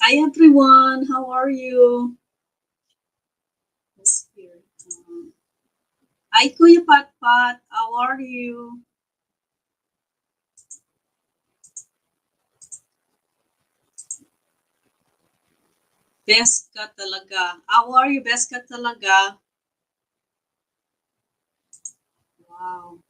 Hi everyone, how are you? Who's here? Hi Kuya Pat Pat, how are you? Best ka talaga. How are you? Best ka talaga. Wow.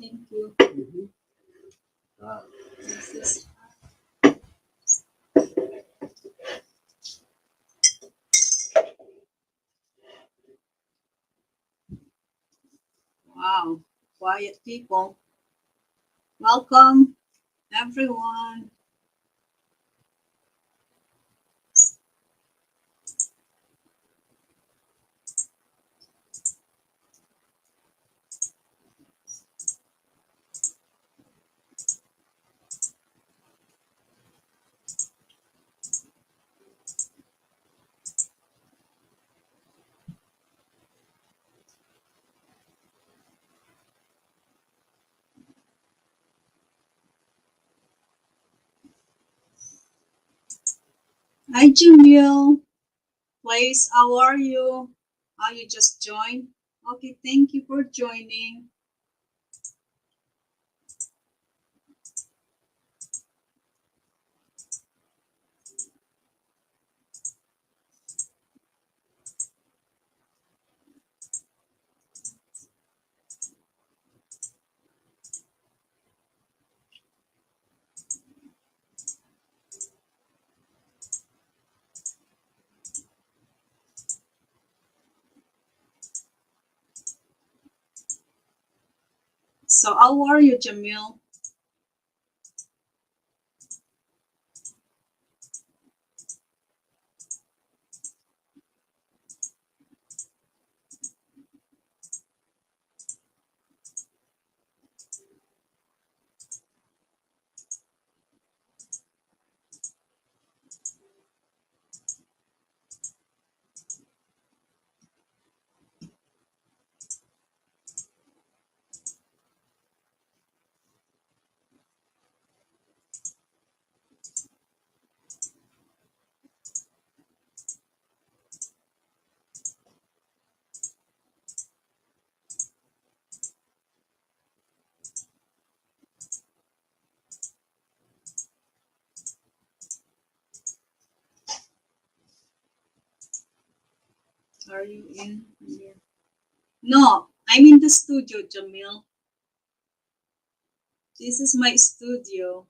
Thank you. This is wow. Quiet people. Welcome everyone. Hi Jamil. Place, how are you? You just joined? Okay, thank you for joining. So how are you, Jamil? Are you in here? No, I'm in the studio, Jamil. This is my studio.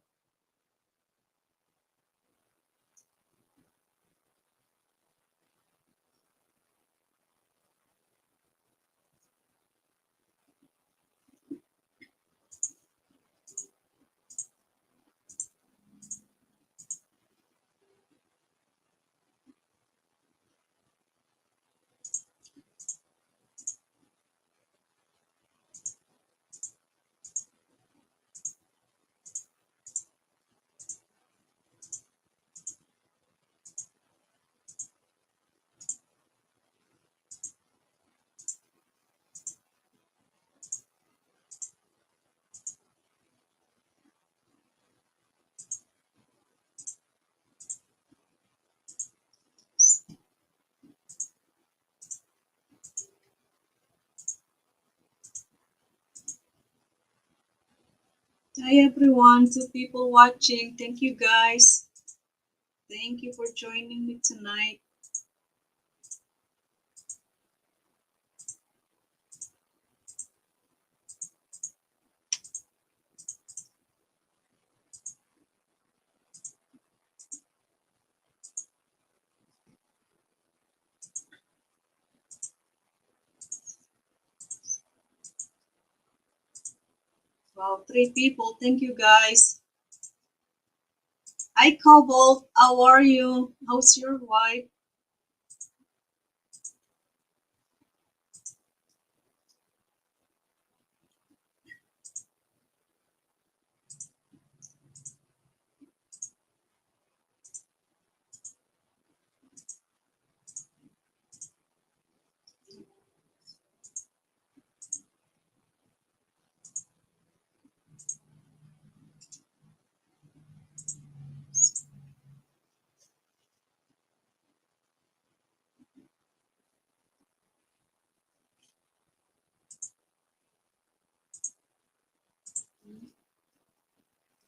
Hi everyone, to people watching. Thank you guys. Thank you for joining me tonight. Wow, 3 people. Thank you guys. Hi Cobalt, how are you? How's your wife?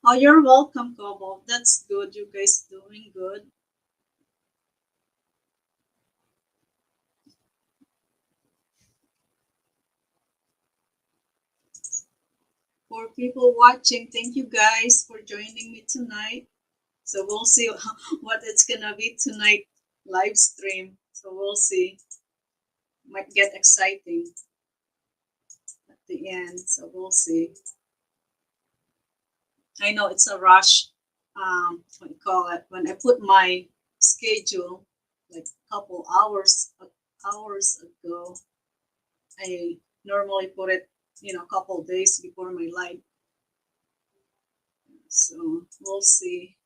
Oh, you're welcome, Kobo. That's good. You guys doing good. For people watching, thank you guys for joining me tonight. So we'll see what it's gonna be tonight live stream. So we'll see. Might get exciting at the end. So we'll see. I know it's a rush. What you call it? When I put my schedule like a couple hours ago, I normally put it, a couple days before my live. So we'll see.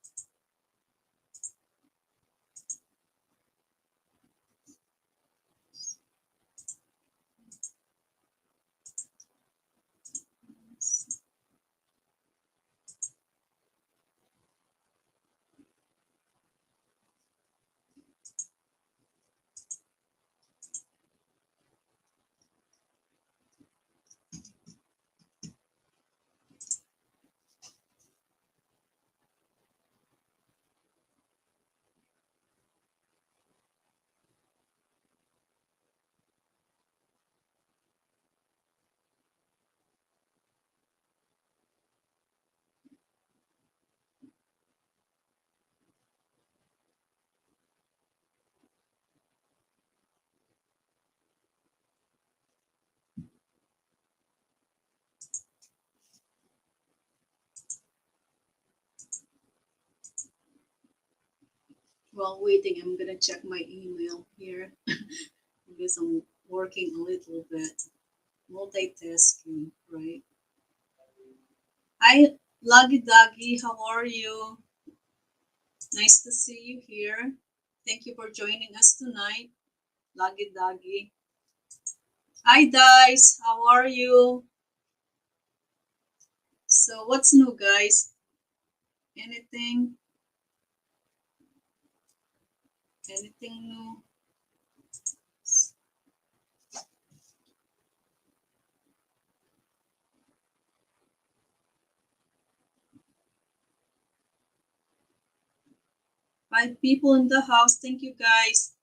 While waiting, I'm gonna check my email here because I'm working a little bit, multitasking, right? Hi, Luggy Doggy, how are you? Nice to see you here. Thank you for joining us tonight, Luggy Doggy. Hi, guys, how are you? So, what's new, guys? Anything? Anything new? 5 people in the house. Thank you, guys.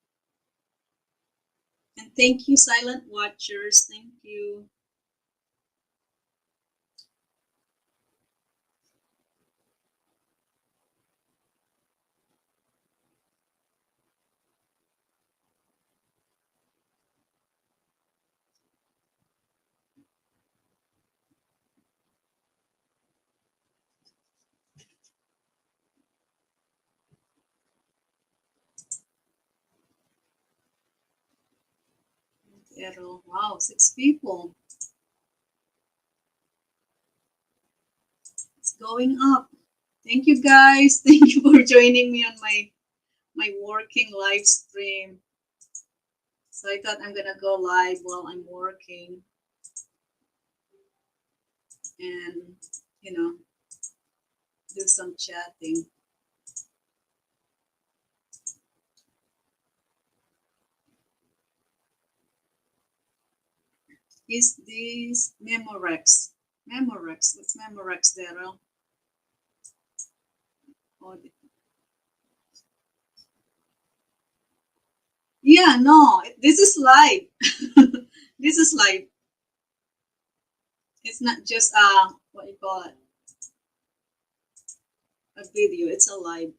And thank you, silent watchers. Thank you. Errol. Wow, 6 people. It's going up. Thank you, guys. Thank you for joining me on my working live stream. So I thought I'm gonna go live while I'm working and you know do some chatting. Is this Memorex? Memorex. What's Memorex, Daryl? Oh, yeah, no, this is live. This is live. It's not just what you call it, a video. It's a live.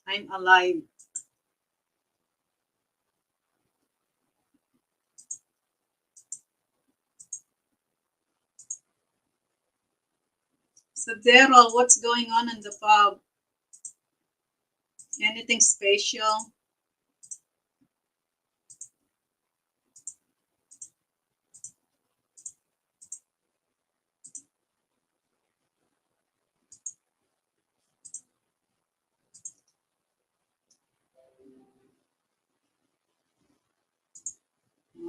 I'm alive. So Daryl, what's going on in the pub? Anything special?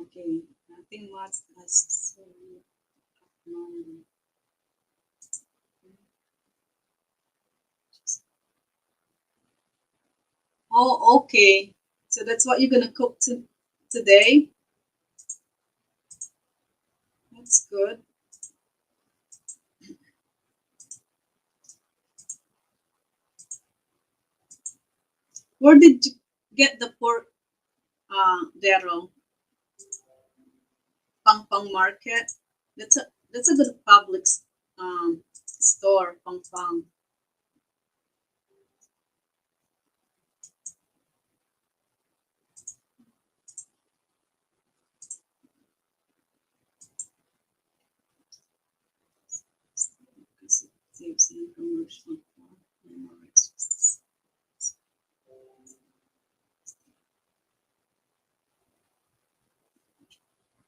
Okay, nothing much as normal. Oh, okay. So that's what you're gonna cook today. That's good. Where did you get the pork, Daryl? Pang Pang Market. That's a good public store, Pang Pang.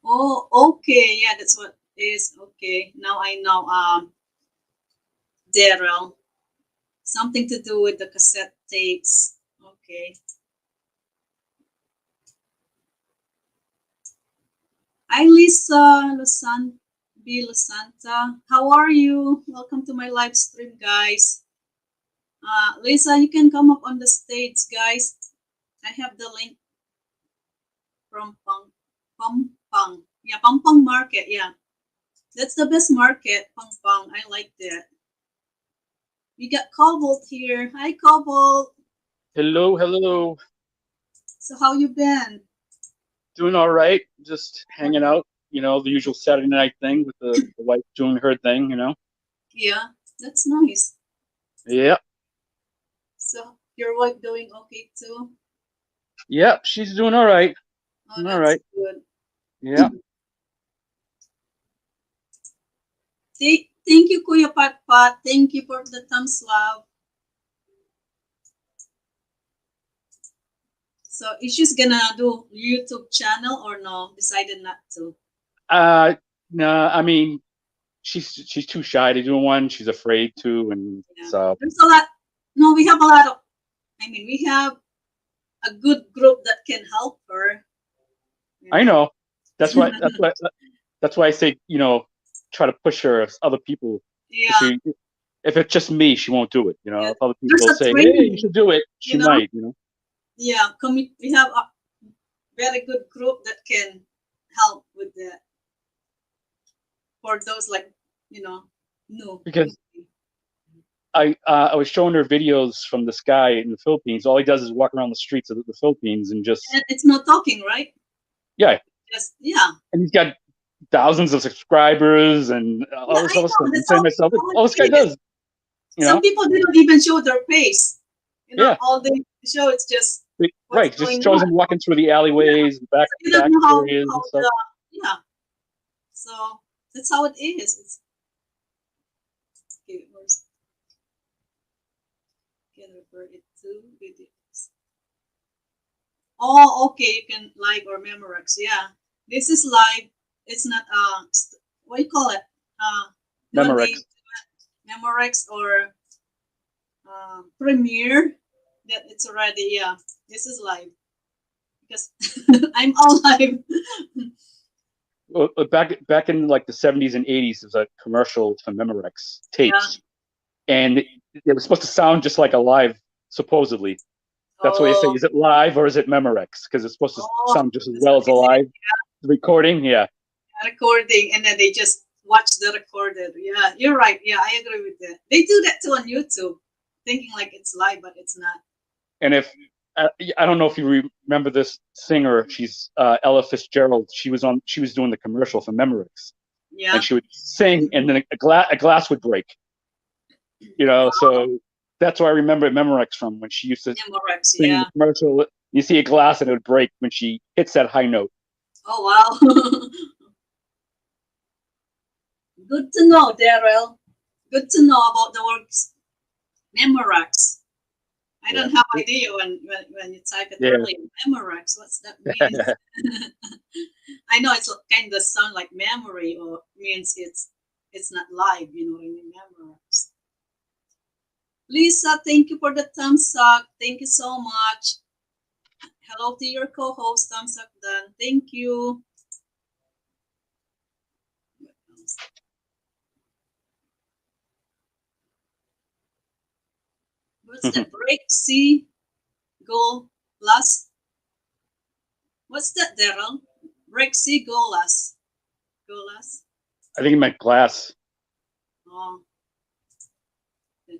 Oh, okay. Yeah, that's what is okay. Now I know. Daryl, something to do with the cassette tapes. Okay. Hi, Lisa Lusanta. How are you? Welcome to my live stream, guys. Lisa, you can come up on the stage, guys. I have the link from Pang. Yeah, Pang Market. Yeah, that's the best market, Pang. I like that. We got Cobalt here. Hi, Cobalt. Hello, hello. So how you been? Doing all right. Just hanging out. The usual Saturday night thing with the wife doing her thing. Yeah, that's nice. Yeah, So your wife doing okay too? yeah. She's doing all right. Oh, Doing all that's right. good. Yeah. Thank you, Kuya Pat Pat. Thank you for the thumbs love. So is she's gonna do YouTube channel or no? Decided not to. No, I mean, she's too shy to do one. She's afraid to, and Yeah. so There's a lot. No, we have a lot of. I mean, we have a good group that can help her. You I know. know. That's why. That's why I say try to push her if other people. If Yeah. she if it's just me, she won't do it. Yeah. If other There's people a say, "Hey, you training. should do it," she You know. might. Yeah. We have a very good group that can help with that for those like you know new. Because I was showing her videos from this guy in the Philippines. All he does is walk around the streets of the Philippines and just And it's not talking, right? yeah, Just yeah. and he's got thousands of subscribers and Yeah, all this I other know. stuff. I'm That's saying to myself, how all this guy it is. does, you Some know, people they don't even show their face. yeah, All they show it's just what's right. going Just shows on. him walking through the Yeah. alleyways, the back So you don't back know areas how and stuff. the yeah. So that's how it is. It's okay, where's can refer it to videos. Oh, okay, you can live or Memorex. Yeah. This is live. It's not what do you call it? The one they Memorex. Memorex or Premiere that it's already yeah. This is live because I'm all live. Well, back in like the 70s and 80s, there was a commercial for Memorex Yeah. tapes, and it was supposed to sound just like a live, supposedly. That's why you say, Oh, is it live or is it Memorex? Because it's supposed to oh, sound just as that's well what as a they say. live recording. Yeah. Recording, and then they just watch the recorded. Yeah, you're right. Yeah, I agree with that. They do that too on YouTube, thinking like it's live, but it's not. And if I don't know if you remember this singer, she's Ella Fitzgerald. She was doing the commercial for Memorex, and Yeah. she would sing, and then a glass would break. Wow. So that's why I remember Memorex from when she used to Memorex. sing in the Yeah. commercial. You see a glass and it would break when she hits that high note. Oh wow. Good to know, Daryl. Good to know about the works Memorex. I Yeah. don't have idea when you type it Yeah. earlier. Memorex, what's that means? I know it's kind of sound like memory or means it's not live. You know what I mean? Memorex. Lisa, thank you for the thumbs up. Thank you so much. Hello to your co-host, thumbs up Dan. Thank you. What's that? Break, see, go, last. What's that, Daryl? Break, see, go, last. Go, last. I think it meant glass. Oh,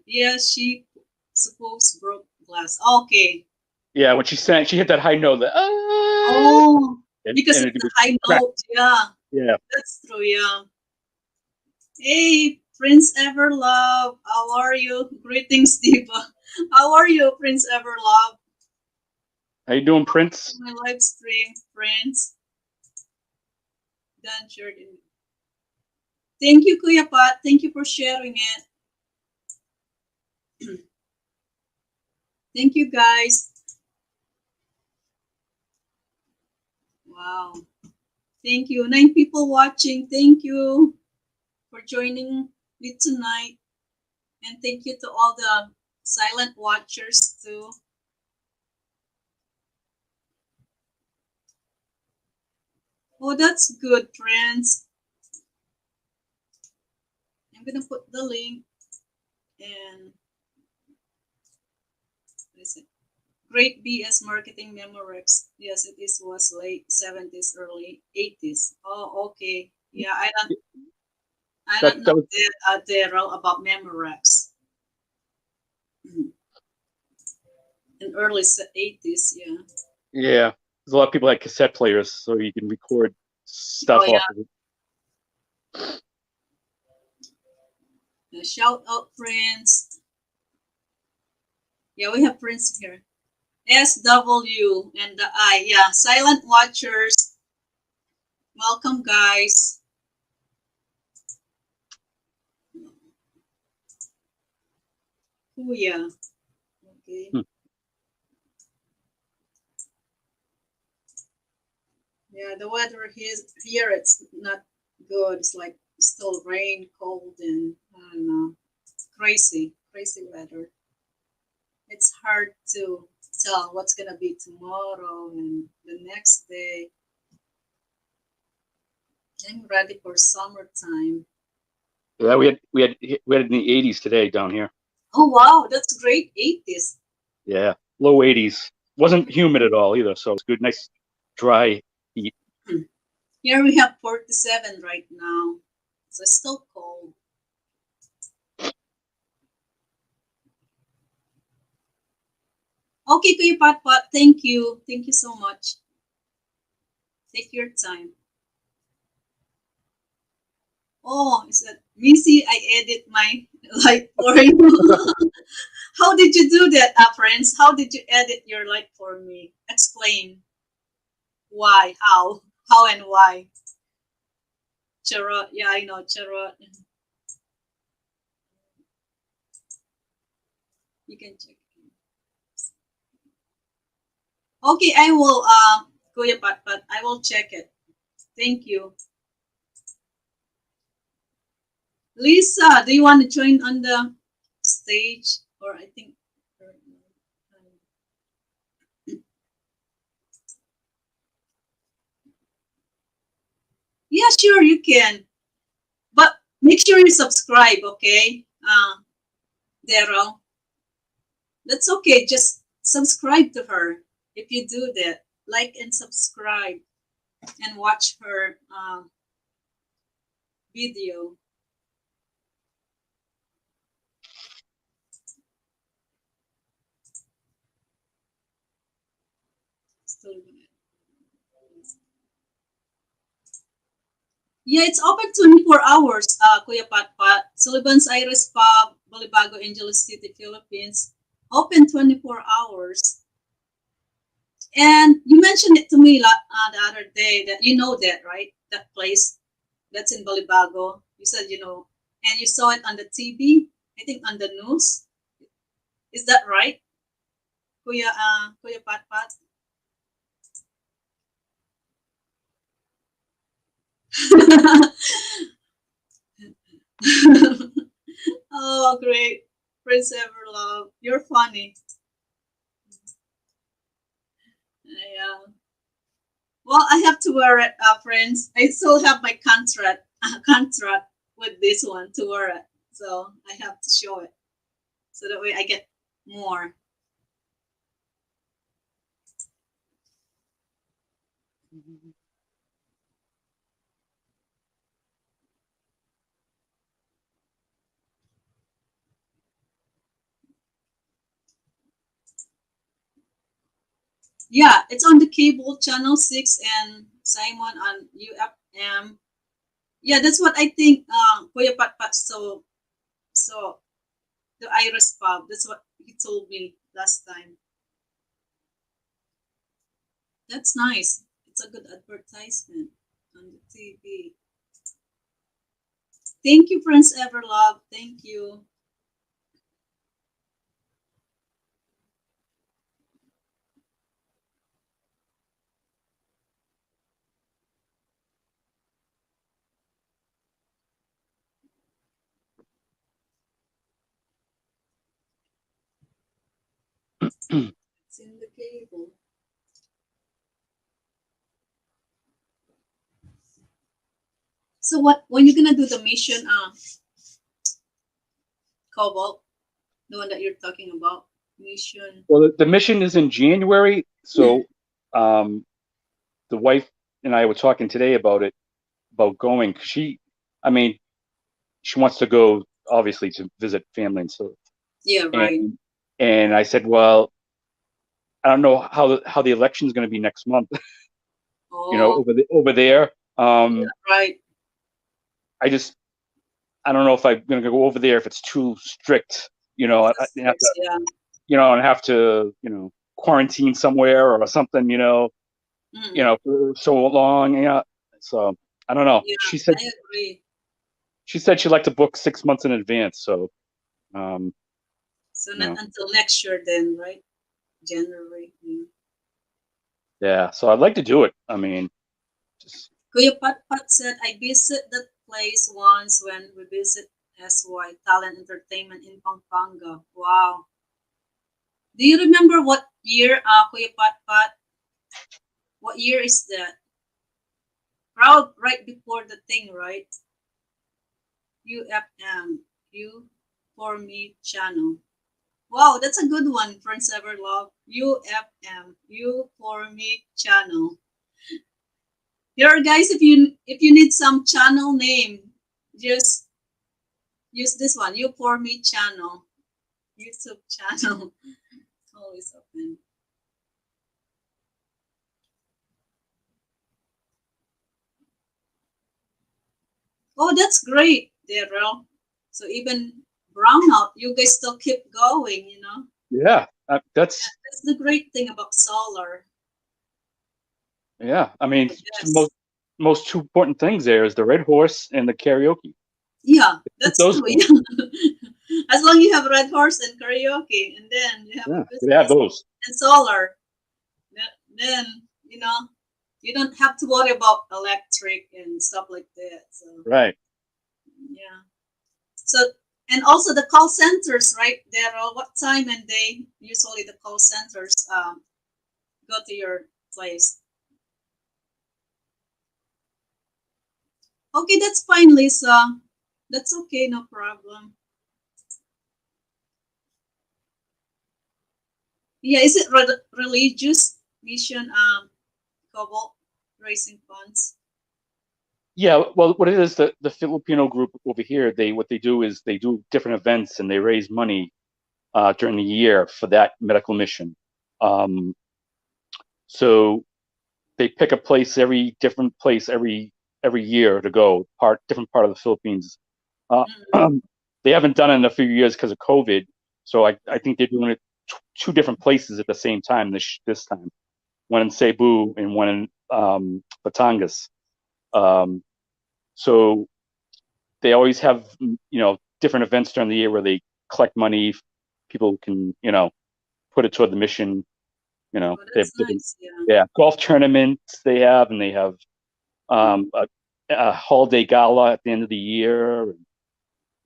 yeah, she suppose broke glass. Okay. Yeah, when she sang, she hit that high note, Oh, because and of it the would high crack. note. Yeah, Yeah, that's true. Yeah. Hey, Prince Everlove, how are you? Greetings, Diva. How are you, Prince Everlove? how you doing, Prince? My live stream, Prince. Dan shared it. Thank you, Kuya Pat. Thank you for sharing it. Thank you, guys. Wow. Thank you. 9 people watching. Thank you for joining me tonight. And thank you to all the silent watchers, too. Oh, that's good, Prince. I'm going to put the link and listen. Great BS marketing Memorex. Yes, it is was late 70s, early 80s. Oh, okay. Yeah, I don't That know was that Daryl about Memorex. Mhm. In early 80s, yeah. yeah. There's a lot of people had cassette players, so you can record Oh stuff off of it. yeah. Shout out Prince. Yeah, we have Prince here. SW and the I. Yeah, silent watchers. Welcome, guys. Oh yeah. Okay. Hmm. Yeah, the weather here it's not good. It's like still rain, cold, and I don't know, crazy, crazy weather. It's hard to tell what's gonna be tomorrow and the next day. I'm ready for summertime. Yeah, we had in the 80s today down here. Oh wow, that's great. 80s. Yeah, low 80s. Wasn't humid at all either, so it's good, nice, dry heat. Here we have 47 right now. So it's still cold. Okay, Kuya Pat Pat, thank you. Thank you so much. Take your time. Oh, is that Missy? I edit my light for you. How did you do that, friends? How did you edit your light for me? Explain why, how and why. Charot, yeah, I know, Charot. You can check. Okay, I will, Kuya Pat Pat, I will check it. Thank you. Lisa, do you want to join on the stage? Or I think. Yeah, sure, you can. But make sure you subscribe, okay? Daryl. That's okay. Just subscribe to her if you do that. Like and subscribe and watch her video. Yeah, it's open 24 hours, Kuya Pat Pat. Sullivan's Iris Pub, Balibago, Angeles City, Philippines. Open 24 hours. And you mentioned it to me the other day that you know that, right? That place that's in Balibago. You said you know, and you saw it on the TV. I think on the news. Is that right, Kuya Pat Pat? Oh, great, Prince Everlove, you're funny. Yeah. Well, I have to wear it, friends. I still have my contract with this one to wear it, so I have to show it so that way I get more. Yeah, it's on the cable channel 6 and Simon on UFM. Yeah, that's what I think. Kuya Pat Pat. So the Iris Pub. That's what he told me last time. That's nice. It's a good advertisement on the TV. Thank you, Prince Everlove. Thank you. It's in the cable. So what? When you gonna do the mission? Cobalt, the one that you're talking about. Mission. Well, the mission is in January, so um, the wife and I were talking today about it, about going. 'Cause I mean, she wants to go obviously to visit family and so. Yeah. Right. And I said, well, I don't know how the election is going to be next month. Oh. Over there. Yeah. Um, Right. I just I don't know if I'm going to go over there if it's too strict. I have to, Yeah. and have to, quarantine somewhere or something. Mm. For so long. Yeah. So I don't know. Yeah. I agree. She said she liked to book 6 months in advance. So um, So you not know, until next year then, right? January. Yeah. yeah. So I'd like to do it. I mean, just Kuya Pat Pat said, I visit that place once when we visit SY Talent Entertainment in Pampanga. Wow. Do you remember what year, Kuya Pat Pat? What year is that? Proud right before the thing, right? UFM. You for me channel. Wow, that's a good one, Prince Everlove. UFM. You for me channel. Here, guys, if you need some channel name, just use this one. You for me channel. YouTube channel. Always open. Oh, that's great, Daryl. So even brownout, you guys still keep going. yeah. Yeah, That's that's the great thing about solar, yeah. I mean, I most guess. most two important things there is the red horse and the karaoke. Yeah, that's Those true. two. Yeah. As long you have Red Horse and karaoke, and then you have a Yeah, they have business those. and solar, then you don't have to worry about electric and stuff like that. So Right. yeah. So and also the call centers, right? Daryl, what time and day usually the call centers go to your place? Okay, that's fine, Lisa. That's okay, no problem. Yeah, is it religious mission? Cobalt Racing Funds. Yeah, well, what it is, the Filipino group over here, what they do is they do different events and they raise money during the year for that medical mission. Um, so they pick a place, every different place every year to go, different part of the Philippines. Uh, Mm, they haven't done it in a few years because of COVID, so I think they're doing it two different places at the same time this time. One in Cebu and one in Batangas. Um, so they always have different events during the year where they collect money. People can put it toward the mission. oh, They have that's different, nice. Yeah. yeah, golf tournaments they have, and they have Mm, a holiday gala at the end of the year.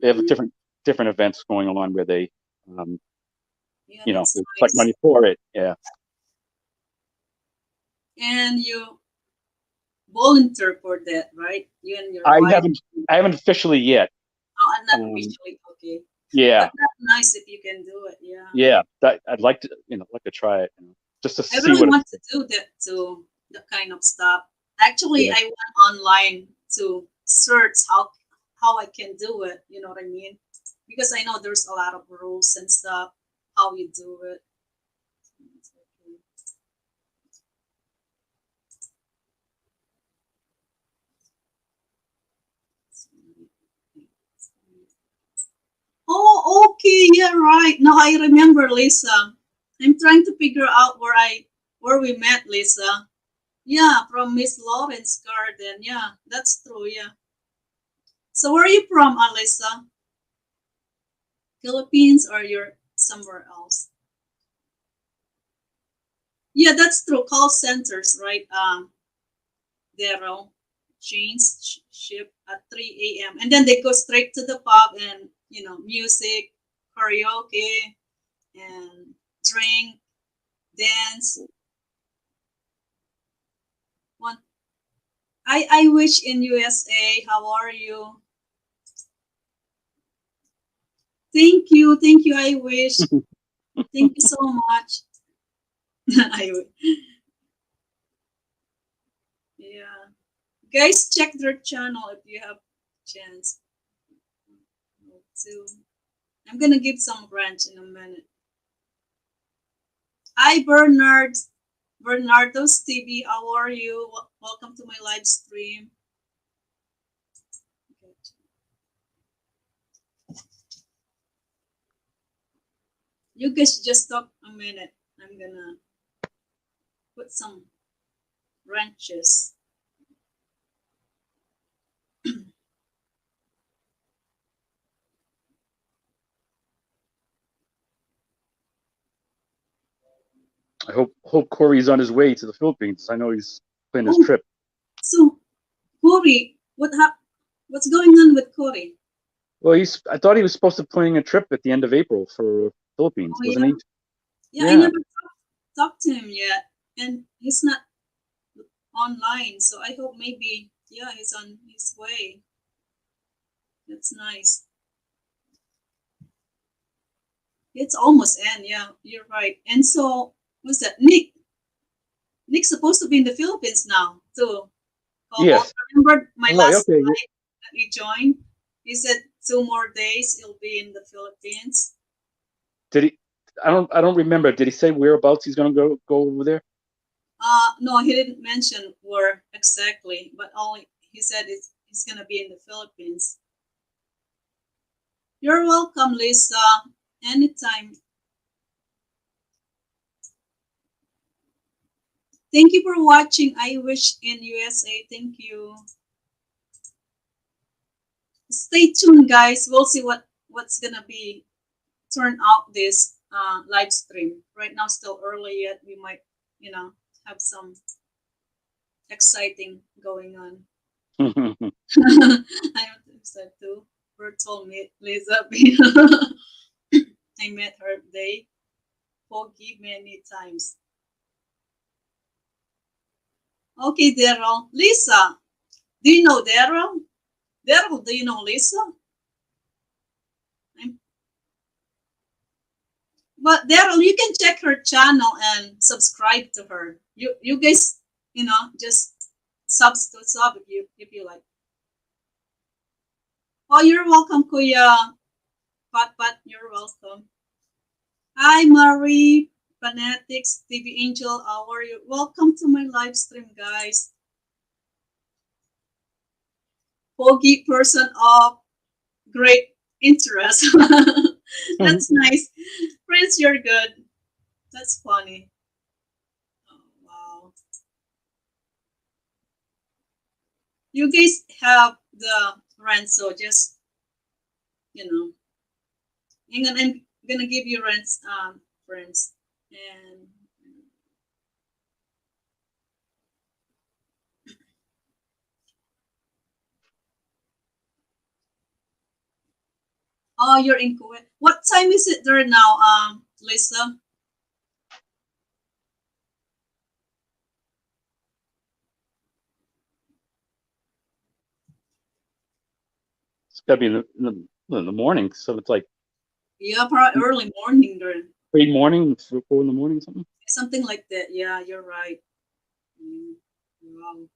They have mm, different events going on where um, yeah, that's they collect nice. money for it. Yeah, And you volunteer for that, right? You and your I wife. haven't I haven't officially yet. Oh, and not Um, officially, okay. But yeah, that's nice if you can do it. Yeah. yeah. I'd like to like to try it, just to I see really what want it's. to do that too, that kind of stuff. Actually, Yeah, I went online to search how I can do it. You know what I mean? Because I know there's a lot of rules and stuff how you do it. yeah, right. Now I remember, Lisa. I'm trying to figure out where we met, Lisa. Yeah, from Miss Lawrence Garden. Yeah, that's true. Yeah. So where are you from, Alisa? Philippines or you're somewhere else? Yeah, that's true. Call centers, right? Daryl, chains ship at 3 a.m. and then they go straight to the pub and music, karaoke, and drink, dance. One, I wish in USA. How are you? Thank you, thank you. I wish. Thank you so much. I yeah. Guys, check their channel if you have chance to. I'm gonna give some ranch in a minute. Hi, Bernard. Bernardo's TV. How are you? Welcome to my live stream. You guys just talk a minute. I'm gonna put some ranches. I hope Corey's on his way to the Philippines. I know he's planning his Oh, trip. so Corey, what's going on with Corey? Well, I thought he was supposed to plan a trip at the end of April for Oh Philippines, wasn't yeah, he? yeah. I Yeah. never talked to him yet, and he's not online. So I hope maybe yeah he's on his way. That's nice. It's almost end. Yeah, you're right. And so what's that? Nick's supposed to be in the Philippines now too. Cobalt. Yes. Remember my Oh, last okay. live that he joined? He said 2 more days he'll be in the Philippines. Did he? I don't remember. Did he say whereabouts he's gonna go over there? No, he didn't mention where exactly, but only he said he's gonna be in the Philippines. You're welcome, Lisa. Anytime. Thank you for watching. I wish in USA. Thank you. Stay tuned, guys. We'll see what's gonna be turn out this live stream. Right now, still early yet. We might, you know, have some exciting going on. I'm excited too. Virtual meet Lisa. I met her day. Forgive many times. Okay, Daryl. Lisa, do you know Daryl? Daryl, do you know Lisa? I'm, but Daryl, you can check her channel and subscribe to her. You guys, just sub if you like. Oh, you're welcome, Kuya. Pat, you're welcome. Hi, Marie, Fanatics, TV Angel. How are you? Welcome to my live stream, guys. Pogi person of great interest. That's nice. Prince, you're good. That's funny. Oh, wow. You guys have the rent, so just, you know, hang on, I'm gonna give you rents, friends. And oh, you're in Kuwait. What time is it there now, Lisa? It's gotta be in the morning, so it's like Yeah, probably early morning there. late morning, 4 in the morning, something. Something like that. Yeah, you're right. Mm, wow.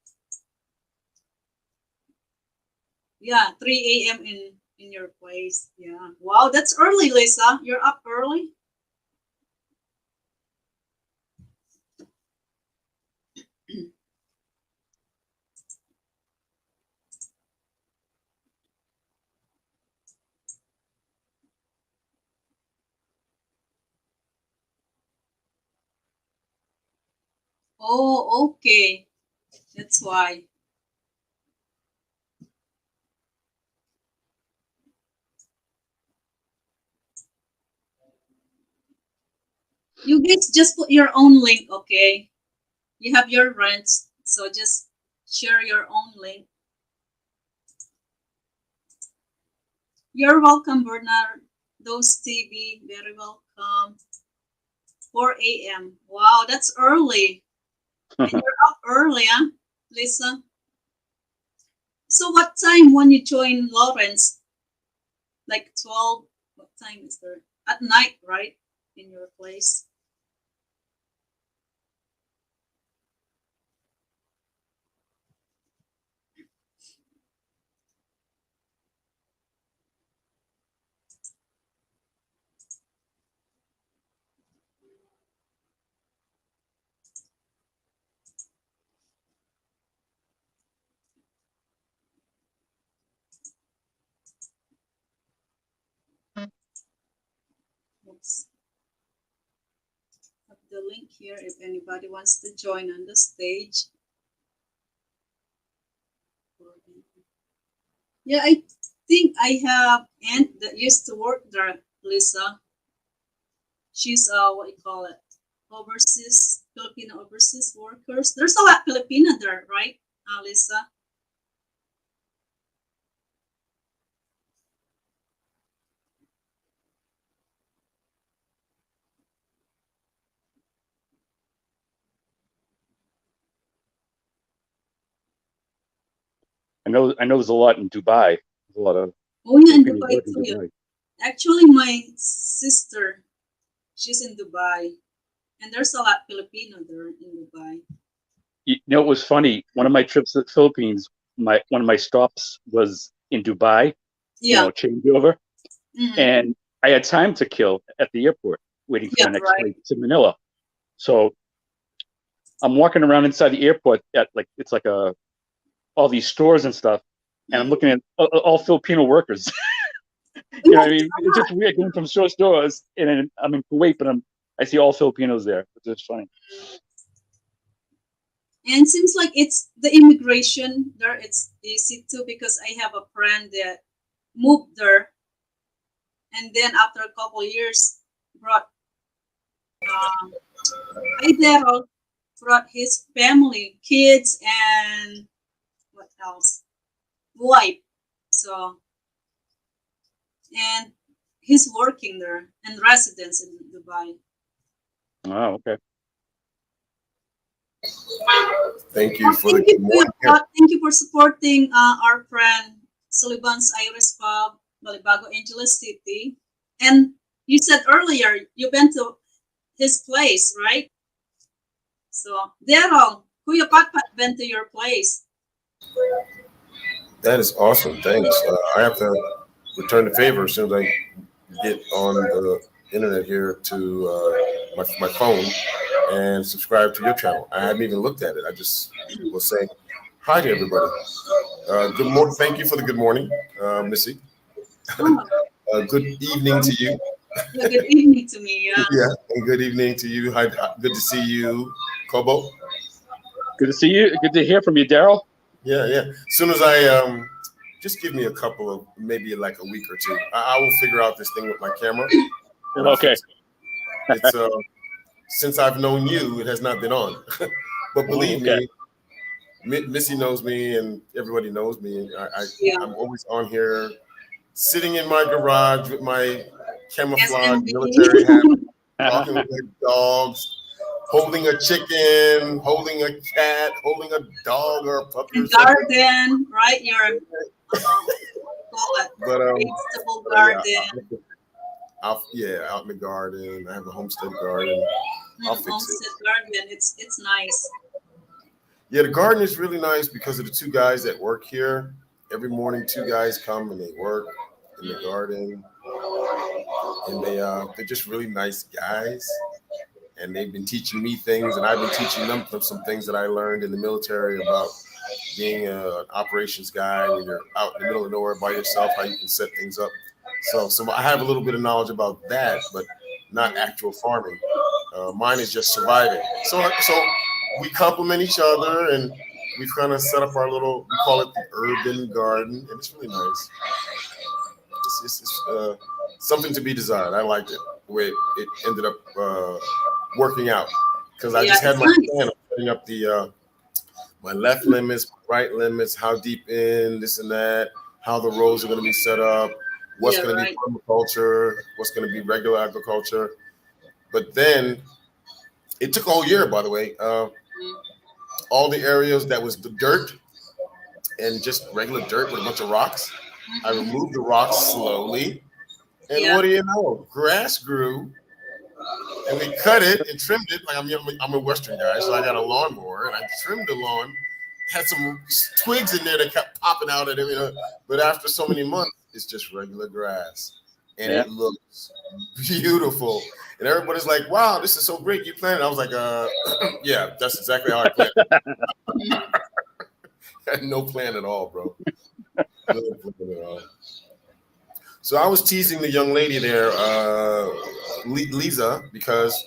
Yeah, 3 a.m. in your place. Yeah. Wow, that's early, Lisa. You're up early. Oh, okay. That's why. You guys just put your own link, okay? You have your rents, so just share your own link. You're welcome, Bernard. Those TV, very welcome. 4 a.m. Wow, that's early. And you're up early, huh, Lisa? So what time when you join Lawrence? Like 12? What time is there? At night, right? In your place? Let's have the link here if anybody wants to join on the stage. Yeah, I think I have aunt that used to work there, Lisa. She's what you call it? Overseas Filipino overseas workers. There's a lot Filipino there, right, Lisa? I know there's a lot in Dubai. There's a lot of Oh yeah, in Filipinos Dubai work in too. Yeah. Dubai. Actually, my sister, she's in Dubai, and there's a lot Filipino there in Dubai. You know, it was funny. One of my trips to the Philippines, my one of my stops was in Dubai. You Yeah. know, changeover, Mm-hmm. and I had time to kill at the airport, waiting for Yeah. the next Right. flight to Manila. So I'm walking around inside the airport at like it's like a all these stores and stuff, and I'm Mm. looking at all Filipino workers. Yeah, You know what I there's mean? a It's lot. just weird going from store to stores, and then I'm in Kuwait, but I see all Filipinos there. It's just funny. And seems like it's the immigration there. It's easy too because I have a friend that moved there, and then after a couple years, brought um, Idero brought his family, kids, and what else? Wife. So and he's working there and residence in Dubai. Oh, okay. Thank you Well, for the good morning here. thank you for supporting our friend Sullivan's Iris Pub, Balibago, Angeles City. And you said earlier you've been to his place, right? So, Daryl, Kuya Patpat been to your place. That is awesome. Thanks. I have to return the favor as soon as I get on the internet here to my phone and subscribe to your channel. I haven't even looked at it. I just was saying hi to everybody. Good morning. Thank you for the good morning, Missy. Oh, Good evening to you. yeah, good evening to me. Yeah. Yeah, and good evening to you. Hi, good to see you, Kobo. Good to see you. Good to hear from you, Daryl. Yeah, yeah. As soon as I just give me a couple of maybe like a week or two. I will figure out this thing with my camera and I'll Okay. fix it. It's since I've known you, it has not been on. But Oh, believe okay. me, Missy knows me and everybody knows me. Yeah. I'm always on here, sitting in my garage with my camouflage SMB. military hat, talking with my dogs, holding a chicken, holding a cat, holding a dog or a puppy or And something. garden, right? Your call it But vegetable yeah, garden, out in the garden. I have a homestead garden. I'll fix it. homestead garden. It's nice. Yeah, the garden is really nice because of the two guys that work here. Every morning, two guys come and they work in the garden, and they're just really nice guys. And they've been teaching me things, and I've been teaching them some things that I learned in the military about being an operations guy when you're out in the middle of nowhere by yourself, how you can set things up. So I have a little bit of knowledge about that, but not actual farming. Mine is just surviving. So we complement each other, and we've kind of set up our little, we call it the urban garden, and it's really nice. It's something to be desired. I liked it the way it ended up working out, because I Yeah, just had it's my plan nice. of setting up the my left limits, my right limits, how deep in, this and that, how the rows are going to be set up, what's Yeah, going to be right. permaculture, what's going to be regular agriculture. But then it took a whole year, by the way. Mm. All the areas that was the dirt and just regular dirt with a bunch of rocks, I Mm-hmm. removed the rocks slowly. And Yeah. what do you know? Grass grew, and we cut it and trimmed it. Like I'm a Western guy, so I got a lawnmower and I trimmed the lawn. Had some twigs in there that kept popping out at it, but after so many months, it's just regular grass, and Yeah. it looks beautiful. And everybody's like, "Wow, this is so great! You planted." I was like, yeah, that's exactly how I planted. Mhm. I had no plan at all, bro. No plan at all. So I was teasing the young lady there, Lisa, because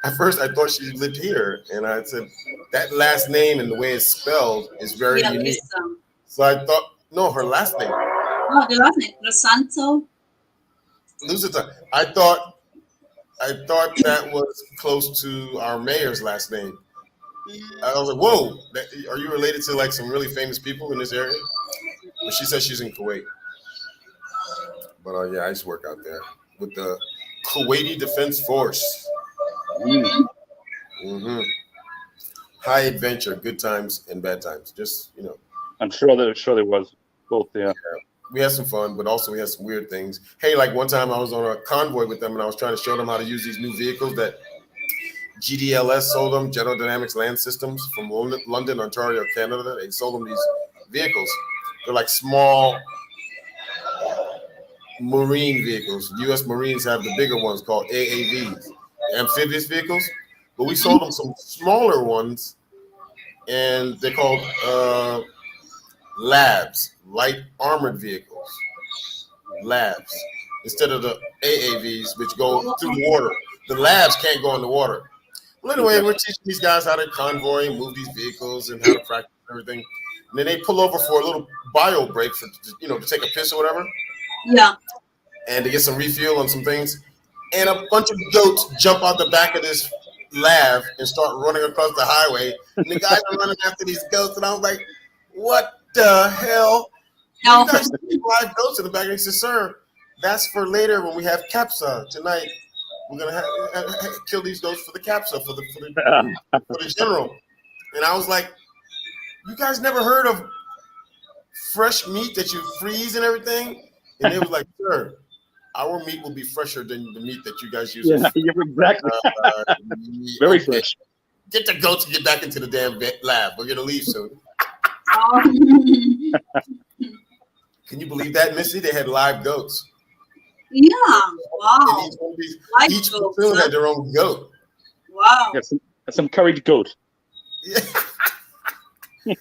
at first I thought she lived here, and I said that last name and the way it's spelled is very Yeah, unique. Lisa. So I thought, no, her last name, Oh, the last name, Rosanto. Lusita. I thought that was close to our mayor's last name. Mm, I was like, whoa, are you related to like some really famous people in this area? But she says she's in Kuwait. But yeah, I used to work out there with the Kuwaiti Defense Force. Mm. mhm. Hmm. High adventure, good times and bad times. Just I'm sure there was both there. we had some fun, but also we had some weird things. Hey, like one time I was on a convoy with them, and I was trying to show them how to use these new vehicles that GDLS sold them, General Dynamics Land Systems from London, Ontario, Canada. They sold them these vehicles. They're like small marine vehicles. U.S. Marines have the bigger ones called AAVs, amphibious vehicles. But we sold them some smaller ones, and they're called labs, light armored vehicles. Labs, instead of the AAVs, which go through Oh, the water. The labs can't go in the water. Well, anyway, Okay. we're teaching these guys how to convoy and move these vehicles and how to practice everything. And then they pull over for a little bio break for to take a piss or whatever, yeah. and to get some refuel on some things. And a bunch of goats jump out the back of this lab and start running across the highway. And the guys are running after these goats, and I was like, "What the hell? What are you No. guys doing? Live goats in the back?" And he said, "Sir, that's for later when we have capsa tonight. We're gonna kill these goats for the capsa for the general." And I was like, "You guys never heard of fresh meat that you freeze and everything?" And they was like, "Sir, our meat will be fresher than the meat that you guys use in Yeah, you're exactly very okay, fresh. get the goats and get back into the damn lab. We're gonna leave soon." Oh. Can you believe that, Missy? They had live goats. Yeah. And Wow. Live each goats, platoon huh? had their own goat. Wow. Got some curried goat. Yeah. I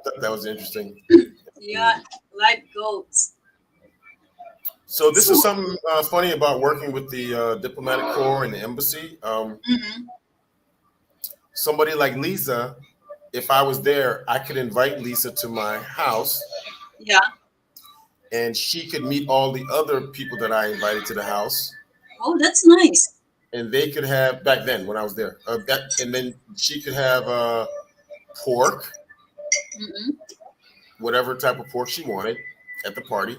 thought that was interesting. Yeah. Live goats. So this is So, something funny about working with the diplomatic corps and the embassy. mhm. Somebody like Lisa, if I was there, I could invite Lisa to my house, Yeah. and she could meet all the other people that I invited to the house, Oh, that's nice. and they could have back then when I was there. And then she could have pork, Mm-hmm. whatever type of pork she wanted at the party,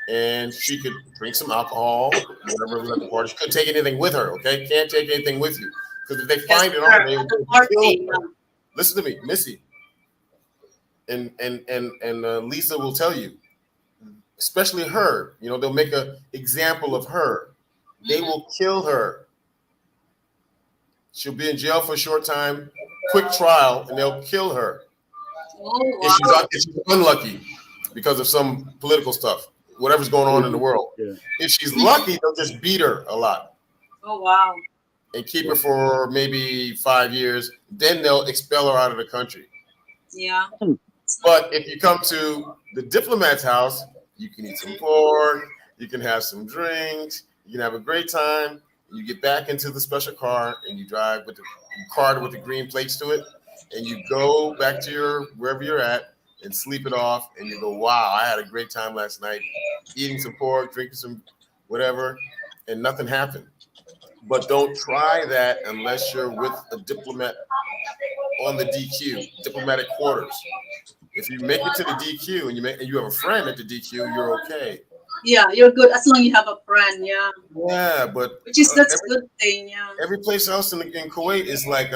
and she could drink some alcohol, whatever was at the party. She couldn't take anything with her. Okay, can't take anything with you, because if they Yes, find it on sir. her, they At will the kill party. her. Listen to me, Missy, and Lisa will tell you, especially her. They'll make an example of her. They Mhm. will kill her. She'll be in jail for a short time, quick trial, and they'll kill her Oh, if wow. she's unlucky because of some political stuff, whatever's going on in the world. Yeah. If she's lucky, they'll just beat her a lot Oh, wow. and keep her for maybe 5 years. Then they'll expel her out of the country. Yeah. But if you come to the diplomat's house, you can eat some pork, you can have some drinks, you can have a great time. You get back into the special car and you drive with the card with the green plates to it, and you go back to your wherever you're at and sleep it off, and you go, wow, I had a great time last night, eating some pork, drinking some whatever, and nothing happened. But don't try that unless you're with a diplomat on the DQ, diplomatic quarters. If you make it to the DQ and you have a friend at the DQ, you're okay. Yeah, you're good as long as you have a friend. Yeah, Yeah, but which is that's a good thing. Yeah. every place else in Kuwait is like,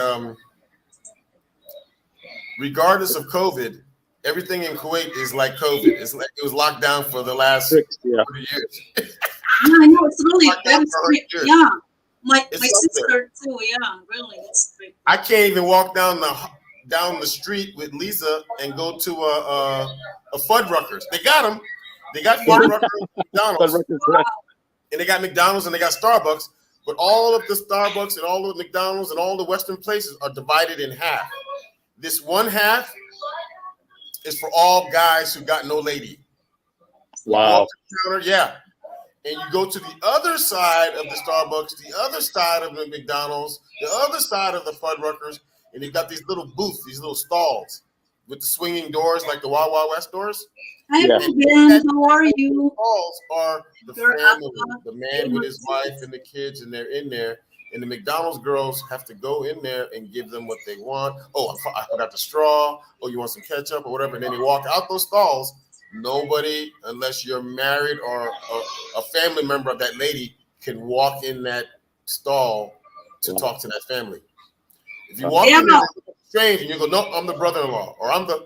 regardless of COVID, everything in Kuwait is like COVID. It's like it was locked down for the last 40 years. Yeah, I know it's really very strict. Yeah, my It's sister too. Yeah, really, it's strict. I can't even walk down the street with Lisa and go to a Fuddruckers. They got them. They got Fuddruckers, McDonald's, and they got McDonald's and they got Starbucks. But all of the Starbucks and all of the McDonald's and all the Western places are divided in half. This one half is for all guys who got no lady. Wow. Yeah. And you go to the other side of the Starbucks, the other side of the McDonald's, the other side of the Fuddruckers, and you've got these little booths, these little stalls with the swinging doors like the Wild Wild West doors. Hi, Ben. How are you? Stalls are the family, the man with his wife and the kids, and they're in there. And the McDonald's girls have to go in there and give them what they want. Oh, I forgot the straw. Oh, you want some ketchup or whatever. And then they walk out those stalls. Nobody, unless you're married or a family member of that lady, can walk in that stall to talk to that family. If you walk in there strange and you go, no, I'm the brother-in-law, or I'm the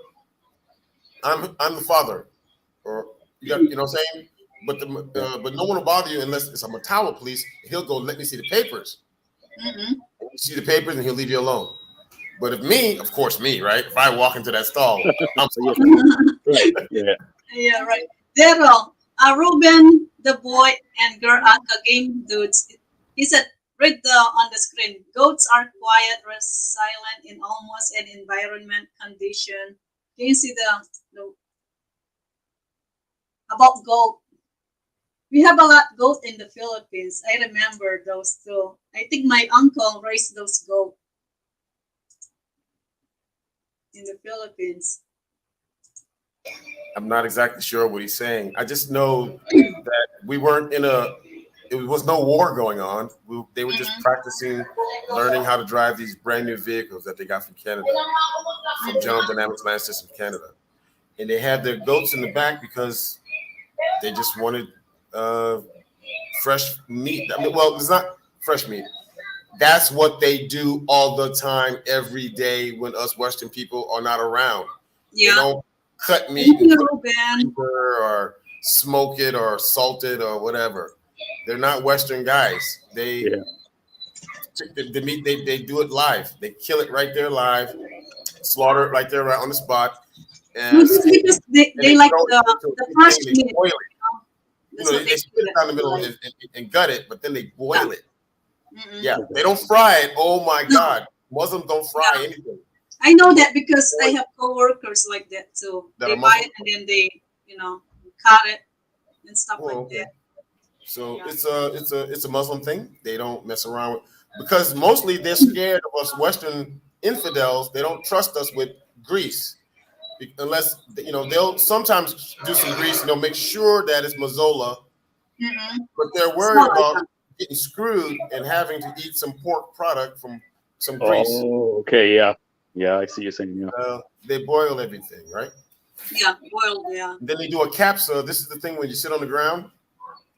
father, or you know what I'm saying? But but no one will bother you unless it's a Matawa police. He'll go, let me see the papers. Mm-hmm. You see the papers and he'll leave you alone. But if me, right? If I walk into that stall, I'm right. Yeah, right. Daryl, Ruben, the boy and girl game dudes. He said, read on the screen. Goats are quiet, silent in almost any environment condition. Can you see the about goat? We have a lot of goat in the Philippines. I remember those too. I think my uncle raised those goat in the Philippines. not exactly sure what he's saying. I just know that we weren't it was no war going on. They were just practicing, learning how to drive these brand new vehicles that they got from Canada, from General Dynamics Land Systems Canada. And they had their goats in the back because they just wanted fresh meat. I mean, well, it's not fresh meat. That's what they do all the time, every day when us Western people are not around. Yeah. They don't cut meat or smoke it or salt it or whatever. They're not Western guys. The meat, they do it live. They kill it right there live, slaughter it right there right on the spot. And because they like the fresh meat. They split it down the middle and gut it, but then they boil it. Mm-hmm. Yeah, they don't fry it. Oh my God, Muslims don't fry anything. I know that because I have coworkers like that too. They buy it and then they, cut it and stuff like that. So it's a Muslim thing. They don't mess around with, because mostly they're scared of us Western infidels. They don't trust us with grease. Unless they'll sometimes do some grease and they'll make sure that it's Mazola, but they're worried about getting screwed and having to eat some pork product from some grease. Oh, okay, yeah, I see you're saying. Yeah. They boil everything, right? Yeah, boiled. Yeah. And then they do a capsa. This is the thing when you sit on the ground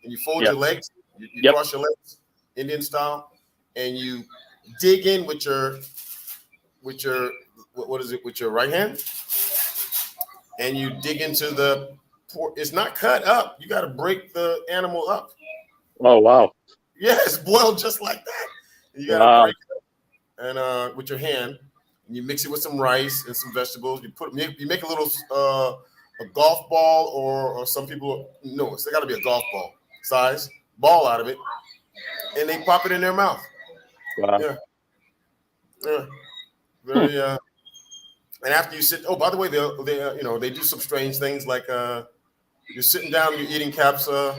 and you fold your legs, you cross your legs, Indian style, and you dig in with your what is it, with your right hand. And you dig into the pork. It's not cut up. You got to break the animal up. Oh, wow. Yeah, it's boiled just like that. You got to break it up. And with your hand, and you mix it with some rice and some vegetables. You make a little a golf ball, or some people, no, it's got to be a golf ball size ball out of it, and they pop it in their mouth. Wow. Yeah. Very and after you sit, oh, by the way, they do some strange things like you're sitting down, you're eating capsa,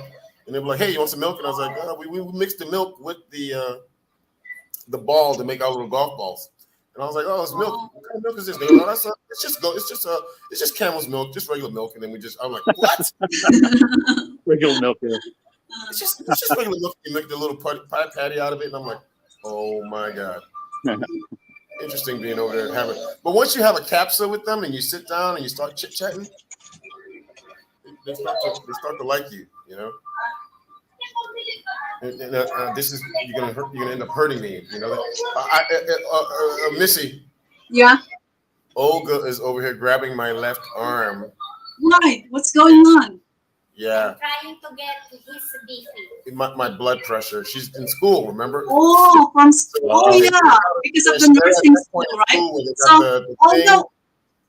And they were like, "Hey, you want some milk?" And I was like, "We mixed the milk with the ball to make our little golf balls." And I was like, "Oh, it's milk. What kind of milk is this?" They go, "No, it's just camel's milk, just regular milk." And then I'm like, "What?" Regular milk. Yeah. It's just regular milk. You make the little patty out of it, and I'm like, "Oh my god." Interesting being over there and having. But once you have a capsule with them and you sit down and you start chit chatting, they start to like you, you know. And this is you're gonna end up hurting me, you know. Missy. Yeah. Olga is over here grabbing my left arm. Why? What's going on? Yeah. I'm trying to get his BP. My blood pressure. She's in school, remember? Oh, from school. Oh, yeah. Because of the nursing school, right? So, Olga,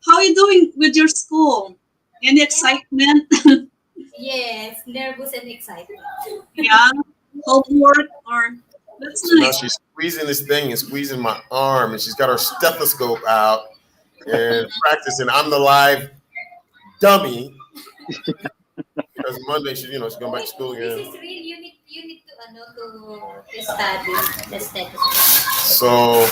how are you doing with your school? Any excitement? Yes, nervous and excited. Yeah. Homework or that's so nice. Now she's squeezing this thing and squeezing my arm, and she's got her stethoscope out and practicing. I'm the live dummy. Because Monday she's going back to school again. This is real. You need to study the stethoscope. So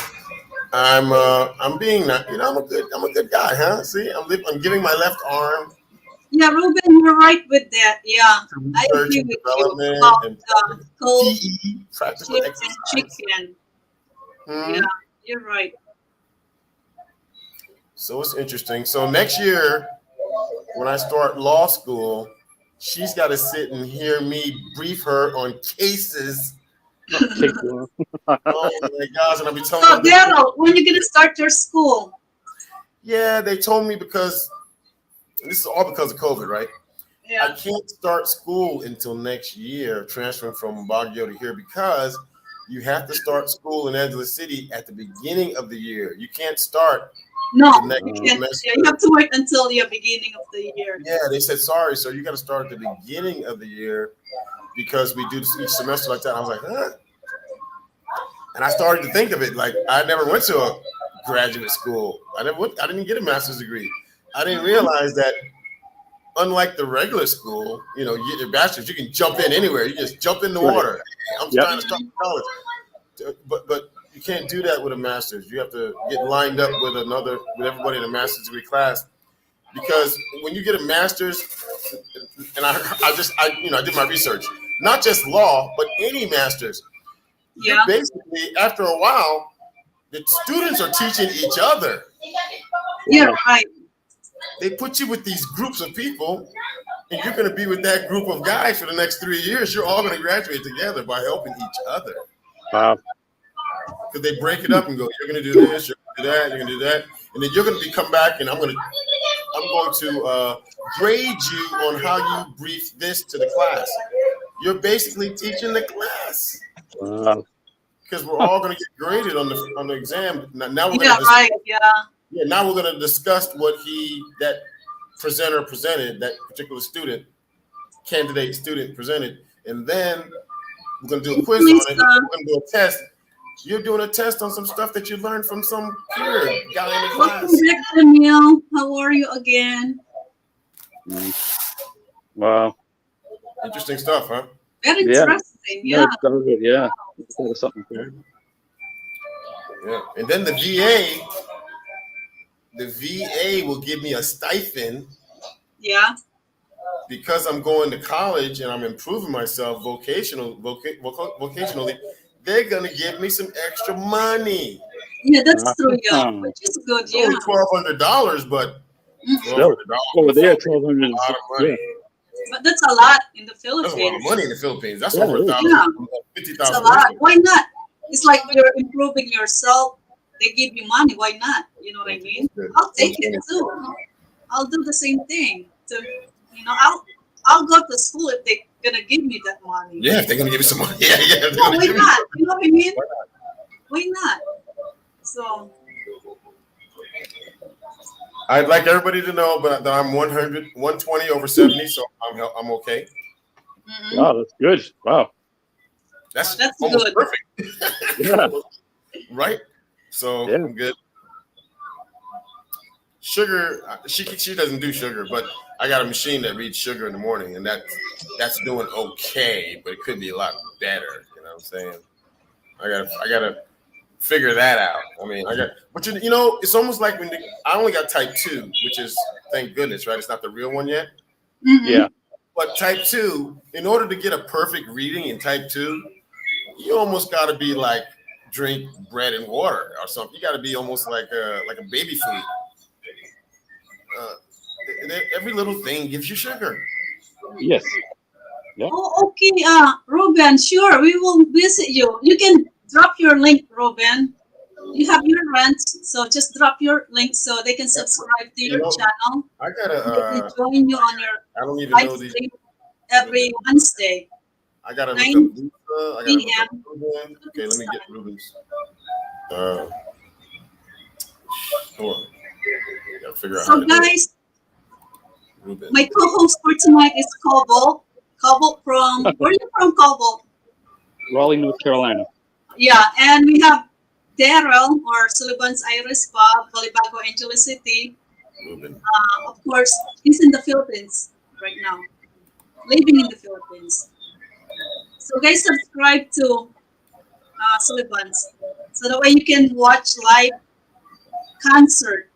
I'm being that, I'm a good guy, huh? See, I'm giving my left arm. Yeah, Ruben, you're right with that. Yeah, I agree with you about the cold practice chips and chicken. Yeah, you're right. So it's interesting. So next year, when I start law school, she's got to sit and hear me brief her on cases. Oh my gosh! And I'll be telling her. So, Daryl, when are you gonna start your school? Yeah, they told me because this is all because of COVID, right? Yeah. I can't start school until next year, transferring from Baguio to here, because you have to start school in Angeles City at the beginning of the year. You can't start. No, you have to wait until the beginning of the year. Yeah, they said, sorry, sir, you got to start at the beginning of the year because we do each semester like that. I was like, huh? And I started to think of it like I never went to a graduate school. I didn't get a master's degree. I didn't realize that unlike the regular school, you get your bachelor's, you can jump in anywhere. You just jump in the water. I'm trying to start college. But you can't do that with a master's. You have to get lined up with everybody in a master's degree class, because when you get a master's, and I did my research, not just law, but any master's. Yeah. Basically, after a while, the students are teaching each other. Yeah, right. They put you with these groups of people, and you're going to be with that group of guys for the next 3 years. You're all going to graduate together by helping each other. Wow. Because they break it up and go, you're going to do this, you're going to do that, you're going to do that, and then you're going to come back, and I'm going to grade you on how you brief this to the class. You're basically teaching the class. Wow. Because we're all going to get graded on the exam. Now we're now we're going to discuss what that presenter presented, that particular candidate student presented, and then we're going to do a quiz on it. We're going to do a test. You're doing a test on some stuff that you learned from some peer guy in the class. Welcome back, Danielle. How are you again? Wow. Interesting stuff, huh? Very interesting. Yeah. Yeah. There's something there. Yeah. And then the VA will give me a stipend. Yeah. Because I'm going to college and I'm improving myself vocationally, they're going to give me some extra money. Yeah, that's true. Yeah, which is good. It's only $1,200, but $1,200 over there, $1,200. Yeah. But that's a lot in the Philippines. That's a lot of money in the Philippines. That's over $50,000. It's a lot. Why not? It's like you're improving yourself. They give you money. Why not? You know what I mean? I'll take it too. I'll do the same thing. I'll go to school if they're gonna give me that money. Yeah, if they're gonna give me some money. Yeah. No, why not? You know what I mean? Why not? So I'd like everybody to know that I'm 120 over 70, so I'm okay. Mm-hmm. Wow, that's good. Wow. That's almost good. Perfect. Yeah. Right? So I'm good. sugar. She doesn't do sugar, but I got a machine that reads sugar in the morning, and that's doing okay, but it could be a lot better. You know what I'm saying? I gotta figure that out. I mean, but it's almost like I only got type 2, which is thank goodness, right? It's not the real one yet. Mm-hmm. Yeah. But type 2, in order to get a perfect reading in type 2, you almost got to be like drink bread and water or something. You got to be almost like a baby food. Every little thing gives you sugar. Yes. Yeah. Oh, okay. Ruben, sure, we will visit you. You can drop your link, Ruben. You have your rent, so just drop your link so they can subscribe to your channel. I They can gotta. join you on your I don't even live know these. stream every Wednesday, I gotta look 9 up Lisa. I gotta look up p.m. Ruben. Okay, let me get Ruben's. Hold on. Gotta figure out how So, to do it. guys, Ruben. my co-host for tonight is Cobalt. Cobalt from where are you from, Cobalt? Raleigh, North Carolina. Yeah, and we have Daryl or Sullivan's Iris Pub, Balibago, Angeles City. Ruben. Of course, he's in the Philippines right now, living in the Philippines. So, guys, subscribe to Sullivan's so that way you can watch live concert.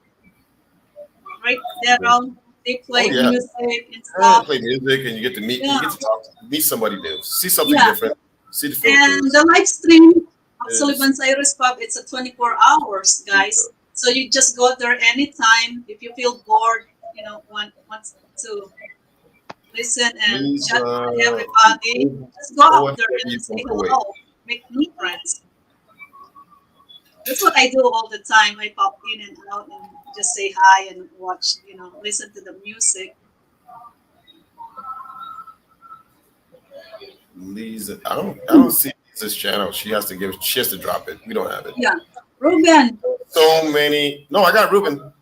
Right, Daryl? They play Oh, yeah. music and I stuff. play music, and you get to meet. Yeah. You get to meet somebody new. See something Yeah. different. See the And Philippines. the live stream of Is- Sullivan's Iris Pub, it's a 24 hours, guys. So you just go there anytime. If you feel bored, want to listen and Please, chat with everybody, just go out there and say hello, make new friends. That's what I do all the time. I pop in and out and just say hi and watch, listen to the music. Lisa, I don't see Lisa's channel. She has to drop it. We don't have it. Yeah. Ruben. So many. No, I got Ruben.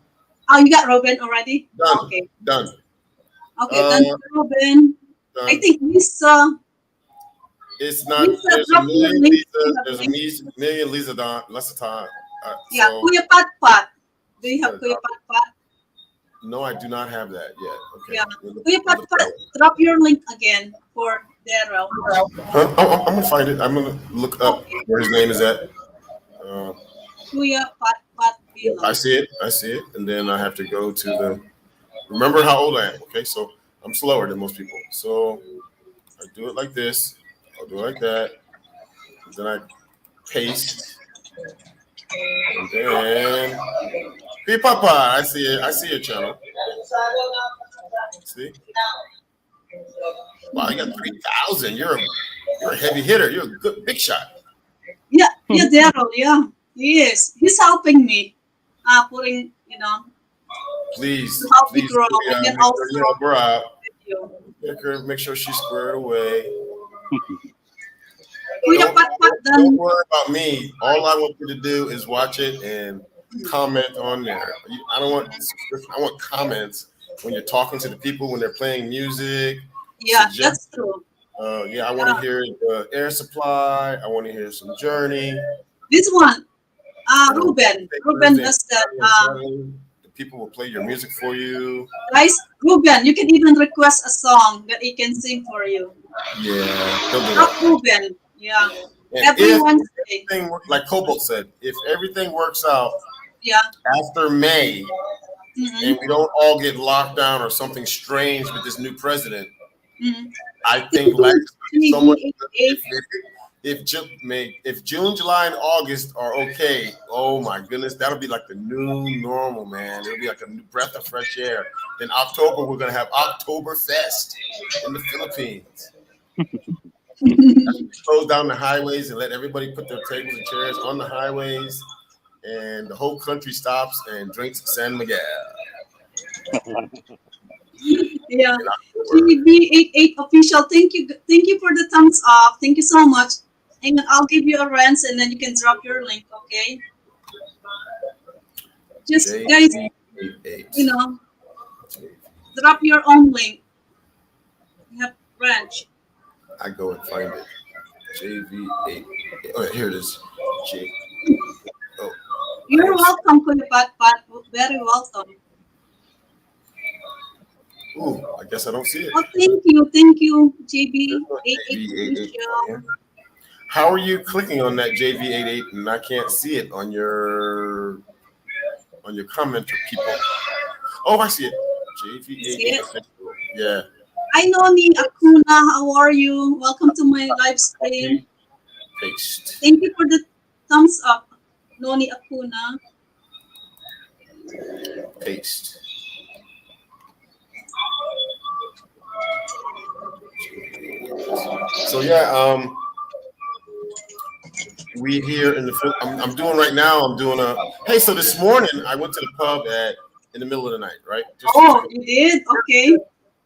Oh, you got Ruben already? Done. Okay. Done. Okay, done for Ruben. Done. I think Lisa. It's not. Lisa, There's a drop your million link. Lisa. There's a million Lisa Don. Less of time. Yeah, So, Kuya Pat Pat. Do you have Kuya Pat Pat? no, I do not have that yet. Okay. Yeah. Kuya Pat Pat, drop your link again for Daryl. I'm gonna find it. I'm gonna look up where his name is at. Kuya Pat Pat Villa. I see it. I see it. And then I have to go to the. Remember how old I am. Okay, so I'm slower than most people. So I do it like this. I'll do it like that. And then I paste. And then hey Papa, I see it. I see your channel. See? Wow, you got 3,000. You're a heavy hitter. You're a good big shot. Yeah, Daryl, yeah. He is. He's helping me. Putting, Please, to help me please, grow. And then also help her out. video. Make sure she's squared away. Kuya Pat Pat Don't done. worry about me. All I want you to do is watch it and comment on there. I want comments when you're talking to the people, when they're playing music. Yeah, that's true. I want to hear the Air Supply. I want to hear some Journey. This one, Ruben. Ruben does that. The people will play your music for you. Guys, Ruben, you can even request a song that he can sing for you. Yeah, they'll do Not that. Ruben. Yeah. And Every Wednesday. like Cobalt said, if everything works out Yeah. after May, Mm-hmm. and we don't all get locked down or something strange with this new president, Mm-hmm. I think like someone if June, July, and August are okay, oh my goodness, that'll be like the new normal, man. It'll be like a new breath of fresh air. Then October, we're gonna have Oktoberfest in the Philippines. Close down the highways and let everybody put their tables and chairs on the highways, and the whole country stops and drinks San Miguel. Yeah. GB88 official. Thank you for the thumbs up. Thank you so much. And I'll give you a rent and then you can drop your link, okay? Just guys, drop your own link. You have branch. I go and find it. JV8. Oh, here it is. You're welcome, Kuya Pat Pat. Very welcome. Ooh, I guess I don't see it. Oh, thank you, There's JB no 88 JV88 on Michelle. here. How are you clicking on that JV88 and I can't see it on your commenter people? Oh, I see it. You see JV88 it? official. Yeah. Hi, Noni Akuna. How are you? Welcome to my live stream. Copy, paste, Thank you for the thumbs up, Noni Akuna. paste. So yeah, we here in the I'm doing right now. I'm doing a hey. So this morning I went to the pub in the middle of the night, right? Oh, you did? Okay.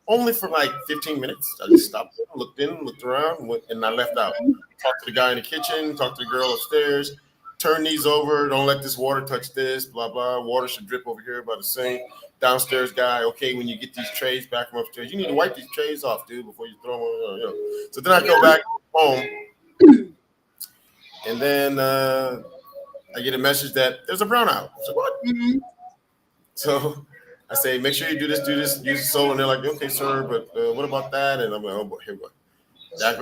Only for like 15 minutes. I just stopped, looked in, looked around, and I left out. Talked to the guy in the kitchen, talked to the girl upstairs. Turn these over. Don't let this water touch this. Blah blah. Water should drip over here by the sink. Downstairs guy. Okay, when you get these trays back from upstairs, you need to wipe these trays off, dude, before you throw them. So then I go back home, and then I get a message that there's a brownout. So what? Mm-hmm. So I say, make sure you do this, use the solar. And they're like, okay, sir, but what about that? And I'm like, oh boy, here we go. They act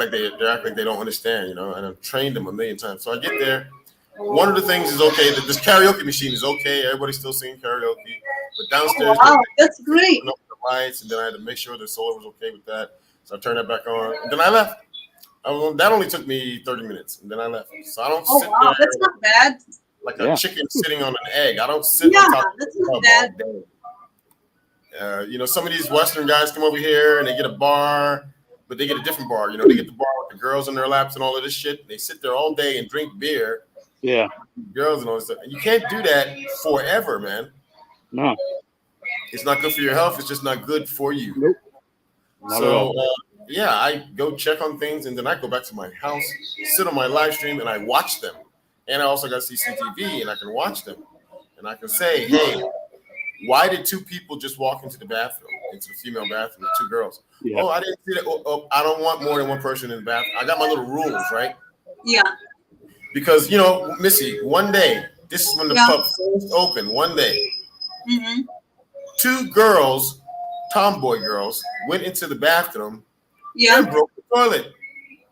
like they don't understand, and I've trained them a million times. So I get there. One of the things is okay. That this karaoke machine is okay. Everybody's still singing karaoke. But downstairs, Oh, wow, that's great. the lights, and then I had to make sure the solar was okay with that. So I turned that back on, and then I left. That only took me 30 minutes, and then I left. So I don't sit there That's not bad. like a chicken sitting on an egg. I don't sit on top of that's the not tub bad. all day. Some of these Western guys come over here and they get a bar, but they get a different bar. They get the bar with the girls in their laps and all of this shit. They sit there all day and drink beer. Yeah. Girls and all this stuff. And you can't do that forever, man. No. It's not good for your health. It's just not good for you. Nope. Not at all. I go check on things and then I go back to my house, sit on my live stream, and I watch them. And I also got CCTV and I can watch them. And I can say, hey, why did two people just walk into the bathroom, into the female bathroom with two girls? Yeah. Oh, I didn't see that. Oh, I don't want more than one person in the bathroom. I got my little rules, right? Yeah. Because, Missy, one day, this is when the pub first opened, one day, two girls, tomboy girls, went into the bathroom and broke the toilet.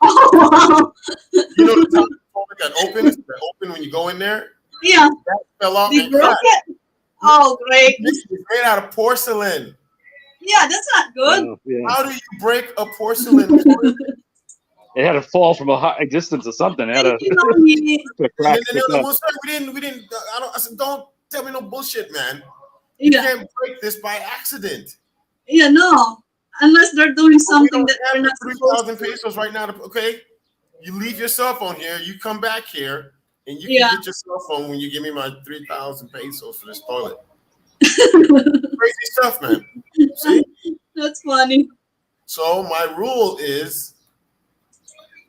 Oh, The toilet that open when you go in there? Yeah. That fell off They and broke cracked. it? Oh, great. It's made out of porcelain. Yeah, that's not good. Yeah. How do you break a porcelain toilet? It had to fall from a high distance or something. It had to crack. We didn't. I said, don't tell me no bullshit, man. You can't break this by accident. Yeah, no. Unless they're doing something that they're not 3,000 pesos right now. Okay, you leave your cell phone here. You come back here, and you can get your cell phone when you give me my 3,000 pesos for this toilet. Crazy stuff, man. See? That's funny. So my rule is,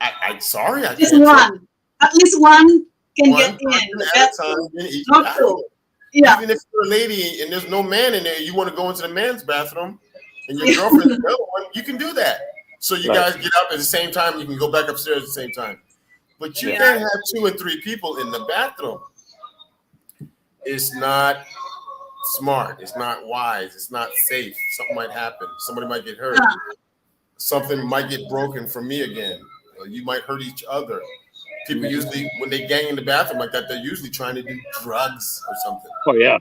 I'm sorry, I just can't. One. At least one can get in. At a time in each not bathroom. two. Yeah. Even if you're a lady and there's no man in there, you want to go into the man's bathroom, and your girlfriend's the other one, you can do that. So you guys get up at the same time. You can go back upstairs at the same time. But you can't have 2 and 3 people in the bathroom. It's not smart. It's not wise. It's not safe. Something might happen. Somebody might get hurt. Something might get broken from me again. You might hurt each other. People usually, when they gang in the bathroom like that, they're usually trying to do drugs or something. Oh, yeah.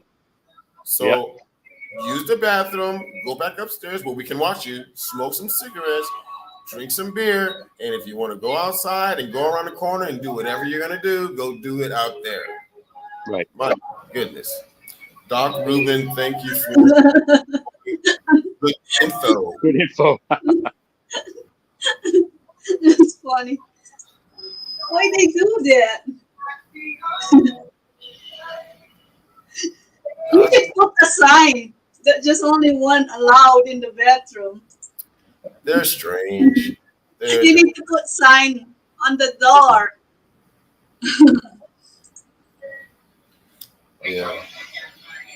So use the bathroom, go back upstairs where we can watch you, smoke some cigarettes, drink some beer, and if you want to go outside and go around the corner and do whatever you're going to do, go do it out there. Right. My goodness. Doc Rubin, thank you for good info. Good info. That's funny. Why they do that? You should put a sign that just only one allowed in the bathroom. They're strange. You need to put sign on the door. Yeah.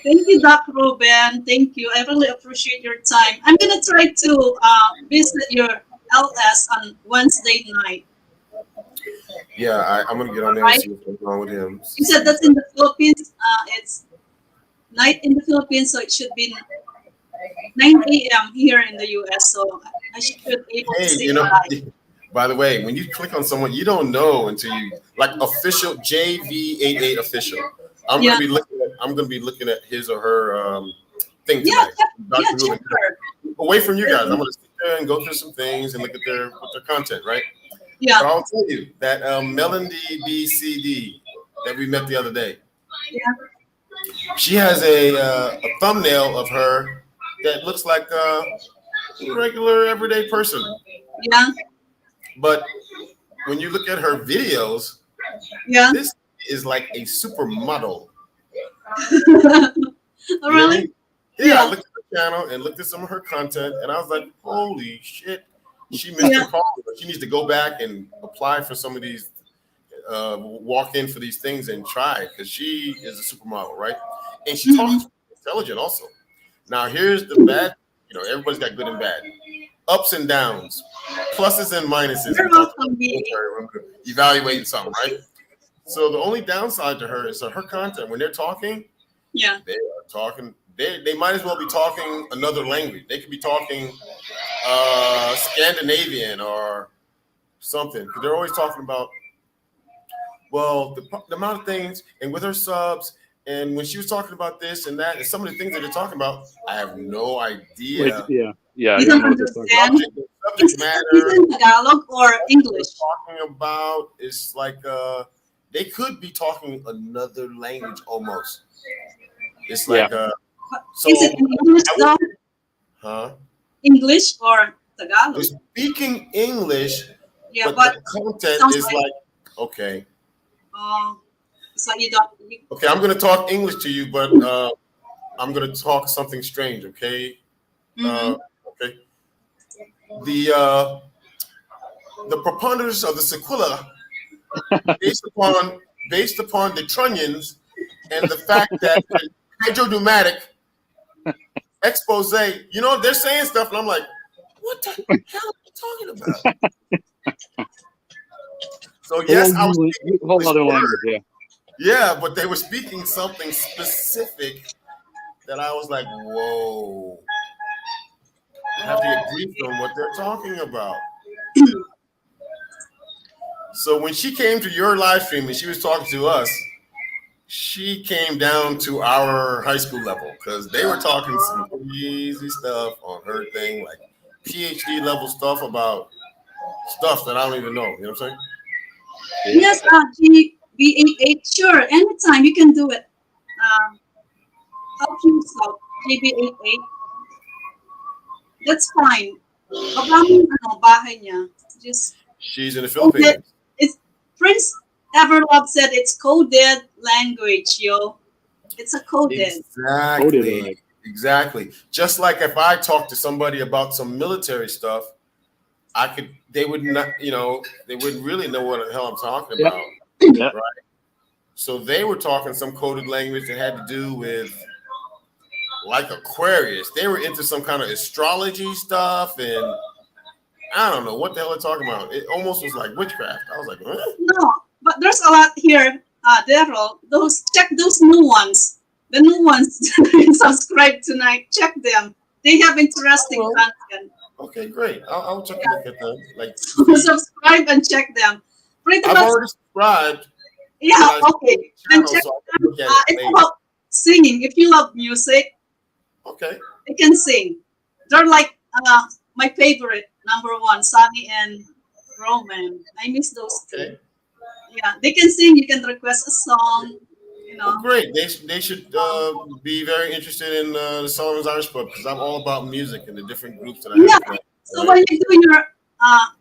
Thank you, Doc Ruben. Thank you. I really appreciate your time. I'm gonna try to visit your LS on Wednesday night. Yeah, I'm gonna get on there and see what's going on with him. You said that's in the Philippines. It's night in the Philippines, so it should be 9 a.m. here in the U.S. So I should be able to Hey, see you know, live. by the way, when you click on someone, you don't know until you like official JV88 official. Yeah, I'm gonna be looking at his or her thing yeah, tonight. yeah, Dr. check Ruben, her. away from you guys, I'm Really? gonna sit there and go through some things and look at their content, right? Yeah, So I'll tell you that Melody BCD that we met the other day. yeah, She has a thumbnail of her that looks like a regular everyday person, yeah, but when you look at her videos, yeah. this is like a supermodel. Oh, You hear me? really? Yeah, I Yeah, looked at the channel and looked at some of her content, and I was like, holy shit, she missed her yeah. call. She needs to go back and apply for some of these, walk in for these things and try because she is a supermodel, right? And she Mm-hmm. talks intelligent also. Now, here's the bad, everybody's got good and bad, ups and downs, pluses and minuses. You're We talked about welcome, BA. military when we were evaluating something, right? So the only downside to her is that her content, when they're talking, Yeah. they are talking. They might as well be talking another language. They could be talking Scandinavian or something because they're always talking about the amount of things and with her subs and when she was talking about this and that and some of the things that they're talking about, I have no Wait, idea. yeah, I You don't don't know what they're talking about. understand? Subject Is matter, it in Tagalog or what English? they're talking about is like they could be talking another language almost. It's Yeah, like so Is it in English I would, though? huh? English or They're Tagalog? speaking English, Yeah, but but the content sounds is like like, okay, it's like you don't. You, okay, I'm gonna talk English to you, but I'm gonna talk something strange, okay? mm-hmm. Okay. The preponderance of the sequela based upon the trunnions and the fact that the hydropneumatic expose, they're saying stuff, and I'm like, what the hell are you talking about? So yes, I was speaking whole English other language. words. Yeah, but they were speaking something specific that I was like, whoa. I have to get briefed on what they're talking about. So when she came to your live stream and she was talking to us, she came down to our high school level because they were talking some crazy stuff on her thing, like PhD level stuff about stuff that I don't even know. You know what I'm saying? Yeah. Yes, GB88. Sure, anytime you can do it. Help yourself. GB88. That's fine. Maraming bahay niya. Just She's in the coded. Philippines. It's Prince Everlove said it's coded language, yo. It's a coded. Exactly. Right. Exactly. Just like if I talk to somebody about some military stuff, they would not, they wouldn't really know what the hell I'm talking Yep. about. Yeah. Right. So they were talking some coded language that had to do with like Aquarius. They were into some kind of astrology stuff, and I don't know what the hell they're talking about. It almost was like witchcraft. I was like, huh? No, but there's a lot here, Daryl. Check those new ones. The new ones subscribe tonight. Check them. They have interesting Well, content. okay, great. I'll take a look at them. Like, Subscribe and check them. Pretty I've much, already subscribed. yeah, But I okay. the And channel, check so I them. can look at it It's later. about singing. If you love music, Okay. they can sing. They're like my favorite, number one, Sunny and Roman. I miss those two. Okay. Yeah, they can sing. You can request a song, you Well, know. great. They should be very interested in the Solomon's Irish Pub because I'm all about music and the different groups that I have. Yeah. Playing, So right? when you do your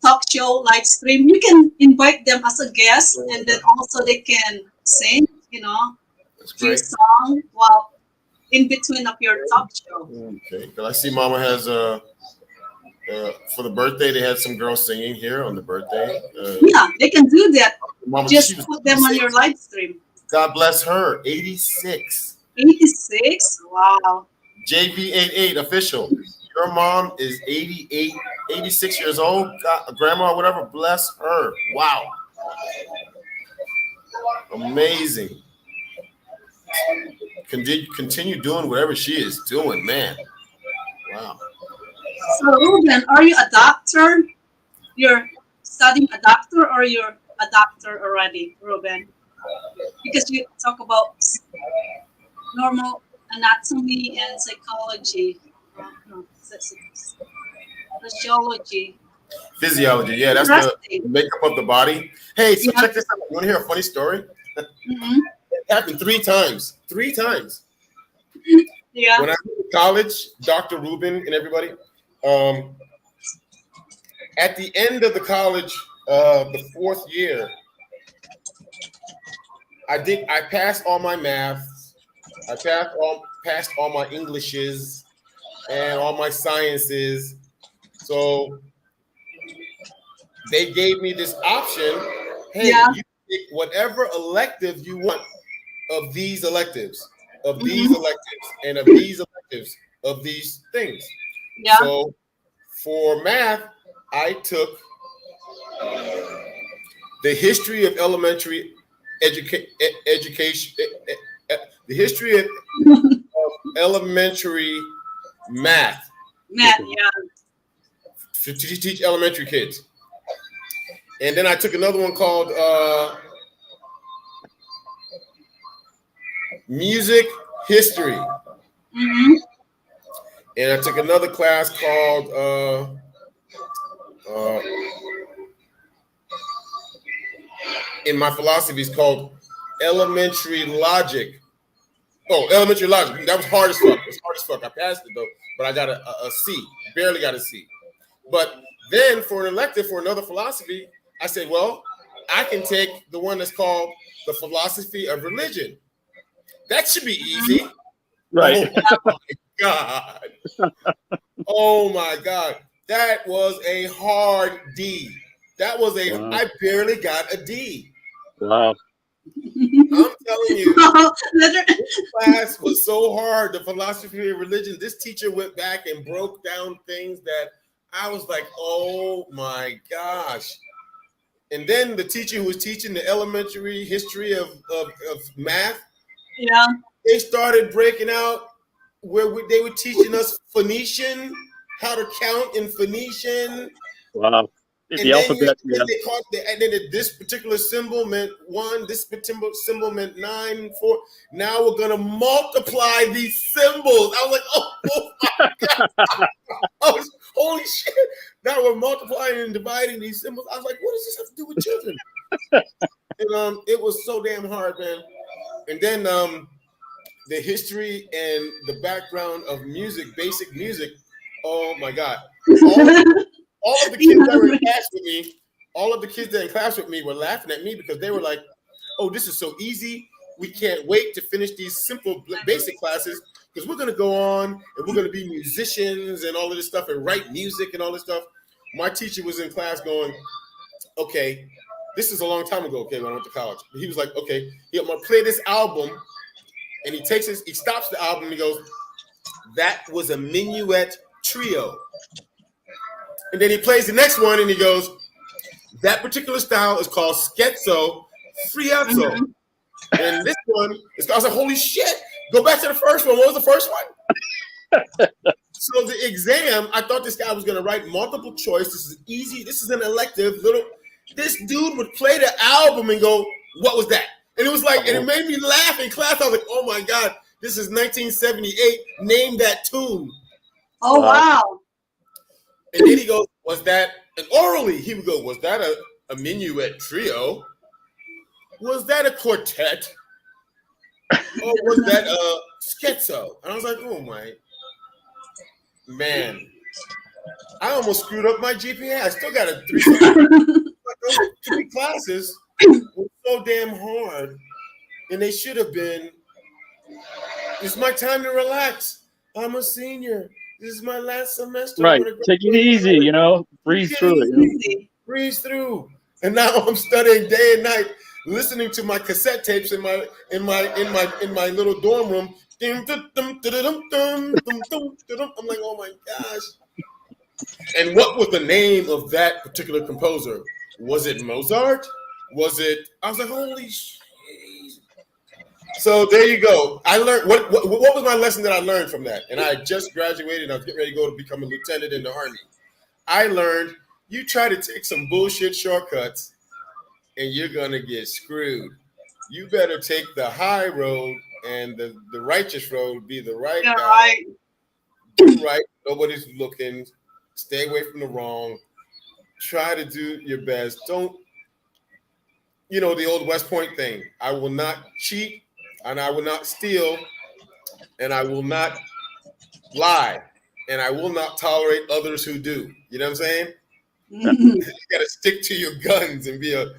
talk show live stream, you can invite them as a guest, and then also they can sing, That's few great. song while in between of your talk show. Okay. Because I see Mama has for the birthday they had some girls singing here on the birthday. Yeah, they can do that. Mama, she Just was put them on 86. your live stream. God bless her. 86. 86. Wow. JV88 official. Your mom is 88, 86 years old. God, grandma, whatever. Bless her. Wow. Amazing. Continue doing whatever she is doing, man. Wow. So Ruben, are you a doctor? You're studying a doctor, or you're a doctor already, Ruben? Because you talk about normal anatomy and psychology. No, sociology. Physiology. Yeah, that's the Interesting. makeup of the body. Hey, so Yeah. check this out. You want to hear a funny story? Hmm. It happened 3 times. 3 times. Yeah. When I went to college, Dr. Rubin and everybody, um, at the end of the college, the 4th year, I passed all my maths, I passed all my Englishes and all my sciences. So they gave me this option. Hey, Yeah. you pick whatever elective you want of these electives, of these Hmm. electives, and of these electives, of these things. Yeah. So for math, I took the history of elementary education, the history of elementary math Matt. Yeah. to teach elementary kids. And then I took another one called music history. Hmm. And I took another class called in my philosophy is called elementary logic. Oh, elementary logic. That was hard as fuck. It was hard as fuck. I passed it though, but I got a C. Barely got a C. But then for an elective for another philosophy, I said, well, I can take the one that's called the philosophy of religion. That should be easy. Right. Oh my God. Oh my God. That was a hard D. That was Wow. I barely got a D. Wow. I'm telling you, Letter- this class was so hard. The philosophy of religion. This teacher went back and broke down things that I was like, oh my gosh. And then the teacher who was teaching the elementary history of math, Yeah. they started breaking out where they were teaching us Phoenician, how to count in Phoenician. Wow. And The alphabet. Yeah. they caught and then this particular symbol meant 1, this particular symbol meant 9, 4. Now we're gonna multiply these symbols. I was like, oh my God. Holy shit. Now we're multiplying and dividing these symbols. I was like, what does this have to do with children? And it was so damn hard, man. And then the history and the background of music, basic music. Oh my God. All of the kids that were in class with me, all of the kids that in class with me were laughing at me because they were like, oh, this is so easy. We can't wait to finish these simple basic classes because we're going to go on and we're going to be musicians and all of this stuff and write music and all this stuff. My teacher was in class going, okay, this is a long time ago, okay, when I went to college. But he was like, okay, I'm going to play this album. And he stops the album and he goes, that was a minuet trio. And then he plays the next one and he goes, that particular style is called scherzo friazzo. Mhm. And this one is, I was like, holy shit, go back to the first one. What was the first one? So the exam, I thought this guy was going to write multiple choice. This is easy. This is an elective. This dude would play the album and go, what was that? And it was like, and it made me laugh in class. I was like, oh my God, this is 1978. Name that tune. Oh, wow. And then he goes, was that, and orally, he would go, was that a minuet trio? Was that a quartet? Or was that a scherzo? And I was like, oh my, man. I almost screwed up my GPA. I still got a 3. Those 3 classes were so damn hard. And they should have been, it's my time to relax. I'm a senior. This is my last semester. Right. Take it easy, breeze through it. Easy. Breeze through. And now I'm studying day and night, listening to my cassette tapes in my little dorm room. I'm like, oh my gosh. And what was the name of that particular composer? Was it Mozart? I was like, holy shit. So there you go. I learned what was my lesson that I learned from that? And I just graduated. And I was getting ready to go to become a lieutenant in the Army. I learned you try to take some bullshit shortcuts, and you're gonna get screwed. You better take the high road, and the righteous road. Be the right Yeah, guy. right. Do right. Nobody's looking. Stay away from the wrong. Try to do your best. Don't. The old West Point thing. I will not cheat, and I will not steal, and I will not lie, and I will not tolerate others who do. You know what I'm saying? You got to stick to your guns and be a.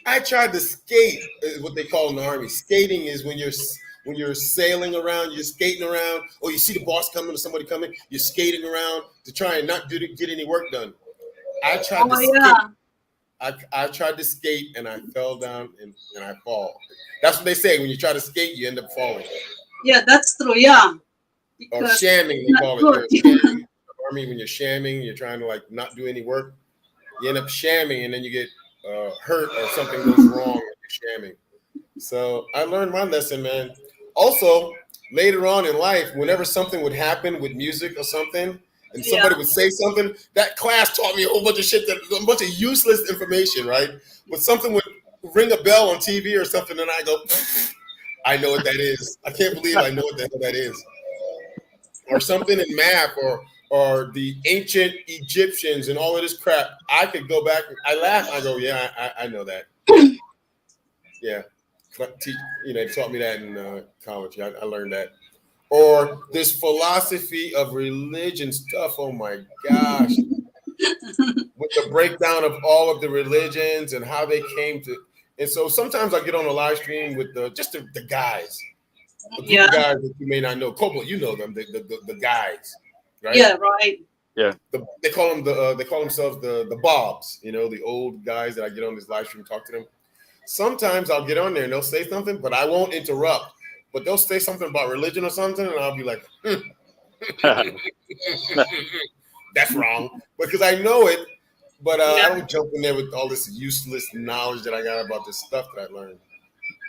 I tried to skate, is what they call in the Army. Skating is when you're sailing around, you're skating around, or you see the boss coming or somebody coming, you're skating around to try and not get any work done. I tried to skate. I tried to skate and I fell down and I fall. That's what they say. When you try to skate, you end up falling. Yeah, that's true. Yeah. Or shamming, they call it. Shamming. Army, when you're shamming, you're trying to like not do any work. You end up shamming and then you get hurt or something goes wrong when you're shamming. So I learned my lesson, man. Also, later on in life, whenever something would happen with music or something, and somebody would say something, that class taught me a whole bunch of shit, a bunch of useless information, right? But something would ring a bell on TV or something, and I go, I know what that is. I can't believe I know what the hell that is. Or something in math or the ancient Egyptians and all of this crap. I could go back. I laugh. I go, yeah, I know that. Yeah. They taught me that in college. I learned that. Or this philosophy of religion stuff. Oh my gosh. With the breakdown of all of the religions and how they came to. And so sometimes I get on a live stream with the guys. The group of guys that you may not know. Kobo, you know them, the guys. Right? Yeah, right. Yeah. They call themselves the Bobs, the old guys that I get on this live stream and talk to them. Sometimes I'll get on there and they'll say something, but I won't interrupt. But they'll say something about religion or something, and I'll be like, that's wrong. Because I know it, but I don't jump in there with all this useless knowledge that I got about this stuff that I learned.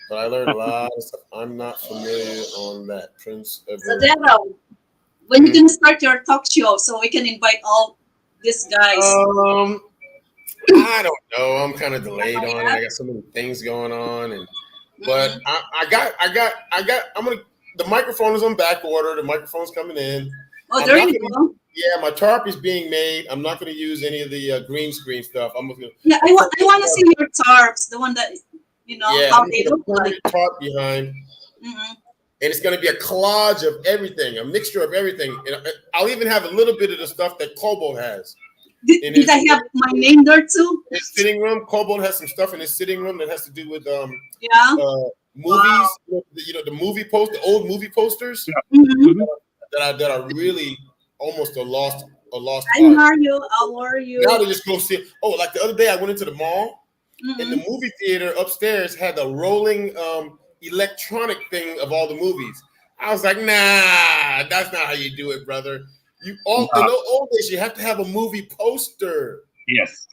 But I learned a lot of stuff. I'm not familiar on that. Prince ever. So, Daryl, when you going to start your talk show so we can invite all these guys? I don't know. I'm kind of delayed on it. I got so many things going on, but the microphone is on back order. The microphone's coming in. Oh, there you go. Yeah, my tarp is being made. I'm not going to use any of the green screen stuff. I want to see your tarps, the one that how they look like. Tarp behind, and it's going to be a collage of everything, a mixture of everything. And I'll even have a little bit of the stuff that Cobalt has. Did I have my name there too? His sitting room. Cobalt has some stuff in his sitting room that has to do with movies. Wow. The old movie posters that are really almost a lost. Hi Mario, how are you? Now they just go see. Oh, like the other day I went into the mall and the movie theater upstairs had a rolling electronic thing of all the movies. I was like, nah, that's not how you do it, brother. In the old days, you have to have a movie poster. Yes.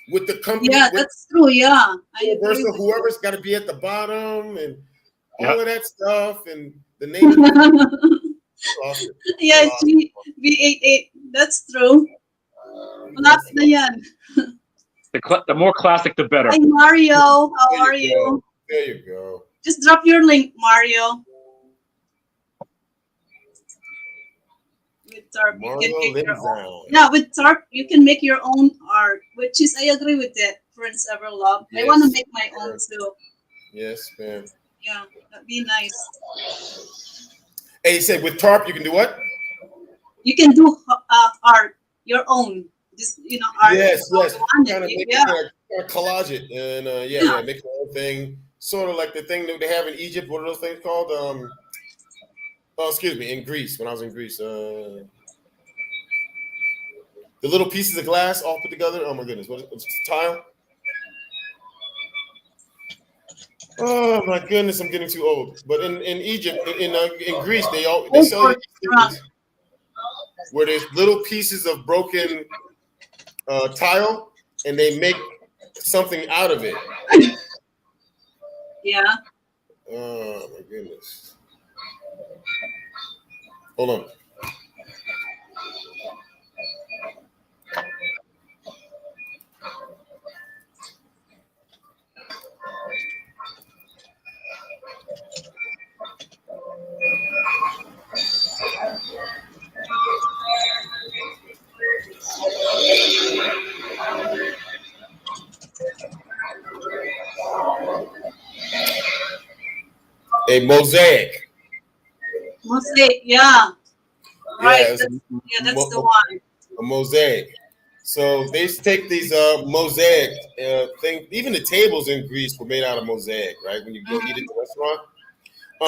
With the company. Yeah, that's true. Yeah, I agree. Whoever's got to be at the bottom and all of that stuff and the name. Of the yeah, V88. That's true. Laps na yan. The more classic, the better. Hi Mario, how are you? There you go. Just drop your link, Mario. With tarp, you can make your own. Yeah, with tarp, you can make your own art, which is, I agree with that. Friends ever love. Yes, I want to make my own too. Yes, ma'am. Yeah, that'd be nice. Hey, you said with tarp, you can do what? You can do art, your own. Just art. Yes. Kind of make it, collage it, and make your own thing. Sort of like the thing that they have in Egypt. What are those things called? In Greece, when I was in Greece. The little pieces of glass all put together. Oh my goodness, what's tile? Oh my goodness, I'm getting too old. But in Egypt, in Greece, they sell you things where there's little pieces of broken tile, and they make something out of it. Yeah. Oh my goodness. Hold on. A mosaic. Mosaic, yeah. Right. Yeah, it's That's the one. a mosaic. So they take these mosaic thing. Even the tables in Greece were made out of mosaic, right? When you go eat at Mm-hmm. the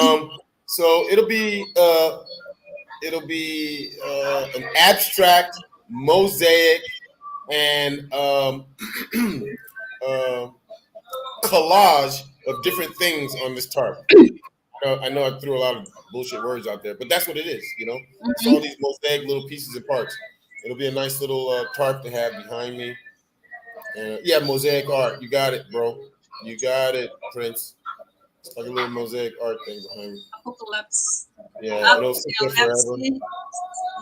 restaurant. So it'll be an abstract mosaic and uh, collage of different things on this tarp. I know I threw a lot of bullshit words out there, but that's what it is. You know, it's all Mm-hmm. these mosaic little pieces and parts. It'll be a nice little tarp to have behind me. Yeah, mosaic art. You got it, bro. You got it, Prince. It's like a little mosaic art thing behind me. Apocalypse. Yeah, Up it'll sit there till forever. Epstein.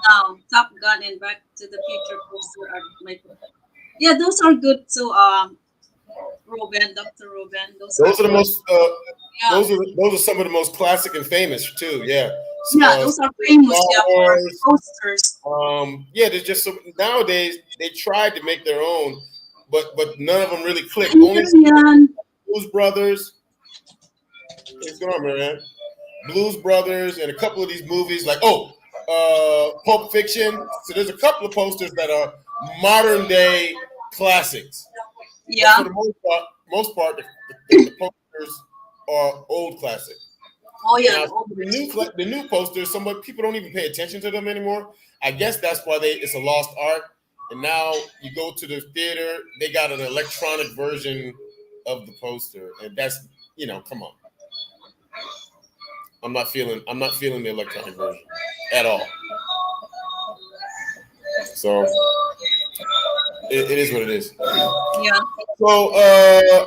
Now, Top Gun and Back to the Future poster are my. Yeah, those are good too. Ruben, Dr. Ruben, those are Those are the good. most. Yeah, Those are some of the most classic and famous too. Yeah. yeah, those are Star famous. Yeah, for Wars. posters. Yeah, there's just some nowadays they tried to make their own, but none of them really clicked. And Only Marian, Blues Brothers. What's going on, man? Blues Brothers and a couple of these movies like Pulp Fiction. So there's a couple of posters that are modern day classics. But yeah. for the most part, the posters are old classic. Oh yeah, Now the old version. the new posters, some people don't even pay attention to them anymore. I guess that's why it's a lost art. And now you go to the theater, they got an electronic version of the poster, and that's come on. I'm not feeling the electronic version at all. So it is what it is. Yeah. So I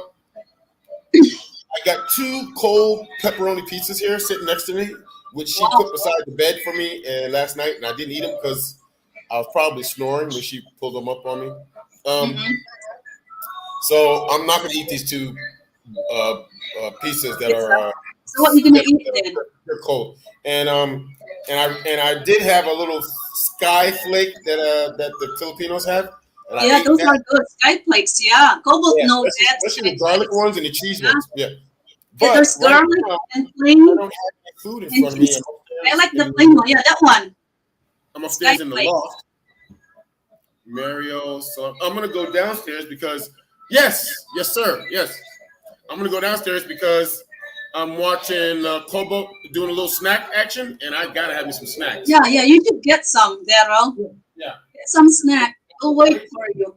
got two cold pepperoni pizzas here sitting next to me, which she Wow. put beside the bed for me last night, and I didn't eat them because I was probably snoring when she pulled them up on me. Mm-hmm. So I'm not going to eat these two pizzas that Pizza. are So what you gonna eat then? they're cold, and I did have a little sky flake that the Filipinos have, and I Yeah, ate those that. are good. Sky plates, yeah. Cobalt Yeah, know that especially sky the garlic plates. ones and the cheese Yeah. ones. Yeah, Yeah, but there's right garlic now and I plain don't have any food in and front of me. cheese. I like the plain one. Yeah, that one. I'm Sky upstairs in the plates. loft, Mario. So I'm gonna go downstairs because yes, sir, yes. I'm gonna go downstairs because I'm watching Kobo doing a little snack action, and I gotta have me some snacks. Yeah, yeah, you should get some, Daryl. Yeah. Get some snack. I'll wait for you.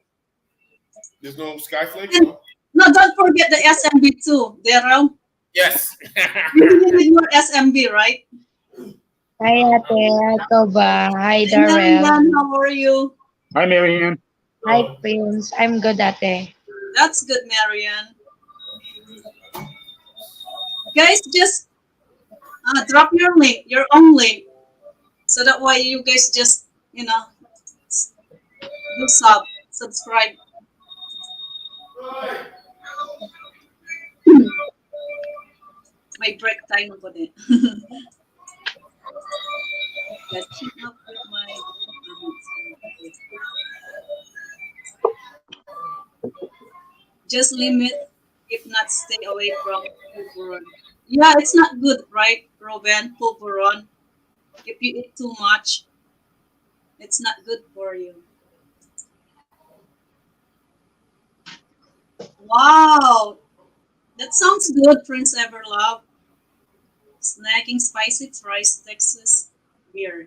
There's no skyflakes, And no? no, don't forget the SMB too, Daryl. Yes. You need more SMB, right? Hi, Ate. Hi, Toba. Hi, And Darrell. Marian, how are you? Hi, Marianne. Hi, Prince. I'm good, Ate. That's good, Marian. Guys, just drop your link, your own link, so that way you guys just do subscribe. May break time ko din. Catching up with my just limit, if not stay away from pulveron. Yeah, it's not good, right, Robin? Pulveron. If you eat too much, it's not good for you. Wow, that sounds good, Prince Everlove. Snacking spicy fries, Texas beer.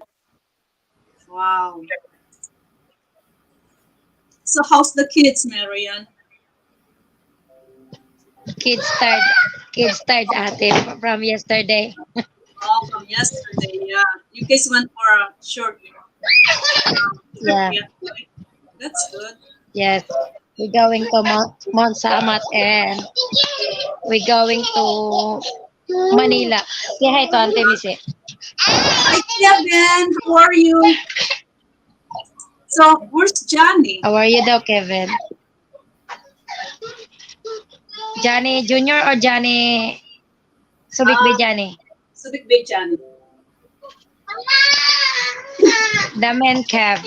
Wow. So how's the kids, Marian? Kids tired. Kids tired, Ate, from yesterday. Oh, from yesterday, yeah. You guys went for a short trip, Yeah. yeah, right? That's good. Yes. We're going to Mount Samat and we're going to Manila. Say hi to Auntie Missy. Hi, Kevin. How are you? So, where's Johnny? How are you daw, Kevin? Johnny Junior or Johnny Subic Bay Um, Johnny? Subic Bay Johnny. The man cave.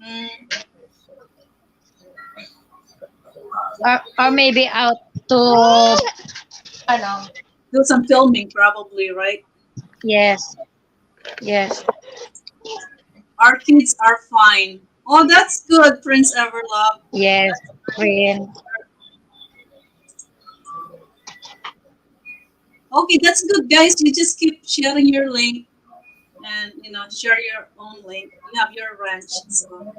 Mm, Or maybe out to ano? do some filming, probably, right? Yes, yes. Our kids are fine. Oh, that's good, Prince Everlove. Yes, friend. Okay, that's good, guys. You just keep sharing your link and share your own link. You have your ranch, so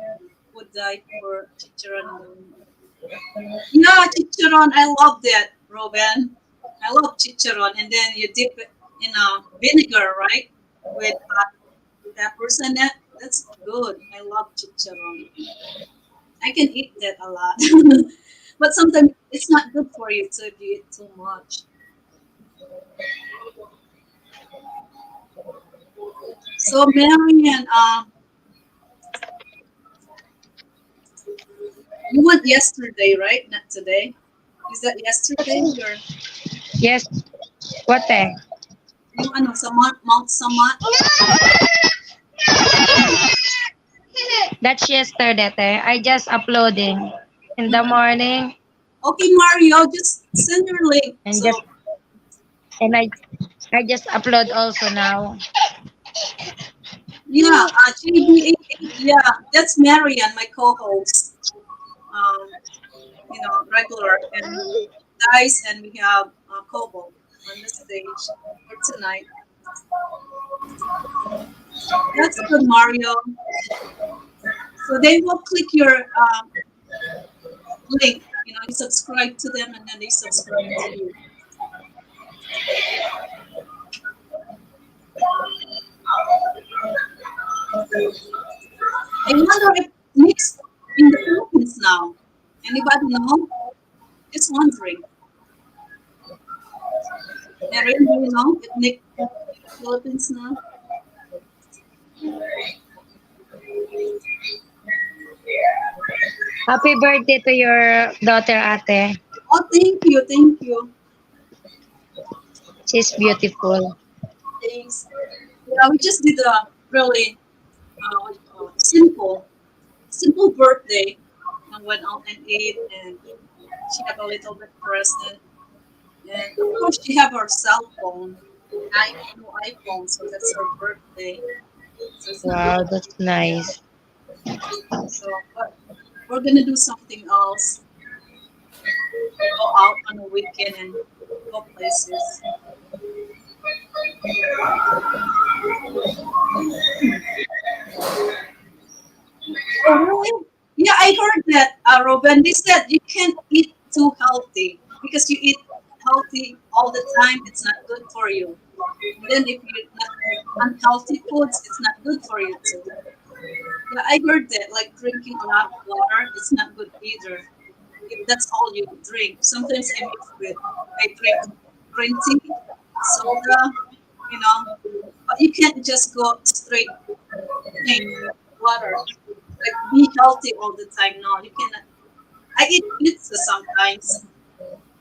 would die for chicharon. Yeah, chicharon. I love that, Robin. I love chicharon, and then you dip it in vinegar, right, with hot peppers in it. That's good. I love chicharon. I can eat that a lot, but sometimes it's not good for you to if you eat too much. So, Marian, you went yesterday, right? Not today. Is that yesterday? Yes, what eh? Yung ano, Mount Samat? That's yesterday. I just uploading in the Mm. morning Okay, Mario, just send your link. and just So, and I just upload also now. yeah, JB88, yeah, that's Marian, my co-host. Um, regular. And Dice, and we have Kobo on the stage for tonight. That's good, Mario. So they will click your link. You subscribe to them, and then they subscribe to you. I wonder if Nick's in the Philippines now. Anybody know? Just wondering. Erin, do you know if Nick in the Philippines now? Happy birthday to your daughter, Ate. Oh, thank you, thank you. She's beautiful. Thanks. Yeah, we just did a really what do you call it, simple birthday. I went out and ate, and she had a little bit present. And of course, she have her cell phone, new iPhone, so that's her birthday. So it's not Wow, really that's nice. so. But we're gonna do something else. Go out on a weekend and go places. Oh, really? Yeah, I heard that, Robin. They said you can't eat too healthy because you eat healthy all the time. It's not good for you. And then if you eat not unhealthy foods, it's not good for you too. Yeah, I heard that. Like drinking a lot of water, it's not good either. If that's all you drink, sometimes I mix with. I drink green tea, soda, you know. But you can't just go straight plain water. Like be healthy all the time. No, you cannot. I eat pizza sometimes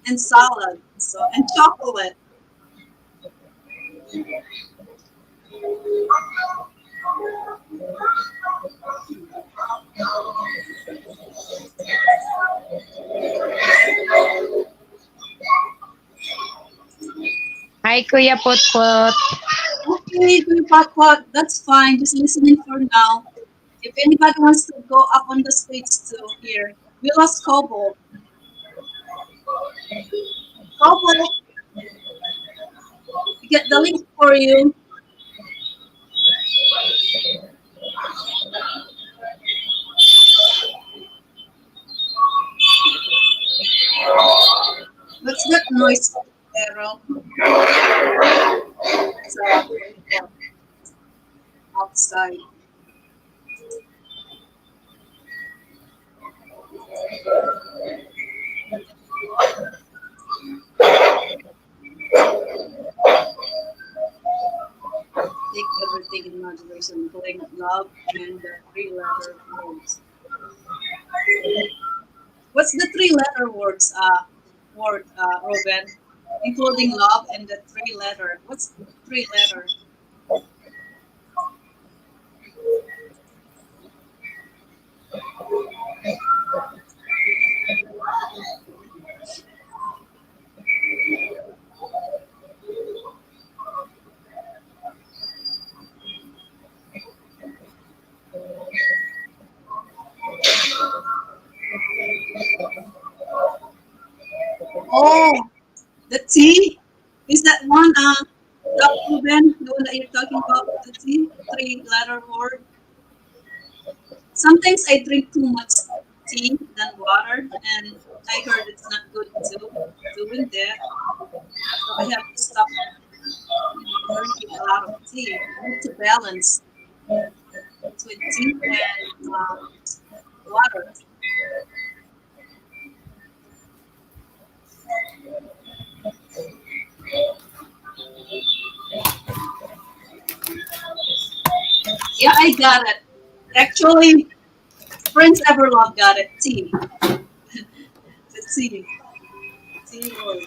and salad, so and chocolate. Hi, Kuya Putput. Okay, good pot. That's fine. Just listening for now. If anybody wants to go up on the stage to here, we lost Kobo. Kobo, we get the link for you. What's that noise, Arrow? It's outside. think in moderation, including love and the three-letter words. What's the three-letter words? Robin, including love and the three-letter. What's three-letter? Oh, the T. Is that one? Ruben, the one that you're talking about, the T, three-letter word. Sometimes I drink too much tea than water, and I heard it's not good to doing that. So I have to stop drinking a lot of tea. I need to balance between tea and water. Yeah, I got it. Actually, Prince Everlove got it. Tea. The tea. Tea word.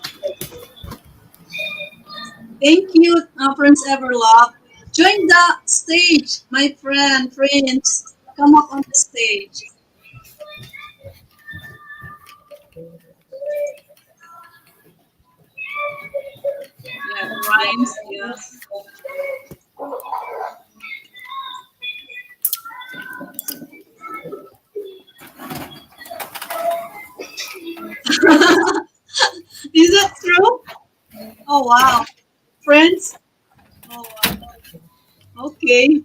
Thank you, Prince Everlove. Join the stage, my friend, Prince. Come up on the stage. Yeah, rhymes. Yeah. Is that true? Oh wow, Prince. Oh wow. Okay.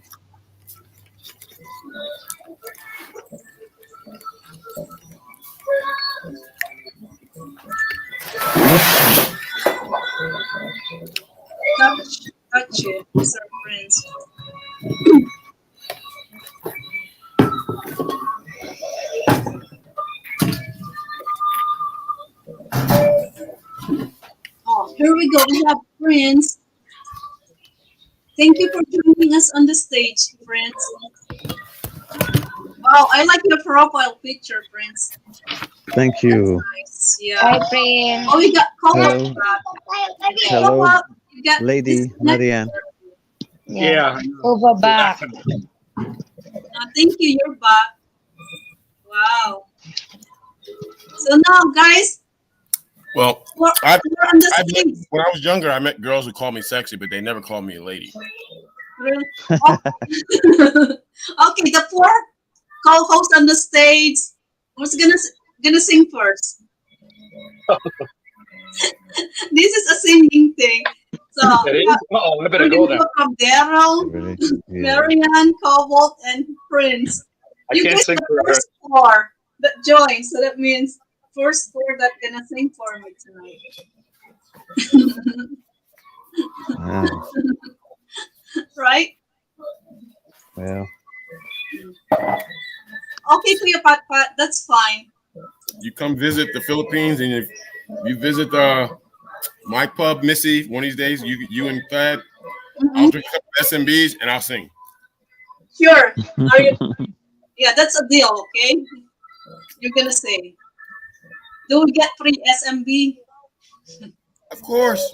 Touch it, Sir Prince. Oh, here we go. We have Prince. Thank you for joining us on the stage, Prince. Wow, I like your profile picture, Prince. Thank That's you. nice. Yeah. Hi, Prince. Oh, we got co-op. Hello. Okay, Hello, co-op. You got Lady disconnected. Marianne. Yeah. Yeah. Over back. Thank you. You're back. Wow. So now, guys, Well, we're, I we're on the I met, stage. when I was younger, I met girls who called me sexy, but they never called me a lady. Really? Oh. Okay, the four co-hosts on the stage. Who's gonna sing first? This is a singing thing. So It is? Oh, I better we're go gonna then. go from Daryl, Really? Yeah. Marianne, Cobalt, and Prince. I You can't guys sing the for her. first four that join, so that means first four that gonna sing for me tonight. Wow. Right? Well, Okay, Kuya Pat Pat, that's fine. You come visit the Philippines, and if you visit my pub, Missy, one of these days, you and Thad, I'll Mhm. drink a couple SMBs and I'll sing. Sure. Are you? Yeah, that's a deal. Okay, you're gonna say. Do we get free SMB? Of course.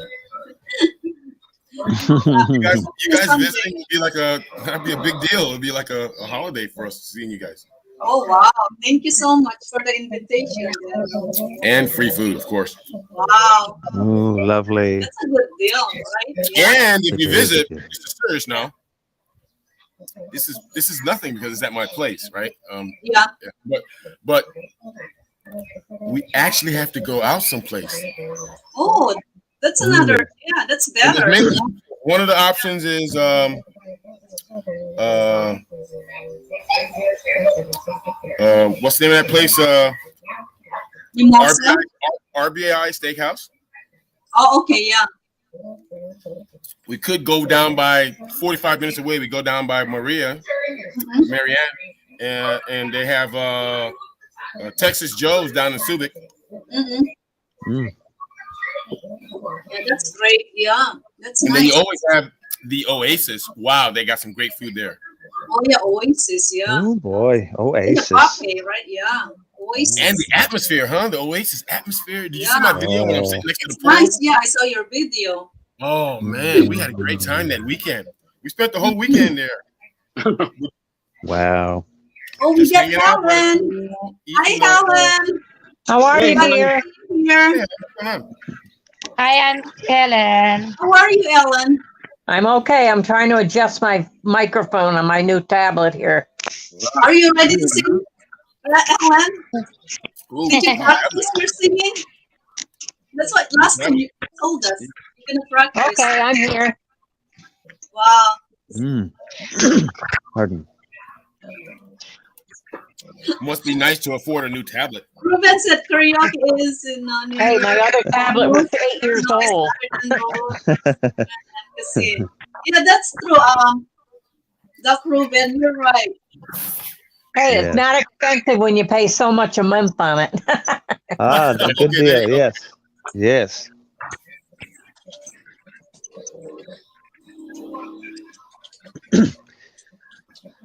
You guys Someday. visiting would be like that'd be a big deal. It'd be like a holiday for us seeing you guys. Oh wow! Thank you so much for the invitation. Then. And free food, of course. Wow, oh, lovely. that's a good deal, right? Yeah. And if That's you a really visit, good deal. just serious now, this is nothing because it's at my place, right? Yeah. But we actually have to go out someplace. Oh, that's another. Ooh. Yeah, that's And there's better. many. One of the options is what's the name of that place? Mimosa. RBI Steakhouse. Oh, okay, yeah. We could go down by 45 minutes away. We go down by Marianne, and they have Texas Joe's down in Subic. Mm-hmm. Mm. Yeah, that's great. Yeah, that's And nice. then you always have the Oasis. Wow, they got some great food there. Oh yeah, Oasis, yeah. Oh boy, In the Oasis. cafe, right? Yeah. Oasis. And the atmosphere, huh? The Oasis atmosphere. Did you see Yeah. my video when I'm Oh. sitting next to the It's pool? nice. Yeah, I saw your video. Oh man, we had a great time that weekend. We spent the whole weekend there. Wow. Oh, we Just got hanging out, Helen. Hi, eating, Helen. How are Hey, you, Helen. dear? Here. yeah, come on. Hi, I'm Helen. How are you, Ellen? I'm okay. I'm trying to adjust my microphone on my new tablet here. Are you ready to sing, Ellen? Ooh, Did you practice your singing? That's what last time you told us. You're gonna practice. Okay, I'm here. Wow. Mm. Pardon. must be nice to afford a new tablet. Ruben said karaoke is in New Hey, York. my other tablet was 8 years No, it's old. better than those. Kasi, yeah, that's true. Doc Ruben, you're right. Hey, Yeah. it's not expensive when you pay so much a month on it. Ah, Okay, good there deal. you go. Yes. Yes.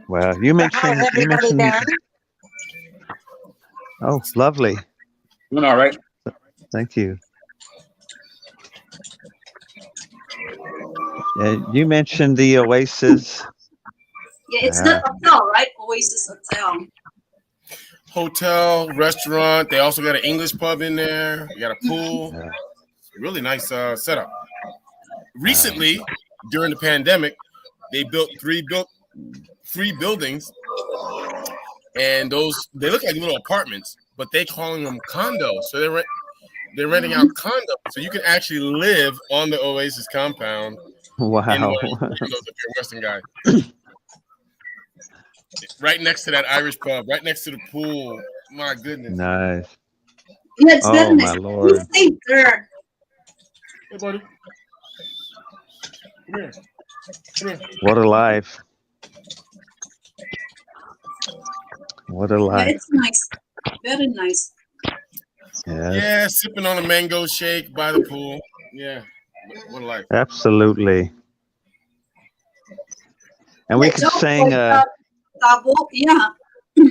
Well, you How's mentioned everybody doing? Oh, lovely. Doing all right. Thank you. You mentioned the Oasis. Yeah, it's that hotel, right? Oasis Hotel. Hotel, restaurant. They also got an English pub in there. You got a pool. Yeah. Really nice setup. Recently, during the pandemic, they built three buildings, and they look like little apartments, but they calling them condos. So they're renting out condos, so you can actually live on the Oasis compound. Wow. In one of those condos if you're a Western guy. Right next to that Irish pub, right next to the pool. My goodness. Nice. Yeah, it's very Oh, nice. my We Lord. stayed there. Hey, buddy. Come here. Come here. What a life. What a Yeah, life. it's nice. Very nice. Yes. Yeah, sipping on a mango shake by the pool. Yeah. What a life. Absolutely. And we Yeah, could Doc, sing like, Tabo. Yeah.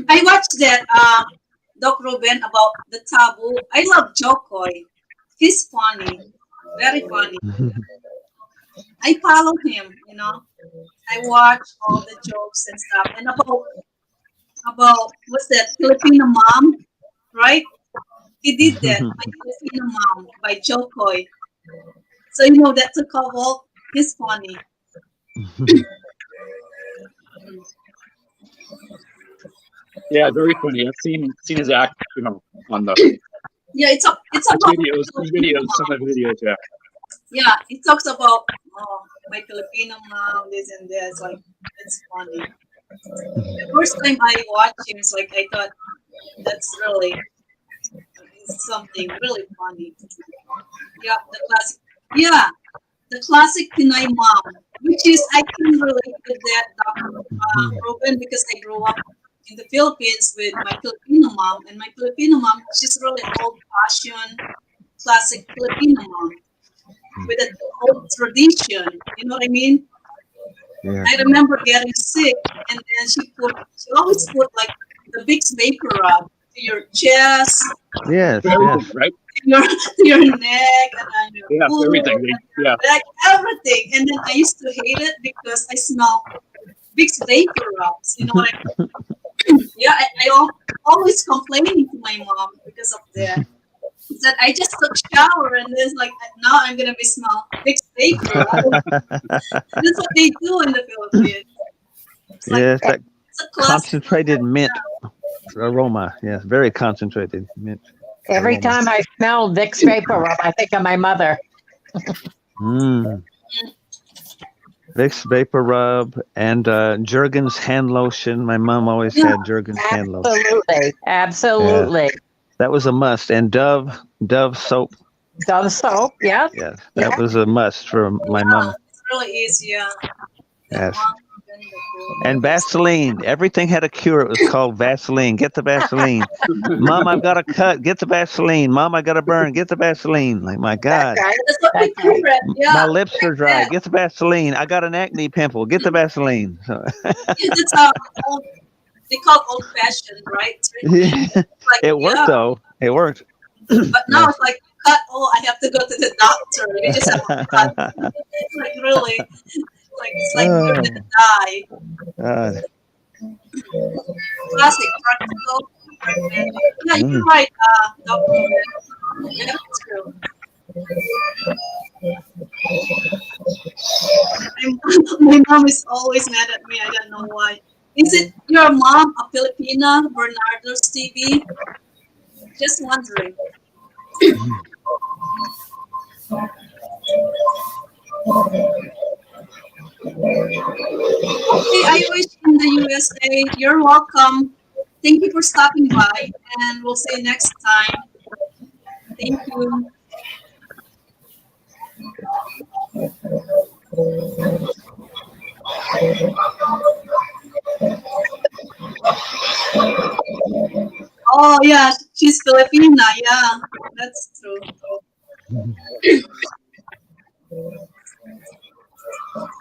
I watched that Doc Ruben about the Tabo. I love Jokoy. He's funny. Very funny. I follow him, you know. I watch all the jokes and stuff. And about what's that? Filipino mom, right? He did that. My Filipino mom by Jokoy. So you know that's a couple. He's funny. Yeah, very funny. I've seen his act, on the Yeah, it's about videos, some of the videos. Yeah. Yeah, it talks about my Filipino mom, this and that. It's like it's funny. The first time I watched him, it's like I thought that's really something really funny. Yeah, the classic. Yeah, the classic Pinay mom, which is I can relate with that Ruben because I grew up in the Philippines with my Filipino mom, and my Filipino mom, she's really old-fashioned, classic Filipino mom with an old tradition. You know what I mean? Yeah. I remember getting sick, and then she always put like the Vicks vapor rub to your chest, Yes. Everything, Yes. right? to your neck, and on your Yeah, foot, everything. Yeah. like everything. And then I used to hate it because I smell Vicks vapor rubs. You know what I mean? Yeah, I always complaining to my mom because of that. That I just took shower and then like now I'm gonna be smell Vicks vapor. That's what they do in the Philippines. It's like, Yes. That it's a classic. concentrated mint aroma. Yes. Very concentrated mint. Every aroma. time I smell Vicks Vapor Rub, I think of my mother. Mm. Vicks Vapor Rub and Jergens hand lotion. My mom always had Jergens hand lotion. Absolutely. Absolutely. That was a must. And Dove soap. Dove soap, yeah. Yes, that was a must for my mom. It really is, yeah. Yes. And Vaseline. Everything had a cure. It was called Vaseline. Get the Vaseline. Mom, I've got a cut. Get the Vaseline. Mom, I got a burn. Get the Vaseline. Like, my God. That's what we That's right. do, right? Yeah, My lips are dry. that. Get the Vaseline. I got an acne pimple. Get the Vaseline. So, That's old, they call old fashioned, right? yeah. Like, It worked, yeah. though. It worked. But now it's like cut. Oh, I have to go to the doctor. You just have a cut. It's like really, it's like you're Oh, gonna die. God. Classic, practical, pragmatic. Yeah, you're Mm. right, Dr. Ben. Yeah, that's true. My mom is always mad at me. I don't know why. Is it your mom a Filipina, Bernardo Stevie? Just wondering. Okay, I wish in the USA. You're welcome. Thank you for stopping by, and we'll see you next time. Thank you. Oh yeah, she's Filipina. Yeah, that's true.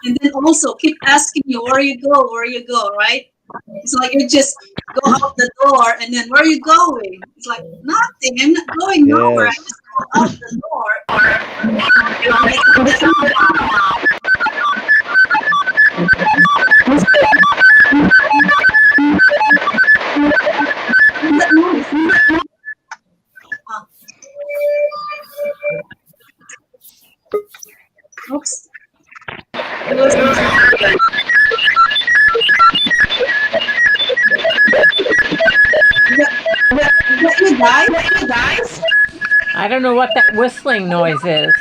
And then also keep asking you where you go, right? It's like you just go out the door and then where are you going? It's like nothing. I'm not going nowhere. I Yes. just go out the door. What's that noise? Ah, oops. It was again. You guys? I don't know what that whistling noise is.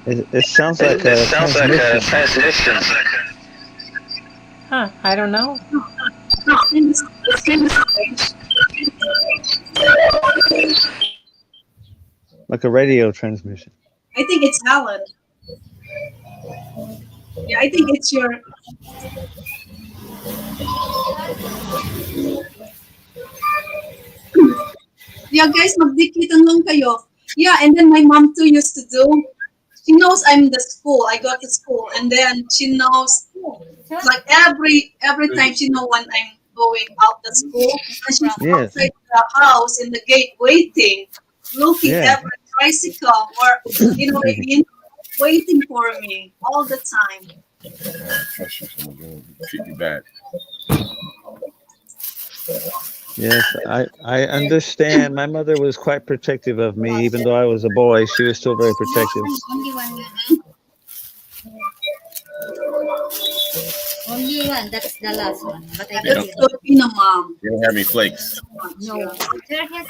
It sounds like a transmission. Huh, I don't know. No, it's kind of strange. Like a radio transmission. I think it's Alan. Yeah, I think it's your. Yeah, guys, magdikitan lang kayo. Yeah, and then my mom too used to do. She knows I'm the school. I go to school, and then she knows like every time she know when I'm going out the school, and she's Yes. outside the house in the gate waiting, looking Yeah. every tricycle or you know what I mean, waiting for me all the time. Trust you, someone going to treat you bad. Yes, I understand. My mother was quite protective of me, even though I was a boy. She was still very protective. Only one. Only one. That's the last one. But I Yeah. That's give you. Filipino mom. You don't have any flakes. No. There has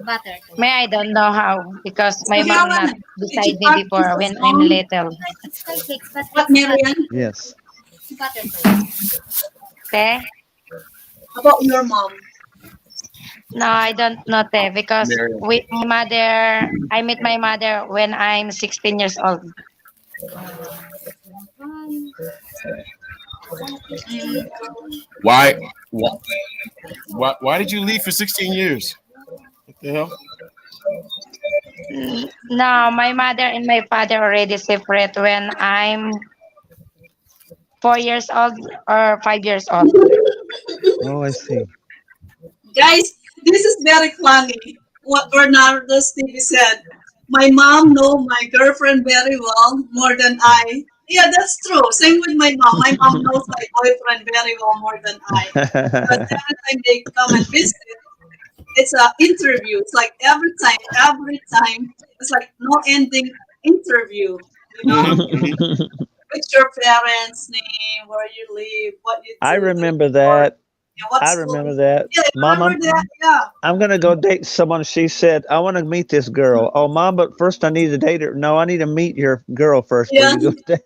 butter. May I don't know how because my So, mom not Helen, did beside you me practice before at when I'm home? little. It's cupcakes, but What, it's Marian? Yes. butter. Okay? About your mom? No, I don't know te because Mary. with my mother, I met my mother when I'm 16 years old. Why? Why did you leave for 16 years? What the hell? No, my mother and my father already separate when I'm 4 years old or 5 years old. Oh, I see. Guys, this is very funny. What Bernardo Stevie said. My mom know my girlfriend very well, more than I. Yeah, that's true. Same with my mom. My mom knows my boyfriend very well more than I. But every time they come and visit, it's a interview. It's like every time, it's like no ending interview. You know, what's your parents' name, where you live, what you I do, remember or that. what I school. remember that. Yeah, Mom, remember that? Yeah. I'm gonna go date someone. She said, I want to meet this girl. Oh, Mom, but first I need to date her. No, I need to meet your girl first before Yeah, you go.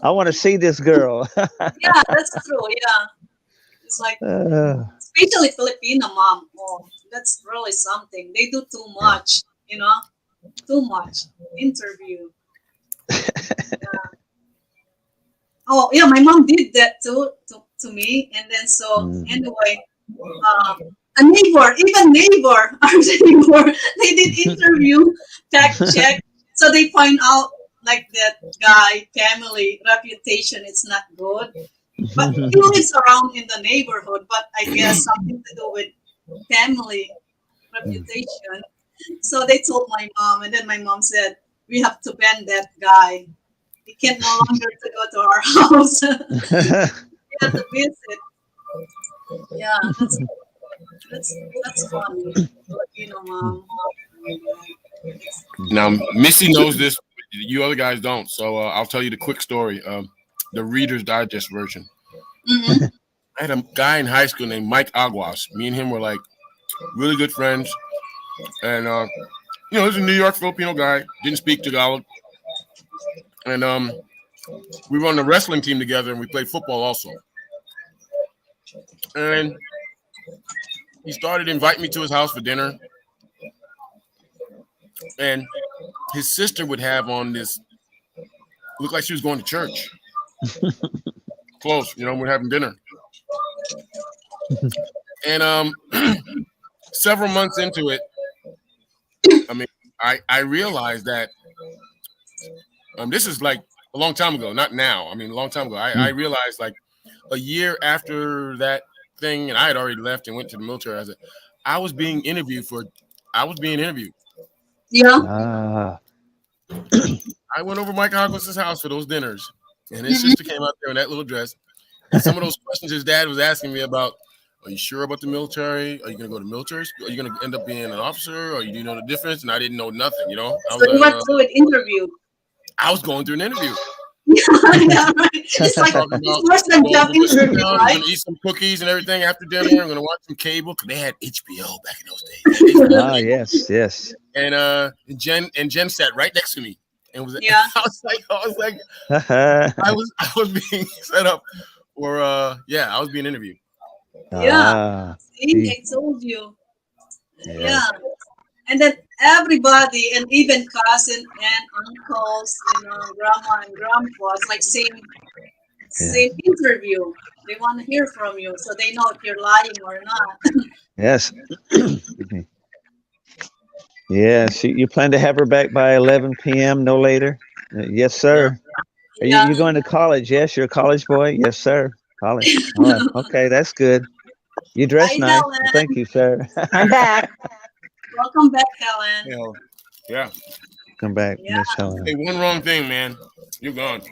I want to see this girl. yeah, that's true. Yeah, it's like, Uh, especially Filipino mom. Oh, that's really something. They do too much, you know, too much interview. Oh yeah, my mom did that too to me, and then so Mm. anyway, a neighbor, even neighbor, our neighbor, they did interview, fact check, so they find out like that guy family reputation is not good, but he lives around in the neighborhood, but I guess something to do with family reputation. So they told my mom, and then my mom said, "We have to ban that guy. He can no longer to go to our house. We have to visit." Yeah, that's funny. Filipino mom. Now, Missy knows this. You other guys don't. So I'll tell you the quick story. The Reader's Digest version. Mm-hmm. I had a guy in high school named Mike Aguas. Me and him were like really good friends. And, he's a New York Filipino guy. Didn't speak Tagalog. And we were on the wrestling team together and we played football also. And he started inviting me to his house for dinner. And his sister would have on this, looked like she was going to church. Close, we're having dinner. And several months into it, I realized that this is like a long time ago, not now. A long time ago. I realized like a year after that thing, and I had already left and went to the military. I was being interviewed. Yeah. I went over Mike Hogwarts' house for those dinners, and his sister came out there in that little dress. And some of those questions his dad was asking me about, are you sure about the military? Are you going to go to military school? Are you going to end up being an officer? Or do you know the difference? And I didn't know nothing, I was So you went through an interview. I was going through an interview. Yeah, right. It's like it's worse than job interview, I'm right? going to eat some cookies and everything after dinner. I'm going to watch some cable because they had HBO back in those days. Ah, yes. And Jen sat right next to me and was Yeah. I was being set up for I was being interviewed. Yeah. See, I told you. Yeah. And then everybody, and even cousin and uncles, grandma and grandpa, it's like same interview. They want to hear from you, so they know if you're lying or not. Yes. Yes. You plan to have her back by 11 p.m. no later? Yes, sir. Yeah. Are you going to college? Yes, you're a college boy. Yes, sir. College. All right. Okay, that's good. You dress Hi, nice. Helen. Thank you, sir. I'm back. Welcome back, Helen. Yeah. Come back, Yeah. Miss Helen. Hey, one wrong thing, man. You're gone.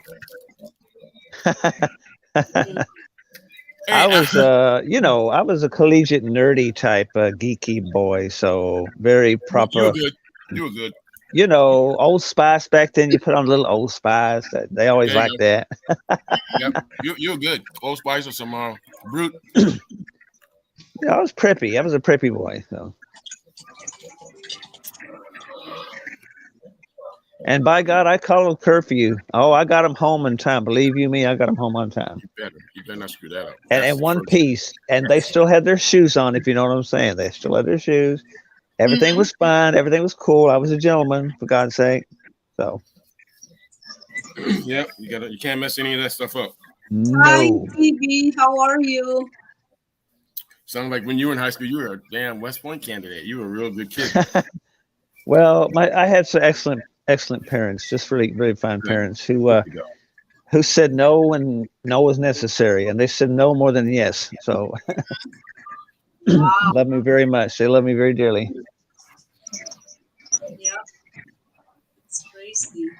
I was, I was a collegiate nerdy type geeky boy, so very proper. You were good. Old Spice back then. You put on little Old Spice. They always like that. Yep. You were good. Old Spice or some Brute. Yeah, I was preppy. I was a preppy boy. So. And by God, I called curfew. Oh, I got them home in time. Believe you me, I got them home on time. You better not screw that up. And one piece. And they still had their shoes on, if you know what I'm saying. They still had their shoes. Everything was fine. Everything was cool. I was a gentleman, for God's sake. So. Yeah, you can't mess any of that stuff up. No. Hi, TV. How are you? Sounded like when you were in high school, you were a damn West Point candidate. You were a real good kid. Well, I had some excellent parents, just really, really fine parents who said no when no was necessary, and they said no more than yes. So, love me very much. They love me very dearly. Yeah, it's crazy.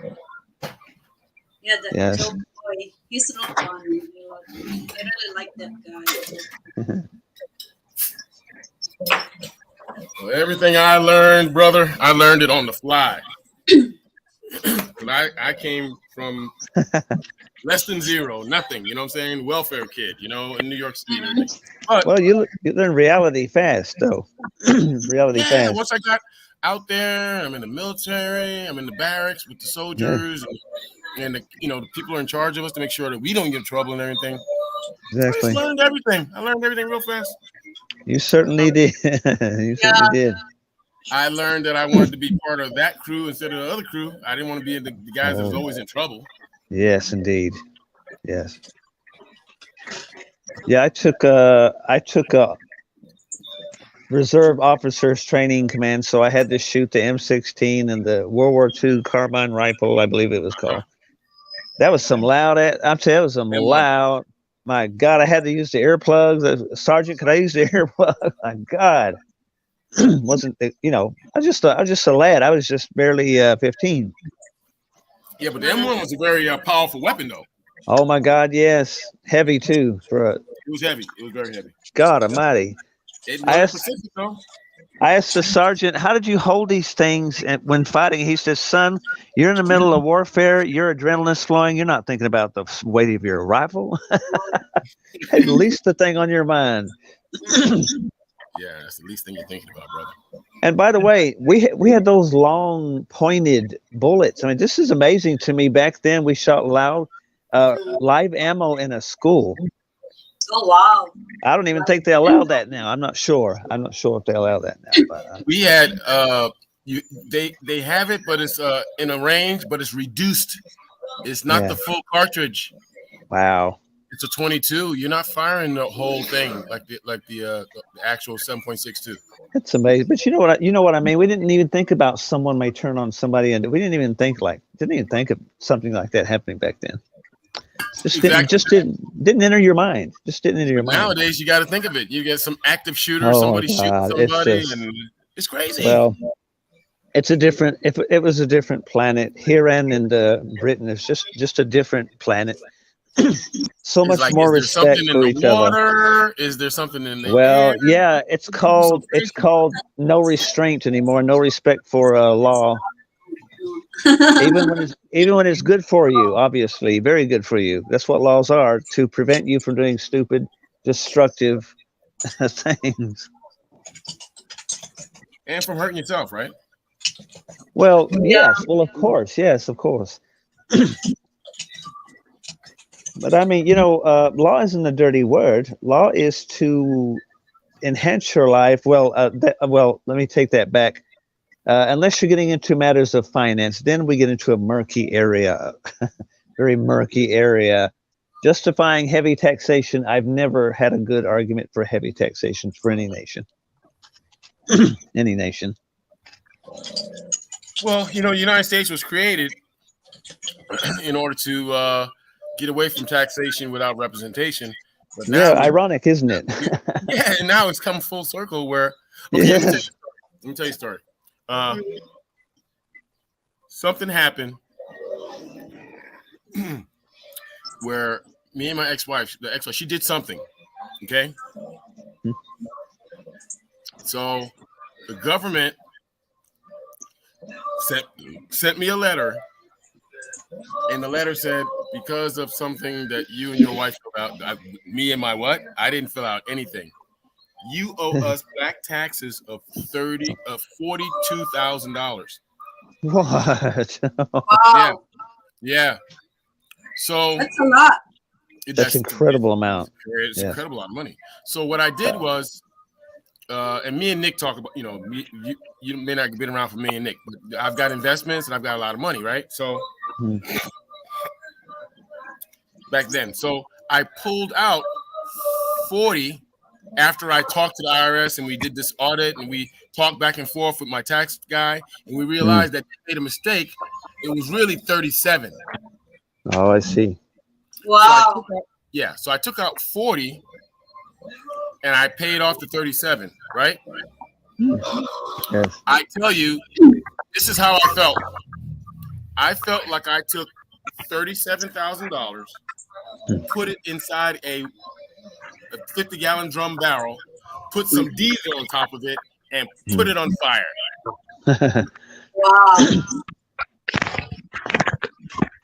Yeah, that Yes. Joe boy, he's real funny. I really like that guy. Well, everything I learned, brother, I learned it on the fly. I came from less than zero, nothing. You know what I'm saying? Welfare kid, in New York City. But, Well, you learn reality fast, though. Reality fast. Once I got out there, I'm in the military. I'm in the barracks with the soldiers, and the people are in charge of us to make sure that we don't get in trouble and everything. Exactly. I just learned everything. I learned everything real fast. You certainly did. You certainly did. I learned that I wanted to be part of that crew instead of the other crew. I didn't want to be the guys that was always in trouble. Yes, indeed. Yes. Yeah, I took a reserve officers training command, so I had to shoot the M16 and the World War II carbine rifle, I believe it was called. That was some loud. I'm telling you, it was some It was. loud. My God, I had to use the earplugs. Sergeant, could I use the earplug? My God, wasn't it, I was just a lad. I was just barely 15. Yeah, but the M1 was a very powerful weapon, though. Oh my God, yes, heavy too. It was heavy. It was very heavy. God Almighty. It I wasn't asked, Pacific, though. I asked the sergeant, how did you hold these things when fighting? He says, son, you're in the middle of warfare. Your adrenaline's flowing. You're not thinking about the weight of your rifle. At least the thing on your mind. Yeah, that's the least thing you're thinking about, brother. And by the way, we had those long pointed bullets. I mean, this is amazing to me. Back then, we shot live ammo in a school. Oh wow! I don't even think they allow that now. I'm not sure. I'm not sure if they allow that now. But, We had they have it, but it's in a range, but it's reduced. It's not the full cartridge. Wow. It's a 22. You're not firing the whole thing like the actual 7.62. That's amazing. But you know what I mean? We didn't even think about someone may turn on somebody, and we didn't even think of something like that happening back then. Didn't enter your mind. Just didn't enter your mind. Nowadays, you got to think of it. You get some active shooter, Oh, somebody shooting God, somebody, and it's crazy. Well, it's a different. If it was a different planet, here and in Britain, it's just a different planet. So It's much like, more is there respect something for in each the other. water? Is there something in the Well, air? yeah, it's called no restraint anymore. No respect for law. even when it's good for you, obviously, very good for you. That's what laws are, to prevent you from doing stupid, destructive things. And from hurting yourself, right? Well, yes. Well, of course. Yes, of course. But I mean, law isn't a dirty word. Law is to enhance your life. Well, let me take that back. Unless you're getting into matters of finance, then we get into a murky area, very murky area. Justifying heavy taxation. I've never had a good argument for heavy taxation for any nation. Any nation. Well, the United States was created in order to get away from taxation without representation. But now, ironic, isn't it? yeah, and now it's come full circle where. Okay, Yes. let me tell you a story. Something happened where me and my ex-wife, she did something. Okay. So the government sent me a letter, and the letter said, because of something that you and your wife filled out, me and my what? I didn't fill out anything. You owe us back taxes of $42,000. What? Wow, Yeah. So that's a lot. That's incredible amount. It's an incredible amount of money. So what I did was, and me and Nick talk about, you may not have been around for me and Nick, but I've got investments and I've got a lot of money, right? So back then, so I pulled out 40 after I talked to the IRS and we did this audit and we talked back and forth with my tax guy, and we realized that they made a mistake. It was really 37. Oh, I see. Wow. So I took out 40 and I paid off the 37, right? Yes. I tell you, this is how I felt. I felt like I took $37,000, put it inside a 50-gallon drum barrel, put some diesel on top of it, and put it on fire. Wow.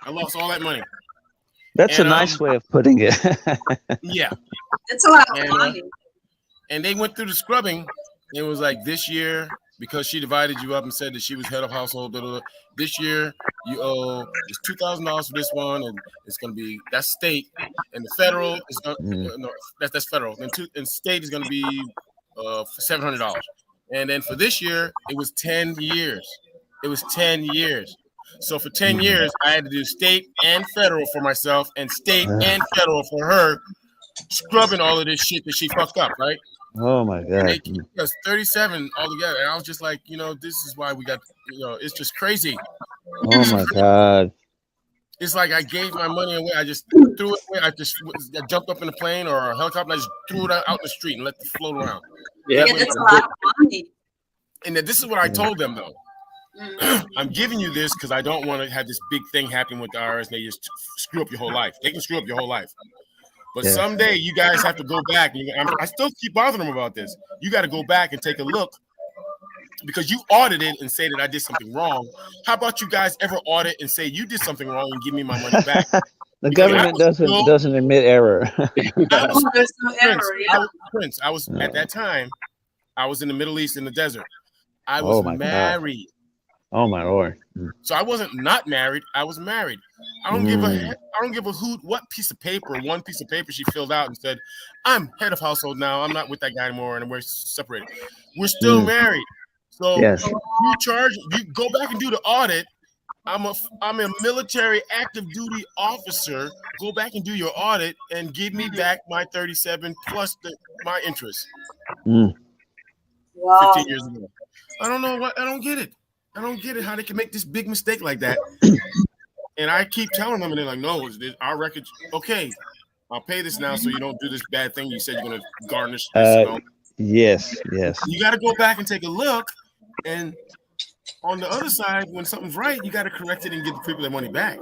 I lost all that money. That's a nice way of putting it. Yeah. That's a lot of money. And they went through the scrubbing. It was like, this year, because she divided you up and said that she was head of household, this year you owe it's $2,000 for this one, and it's going to be, that's state, and the federal is no, that's federal, and state is going to be $700, and then for this year it was 10 years. It was 10 years. So for 10 years, I had to do state and federal for myself and state and federal for her, scrubbing all of this shit that she fucked up, right? Oh my And God. they gave us 37 altogether. And I was just like, this is why we got, it's just crazy. Oh my God. It's like I gave my money away. I just threw it away. I jumped up in a plane or a helicopter. I just threw it out in the street and let it float around. Yeah, that's a lot of money. And this is what I told them, though. I'm giving you this because I don't want to have this big thing happen with the IRS and they just screw up your whole life. They can screw up your whole life. But someday you guys have to go back. And I still keep bothering them about this. You got to go back and take a look because you audited and say that I did something wrong. How about you guys ever audit and say you did something wrong and give me my money back? The government doesn't admit error. There's no error. Yeah. Prince, I was at that time. I was in the Middle East in the desert. I was married. Oh my Lord! So I wasn't not married. I was married. I don't give a hoot what piece of paper, one piece of paper she filled out and said, "I'm head of household now. I'm not with that guy anymore, and we're separated. We're still married." So you go back and do the audit. I'm a military active duty officer. Go back and do your audit and give me back my 37 plus my interest. Wow. 15 years ago. I don't know what. I don't get it. I don't get it how they can make this big mistake like that. And I keep telling them, and they're like, "No, our record. Okay, I'll pay this now, so you don't do this bad thing. You said you're gonna garnish this." Yes. You got to go back and take a look, and on the other side, when something's right, you got to correct it and give the people their money back.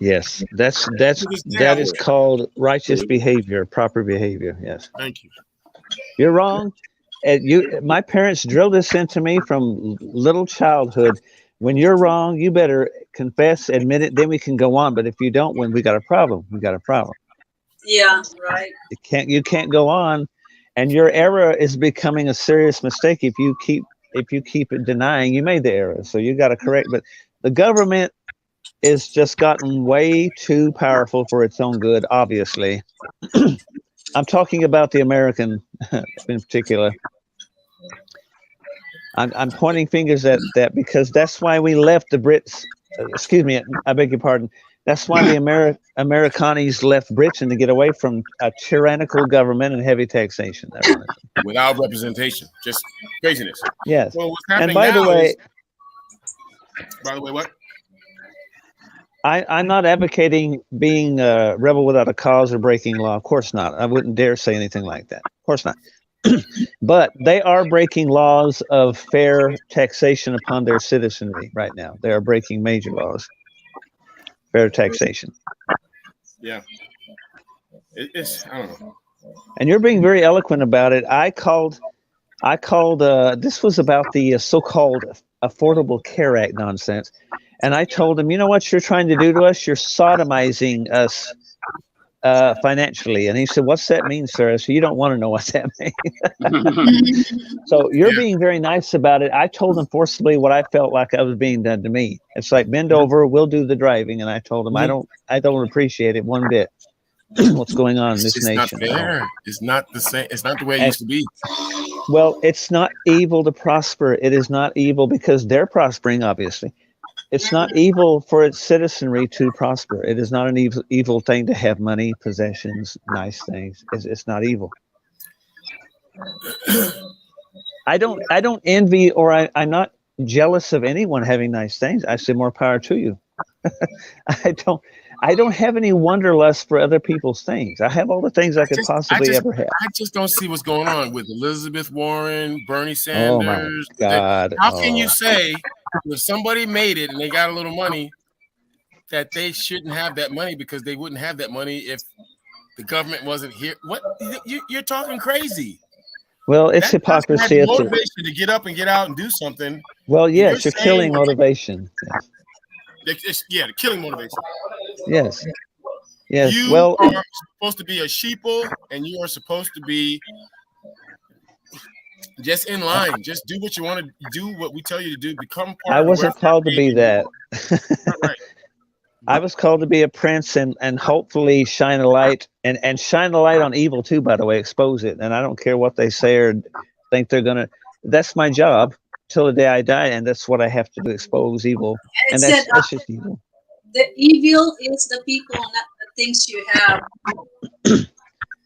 Yes, that is called righteous behavior, proper behavior. Yes. Thank you. You're wrong. My parents drilled this into me from little childhood. When you're wrong, you better confess, admit it, then we can go on. But if you don't, when we got a problem, we got a problem. Yeah, right. You can't go on, and your error is becoming a serious mistake if you keep it denying you made the error. So you got to correct. But the government is just gotten way too powerful for its own good. Obviously, I'm talking about the American in particular. I'm pointing fingers at that because that's why we left the Brits. Excuse me, I beg your pardon. That's why the Americanis left Britain to get away from a tyrannical government and heavy taxation. Without representation, just craziness. Yes. Well, what's happening and by the way, what? I'm not advocating being a rebel without a cause or breaking law. Of course not. I wouldn't dare say anything like that. Of course not. But they are breaking laws of fair taxation upon their citizenry right now. They are breaking major laws. Fair taxation. Yeah. It's I don't know. And you're being very eloquent about it. I called this was about the so-called Affordable Care Act nonsense. And I told him, you know what you're trying to do to us? You're sodomizing us financially. And he said, what's that mean, sir? I said, you don't want to know what that means. So you're being very nice about it. I told him forcibly what I felt like I was being done to me. It's like, bend over, we'll do the driving. And I told him, I don't appreciate it one bit. What's going on in this nation? Not fair. It's not the same. It's not the way it used to be. Well, it's not evil to prosper. It is not evil because they're prospering, obviously. It's not evil for its citizenry to prosper. It is not an evil thing to have money, possessions, nice things. It's not evil. I don't envy or I'm not jealous of anyone having nice things. I say more power to you. I don't have any wanderlust for other people's things. I have all the things I could possibly ever have. I just don't see what's going on with Elizabeth Warren, Bernie Sanders. Oh my God! How can you say if somebody made it and they got a little money that they shouldn't have that money because they wouldn't have that money if the government wasn't here? What you're talking crazy? Well, it's hypocrisy. It's motivation to get up and get out and do something. Well, yes, you're killing motivation. The killing motivation. Yes. Yes. You are supposed to be a sheeple, and you are supposed to be just in line. Just do what you want to do, what we tell you to do. Become part. I wasn't called to be that. Right. I was called to be a prince and hopefully shine a light and shine a light on evil too, by the way, expose it. And I don't care what they say or think they're going to. That's my job. till the day I die, and that's what I have to do, expose evil, And it and said that's just evil. the evil is the people, not the things you have.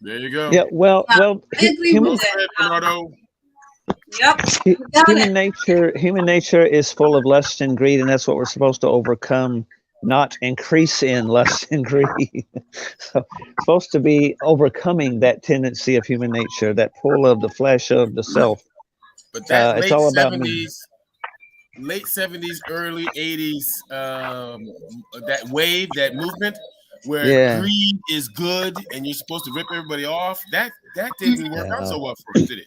There you go. Yeah, well, Yeah, well, I agree human with Go ahead, that. Bernardo. Yep, you got it. human nature is full of lust and greed, and that's what we're supposed to overcome, not increase in lust and greed. So, supposed to be overcoming that tendency of human nature, that pull of the flesh of the self. But that It's late all about me. 70s, early 80s, that wave, that movement where Yeah. greed is good and you're supposed to rip everybody off, that didn't work out so well for us, did it?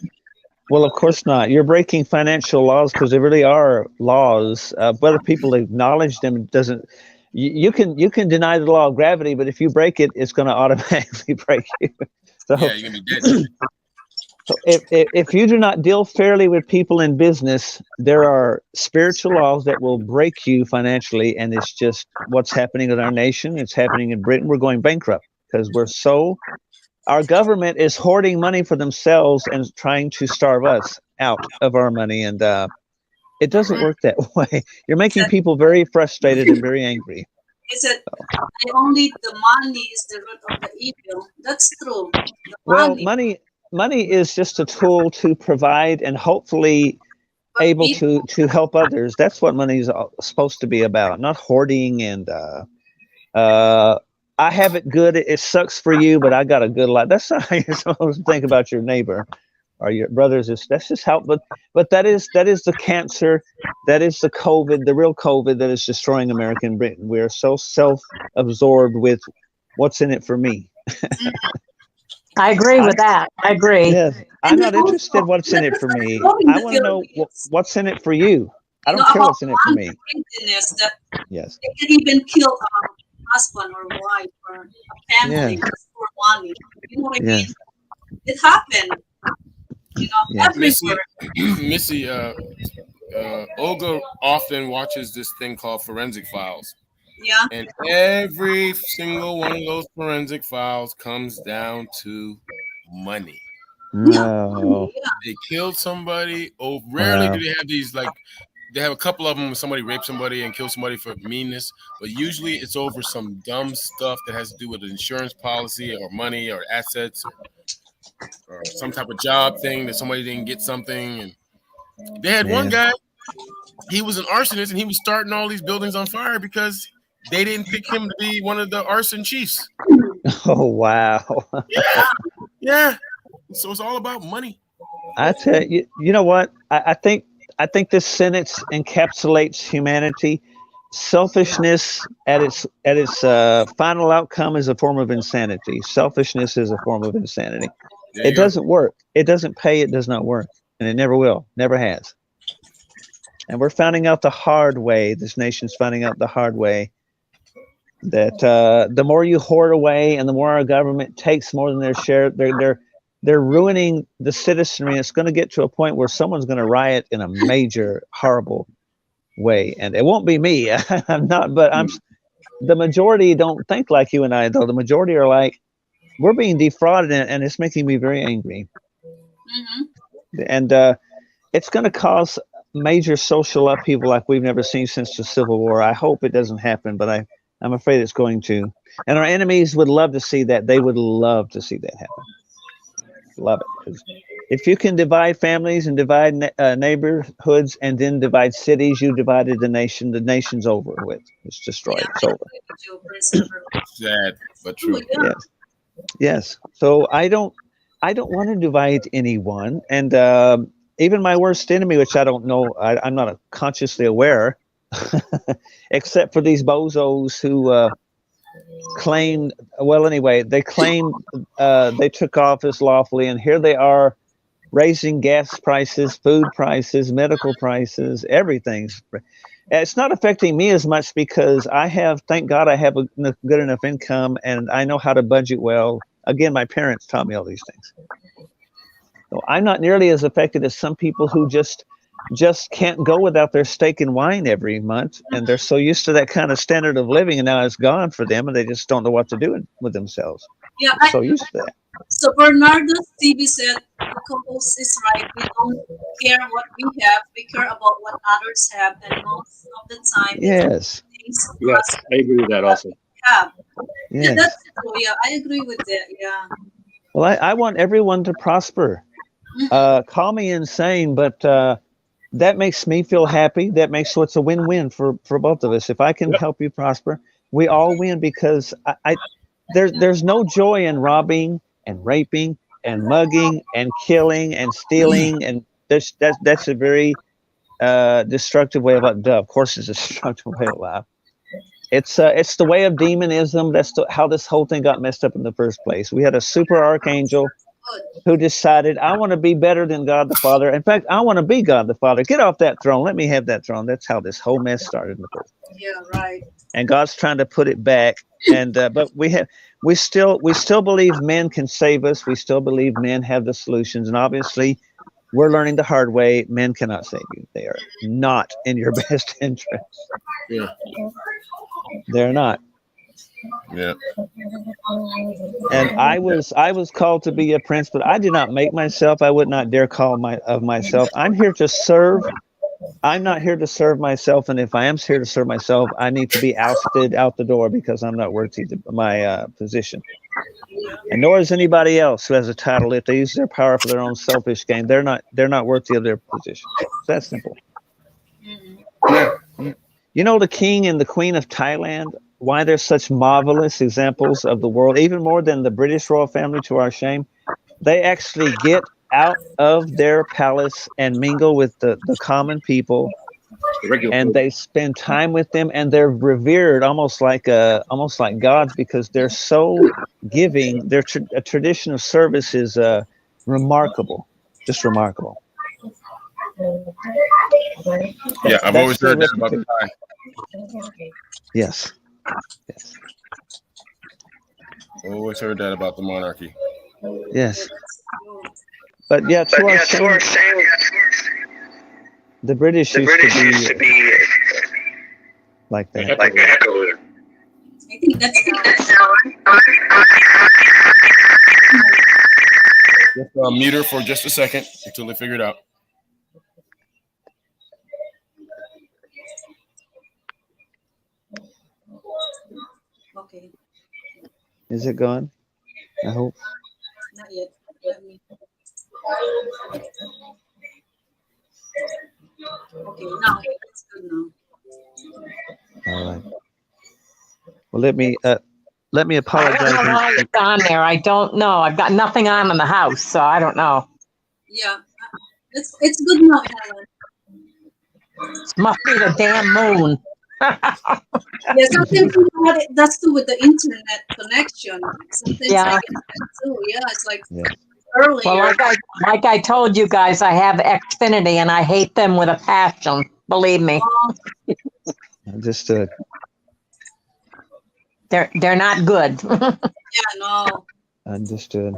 Well, of course not. You're breaking financial laws because they really are laws. Whether people acknowledge them doesn't. You can deny the law of gravity, but if you break it, it's going to automatically break you. So, Yeah, you're gonna be dead. so if you do not deal fairly with people in business, there are spiritual laws that will break you financially, and it's just what's happening in our nation. It's happening in Britain. We're going bankrupt because our government is hoarding money for themselves and trying to starve us out of our money, and it doesn't work that way. You're making people very frustrated and very angry. He said, only the money is the root of the evil. That's true. The Well, money. money is just a tool to provide and hopefully But able people, to help others. That's what money is supposed to be about, not hoarding and I have it good. It sucks for you, but I got a good life. That's not how you're supposed to think about your neighbor or your brothers. That's just how. But that is the cancer. That is the COVID, the real COVID that is destroying America and Britain. We are so self-absorbed with what's in it for me. I agree with that. I agree. Yes, I'm not interested what's in it for me. I want to know what's in it for you. I don't care about what's in it for me. greediness that Yes. they can even kill a husband or wife or a family Yeah. just for money. You know what I Yeah. mean? It happened. Yeah. Everywhere. Missy, Olga often watches this thing called Forensic Files. Yeah. And every single one of those forensic files comes down to money. No. Yeah. They killed somebody. Oh, rarely do they have these, like, they have a couple of them when somebody raped somebody and killed somebody for meanness, but usually it's over some dumb stuff that has to do with an insurance policy or money or assets or some type of job thing that somebody didn't get something. And they had one guy, he was an arsonist and he was starting all these buildings on fire because they didn't pick him to be one of the arson chiefs. Oh wow. Yeah. So it's all about money. I tell you, you know what? I think this sentence encapsulates humanity. Selfishness at its final outcome is a form of insanity. Selfishness is a form of insanity. There It you go. doesn't work. It doesn't pay. It does not work, and it never will. Never has. And we're finding out the hard way. This nation's finding out the hard way that the more you hoard away, and the more our government takes more than their share, they're ruining the citizenry. It's going to get to a point where someone's going to riot in a major, horrible way, and it won't be me. I'm not, but the majority don't think like you and I, though. The majority are like, we're being defrauded, and it's making me very angry. Mm-hmm. And it's going to cause major social upheaval like we've never seen since the Civil War. I hope it doesn't happen, but I'm afraid it's going to. And our enemies would love to see that. They would love to see that happen. Love it. 'Cause if you can divide families and divide neighborhoods and then divide cities, you divided the nation. The nation's over with. It's destroyed. It's over. Sad, but true. Yeah. Yes. So I don't want to divide anyone. And even my worst enemy, which I don't know, I'm not consciously aware, except for these bozos who claimed, well, anyway, they claimed they took office lawfully, and here they are raising gas prices, food prices, medical prices, everything. It's not affecting me as much because thank God I have a good enough income and I know how to budget well. Again, my parents taught me all these things. So I'm not nearly as affected as some people who just can't go without their steak and wine every month, and they're so used to that kind of standard of living, and now it's gone for them, and they just don't know what to do with themselves. Yeah. They're so used to that. So So Bernardo's TV said the co-host is right. We don't care what we have. We care about what others have, and most of the time, Yes. things Yes, us I agree with that also. have. Yeah, Yes. that's true. Yeah, I agree with that. Yeah. Well, I want everyone to prosper. Call me insane, but that makes me feel happy. That makes so it's a win-win for both of us. If I can Yep. help you prosper, we all win because there's no joy in robbing and raping and mugging and killing and stealing, and that's a very destructive way of life. Of course, it's a destructive way of life. It's the way of demonism. That's how this whole thing got messed up in the first place. We had a super archangel who decided, I want to be better than God the Father. In fact, I want to be God the Father. Get off that throne. Let me have that throne. That's how this whole mess started in the first place. Yeah, right. And God's trying to put it back. And but we still believe men can save us. We still believe men have the solutions. And obviously, we're learning the hard way. Men cannot save you. They are not in your best interest. Yeah. They're not. Yeah. And I was called to be a prince, but I did not make myself. I would not dare call myself. I'm here to serve. I'm not here to serve myself, and if I am here to serve myself, I need to be ousted out the door because I'm not worthy of my position. And nor is anybody else who has a title. If they use their power for their own selfish gain, they're not worthy of their position. It's that simple. You know, the king and the queen of Thailand, why they're such marvelous examples of the world, even more than the British royal family, to our shame. They actually get out of their palace and mingle with the common people, and they spend time with them, and they're revered almost like gods because they're so giving. Their a tradition of service is remarkable, just remarkable. Yeah, I've always heard that about the Thai. Yes. I've always heard that about the monarchy. Yes. But yeah, to our shame, the British used to be like that. I think that's Just mute her for just a second until they figure it out. okay. Is it gone? I hope. Not yet. Let me. Okay, now it's good now. All right. Well, let me I don't know apologize. why it's on there. I don't know. I've got nothing on in the house, so I don't know. Yeah, it's good now, Helen. It must be the damn moon. Yeah, sometimes that's too with the internet connection. Sometimes Yeah. I get that too. Yeah, it's like Yeah. earlier. Well, like I told you guys, I have Xfinity, and I hate them with a passion. Believe me, Understood. they're not good. Yeah, no. Understood.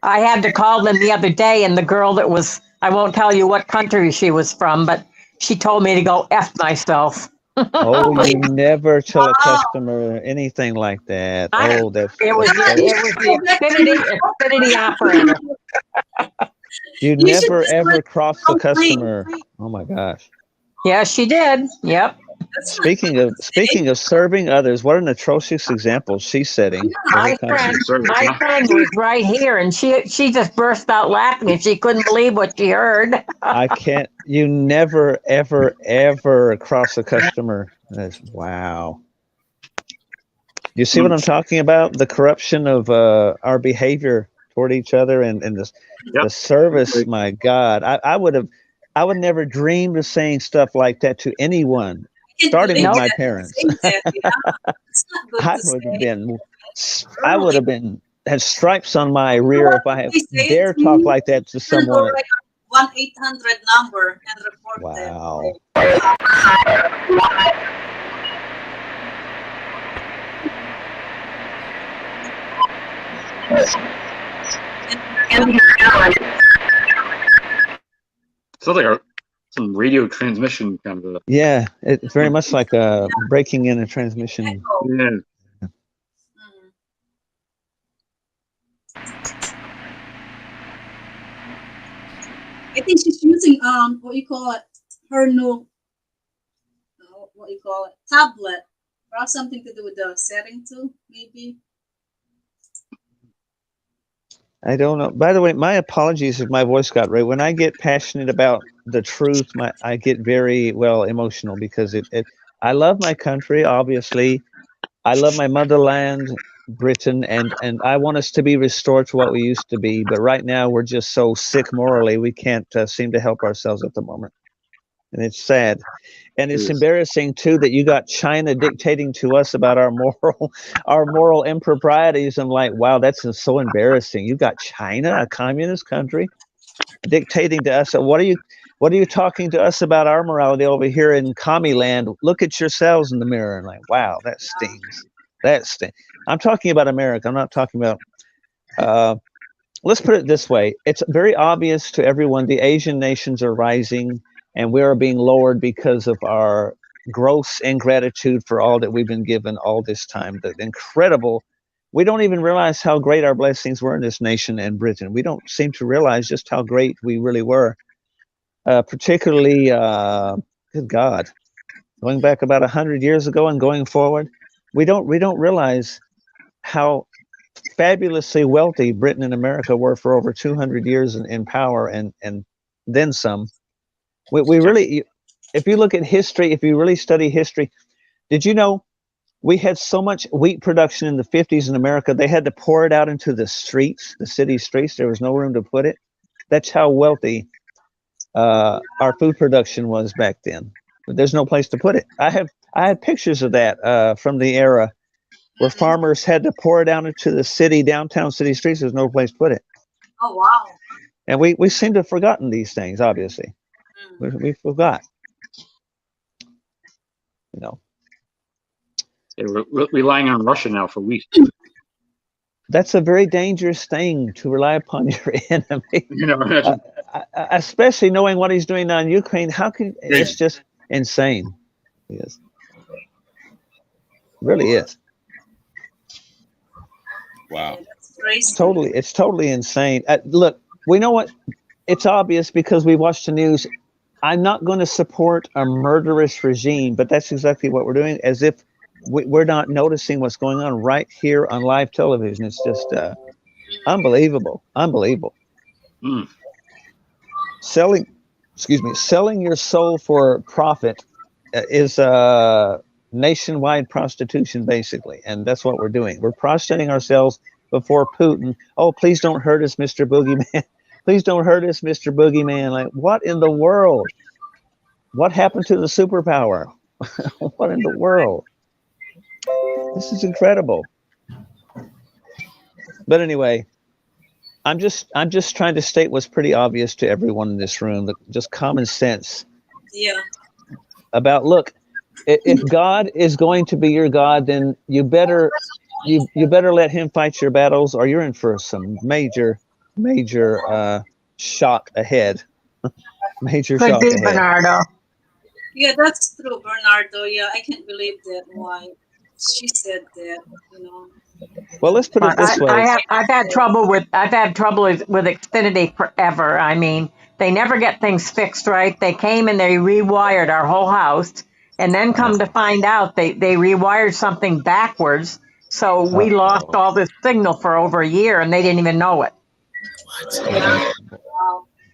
I had to call them the other day, and the girl that was, I won't tell you what country she was from, but she told me to go F myself. Oh, you never tell a Wow. customer anything like that. I- Oh, that's It was the Xfinity operator. you You should never just ever let cross the complain. customer. Oh my gosh. Yeah, she did. Yep. That's not Speaking of serving others, what an atrocious example she's setting. for her country. My friend was right here, and she just burst out laughing, and she couldn't believe what she heard. I can't. You never, ever, ever cross a customer. That's wow. You see what I'm talking about? The corruption of our behavior toward each other and the service. My God, I would never dream of saying stuff like that to anyone, starting with my parents. It's not good I to would have say. been. I would have been had stripes on my rear if I had They say it dare to talk me. like that to You can go someone. like 1-800 number and report them. Wow. Sounds like some radio transmission kind of. Yeah, it's very much like breaking in a transmission. Echo. Yeah. Mm. I think she's using what you call it, her new what you call it, tablet. Perhaps something to do with the setting too, maybe. I don't know. By the way, my apologies if my voice got right. When I get passionate about the truth, I get very emotional because I love my country, obviously. I love my motherland, Britain, and I want us to be restored to what we used to be. But right now, we're just so sick morally, we can't seem to help ourselves at the moment, and it's sad. And it's embarrassing too that you got China dictating to us about our moral improprieties. I'm like, wow, that's so embarrassing. You got China, a communist country, dictating to us. What are you talking to us about our morality over here in commie land? Look at yourselves in the mirror and like, wow, that stings. That stings. I'm talking about America. I'm not talking about. Let's put it this way: it's very obvious to everyone the Asian nations are rising, and we are being lowered because of our gross ingratitude for all that we've been given all this time. The incredible. We don't even realize how great our blessings were in this nation and Britain. We don't seem to realize just how great we really were. Particularly, good God, going back about 100 years ago and going forward, we don't realize how fabulously wealthy Britain and America were for over 200 years in power and then some. We really, if you look at history, if you really study history, did you know we had so much wheat production in the 50s in America, they had to pour it out into the streets, the city streets. There was no room to put it. That's how wealthy our food production was back then. But there's no place to put it. I have pictures of that from the era where farmers had to pour it down into the downtown city streets. There's no place to put it. Oh wow! And we seem to have forgotten these things. Obviously, we forgot. You know, we're relying on Russia now for wheat. That's a very dangerous thing to rely upon your enemy. You know, imagine. Especially knowing what he's doing now in Ukraine. How can it's just insane? Yes, it really is. Wow. It's totally insane. Look, we know what. It's obvious because we watch the news. I'm not going to support a murderous regime, but that's exactly what we're doing, as if we're not noticing what's going on right here on live television. It's just unbelievable. Mm. Selling your soul for profit is nationwide prostitution, basically, and that's what we're doing. We're prostituting ourselves before Putin. Oh, please don't hurt us, Mr. Boogeyman. Please don't hurt us, Mr. Boogeyman. Like, what in the world? What happened to the superpower? What in the world? This is incredible. But anyway, I'm just trying to state what's pretty obvious to everyone in this room, just common sense. Yeah. About, look, if God is going to be your God, then you better let him fight your battles, or you're in for some major shock ahead. Major Could shock be ahead. Bernardo. Yeah, that's true, Bernardo. Yeah, I can't believe that. Why she said that? You know. Well, let's put it this way. I've had trouble with Xfinity forever. I mean, they never get things fixed right. They came and they rewired our whole house, and then come to find out they rewired something backwards. So we lost all this signal for over a year, and they didn't even know it.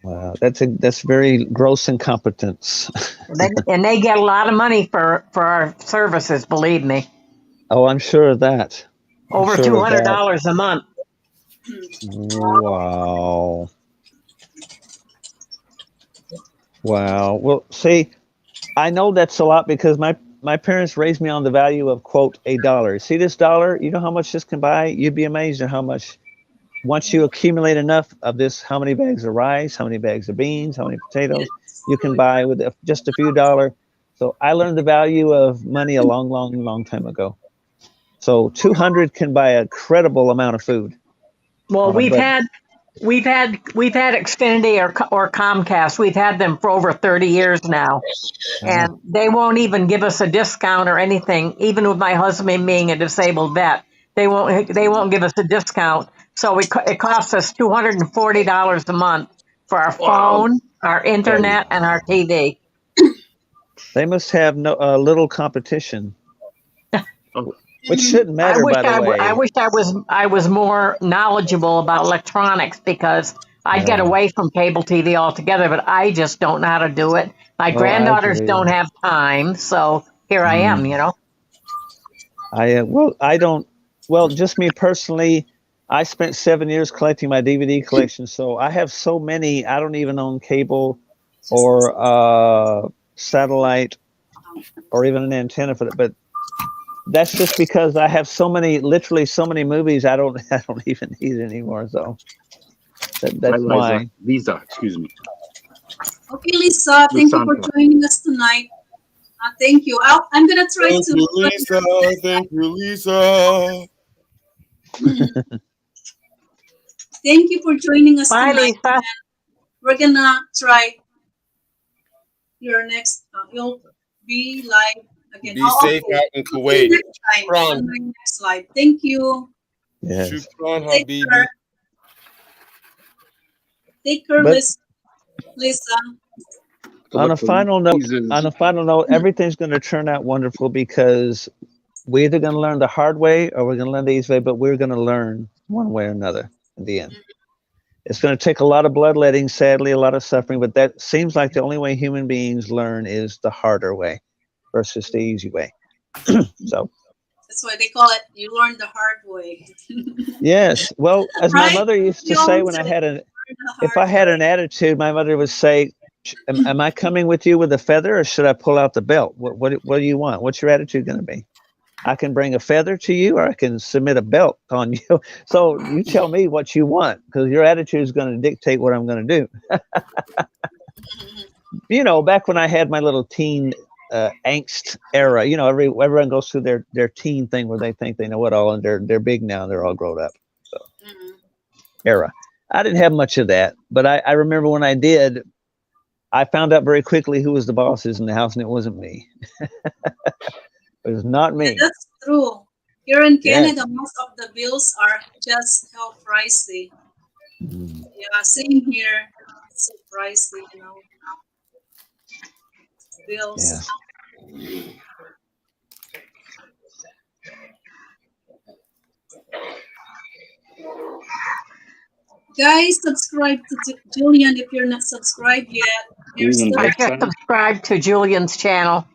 Wow, that's very gross incompetence. And they get a lot of money for our services, believe me. Oh, I'm sure of that. Over $200 a month. Wow. Well, see, I know that's a lot because my parents raised me on the value of, quote, a dollar. See this dollar? You know how much this can buy? You'd be amazed at how much. Once you accumulate enough of this, how many bags of rice, how many bags of beans, how many potatoes you can buy with just a few dollars. So I learned the value of money a long time ago. So 200 can buy a credible amount of food. Well, we've had Xfinity or Comcast. We've had them for over 30 years now, and they won't even give us a discount or anything. Even with my husband being a disabled vet, they won't give us a discount. So it costs us $240 a month for our phone, our internet, and our TV. They must have no little competition, Oh, which shouldn't matter, by the way. I wish I was more knowledgeable about electronics because I'd get Yeah. away from cable TV altogether, but I just don't know how to do it. My Oh, I granddaughters agree. don't have time, so here I am, you know. I don't. Well, just me personally, I spent 7 years collecting my DVD collection, so I have so many. I don't even own cable or satellite or even an antenna for it. But that's just because I have so many, literally so many movies. I don't even need it anymore. So that's why. Lisa, excuse me. Okay, Lisa, thank you for joining us tonight. Thank you. I'm gonna try Thank to. you, Lisa. Thank you, Lisa. Thank you for joining us Bye, tonight. Lisa. And we're gonna try your next. You'll be live again. Be safe out in See you Kuwait. next time on my next live. Thank you. Yes. Shukran, Take Habibi. care. Take care, But- Lisa. On a final note, everything's going to turn out wonderful because we're either going to learn the hard way or we're going to learn the easy way, but we're going to learn one way or another in the end. It's going to take a lot of bloodletting, sadly, a lot of suffering, but that seems like the only way human beings learn is the harder way versus the easy way. So that's why they call it, you learn the hard way. Yes. Well, as my mother used to say when if I had an attitude, my mother would say, am I coming with you with a feather or should I pull out the belt? What do you want? What's your attitude going to be? I can bring a feather to you or I can submit a belt on you. So you tell me what you want because your attitude is going to dictate what I'm going to do. Back when I had my little teen angst era, everyone goes through their teen thing where they think they know it all and they're big now and they're all grown up. So era. I didn't have much of that, but I remember when I did, I found out very quickly who was the bosses in the house, and it wasn't me. It was not me. Yeah, that's true. Here in Canada, most of the bills are just how pricey. Yeah, same here. It's so pricey, bills. Yes. Guys, subscribe to Julian if you're not subscribed yet. I just subscribed to Julian's channel.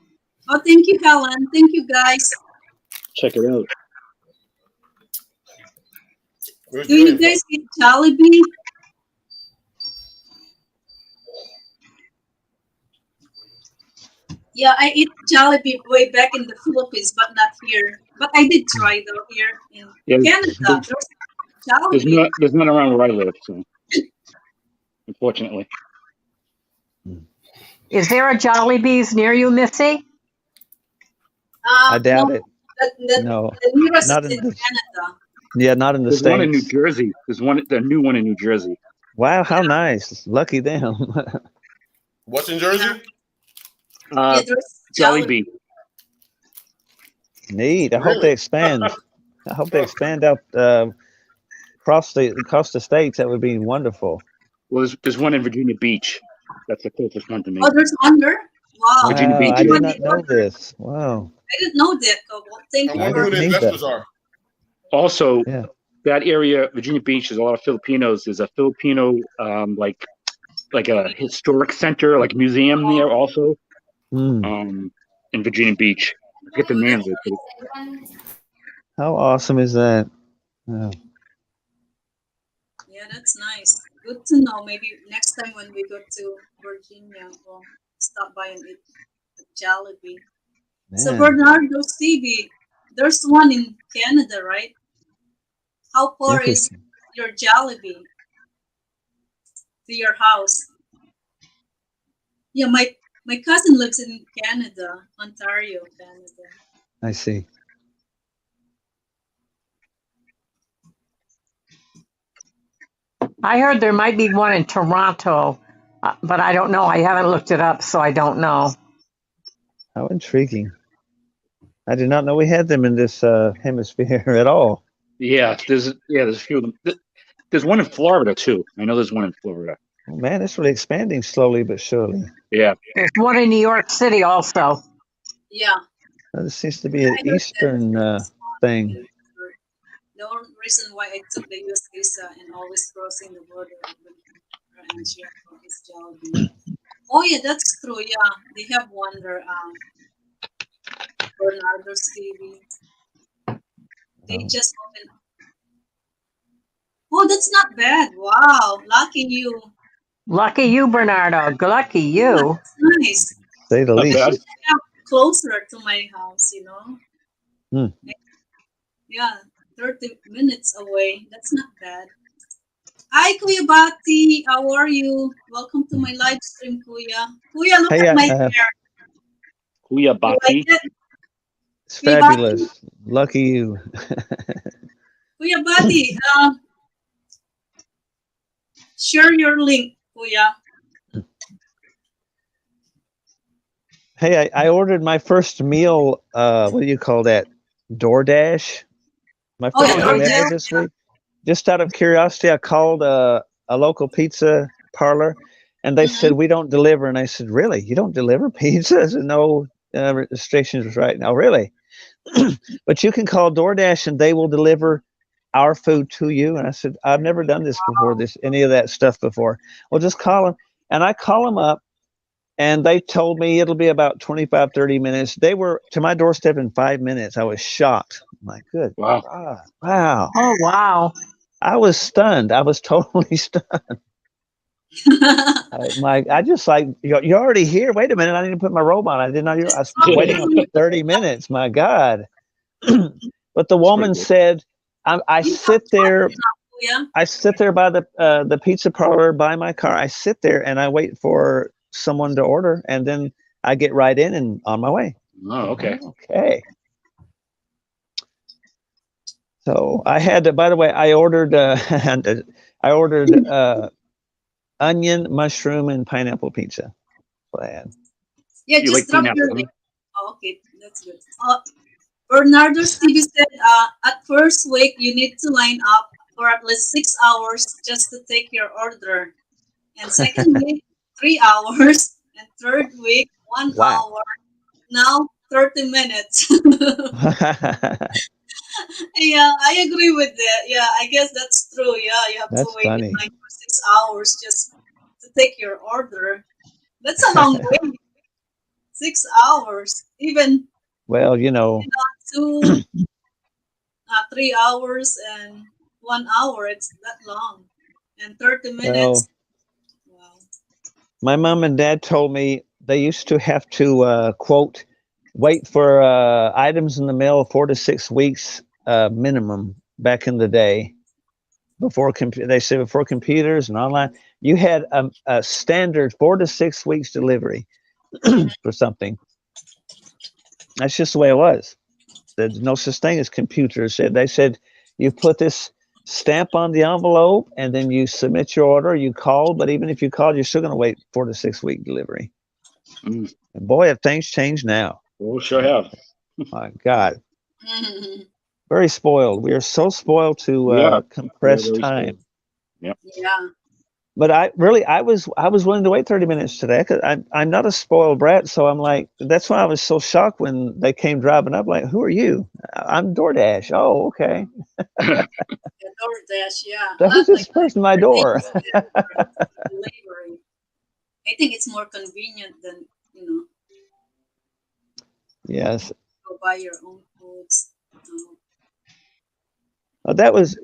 Oh, thank you, Helen. Thank you, guys. Check it out. Do you guys eat Jollibee? Yeah, I eat Jollibee way back in the Philippines, but not here. But I did try though here in Canada. There's Jollibee. There's none around where I live, so unfortunately. Is there a Jollibee's near you, Missy? I doubt it. No, the nearest not is in Canada. Yeah, not in the There's States. one in New Jersey. There's the new one in New Jersey. Wow, how nice. Lucky them. What's in Jersey? Jollibee. Neat. I hope they expand. I hope they expand out across the states. That would be wonderful. Well, there's one in Virginia Beach. That's the closest one to me. Oh, there's under? Wow. Virginia Beach. I did not know this. Wow. I didn't know that. Well, thank you. I wonder who the investors are. Also, that area, Virginia Beach, there's a lot of Filipinos. There's a Filipino, like a historic center, like museum there also. In Virginia Beach. I forget the name of it. How awesome is that? Wow. Yeah, that's nice. Good to know. Maybe next time when we go to Virginia, we'll stop by and eat Jollibee. So Bernardo Stevie, there's one in Canada, right? How far is your Jollibee to your house? Yeah, my cousin lives in Canada, Ontario, Canada. I see. I heard there might be one in Toronto, but I don't know. I haven't looked it up, so I don't know. How intriguing. I did not know we had them in this hemisphere at all. Yeah, there's a few of them. There's one in Florida too. I know there's one in Florida. Oh, man, it's really expanding slowly but surely. Yeah. There's one in New York City also. Yeah, This seems to be an I heard that Eastern thing. in the only reason why I took the US visa and always crossing the border and Chicago is Jollibee. Oh yeah, that's true. Yeah, they have one there. Bernardo's TV. They Oh. just opened. Oh, that's not bad. Wow, lucky you. Lucky you, Bernardo. Lucky Yeah, you. that's nice. Say the Not I bad. wish least. I have closer to my house. Hmm. Yeah, 30 minutes away. That's not bad. Hi, Kuya Bati. How are you? Welcome to my live stream, Kuya. Kuya, look Hey, at my hair. Kuya You like Bati. it? it's Kuya Bati? fabulous. Lucky you. Kuya Bati, share your link, Kuya. Hey, I ordered my first meal. What do you call that? DoorDash. My Oh, first yeah, time DoorDash. ever this week. Just out of curiosity, I called a local pizza parlor, and they said Mm-hmm. we don't deliver. And I said, really? You don't deliver pizza? I said, no restrictions right now. Really? But you can call DoorDash, and they will deliver our food to you. And I said, I've never done this before. Any of that stuff before. Well, just call them. And I call them up. And they told me it'll be about 25, 30 minutes. They were to my doorstep in 5 minutes. I was shocked. My good Wow. God. Wow. Oh, wow. I was stunned. I was totally stunned. I just like, you're already here. Wait a minute. I need to put my robe on. I didn't know I was waiting on 30 minutes. My God. But the That's pretty woman good. said, I You have sit there. Kuya. I sit there by the pizza parlor by my car. I sit there and I wait for someone to order, and then I get right in and on my way. Oh, okay. Okay. So I had to. By the way, I ordered. I ordered onion, mushroom, and pineapple pizza. That's what I had. Yeah, You just like drop pineapple, your huh? link. Oh, okay, that's good. Bernardo's TV said, at first week, you need to line up for at least 6 hours just to take your order. And second week, 3 hours. And third week, one Wow. hour. Now, 30 minutes. Yeah, I agree with that. Yeah, I guess that's true. Yeah, you have to That's wait in funny. line for 6 hours just to take your order. That's a long wait. 6 hours. Even Well, two, 3 hours and 1 hour. It's that long. And 30 well, minutes. Wow. my mom and dad told me they used to have to quote wait for items in the mail 4 to 6 weeks minimum back in the day. They say before computers and online, you had a standard 4 to 6 weeks delivery Mhm. for something. That's just the way it was. There's no such thing as computers. They said you put this stamp on the envelope and then you submit your order. You called, but even if you called, you're still going to wait 4 to 6 week delivery. Mm. And boy, have things changed now. Oh, sure have. My God, Mhm. very spoiled. We are so spoiled to Yeah. Very, compress very spoiled. time. Yep. Yeah. But I was willing to wait 30 minutes today because I'm not a spoiled brat. So I'm like, that's why I was so shocked when they came driving up. Like, who are you? I'm DoorDash. Oh, okay. Yeah, DoorDash, yeah. That was Not like just person my they door. use it for delivery. I think it's more convenient than, Yes. go buy your own foods. Um, That was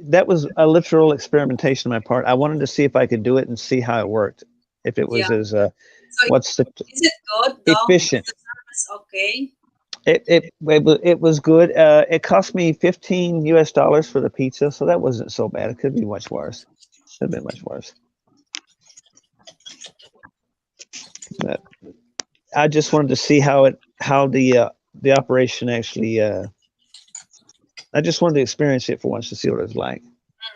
a literal experimentation on my part. I wanted to see if I could do it and see how it worked. If it yeah. was as So what's the is it good though? Is efficient? the service okay? It was good. It cost me $15 for the pizza, so that wasn't so bad. It could be much worse. Could have been much worse. But I just wanted to see how the operation actually. I just wanted to experience it for once to see what it was like.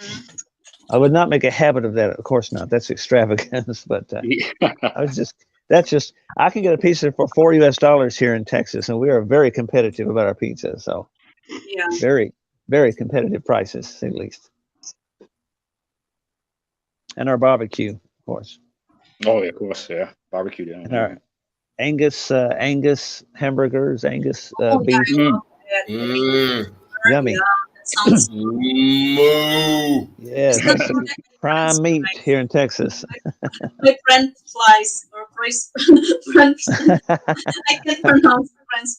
Mhm. I would not make a habit of that, of course not. That's extravagance, but Yeah. I was just that's just I can get a pizza for $4 here in Texas, and we are very competitive about our pizza. So Yeah. very, very competitive prices, at least, and our barbecue, of course. Oh, yeah, of course, yeah. Barbecue down And here. our Angus hamburgers, Angus Oh yeah, beef. I Mm. love that. The big Mm. burger, Yummy. yeah, that sounds. Moo. It's Yes, not that's the from my prime friends' meat fries. here in Texas. My French fries or fries, French. I can pronounce French.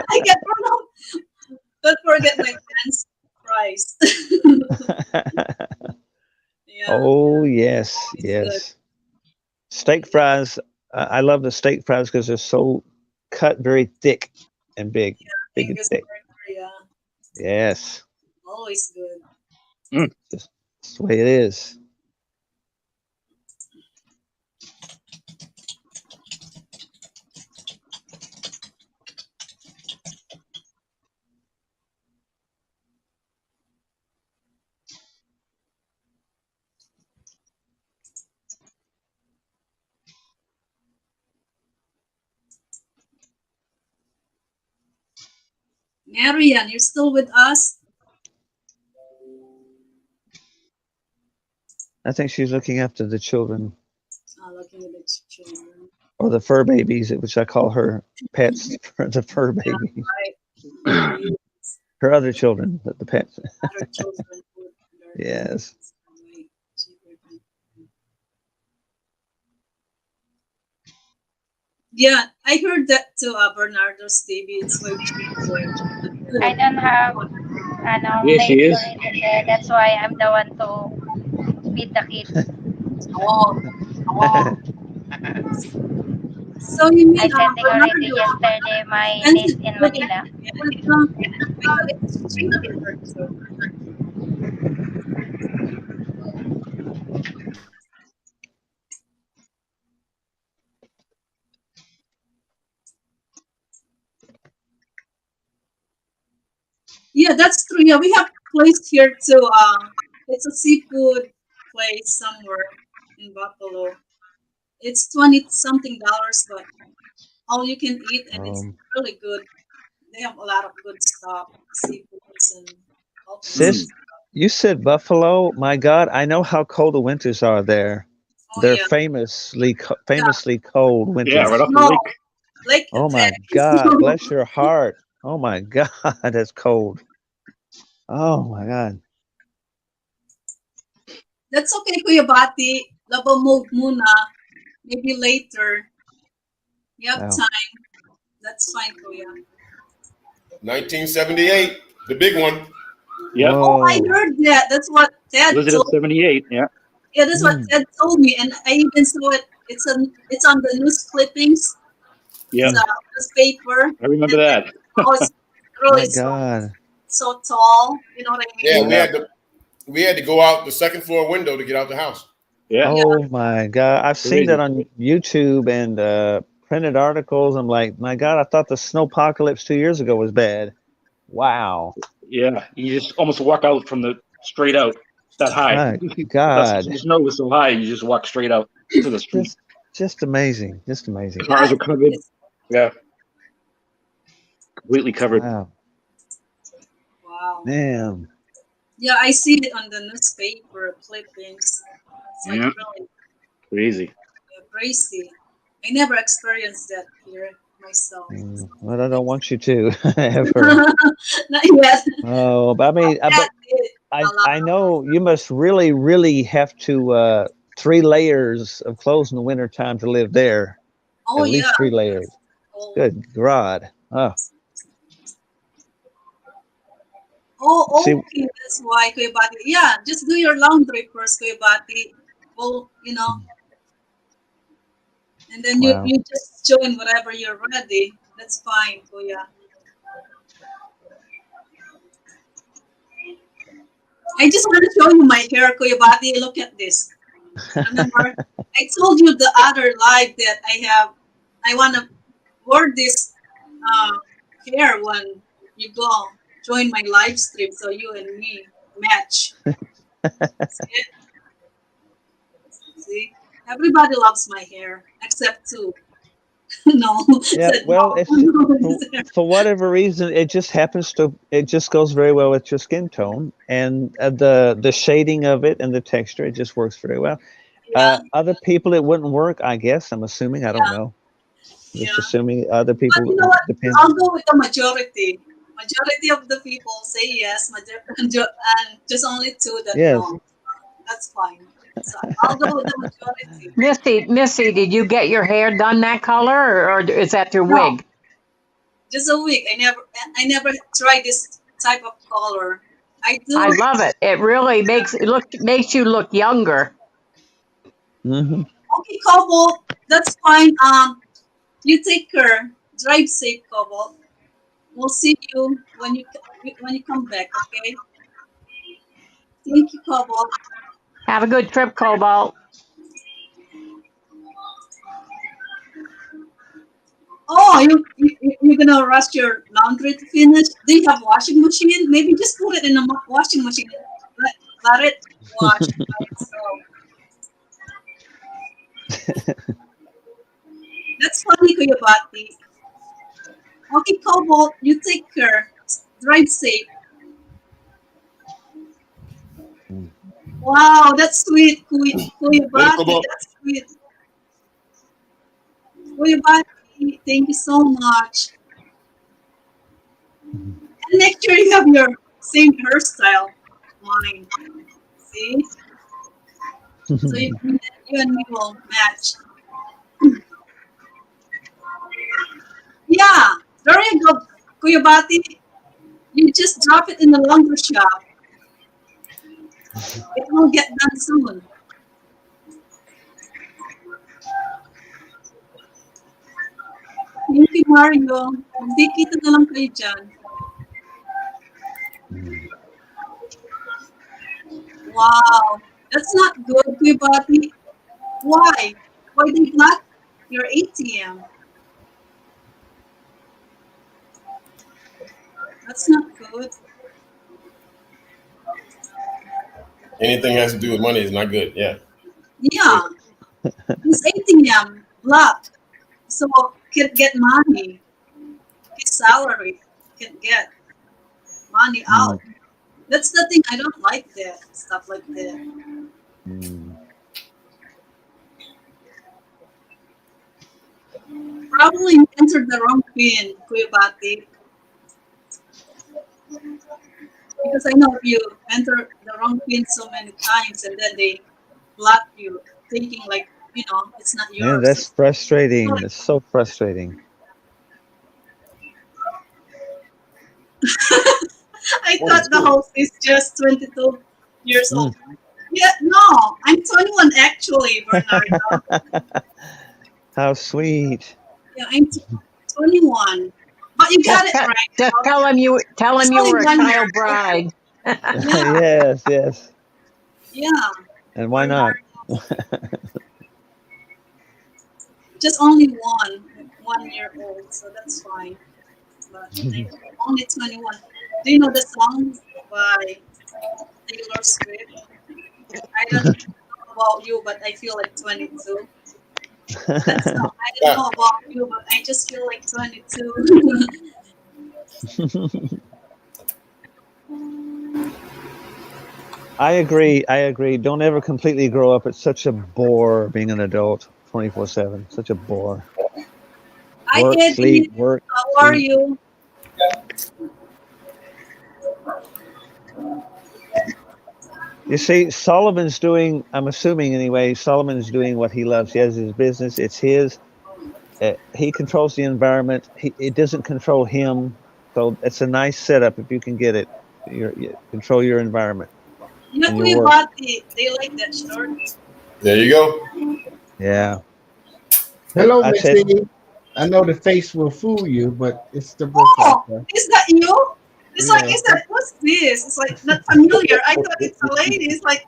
I can pronounce. Don't forget my French fries. Yeah, Oh yes, it's good. yes. Steak fries. I love the steak fries because they're so cut very thick and big, big and Angus thick. burger, yeah, Yes, always good. Mm. just that's the way it is. Marian, you're still with us? I think she's looking after the children Looking at the children. or the fur babies, which I call her pets, the fur babies. Right. Maybe Her other children, but the pets. other children who are Yes. away. Yeah, I heard that too, Bernardo's TV. It's way cheaper. I don't have Yeah, she maid is. already there. That's why I'm the one to feed the kids. Oh, so you I mean sending already Bernardo? yesterday my niece Expensive in food in Manila. Canada? I thought it's cheap here too. Yeah, that's true. Yeah, we have place here too. It's a seafood place somewhere in Buffalo. It's 20 something dollars, but all you can eat, and it's um, really good. They have a lot of good stuff, seafoods and all kinds of Mm. Sis, stuff. you said Buffalo. My God, I know how cold the winters are there. Oh They're yeah, yeah. famously cold Yeah, right winters. off the Snow, lake. lake Oh my effect. God, Snow. bless your heart. Oh my God, that's cold. Oh my God. That's okay, Kuya Bati. Labo mode muna. Maybe later. You have Wow. time. That's fine, Kuya. 1978, the big one. Yep. Oh, I Whoa. heard that. That's what Ted Elizabeth told. 78. Yeah. Yeah, that's what Mm, Ted told me, and I even saw it. It's on the news clippings. It's Yep. a mm. newspaper, I remember and then that. oh, it's really My God. so tall. You know what I Yeah, mean? Yeah. we had to go out the second floor window to get out the house. Yeah. Yeah, Oh my God. I've seen that Crazy. on YouTube and printed articles. I'm like, my God, I thought the snowpocalypse 2 years ago was bad. Wow. Yeah. You just almost walk out from the straight out that high. My That's God. the snow was so high. You just walk straight out to the street. Just just amazing. Just amazing. yeah, Cars are covered. it's Yeah. Completely covered. Wow. wow. Man. Yeah, I see it on the newspaper clippings. It's like Yeah. really Crazy. crazy. I never experienced that here myself. Well, I don't want you to ever. Not yet. Oh, but I mean, That but did a lot. I know you must really have to 3 layers of clothes in the wintertime to live there. Oh At yeah. least 3 layers. Oh, Good God. Oh, oh, see, okay. That's why, Kuya Bati. Yeah, just do your laundry first, Kuya Bati. Well, and then you, wow. you just join whatever you're ready. That's fine, Kuya. I just want to show you my hair, Kuya Bati. Look at this. Remember, I told you the other live that I want to wear this uh, hair when you go join my live stream so you and me match. See it? See? Everybody loves my hair except two. No, Yeah, said well, no. it's for whatever reason, it just goes very well with your skin tone and the shading of it and the texture. It just works very well. Yeah, Other people, it wouldn't work. I guess. I'm assuming. I don't yeah, know. yeah. Just assuming other But people. you know It what? depends. I'll go with the majority. Majority of the people say yes, and just only two that Yes. no. That's fine. So I'll go with the majority. Missy, did you get your hair done that color, or is that your No, wig? just a week. I never tried this type of color. I I do. love it. It really makes you look younger. Hmm. Okay, Cobalt. That's fine. You take care. Drive safe, Cobalt. We'll see you when you come back. Okay. Thank you, Cobalt. Have a good trip, Cobalt. Oh, you're gonna rush your laundry to finish? Do you have washing machine? Maybe just put it in a washing machine. Let it wash by itself. That's funny, Kuyabati. Okay, Cobalt, you take care. Drive safe. Wow, that's sweet, Later, Kuyabati. Cobalt. That's sweet. Kuyabati, thank you so much. And make sure you have your same hairstyle. Mine. See? So you and me will match. Yeah, there you go, Kuyabati. You just drop it in the laundry shop. It will get done soon. Thank you, Mario. Magdikita na lang kayo dyan. Wow, that's not good, Kuyabati. Why? Why they block your ATM? That's not good. Anything has to do with money is not good. Yeah. Yeah, this ATM block. So can get money, his salary, can get money out. That's the thing. I don't like that stuff like that. Probably you entered the wrong pin, Kuyabati. Because I know if you enter the wrong pin so many times and then they block you, thinking like, it's not Man, yours. that's frustrating. It's so frustrating. I What thought is the good? host is just 22 years Mm. old. Yeah, no, I'm 21 actually, Bernardo. How sweet. Yeah, I'm 21. But you got it right. Just Huh? tell Just him you only were a 1 year. child bride. Yeah, Yes, yes. yeah, And why not? Bernardo. Just only 1 year old, so that's fine. But I'm only 21. Do you know the song by Taylor Swift? I don't know about you, but I feel like 22. That's not. I don't Yeah. know about you, but I just feel like 22. I agree. I agree. Don't ever completely grow up. It's such a bore being an adult 24/7. Such a bore. Hi, Work, sleep, Eddie. work, How are sleep. you? You see, Solomon's doing, I'm assuming anyway, Solomon's doing what he loves. He has his business, it's his. He controls the environment. It doesn't control him. So it's a nice setup if you can get it. You control your environment You know, and your Kuya work. Bati, they like that short. There you go. Yeah. Hello, I said, Missy. I know the face will fool you, but it's the Oh, broadcaster. is that you? It's like, Yeah. is that what's this? It's like not familiar. I thought it's a lady. It's like,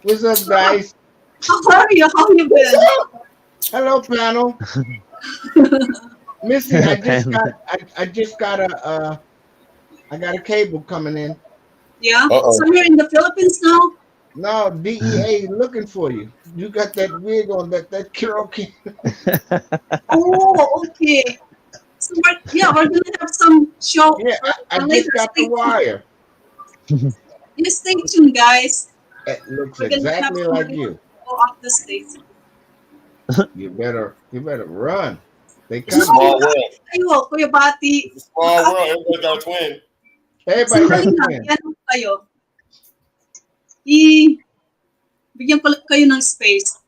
What's up, guys? how are you? How you What's been? up? Hello, panel. Missy, Pam. I just got I got a cable coming in. Yeah. Uh-oh. So you're in the Philippines now? No, DEA looking for you. You got that wig on that Cherokee. Oh, okay. So we're gonna have some show Yeah, I later. just got the Stay tuned. wire. You stay tuned, guys. It looks We're gonna have exactly like somebody you. go off the stage. You better run. They It's a No, coming. small world. kayo, Kuya Bati. It's a small world. Everybody's got a twin. Everybody got Sandali a lang, twin. yan kayo. Bigyan pala kayo ng space.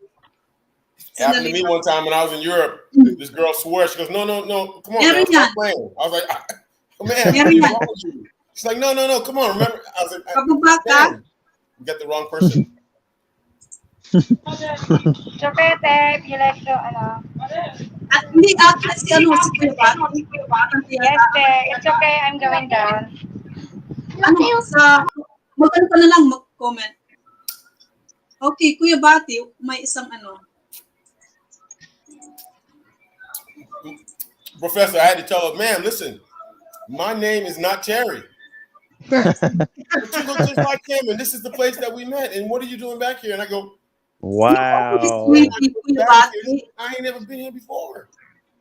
Happened to Sandali me lang. one time when I was in Europe. This girl swore. She goes, no, come on now, Meron stop yan. playing. I was like, man, Meron what is yan. wrong with you? She's like, no, come on, remember? I was like, Pababa ka. man, you got the wrong person. Chopete, if you like to, At hindi akin si Kuya Bati. Yes, te. It's okay. I'm going down. Magano ka na lang mag-comment. Okay, Kuya Bati, may isang Professor, I had to tell her, man, listen, my name is not Terry. But you look just like him, and this is the place that we met. And what are you doing back here? And I go, Wow. Kuya Bati. I ain't never been here before.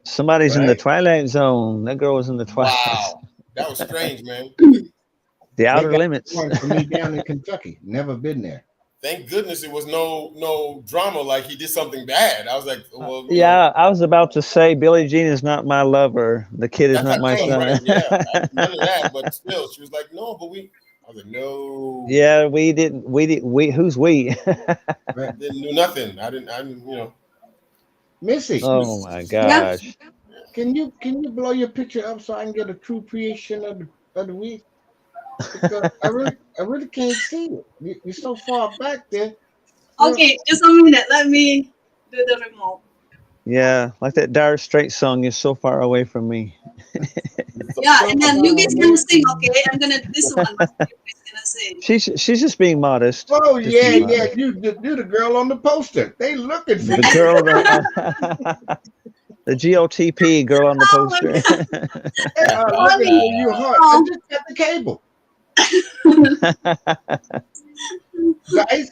Somebody's in the Twilight Zone. That girl was in the Twilight Wow, that was strange, man. The Outer Limits. One for me down in Kentucky. Never been there. Thank goodness it was no drama like he did something bad. I was like, well, Yeah, I was about to say Billie Jean is not my lover. The kid is that's not my how- son. right, yeah, none of that. But still, she was like, no, but I was like, no. Yeah, we didn't. Who's we? Didn't do nothing. I didn't. Missy. Oh my gosh. Can you blow your picture up so I can get a true creation of the week? Because I really can't see it. You're so far back there. Okay, just a minute. Let me do the remote. Yeah, like that Dire Straits song. You're so far away from me. Yeah, and then you guys gonna sing, okay? I'm gonna this one. You guys gonna sing. She's just being modest. Oh Just yeah, being yeah. modest. You the girl on the poster. They looking for The you. girl, the GOTP girl on the Oh my poster. They are looking for you hard. I just got the cable, guys.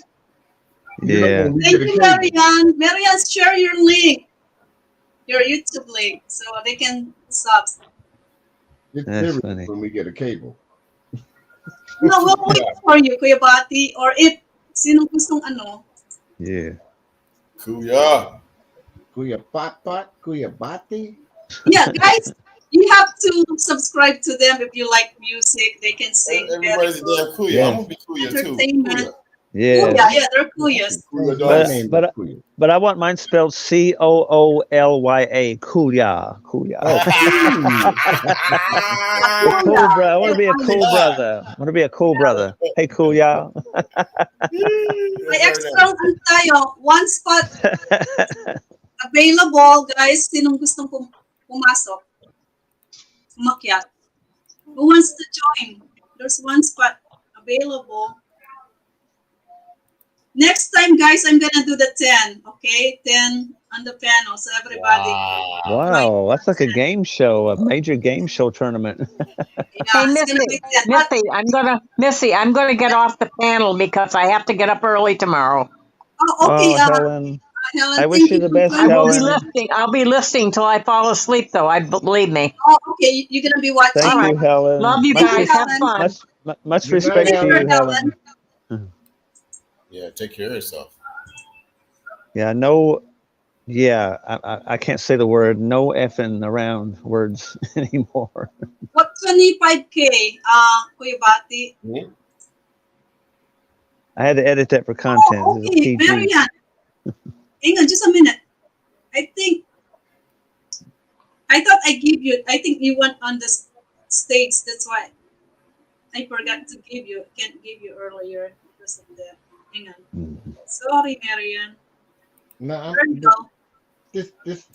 Yeah. when we Thank get a you, cable. Marianne. Marianne, share your link, your YouTube link, so they can sub. It's That's serious funny. when we get a cable. No, we'll wait for you, Kuya Bati, or if sino gustong Yeah. Kuya. Kuya Bati. Yeah, guys, you have to subscribe to them if you like music. They can sing. Everybody's a damn Kuya. Yeah. I'm gonna be Kuya too. Entertainment. Kuya. Yeah. Yeah, they're Kuyas. Kuya My dogs. name But is Kuya. but I want mine spelled COOLYA. Kuya. Kuya. Oh, Cool brother. I want to be a cool brother. I want to be a cool brother. Hey, Kuya. May extra tayo. One spot available, guys. Sinong gustong pumasok? Umakyat. Who wants to join? There's one spot available. Next time, guys, I'm gonna do the 10. Okay, 10 on the panel, so everybody. Wow, that's like a game show, a major game show tournament. Yeah, Hey, it's gonna be 10. But Missy, I'm gonna get off the panel because I have to get up early tomorrow. okay, Helen, Helen, I wish thank you the for best, I will be Helen. listening. I'll be listening till I fall asleep, though. Believe me. Oh, okay, you're gonna be watching. Thank All you, right. Helen. Love you Much guys. res- Have Helen. fun. much Good respect night, to you, Helen. Helen. Yeah, take care of yourself. Yeah, no, yeah, I can't say the word no effing around words anymore. What 25K, Kuya Bati? I had to edit that for content. Oh, This is okay, PG. Marianne. Hang on, just a minute. I thought I think you went on the stage. That's why I forgot to give you. Can't give you earlier because of that. Hang on. Sorry, Marianne. No, There you go.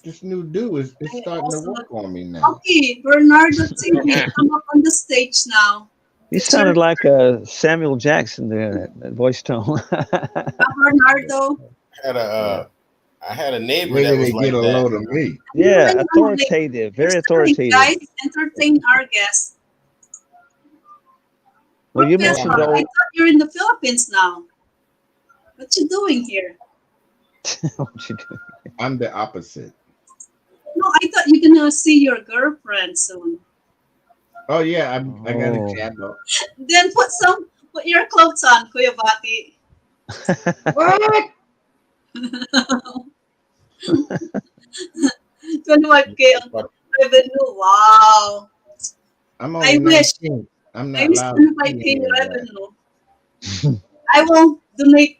this new dude is starting to work on me now. Okay, Bernardo TV, come up on the stage now. You sounded like Samuel Jackson there, that voice tone. Bernardo. I had a neighbor Maybe that was they like get a that. load of me. Yeah, authoritative, very authoritative. Guys, entertain our guests. Well, you Professor, mentioned I old. thought you're in the Philippines now. What you doing here? What you doing? I'm the opposite. No, I thought you're gonna see your girlfriend soon. Oh yeah, I got Oh. a cab up. Then put your clothes on, Kuya Bati. What? 25K ang revenue. Wow. I'm I only wish. 19. I'm I not wish allowed to see 25K any of that. revenue. I will donate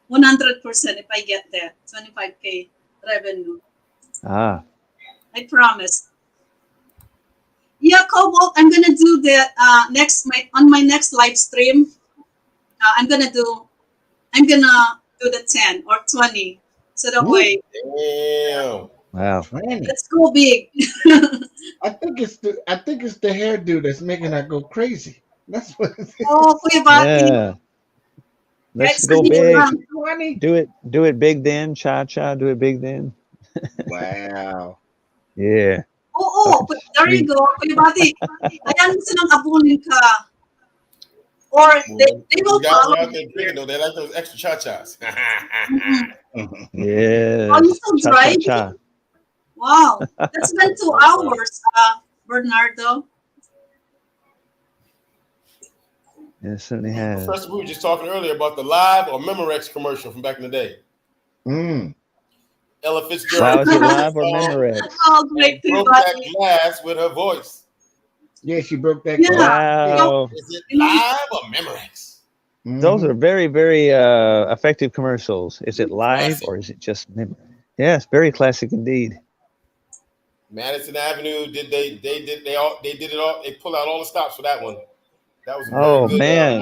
100% if I get that 25K revenue. Ah, I promise. Yeah, Cobalt, I'm gonna do that on my next live stream. I'm gonna do the 10 or 20. So that Woo. way, Damn. wow. 20. let's go big. I think it's the hairdo that's making her go crazy. That's what it is. Oh, Kuya Bati. Yeah. Let's Extra go hit big. lang. 20. Do it big then. Cha. Do it big then. Wow. Yeah. Oo, there you go. Kuya Bati. Ayan silang abulin ka. Or they will guys follow are out you there drinking though. They like those extra cha-chas. Yeah. Oh, you still Cha. driving? Wow, that's been 2 hours, Bernardo. It certainly has. Professor, we were just talking earlier about the Live or Memorex commercial from back in the day. Ella Wow, Fitzgerald is it live or Memorex? Oh, great, broke Kuya that Bati. glass with her voice. Yeah, she broke that. Yeah. Wow. Is it Live or Memorex? Those are very, very effective commercials. Is it live Classic. or is it just memory? Yes, very classic indeed. Madison Avenue. They did it all. They pulled out all the stops for that one. That was a Oh, very good man.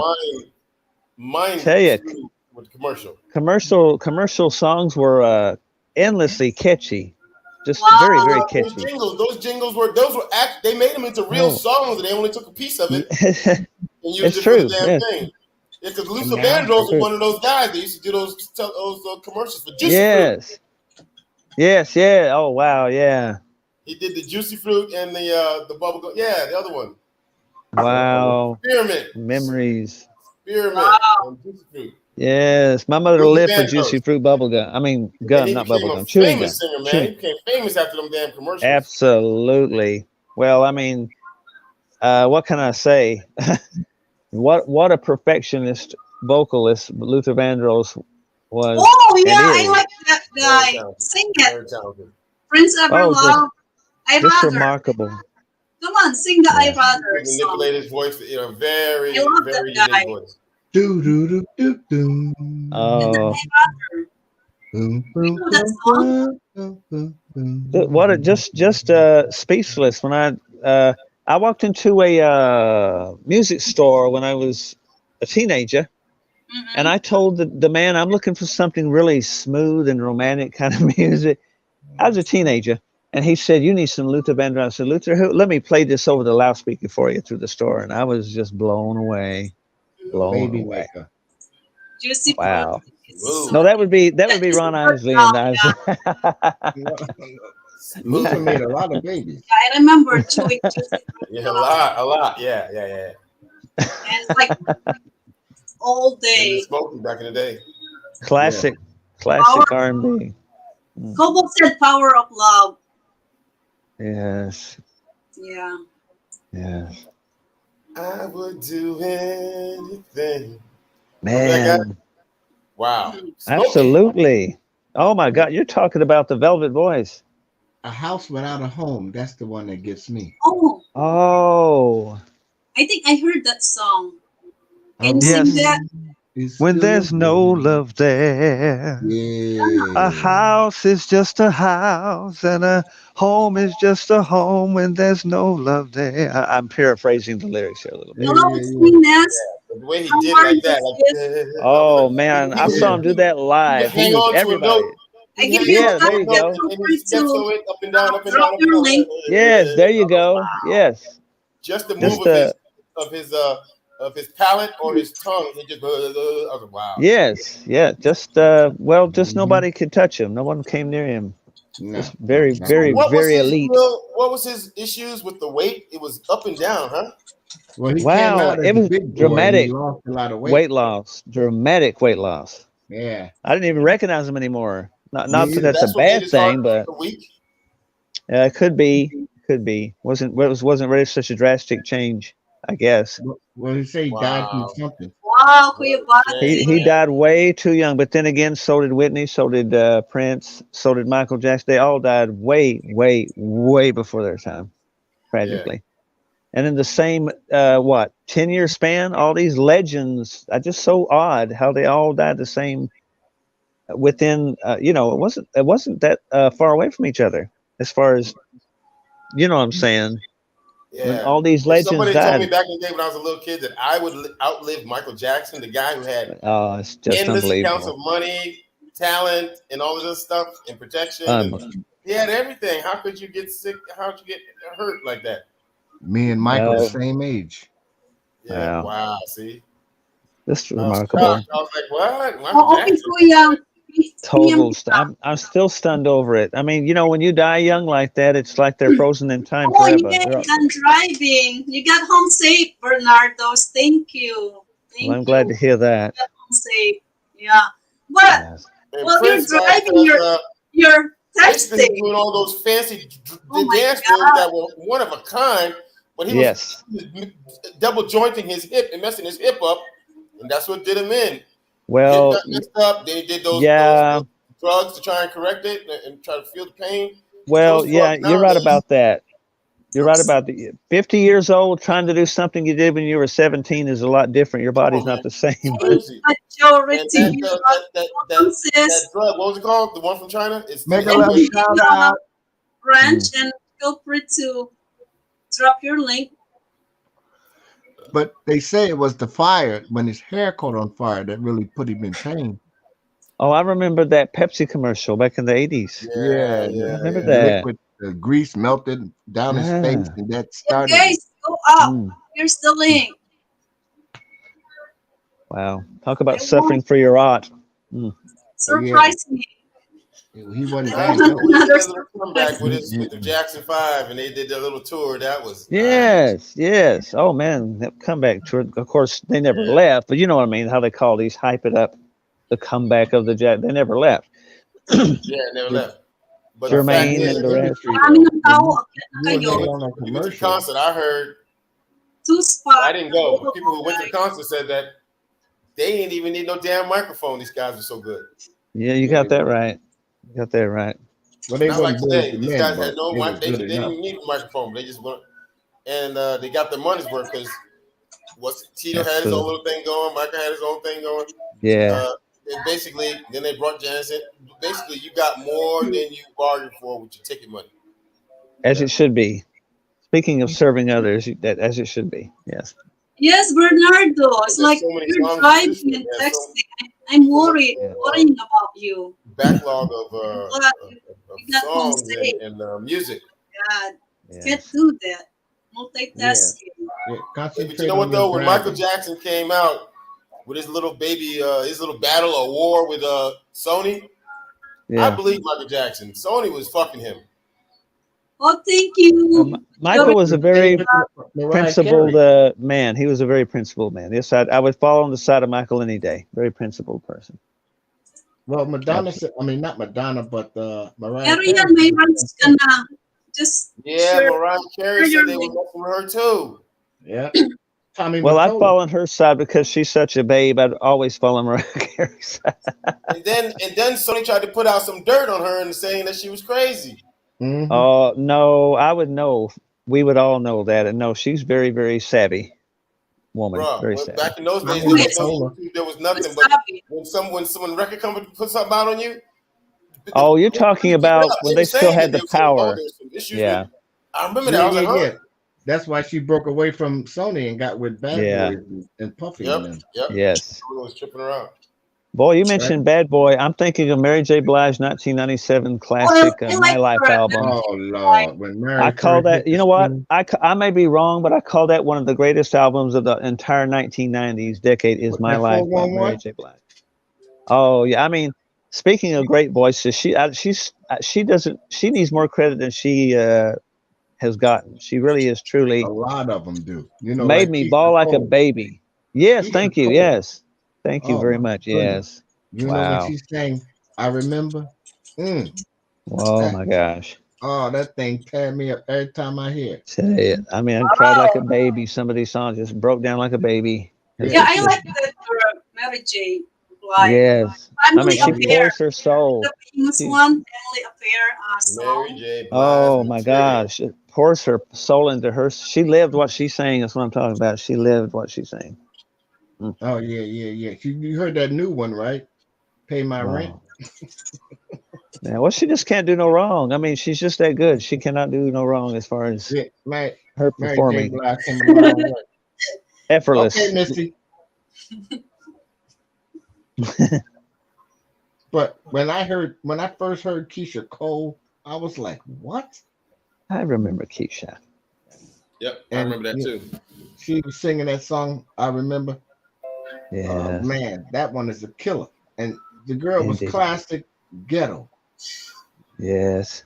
mind Tell you, with the commercial. Commercial songs were endlessly catchy, just Wow. very, very Those catchy. jingles were they made them into real songs, and they only took a piece of it and used It's it for the true. damn Yes. thing. Yeah, because Luther Now- Vandross was one of those guys that used to do those commercials for Juicy Fruit. Yes. Yes. Yeah. Oh wow. Yeah. He did the Juicy Fruit and the bubble gum. Yeah, the other one. Wow. Spearmint. Memories. Spearmint Wow. and Juicy Fruit. Yes. My mother Luther lived for Vandross. juicy fruit bubble gum. I mean And gum, he not became bubble a gum. Chewing gum. famous singer, man. Chewing. He became famous after them damn commercials. Absolutely. Well, I mean, what can I say? What a perfectionist vocalist Luther Vandross was. Oh, and yeah, I is. like that Very guy. talented. Sing it. Very talented. Prince Everlove. Oh, I just rather. remarkable. Come on, sing the I Yeah. rather He song. manipulated his voice, very, I love very that guy. unique voice. Do do do do do. Oh, I rather. Boom, You boom, know that song? boom, boom, boom, what a just speechless when I walked into a music store when I was a teenager, and I told the man I'm looking for something really smooth and romantic kind of music. I was a teenager, and he said, "You need some Luther Vandross." I said, "Luther, let me play this over the loudspeaker for you through the store," and I was just blown away. Baby maker. Juicy Wow. Fruit. It's No, that would be it's Ron good Isley now, and Luther made a lot of babies. Yeah, I remember chewing Juicy Fruit. Yeah, a lot. Yeah. And it's like all day. Smoking back in the day. classic R&B. Cobalt said power of love. Yes. Yeah. Yes. I would do anything. Man. Wow. Absolutely. Oh my God, you're talking about the Velvet Voice. A House Without a Home. That's the one that gets me. Oh, Oh. I think I heard that song. Can you Yes. sing that? When there's no love there, a house is just a house, and a home is just a home when there's no love there. I'm paraphrasing the lyrics here a little bit. Hello, it's me, Ness. The way he How did are like you, that. sis? Oh man, I saw him do that live. Hang He was on to a everybody. note. I give you Yeah, a there you feel go. free to Up and down, up and drop down, up your and link. down. Yes, there you go. Yes. Just the move Just of his palate or his tongue. He just I was like, wow. yes, yeah. Just just nobody could touch him. No one came near him. Just very, very, very elite. What was his issues with the weight? It was up and down, huh? Well, he came Wow, out as it a was big boy and dramatic he lost a lot of weight. weight loss. Dramatic weight loss. Yeah. I didn't even recognize him anymore. Not Me that either. that's a That's what made bad his heart thing, but so weak. it could be. Could be. Wasn't really such a drastic change, I guess. Well, he said he died from Wow. something. Wow, Kuya He Bati. died way too young. But then again, so did Whitney, so did Prince, so did Michael Jackson. They all died way, way, way before their time, tragically. And in the same 10-year span, all these legends are just so odd how they all died the same within it wasn't that far away from each other as far as what I'm saying. When Yeah. all these If legends somebody told me died, back in the day when I was a little kid that I would outlive Michael Jackson, the guy who had oh, it's just endless accounts of unbelievable. money, talent, and all of this stuff, and protection, and he had everything. How could you get sick? How could you get hurt like that? Me and Michael the same age. Yeah. Wow. Wow. See, This is I was remarkable. shocked. I was like, "What? Michael Oh, okay, Jackson?" Kuya. Total. I'm still stunned over it. I mean, when you die young like that, it's like they're frozen in time Oh, forever. yay, I'm driving. You got home safe, Bernardo's. Thank you. Well, I'm glad to hear that. You got home safe. Yeah. But Yes. And while you're Prince driving, was, you're basically texting. doing all those fancy Oh my dance God. moves that were one of a kind, but he Yes. was double jointing his hip and messing his hip up, and that's what did him in. Well, Hip got messed up. They did those drugs to try and correct it and try to feel the pain. Well, Those yeah, drugs you're right nowadays- about that. You're right about the 50 years old trying to do something you did when you were 17 is a lot different. Your body's not the same. Crazy. Majority. And that drug, what was it called? The one from China? It's Mega Love shout out. Branch, and feel free to drop your link. But they say it was the fire when his hair caught on fire that really put him in pain. Oh, I remember that Pepsi commercial back in the 80s. Yeah, I remember the that. liquid, the grease melted down his face, and that started. Guys, go up. Here's the link. Wow. Talk about suffering for your art. Surprise me. He wasn't He did a little comeback with the Jackson 5, and they did their little tour. That was Yes. Oh, man, that comeback tour. Of course, they never left, but you know what I mean, how they call these, hype it up, the comeback of the Jack. They never left. never left. But Jermaine and the rest. You went to the concert, I heard. Two spots. I didn't go, but people who went to the concert said that they didn't even need no damn microphone. These guys were so good. Yeah, you got that right. You got that right. Well, they not like today. the These men, guys but had no it was mic. They good didn't enough. even need a microphone. They just went, and they got their money's worth because Tito had his own little thing going. Michael had his own thing going. Yeah. And basically, then they brought Janice in. Basically, you got more than you bargained for with your ticket money. As it should be. Speaking of serving others, as it should be. Yes. Yes, Bernardo. It's There's like so many you're songs driving and texting. I'm worrying about you. Backlog of got home songs safe. and music. God, can't do that. Multitasking. But you know what though? When Michael Jackson came out with his little baby, his little battle or war with Sony, I believe Michael Jackson. Sony was fucking him. Oh, thank you. Michael was a very principled man. He was a very principled man. Yes, I would fall on the side of Michael any day. Very principled person. Well, Madonna said, I mean, not Madonna, but Mariah Arian Carey. Mayron's gonna just Mariah Carey said they were messing with her too. Yeah. Tommy Well, I'd Mottola. fall on her side because she's such a babe. I'd always fall on Mariah Carey's side. And then Sony tried to put out some dirt on her and saying that she was crazy. Mm-hmm. Oh, no, I would know. We would all know that. And no, she's very, very savvy woman. Bruh, Very savvy. back in those days, there was nothing but when someone record company put something out on you. Oh, you're talking about when they still had the power. Yeah. I remember that. I was like, huh? That's why she broke away from Sony and got with Bad Boy and Puffy. Yep. Yes. I was tripping around. Boy, you mentioned Bad Boy. I'm thinking of Mary J. Blige 1997 classic My Life album. Oh, Lord. When Mary I call that, you know what? I may be wrong, but I call that one of the greatest albums of the entire 1990s decade is My Life by Mary J. Blige. Oh, yeah. I mean, speaking of great voices, she needs more credit than she has gotten. She really is truly. A lot of them do. You know, made me bawl like a baby. Yes, thank you. Yes. Thank you very much. Yes. You know when she's saying, I remember. Oh my gosh. Oh, that thing tear me up every time I hear it. Say it. I mean, I cried like a baby. Some of these songs just broke down like a baby. Yeah, I like the Mary J. Blige. Yes. I mean, Family she Affair. pours her soul. The famous She, one, Family Affair Mary song. J. Blige oh my material. gosh, it pours her soul into her. She lived what she sang. That's what I'm talking about. She lived what she sang. Mm. Oh yeah, yeah, yeah. You heard that new one, right? Pay my rent. Wow. Yeah, well, she just can't do no wrong. I mean, she's just that good. She cannot do no wrong as far as Yeah, her Mary J. performing. Blige came a long way. Okay, Effortless. Missy. But when I first heard Keisha Cole, I was like, what? I remember Keisha. Yep, I And remember that too. she was singing that song. I remember. Yeah, Man, that one is a killer. And the girl was indeed. classic ghetto. Yes.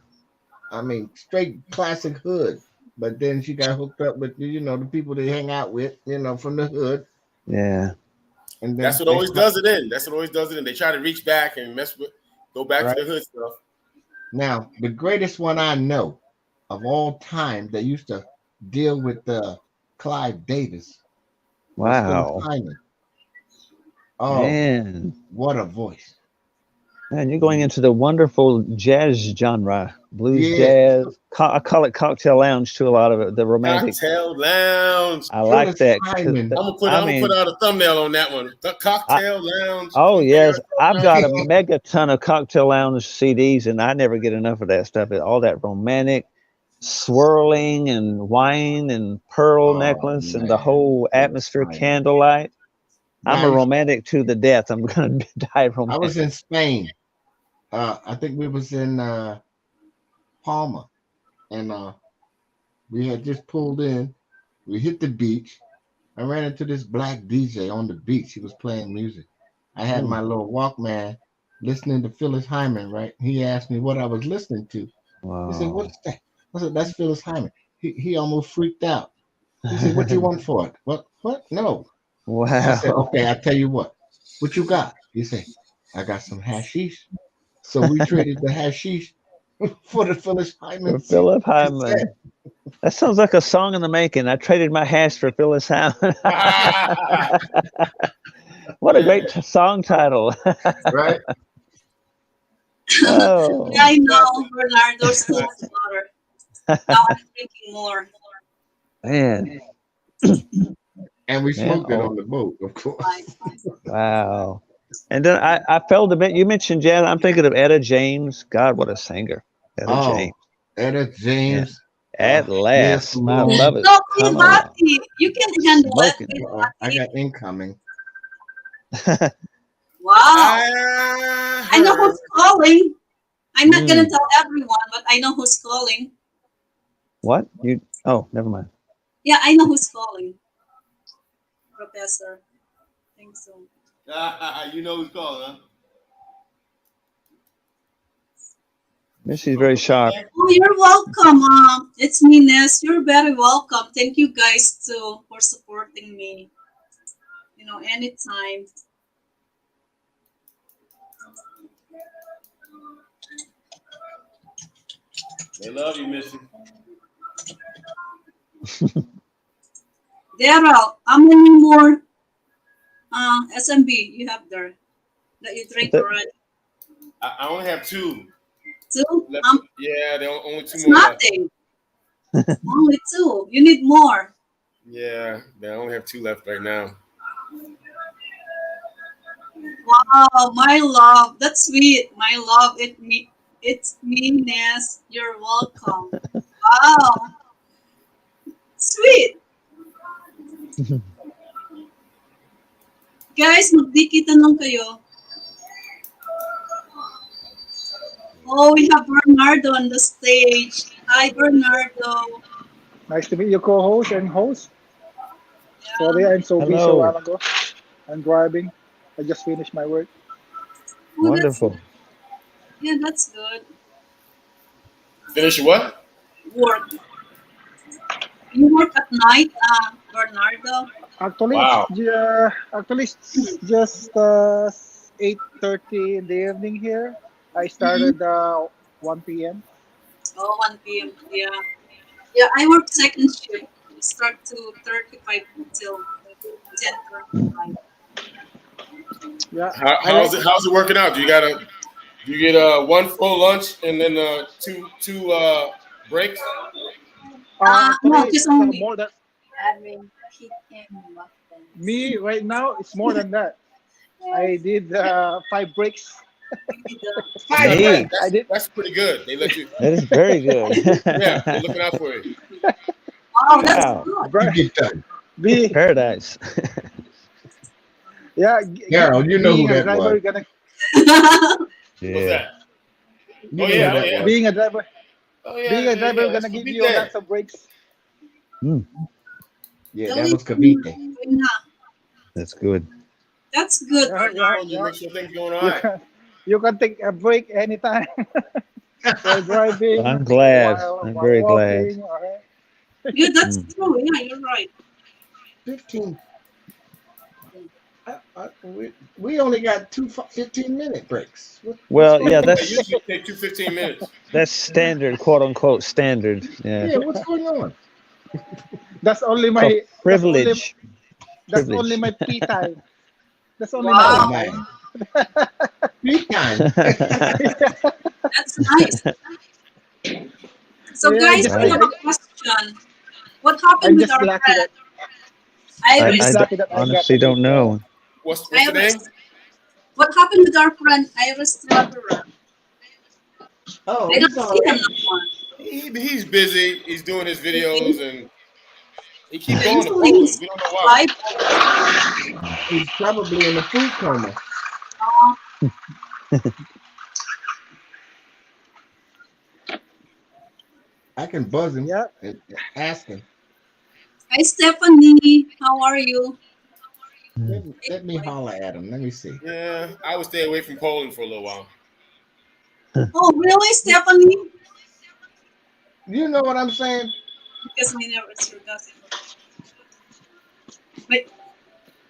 I mean, straight classic hood. But then she got hooked up with the people they hang out with, from the hood. Yeah. And then That's what always does it in. That's what always does it in. They try to reach back and go back right to the hood stuff. now the greatest one I know of all time that used to deal with Clive Davis was Phyllis Wow. Hyman. Oh, Man. what a voice! Man, you're going into the wonderful jazz genre, blues Yeah, jazz. I call it cocktail lounge too. A lot of it, the romantic. Cocktail Lounge. I like Phyllis that. Hyman. I'm I gonna put mean, out a thumbnail on that one. The I, Cocktail Lounge. oh Come there, yes, I've come got a down. megaton of cocktail lounge CDs, and I never get enough of that stuff. All that romantic swirling and wine and pearl Oh necklace and the man, whole Phyllis atmosphere, Hyman. candlelight. I'm Now a romantic to the death. I'm gonna die I was romantic. in Spain. I think we was in Palma, and we had just pulled in. We hit the beach. I ran into this black DJ on the beach. He was playing music. I had Mm, my little Walkman listening to Phyllis Hyman, right? He asked me what I was listening to. He said, wow. "What's that?" I said, "That's Phyllis Hyman." He almost freaked out. He said, "What you want for it?" What? What? No. I said, Wow. "Okay, I tell you what. What you got?" He said, "I got some hashish." So we traded the hashish for the Phyllis Hyman For Philip cassette. Hyman. That sounds like a song in the making. I traded my hash for Phyllis Hyman. What a great song title. Right? Yeah, Oh, I know. Bernardo's full of water. Now I'm drinking more. man. And we Man. smoked it on Oh, the boat, of Fine. course. wow. And then I felt a bit, you mentioned jazz. I'm thinking of Etta James. God, what a singer. Etta Oh, James. Etta Yeah. James. At Yes, last, my love Lord. is No, Queen coming along. Bati. You can handle it, Smoking. Queen I Bati. got incoming. Wow. I I know heard. who's calling. I'm not gonna Mm, tell everyone, but I know who's calling. what? You? Oh, never mind. Yeah, I know who's calling. Professor. I think so. You know who's calling, huh? She's very sharp. Oh, you're welcome. It's me, Ness. You're very welcome. Thank you guys too for supporting me. Anytime. They love you, Missy. Daryl, how many more SMB you have there that you drink That, already? I only have two Two? left. Yeah, there are only two It's more left. nothing. Only two. You need more. Yeah, I only have two left right now. Wow, my love. That's sweet. My love. It's me, Ness. You're welcome. Wow. Sweet. Guys, magdikita lang kayo. Oh, we have Bernardo on the stage. Hi, Bernardo. Nice to meet you, co-host and host. Sorry, I'm so busy a while hello. ago. I'm driving. I just finished my work. Oh, Wonderful. that's good. Finish what? Work. You work at night, Bernardo? Actually, Wow. it's just 8:30 in the evening here. I Mm-hmm. started 1 p.m. Oh, 1 p.m. Yeah. Yeah, I work second shift. Start to 35 until. 10:45. Yeah, I like. How's it working out? Do you get one full lunch and then two breaks? No, Actually, just it's only. more than Having chicken muffins. me right now. It's more than that. I did 5 breaks. Five Hey, breaks. I did. That's pretty good. They let you. that is very good. Yeah, they're looking out for you. Wow, that's Wow, You good. get done. Be paradise. yeah, Carol, you know who being a that was. driver gonna What's Yeah. that? You Oh know who yeah, oh that yeah, was. being a driver oh being a driver That's gonna for give big you day. lots of breaks. Mm, Yeah, that Delhi was Cavite. tuna. that's good. That's good, Yeah, yeah, Bernard. You yeah. make sure things going all You right. can you can take a break anytime while driving, I'm glad. I'm while very glad. walking. All right. Yeah, that's Mm. true. Yeah, you're right. 15. We only got 15-minute breaks. What's Well, going yeah, on? They that's usually take 15 minutes. standard, quote unquote standard. Yeah. Yeah, what's going on? That's only It's called my privilege. that's only Privilege. my pee time. That's only my Oh pee Wow, man, time. free time. that's nice. So, Yeah, guys, just we Right. have a question. What happened I'm with just our lucky friend that I'm just Iris? lucky that I got honestly a good don't know. What's the name? Iris, what happened with our friend Iris Traveler? Oh, I he's don't all see him right. no more. He's busy. He's doing his videos Busy. and he keep Yeah, going to usually Poland. he's We don't know why. live all the time. He's probably in a food coma. Uh, I can buzz him yeah. and ask him. Hi, Stephanie. How are you? Let me holler at him. Let me see. Yeah, I would stay away from Poland for a little while. Oh, really, Stephanie? You know what I'm saying? Because we never forgot it. Wait,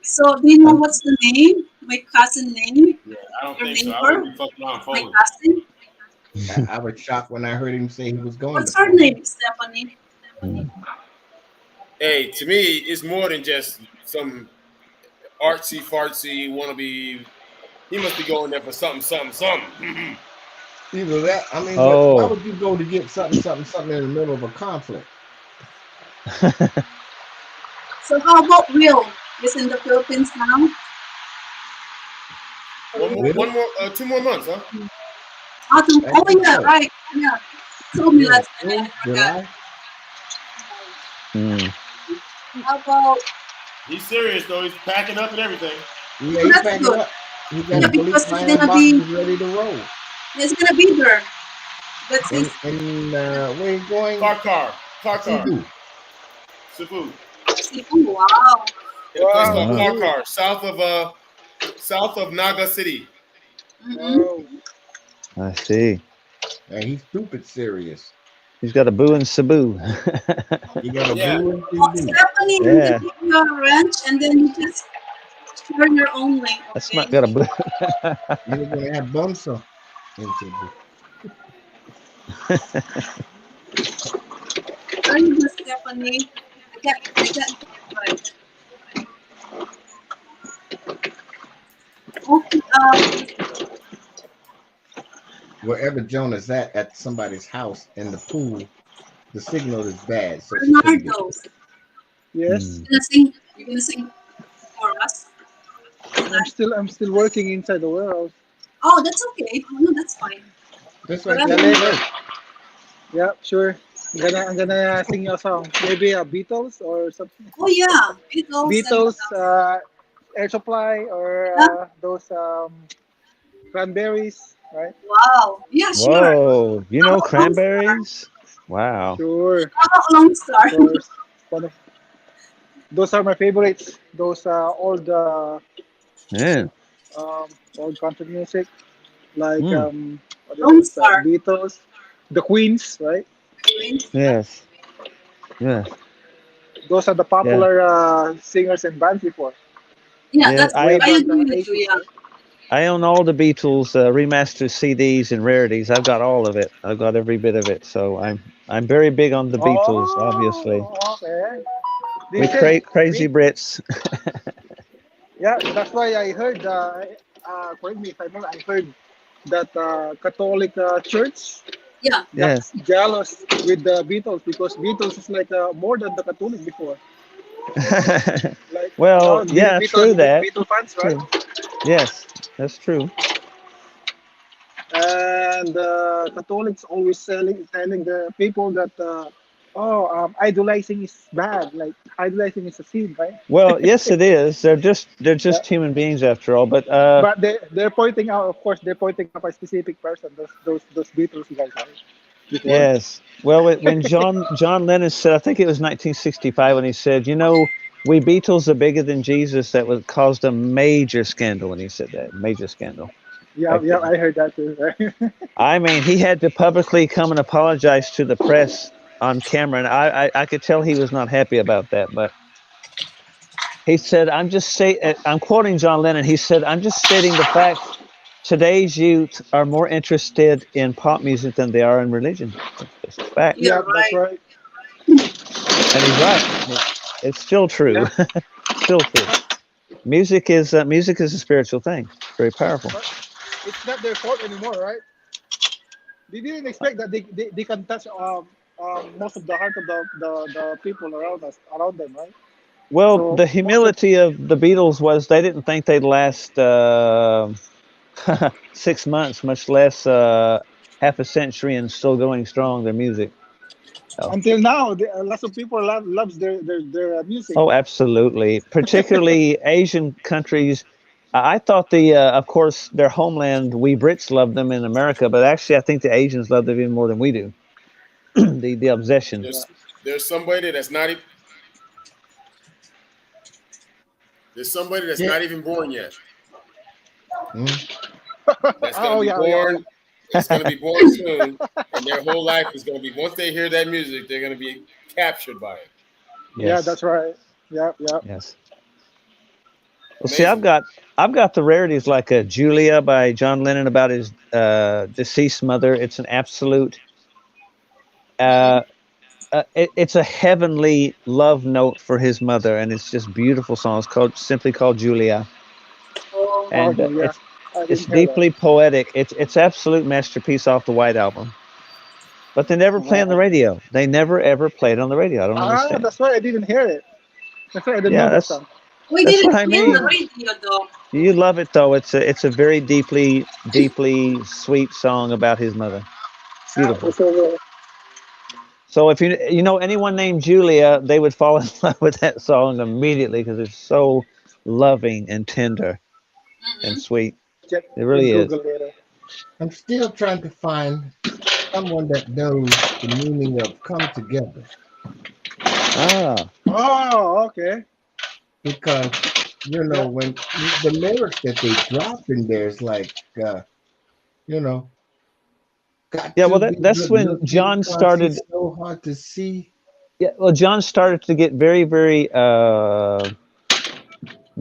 so do you know what's the name? My cousin name? Yeah, I don't Your think so. I wouldn't neighbor? be fucking around My Poland. cousin? I was shocked when I heard him say he was going What's to her Poland. name, Stephanie? Hey, to me, it's more than just some artsy fartsy wannabe. He must be going there for something. Either that, I mean, why Oh. would you go to get something in the middle of a conflict? So how about Will? He's in the Philippines now? Two more months, huh? Oh yeah, right. Yeah. Told me last time. I forgot. July. How about He's serious though. He's packing up and everything. Yeah, he's that's packing good. up. He got Yeah, a because police he's line gonna box be ready to roll. he's gonna be there. That's his And where he's going? Car. Cebu. Cebu. Cebu. Wow. In a place Wow. called Car, south of Naga City. Mm-hmm. I see. And he's stupid serious. He's got a boo and Cebu. He got a Yeah. blue and Well, Cebu. Stephanie, Yeah. you give you a wrench and then you just share your own link. That's Okay? not got a boo. You're gonna have bunso in Cebu. Are you good, Stephanie? I got right. Okay, Wherever Jonah's at somebody's house in the pool, the signal is bad. So she couldn't get Bernardo, it. Yes. you're gonna sing for us. I'm still working inside the warehouse. Oh, that's okay. No, that's fine. That's right. Whatever. That's right. Yeah, sure. I'm gonna sing you a song. Maybe a Beatles or something. Oh yeah, Beatles, Air Supply, or those Cranberries, right? Wow. Yeah, sure. Whoa. You know cranberries? Wow. Sure. How about Lone Star? Of course. Those are my favorites. Those old Yeah. old country music, like what is Lone it? Star. Beatles, the Queens, right? Yes. Yeah. Those are the popular singers and bands before. Yeah, Yeah, that's I- I Way back agree with you. 80s, Yeah. right? I own all the Beatles remastered CDs and rarities. I've got all of it. I've got every bit of it. So I'm very big on the Beatles, obviously. Oh, okay. they said crazy Brits. yeah, that's why I heard. Correct me if I'm wrong. I heard that Catholic Church Yeah. got Yes. jealous with the Beatles because Beatles is like more than the Catholic before. Like Well, yeah, true Beatles, that. Beatles fans, right? True. Yes, that's true. And Catholics always telling the people that idolizing is bad. Like idolizing is a sin, right? Well, yes, it is. They're Yeah. just human beings after all. But But they're pointing out, of course, they're pointing out a specific person. Those Beatles guys, right? Before. yes. Well, when John Lennon said, I think it was 1965, when he said, we Beatles are bigger than Jesus. That was caused a major scandal when he said that. Major scandal. Yeah, Back yeah, then. I heard that too. Right? I mean, he had to publicly come and apologize to the press on camera, and I could tell he was not happy about that. But he said, I'm quoting John Lennon. He said, I'm just stating the fact today's youth are more interested in pop music than they are in religion. It's a fact. You're Yeah, that's right. right. And he's right. It's still true. Yeah. Still true. Music is a spiritual thing. Very powerful. But it's not their fault anymore, right? They didn't expect that they can touch most of the heart of the people around them, right? Well, So the most of humility of the Beatles was they didn't think they'd last 6 months, much less half a century, and still going strong. Their music. Oh, until now, lots of people loves their music. oh, absolutely. Particularly Asian countries. I thought of course, their homeland. We Brits love them in America, but actually, I think the Asians love them even more than we do. the obsession. Yeah. There's somebody that's not even there's somebody that's Yeah. not even born yet. Mm. That's Oh gonna be yeah, born. It's gonna be born soon, and their whole life is gonna be. Once they hear that music, they're gonna be captured by it. yeah, Yes. that's right. Yeah, yeah. Yes. Well, see, Amazing. I've got the rarities like Julia by John Lennon about his deceased mother. It's an absolute. Uh, it's a heavenly love note for his mother, and it's just beautiful song. It's simply called Julia, Oh, and Okay, yeah. I it's didn't hear that. deeply poetic. It's absolute masterpiece off the White Album. But they never play on the Oh. radio. They never ever played on the radio. I don't understand. That's why I didn't hear it. That's why I didn't know Yeah, that song. we that's what didn't I play on the mean. radio though. You love it though. It's a very deeply sweet song about his mother. Beautiful. So, So if you know anyone named Julia, they would fall in love with that song immediately because it's so loving and tender and sweet. check It in really is. Google later. I'm still trying to find someone that knows the meaning of come together Ah, Oh, okay. because Yeah. when the lyrics that they drop in there is like you know got yeah. to Well, be that's good when looking John because started. he's so hard to see. Yeah, well, John started to get very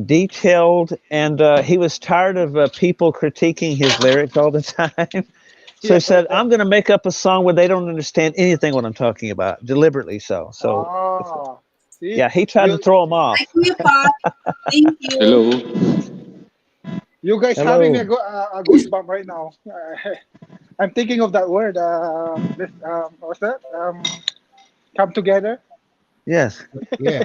detailed, and he was tired of people critiquing his lyrics all the time. So Yeah. he said, "I'm going to make up a song where they don't understand anything what I'm talking about, deliberately so." So See, yeah, he tried to you throw them off. Thank you, Pat. Thank you. Hello. you guys having me Hello. a goosebump right now. I'm thinking of that word. What's that? Come together. Yes. Yeah,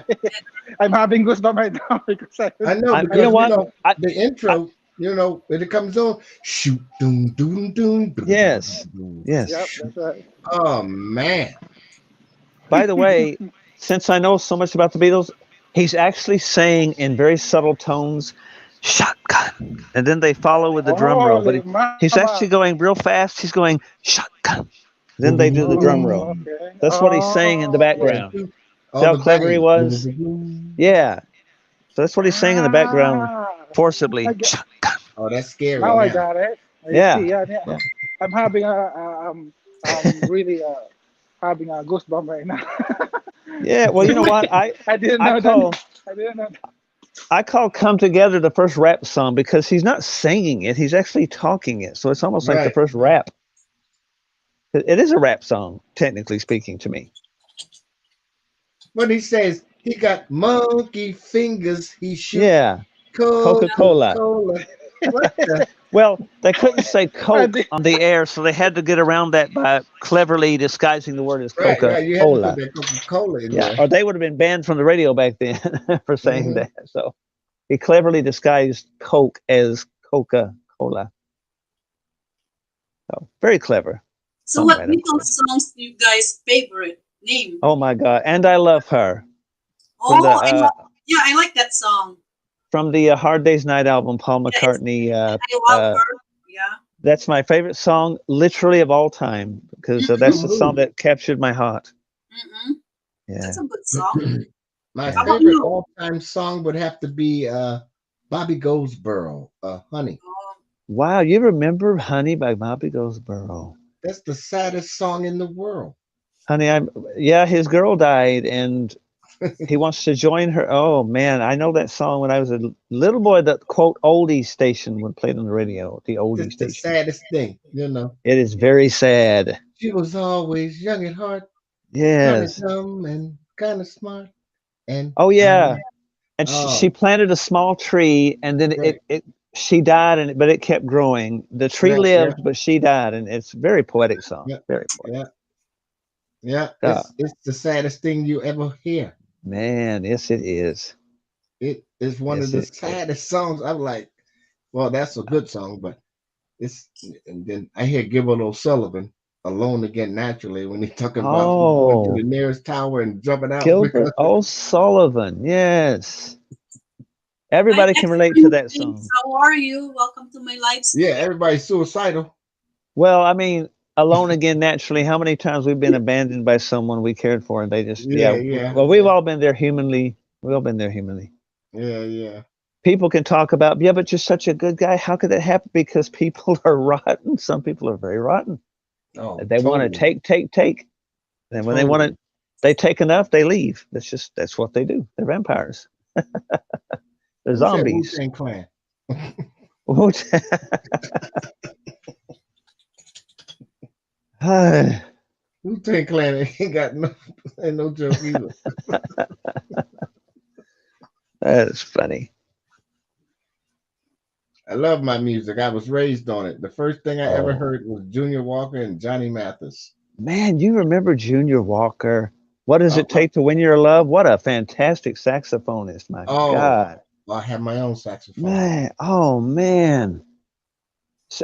I'm having goosebump right now because I know You because know what? the intro. When it comes on, shoot, doom, doom, doom, doom, Yes. doom, Yes. Yep, shoot. that's right. Oh man, By the way, since I know so much about the Beatles, he's actually saying in very subtle tones, "Shotgun," and then they follow with the drum roll. But Holy he's actually mama. going real fast. He's going shotgun. Then boom, they boom, do boom, the drum boom, roll. Oh, boom. okay. That's what he's saying in the Yeah, background. too. See All how the clever he bang. Boom, was? boom, boom. Yeah. So that's what he's saying in the background, Ah, I forcibly. get, Oh, that's scary now I now. got it. I see. Yeah. Yeah, yeah. Yeah. I'm having really having a goosebump right now. Yeah. Well, you know what? I didn't I know that. call I didn't know. I call "Come Together" the first rap song because he's not singing it; he's actually talking it. So it's almost like the Right. first rap. It is a rap song, technically speaking, to me. But he He got monkey fingers. He shoot Yeah, Coca-Cola. Coca-Cola. What? Well, they couldn't say I Coke did- on the air, so they had to get around that by cleverly disguising the word as Right, right. You had to put Coca-Cola. that Coca-Cola in Yeah, there. or they would have been banned from the radio back then for saying Mhm. that. So he cleverly disguised Coke as Coca-Cola. So very clever So what songwriter. Beatles songs do you guys favorite? Name. Oh my God! And I Love Her from Oh, yeah, I like that song. the Hard Day's Night album, Paul Yeah, it's, McCartney. I love her. Yeah. That's my favorite song, literally of all time, because that's the song that captured my heart. Mm-hmm. Yeah. That's a good song. My How about favorite you? all-time song would have to be Bobby Goldsboro, Honey. Oh, Wow, you remember "Honey" by Bobby Goldsboro? That's the saddest song in the world. Honey, his girl died, and he wants to join her. Oh man, I know that song when I was a little boy. That quote oldie station would play it on the radio. The oldie That's the station. saddest thing, you know. It is very sad. She was always young at heart, kind of Yes. dumb and kind of smart. And Oh yeah. And oh, she planted a small tree, and then right, she died, but it kept growing. The tree right, yeah, lived, but she died, and it's a very poetic song. yeah, Very poetic. yeah, yeah. It's the saddest thing you ever hear. Man, yes, it is. It is one of Yes, the it is. saddest songs. I'm like, well, that's a good song, but it's and then I hear Gilbert O'Sullivan alone again naturally when he's talking about going to Oh, the nearest tower and jumping out Gilbert because O'Sullivan. Yes. hi, Everybody can relate to that Thanks. song. How are you? Welcome to my live yeah, stream. everybody's suicidal. Well, I mean, alone again naturally. How many times we've been abandoned by someone we cared for, and they just, Yeah, yeah. yeah, Well, we've all been there humanly. We've all been there humanly. yeah. People can talk about, yeah, but you're such a good guy. How could that happen? Because people are rotten. Some people are very rotten. Oh, They want to totally, take. And when they want totally. to, they take enough, they leave. That's what they do. They're vampires. They're Who said zombies. Wu-Tang Clan? That's Wu-Tang Clan ain't got no joke either. funny. I love my music. I was raised on it. The first thing I ever Oh, heard was Junior Walker and Johnny Mathis. man, you remember Junior Walker? What does Uh, it take to win your love? What a fantastic saxophonist. My oh, God. I have my own saxophone. Man, oh man.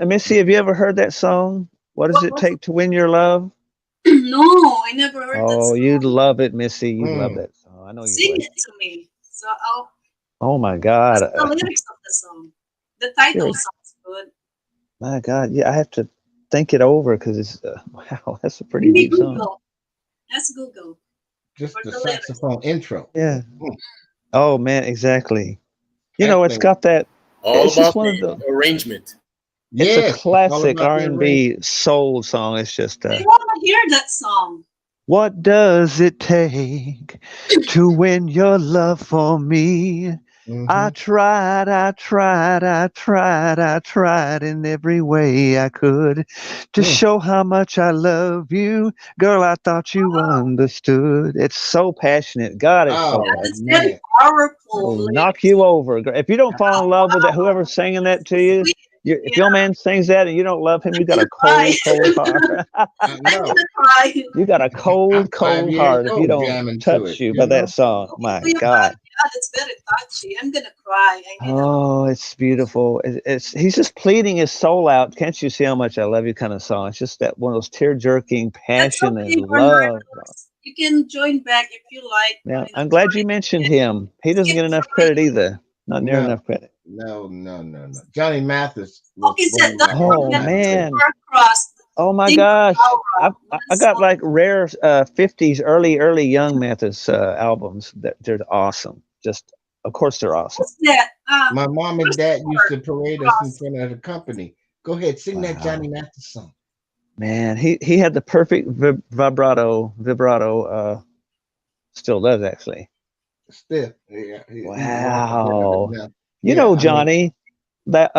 Missy, have you ever heard that song? What does it What's take to win your love? No, I never heard that Oh, song. you'd love it, Missy. You'd love Mm. that song. I know you Sing would. it to me. So, Oh my what's God. the lyrics of the song? The title You're, sounds good. my God. Yeah, I have to think it over because it's, wow, that's a pretty Maybe deep song. Google. Let's Google Just for the the lyrics. saxophone intro. Yeah. Mm. Oh man, exactly. You That know, it's thing. got that, All it's just about one of the the, arrangement. it's a Yes, it's all classic about the arrangement. R&B soul song. It's just, I want to hear that song. what does it take to win your love for me? I Mhm. tried in every way I could to Mm. show how much I love you. Girl, I thought you understood. It's so passionate. God, it's so Oh That is passionate. very man. powerful It'll knock lyrics. you over. If you don't fall in love with that, Wow, whoever's singing that to you, sweet. if Yeah, your man sings that and you don't love him, I'm you got gonna a cry. cold heart. I I'm know. gonna cry. You got a I'm 5 cold years heart if you old don't jamming to touch it, you by you that know? song. Oh, My yeah, God. that's very touchy. I'm gonna cry. I need a. Oh, it's beautiful. He's just pleading his soul out. Can't you see how much I love you kind of song? It's just that one of those tear jerking That's passion and okay, love. Bernardos. You can join back if you like. Now, You know, I'm glad try you mentioned it. him. He doesn't Keep get enough trying. credit either. Not near No, enough credit. no. Johnny Mathis Oh, was is one that of that my one Oh that all-time man. favorites. star-crossed Oh my Think gosh. Aura? I One got song. like rare 50s, early young Mathis albums that they're awesome. Just, of course, they're awesome. What's that? My mom and What's dad used to the parade us in cross? front of the company. Go ahead, sing that Johnny Wow. Mathis song. Man, he had the perfect vibrato, still does actually. Still, yeah, he's lost a bit of it Wow. now. You Yeah, know, I mean, Johnny, that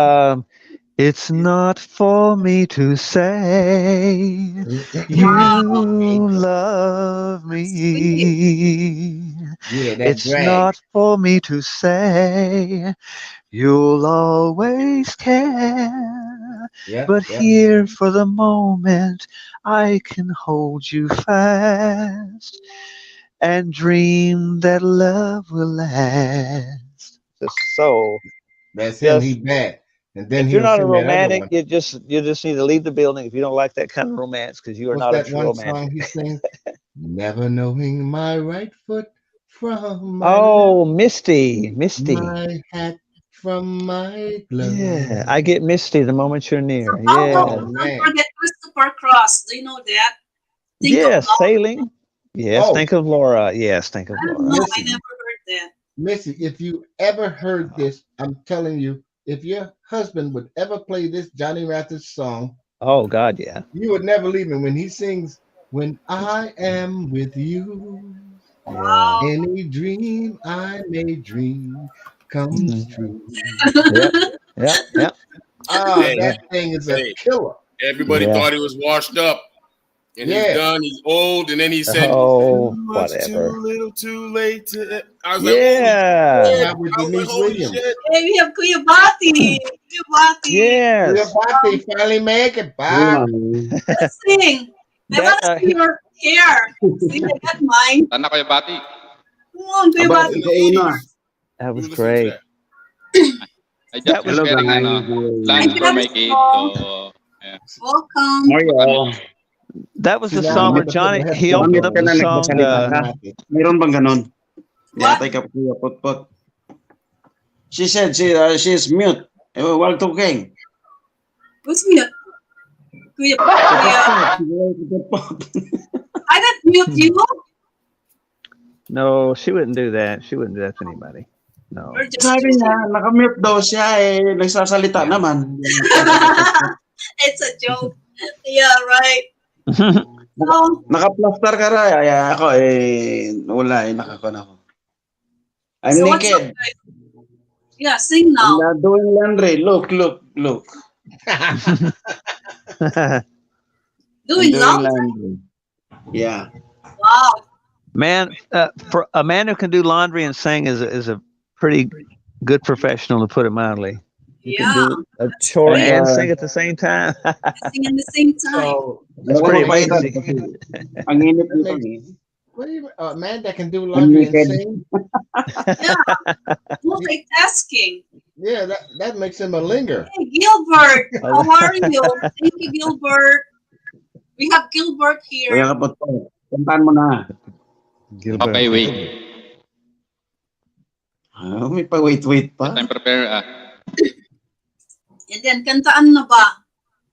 it's yeah. not for me to say Wow, you love that's sweet. me. Yeah, that It's drag. not for me to say you'll always care, Yep, but yep. here for the moment I can hold you fast and dream that love will last. So That's him. He just bad. And then if you're he'll not a sing that other romantic, one. you just need to leave the building if you don't like that kind of romance because you are What's not a that true one romantic. song he sings? Never knowing my right foot from my left, Oh, Misty. my hat from my glove. Yeah, I get misty the moment you're near. How about Oh Yeah. don't man. forget Christopher Cross? Do you know that? Think of Yes, love. sailing. Yes, Oh, think of Laura. Yes, think of I don't Laura. know. I Missy, never heard that. Missy, if you ever heard this, I'm telling you, if your husband would ever play this Johnny Mathis song, Oh God, yeah. you would never leave him. When he sings, "When I am with you, Yeah. Wow. any dream I may dream comes Mhm. true." Yep. Yep. Yep. Ah, Hey, that Yeah. thing is a hey, killer. everybody Yeah. thought he was washed up, and he's Yeah. done. He's old, and then he said, Mhm. "Too Oh, much, whatever. too little, too late." I was like, "Holy Came Yeah. shit!" out with I was like, Denise "Holy Williams. shit!" Hey, we have Kuya Bati. Kuya Bati. Kuya Yes. Bati finally make it, Bob. Let's sing. I That want to see your hair. See, I got mine. Sana Kuya Bati. Come on, Kuya Back Bati. in Abati the sa Ina. 80s, that we was were listening to great. that. I just That was Hello preparing guys. Hi, lunch for my kids. Kevin. So, yeah, Welcome. makan Mario. that was See, the now I'm song where about Nakamute, to put the Johnny he headphones opened nakamute up on. ka the na Listen to song. nagbasalita Johnny ka. Mathis. Mayroon bang ganon? What? Yatay ka Kuya Putput. She said she is mute. Wal talking. Who's mute? Kuya, Si Kuya. Putput. I didn't mute you. No, she wouldn't do that. She wouldn't do that to anybody. We're No. just Sabi niya, joking. nakamute daw siya nagsasalita Yeah. naman. Sabi kay Putput. It's a joke. Yeah, right. Naka, So, naka-plaster ka ra. Ay, ako wala nakakon ako. I'm so what's up, naked. guys? Yeah, sing I'm now. not doing laundry. Look. I'm Doing doing laundry? laundry. Yeah. Wow. Man, for a man who can do laundry and sing is a pretty good professional to put it mildly. You can Yeah, do a that's chore great. And and sing at the same time. Sing at the same time. So, That's what pretty do you mean? Pagod amazing. kasi ang init That dito makes eh. what do you a man that can do I'm laundry and naked. sing? Yeah, You, multitasking. yeah, that makes him a linger. Hey, Gilbert, how are you? Thank you, Gilbert. We have Gilbert Kuya here. Kaputput, kantaan mo na. Gilbert. okay, wait. May pa-wait Let pa. time prepare. And then, kantaan na ba?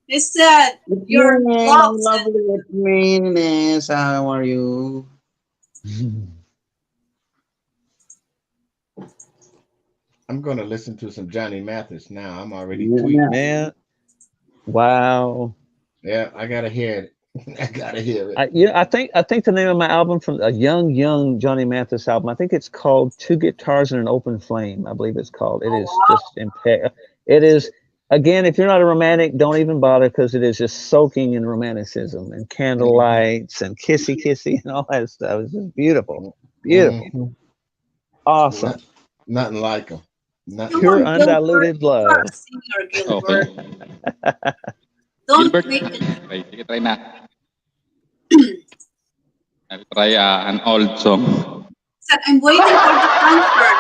He said, It's your me, love said, lovely, it's me, Ines. How are you? I'm gonna listen to some Johnny Mathis now. I'm already Yeah, tweeting. Man, wow. Yeah, I gotta hear it. I gotta hear it. I think the name of my album from a young Johnny Mathis album. I think it's called Two Guitars and an Open Flame. I believe it's called. It oh, is wow. just impeccable. It is again. If you're not a romantic, don't even bother because it is just soaking in romanticism and candlelights and kissy and all that stuff. It's just beautiful, beautiful, Mhm. awesome, Not, nothing like him. Nothing Come pure like on, Gilbert. undiluted You are love. a singer, Okay. Gilbert. Don't Gilbert, make it. try. Sige, try na. I'll try an old song. Said, I'm waiting for the concert.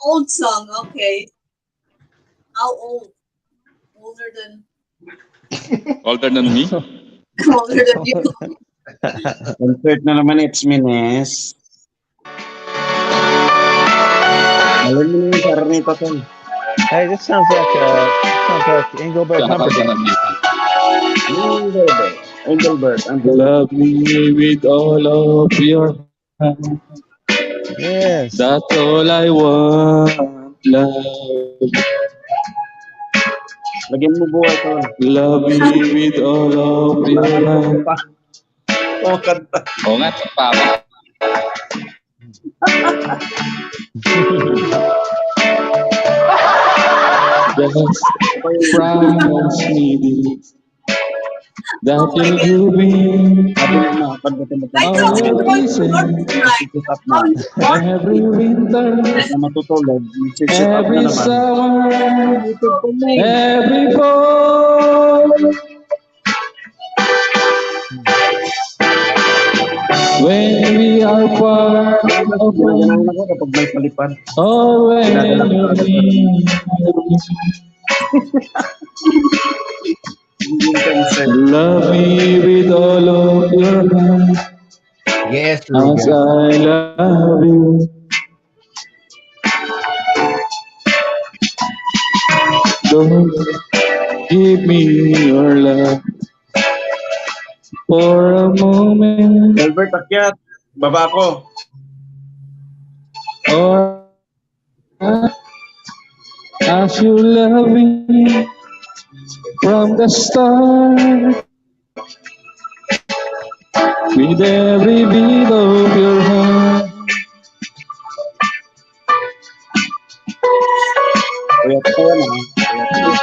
Old song, okay. How old? Older than Older than me. older than you. Concert na naman, it's me, Nes. Alam mo na yung Sarnita Tol. Hey, this sounds like Engelbert Siya, nakanta Humperdinck. na dito. Engelbert. Love me with all of your heart. Yes. That's all I want. Love, Lagyan mo buhay, Tol. love me with all of your heart. Oh, kanta. Oo nga, papa. Just promise me this. that Oh my you're God. giving Sabi ng mga pagdating mo I all thought your you're going to work kisses tonight. sit up How na. you work? every winter, Huwag na matutulog. Sit up na every naman. summer, YouTube ko mo. every fall. When we are part of Ginaganahan one, ako kapag may palipad. or when Dinadala ko you're sa agad. near me. Intense. Love me with all of your heart Yes, as Ruben. I love you. Don't give me your love for a moment, Albert, akyat. Baba ko. or as you love me from the start, with every beat of your heart. Kuyat ko yan, ha? Kuyat ko.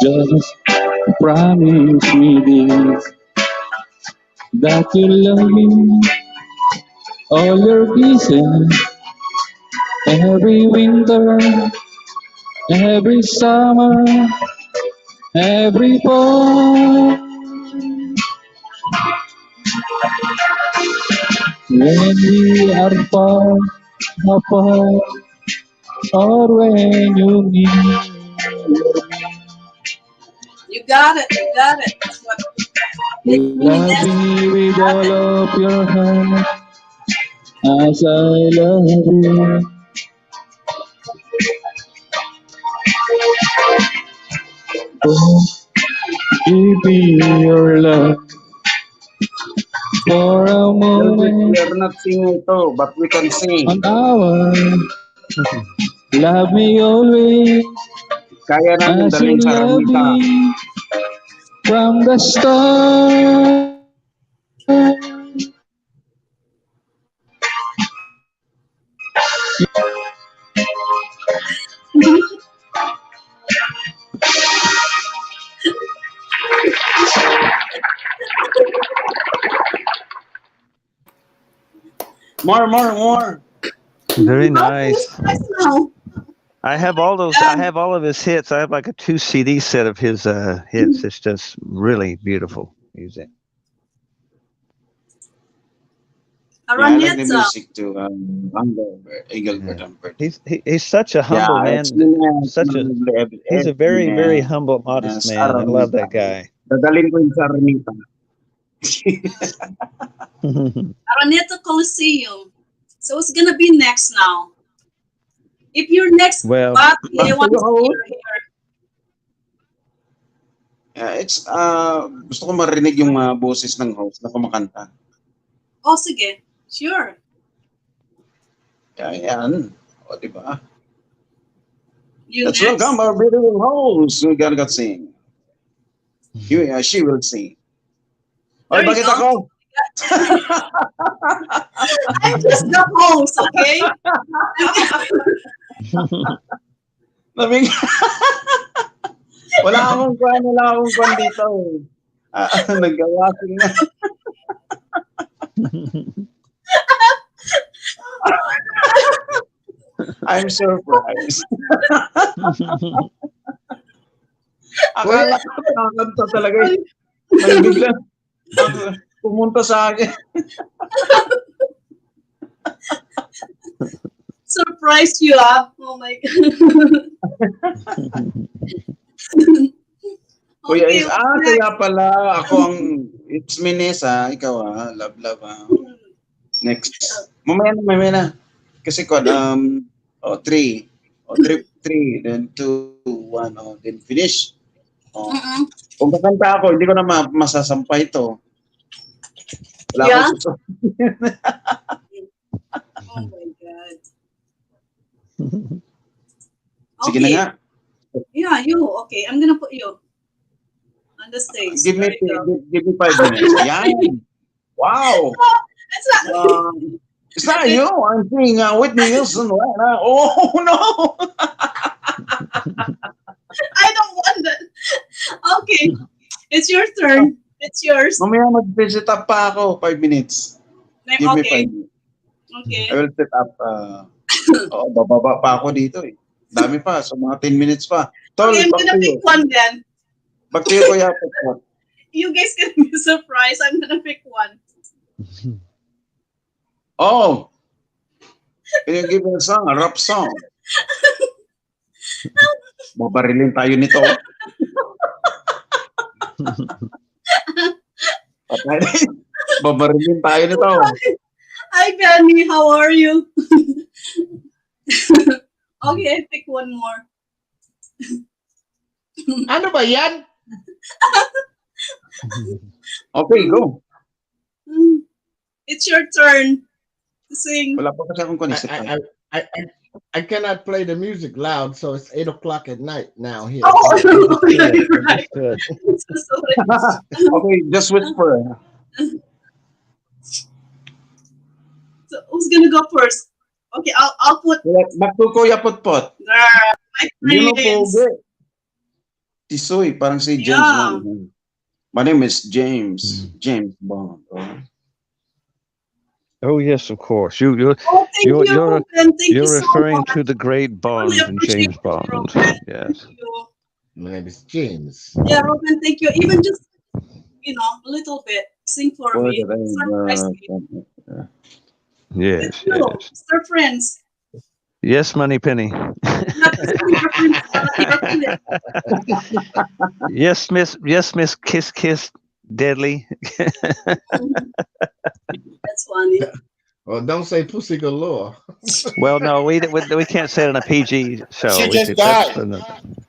Just promise me this, that you love me, all your kisses, every winter, every summer, every fall. When we are far apart, or when you need You got it. You got it. That's what me, it means. love me with You got it. all of your heart, as I love you. Don't give me your love for a Albert, moment, we are not singing ito, but we can sing. an hour. Love me always Kaya namin as you dalhin sa love Ramita. me from the start. More. Very How nice. nice now. I have all those. I have all of his hits. I have like a 2 CD set of his hits. It's just really beautiful music. Yeah, I like the Araneta. music too. Engelbert Yeah. Humperdinck. He's such a Yeah, humble it's man. Yes, Such a He's a very very humble, modest Yes, man. I love Aramita. that guy. Dadalhin ko yung sa Aramita. Araneta Coliseum. So it's gonna be next now. If you're next, Well, Bati, I Back to want the to see host. your hair. It's gusto ko marinig yung mga boses ng host na kumakanta. Oh, sige. Sure. Yan. O, di ba? You Let's next. welcome our beautiful host. We gotta sing. She will sing. There Oy, you bakit go. ako? I'm just the host, okay? Naming wala akong kwan dito. Nagawasing na. I'm surprised. Akala ko nakakanta talaga eh. May bigla pumunta sa akin. Surprise you, ah. Oh my God. Kuya Okay, is, next. kaya pala ako ang, it's me Nessa, ikaw love, next. Mamaya na. Kasi ko, 3, then 2, 1, then finish. Kung kakanta ako, hindi ko na masasampay ito. Wala Yeah? akong susunod. Oh my God. Sige na nga. Yeah, you. Okay, I'm gonna put you. on the stage. Give There me you go. give me 5 minutes. Yan. Wow. It's not. It's not you. I'm seeing Whitney Houston right now. Oh no. I don't want that. Okay, it's your turn. It's yours. Mamaya mag-visit up pa ako. 5 minutes. Give me 5 Okay. minutes. I Okay. will set up. Bababa pa ako dito eh. Dami pa. So mga 10 minutes pa. Tol, Okay, I'm back gonna to you. pick one then. Back to you, Kuya Pekpot. You guys can be surprised. I'm gonna pick one. Oh. Can you give me a song? A rap song? Babarilin tayo nito. Babarilin tayo nito. Hi, Benny. How are you? Okay, I pick one more. Ano ba yan? Okay, go. It's your turn to sing. Wala pa kasi akong konisip. I cannot play the music loud, so it's 8 o'clock at night now here. Oh, Good. right. Good. I'm so sorry. Okay, just whisper. So who's gonna go first? Okay, I'll put Back to Kuya Putput. my You know friends. po, Tisoy, parang si James Yeah. Bond. My name is James. James Bond. Oh. Oh yes, of course. Oh, thank You're you, you're Ruben. Thank you're you so referring much. to the great Bond Really and appreciate James it, Bond. Ruben. Yes. Thank you. My name is James. Yeah, Ruben, thank you. Even just a little bit. Sing for Where me. did I, Surprise me. Yes. Let's go. Yes. Mr. Friends. Yes, Money Penny. Not Mr. Friends, your friend. Yes, Miss. Yes, Miss. Kiss, kiss, deadly. That's funny. Well, don't say pussy galore. Well, no, we can't say it on a PG show. She We just could- that's died. an-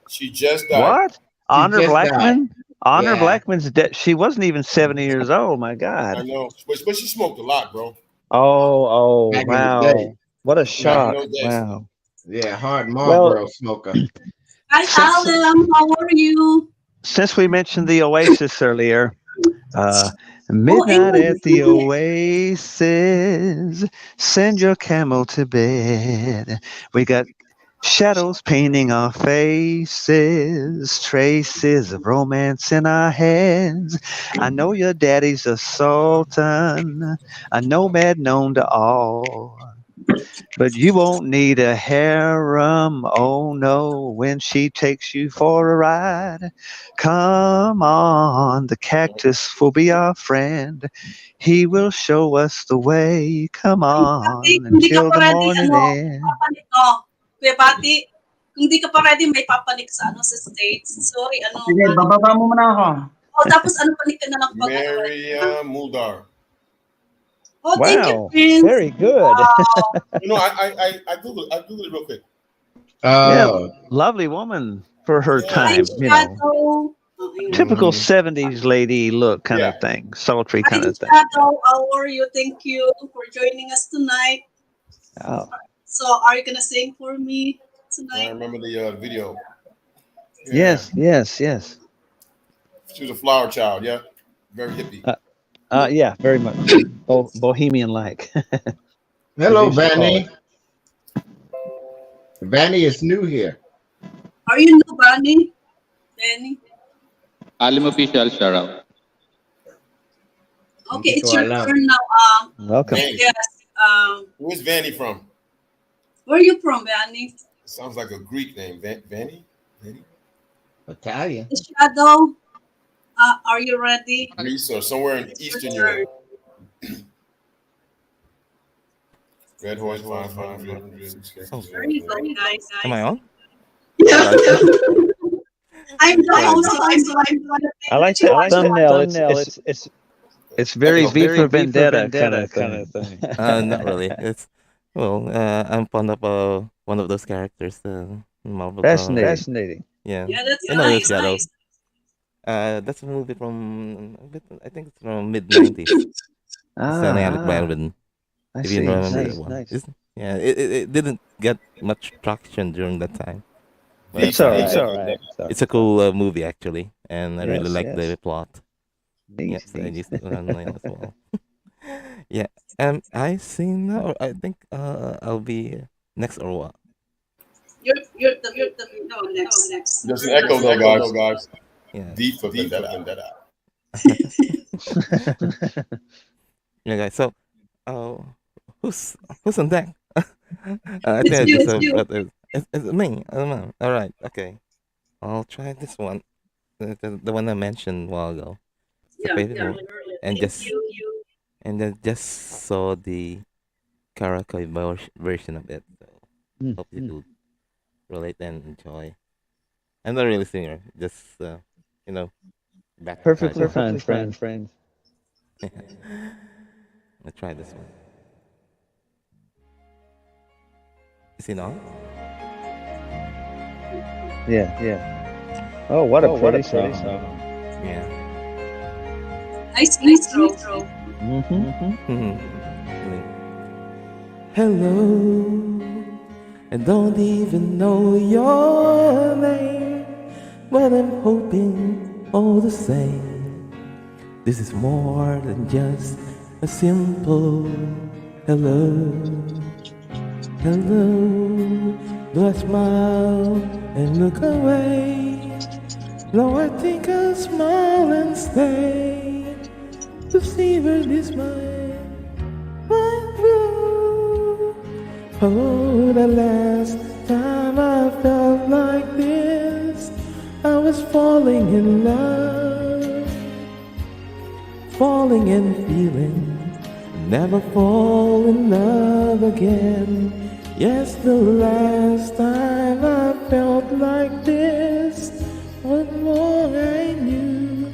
She just died. What? Honor just Blackman? Honor Yeah. Blackman's dead. She wasn't even 70 years old. My I God. know, but she smoked a lot, bro. Oh, Back in the wow. day. What a Back in shock. those days. Wow. Yeah, hard Well, Marlboro smoker. Hi, Alan. How are you? since we mentioned the Oasis earlier, Oh, midnight England at is the here. Oasis, send your camel to bed. We got shadows painting our faces, traces of romance in our heads. I know your daddy's a sultan, a nomad known to all. But you won't need a harem, oh no, when she takes you for a ride. Come on, the cactus will be our friend. He will show us the way. Come Pati, on kung di ka until pa the ready, morning ends. papanik, Kuya Pati, kung di ka pa ready, may papanik sa stage. Sorry, Sige, bababa mo muna ako. Oh, tapos panik ka na lang pag Maria Muldar. Oh, thank you, Wow, Prince. very good. Wow. I googled it real quick. Yeah, Oh, lovely woman for her Yeah. Hi, time, Shadow. Oh, Typical mhm. 70s lady look kind Yeah. of thing, sultry Hi, kind of thing. Shadow. How are you? Thank you for joining us tonight. Oh. So, are you gonna sing for me I tonight? remember the video. Yeah. Yes, yes, yes. She was a flower child. Yeah, very hippie. Yeah, very much bohemian-like. Hello, As they used to call Vanny. Vanny is new here. Are you new, Bunny? Benny? Alim official, shout out. Okay, Hindi it's ko your alam. turn now. Welcome. Vanny. Yes. Where's Vanny from? Where are you from, Benny? Sounds like a Greek name. Vanny? Vanny? Italian. Shadow, are you ready? Greece or somewhere in Eastern Your turn. Europe. Red Horse 500. There you go, guys. Am I on? Yeah. I'm the host, so I'm gonna I like you that watch thumbnail. it. It's very V for Vendetta kind of thing. Not really. It's I'm fond of one of those characters. Marvel. Fascinating. Yeah. Yeah, that's I know nice. Shadow. Nice. That's a movie from I think it's from mid-90s. Starring Alec Baldwin. I If see. you remember Nice, that one. nice. Yeah, it didn't get much traction during that time. But It's all right. It's all right. it's a cool movie actually. and I really Yes, like the yes. plot. Neat, Yes, I neat. used it online as well. Yeah, I seen now. I think I'll be next or what? You're the no next. There's an echo though, guys. Yeah, D for Vendetta. yeah, guys. So, uh, who's on deck? I think It's I you. just It's you. it's me. I don't know. All right, okay. I'll try this one. The one I mentioned a while ago. It's a Yeah. favorite Yeah. one. And Thank just you. and then just saw the karaoke version of it. So Mm, hope you mm. do relate and enjoy. I'm not really a singer, just you know, background Perfectly background. fine, friend. Let's try this one. Is it on? Yeah, yeah. Oh, what a pretty song. Yeah. Nice intro. Mm-hmm. Hello, I don't even know your name, but I'm hoping all the same. This is more than just a simple hello. Hello, do I smile and look away? No, I think I'll smile and stay to see where this might go. Oh, the last time I felt like this, I was falling in love, falling and feeling, never fall in love again. Yes, the last time I felt like this, what more I knew,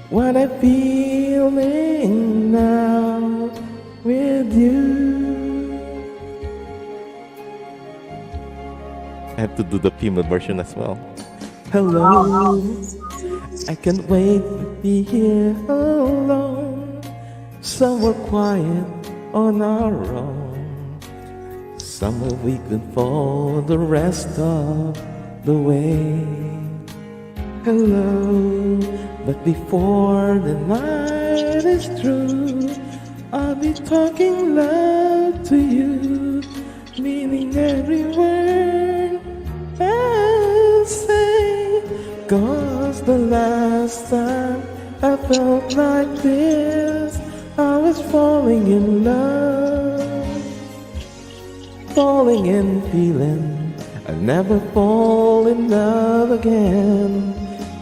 what I'm feeling now with you. I have to do the female version as well. Hello, I can't wait to be here alone, somewhere quiet on our own, somewhere we can fall the rest of the way. Hello, but before the night is through, I'll be talking loud to you, meaning every word I say. 'Cause the last time I felt like this, I was falling in love, falling and feeling I'll never fall in love again.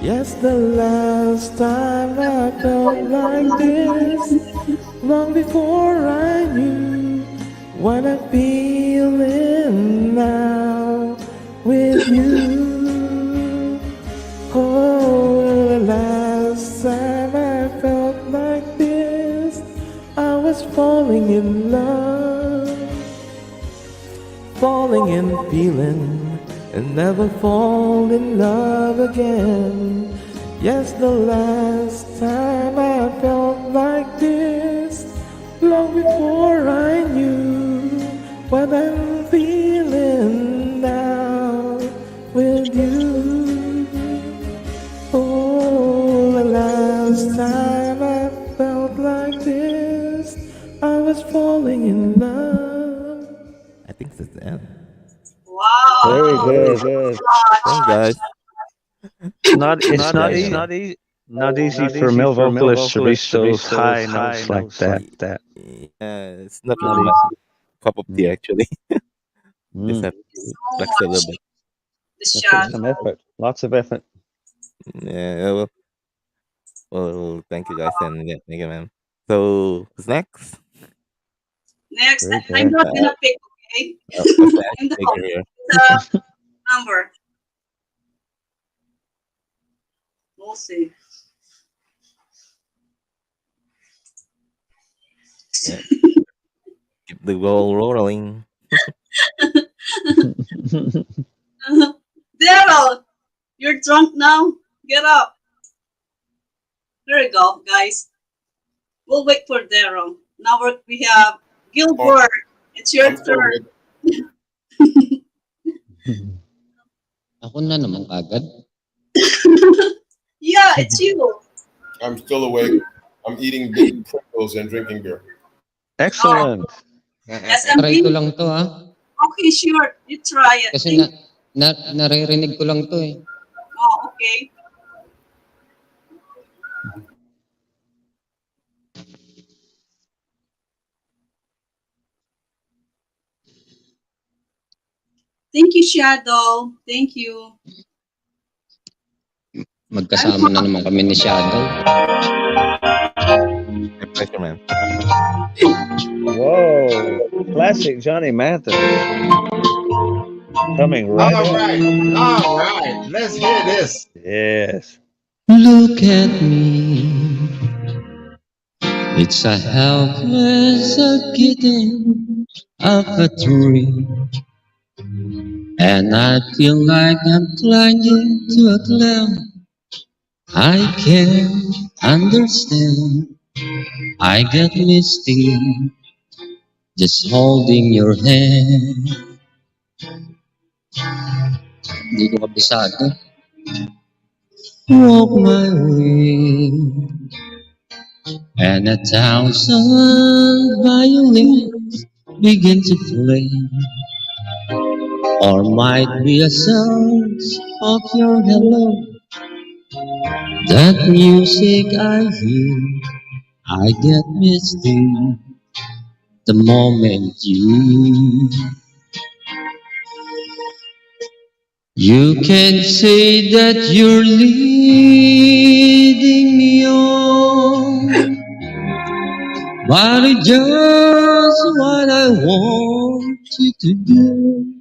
Yes, the last time I felt like this, long before I knew what I'm feeling now with you. Oh, the last time I felt like this, I was falling in love, falling and feeling and never fall in love again. Yes, the last time I felt like this, long before I knew what I'm feeling now with you. Oh, the last time I felt like this, I was falling in love. I think that's the end. Very Wow. good. Thanks, guys. It's not easy for male vocalists to reach those high notes like that. Yeah, it's not Not really my easy. cup of tea, actually. Just Mm. have So to flex a little much. bit. The That takes some shadow. effort. Lots of effort. Yeah, well, thank you guys, and yeah, thank you, man. So, who's next? Next, Very I'm good. not gonna pick. Okay. What's the I'm the maker host. here? The number. We'll see. Yeah, keep the ball rolling. Daryl, you're drunk now. Get up. There you go, guys. We'll wait for Daryl. Now we have Oh, Gilbert. It's your I'm still turn. good. Ako na naman kagad. Yeah, Yeah, it's you. I'm still awake. I'm eating big Pringles and drinking beer. Oh, Excellent. Try ko SMB. lang to, ha? Okay, sure. You try it. Kasi naririnig ko lang to, eh. Oh, okay. Thank you, Shadow. Thank you. Magkasama na naman kami ni Shadow. My pleasure, man. Whoa. Classic Johnny Mathis. Coming right All up. right. All right. Let's hear this. Yes. Look at me. It's a helpless kitten of a tree. And I feel like I'm clinging to a cloud. I can't understand. I get misty just holding your hand. Hindi ko kabisado. Walk my way, and 1,000 violins begin to play. Or might be a sound of your hello. That music I hear, I get misty the moment you can say that you're leading me on, but it's just what I want you to do.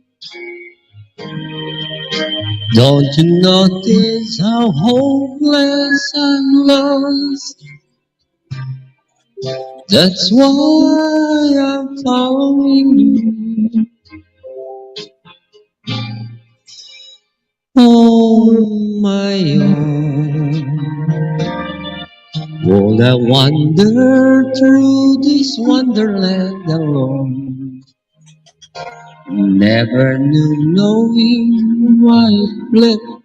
Don't you notice how hopeless I'm lost? That's why I'm following you. On my own. Would I wander through this wonderland alone? Never knew knowing why it flipped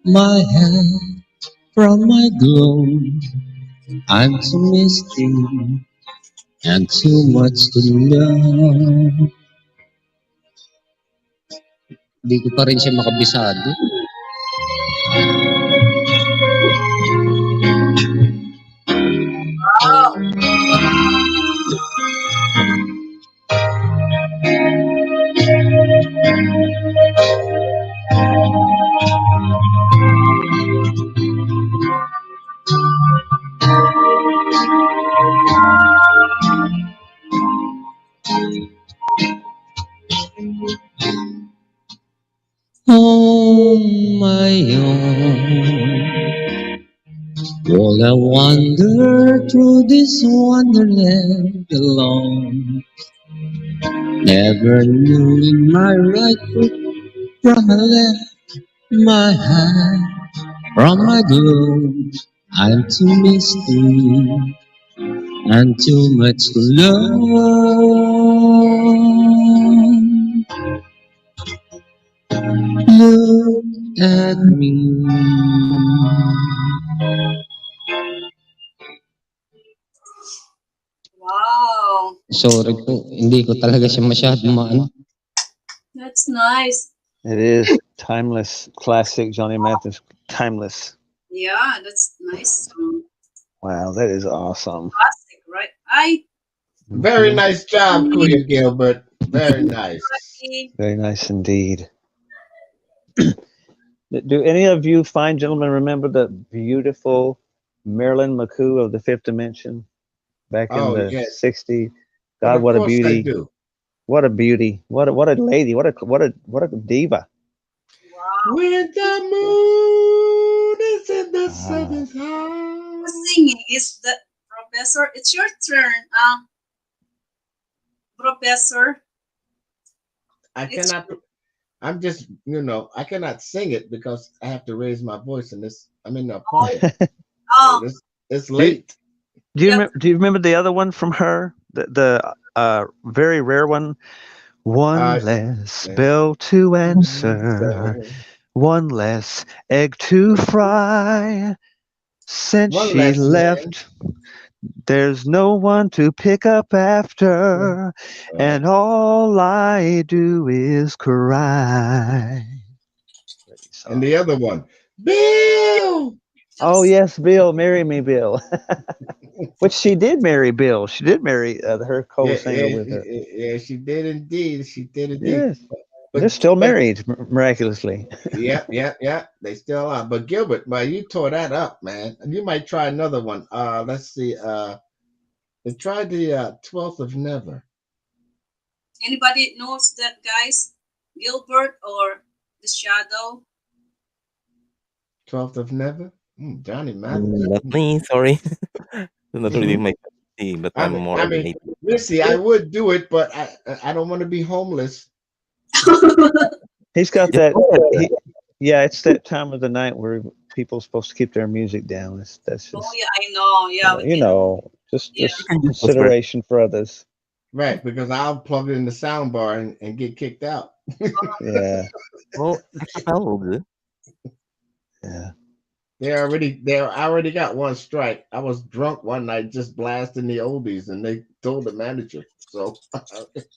my hand from my glow. I'm too misty and too much to love. Di ko pa rin siya makabisado. Wow. On my own. Will I wander through this wonderland alone? Never knew in my right foot from my left, my hand from my glove. I'm too misty and too much to love. Look at me. Wow. Sorry po, hindi ko talaga siya masyado maano. That's nice. It is timeless. Classic Johnny Mathis. Timeless. Yeah, that's nice song. Wow, that is awesome. Classic, right? Very nice job, Kuya Gilbert. Very nice. Very nice indeed. Do any of you fine gentlemen remember the beautiful Marilyn McCoo of the Fifth Dimension back in Oh, the yes. 60s? But God, of what a course I beauty. do. What a beauty. What a lady. What a diva. When the moon is in the seventh house. Who's singing? Is the Professor? It's your turn, Professor. I cannot. I'm just, I cannot sing it because I have to raise my voice in this. I'm in the apartment. Oh, It's late. Do you remember the other one from her? The very rare one. One less bell to answer, one less egg to fry. Since One she less man. left, there's no one to pick up after, and all I do is cry. And the other one, Bill. Oh yes, Bill, marry me, Bill. Which she did marry Bill. She did marry her Yeah, co-singer yeah, with her. yeah, she did indeed. She did indeed. Yes, they're still But married miraculously. yep. They still are. But Gilbert, man, you tore that up, man. You might try another one. Let's see. Try the 12th of Never. Anybody knows that, guys? Gilbert or the Shadow? 12th of Never. Johnny Mathis. Not me, sorry. Not really Mhm. my cup of tea, but I'm more I of an mean, 80s guy. Missy, I would do it, but I don't want to be homeless. He's got It's that. good. Yeah, it's that time of the night where people are supposed to keep their music down. That's Oh just yeah, I know. Yeah, we can. just Yeah. You can just whisper. consideration for others. Right, because I'll plug it in the sound bar and get kicked out. Yeah, Well, acapella will do. yeah. They already got one strike. I was drunk one night just blasting the oldies, and they told the manager. So I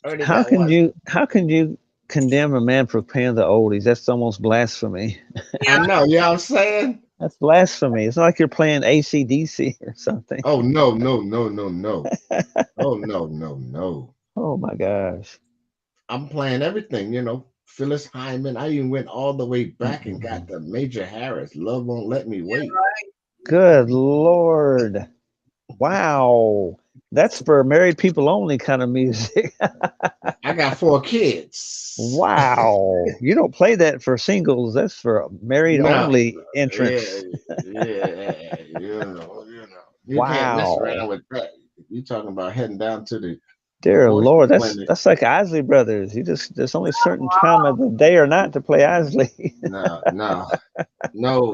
already got one. How can you condemn a man for playing the oldies? That's almost blasphemy. I know, you know what I'm saying? That's blasphemy. It's like you're playing AC/DC or something. Oh no. Oh no. Oh my gosh. I'm playing everything, Phyllis Hyman. I even went all the way back and got the Major Harris. Love Won't Let Me Wait. Good Lord. Wow. That's for married people only kind of music. I got 4 kids. Wow. You don't play that for singles. That's for married No. only Yeah, entrance. You can't mess Wow. around with that. You talking about heading down to the Dear abortion Lord, clinic. that's like Isley Brothers. There's only certain time of the day or night to play Isley. No,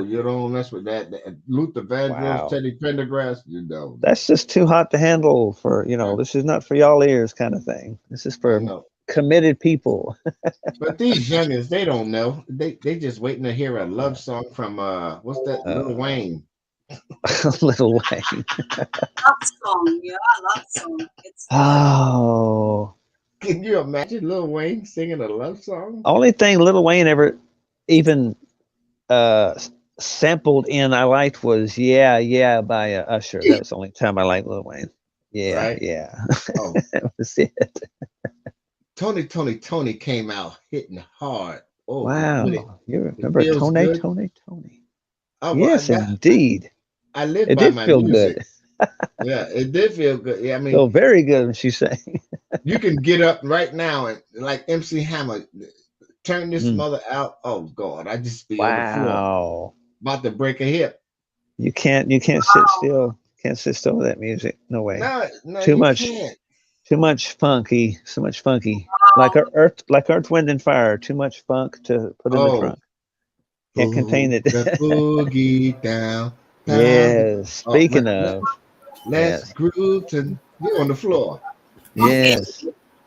you don't mess with that. Luther Vandross, Wow. Teddy Pendergrass, you know. That's just too hot to handle for, this is not for y'all ears kind of thing. This is I for know. committed people. But these youngins, they don't know. They just waiting to hear a love song from what's that? Lil Wayne. Little Wayne. Love song, yeah, love song. It's Oh. Can you imagine Lil Wayne singing a love song? Only thing Little Wayne ever even sampled in I liked was Yeah by Usher. That was the only time I liked Lil Wayne. Yeah, Right? yeah. Oh, That was it. Tony came out hitting hard. Oh, Wow. You it remember feels Tony? good. Oh, well, Yes, indeed. I live It by did my feel music. good. Yeah, it did feel good. Yeah, I mean, Feel very good when she sang. you can get up right now and like MC Hammer, turn this mother out. Oh God, I just be on the floor, Wow. about to break a hip. You can't sit still. Can't sit still with that music. No way. No, Too you much can't. too much funky. So much funky. Like Earth, Wind and Fire. Too much funk to put in the Oh, trunk. Can't contain it. the boogie down. Yes. Oh, Speaking of. let's Yes. groove to you on the floor. Yes.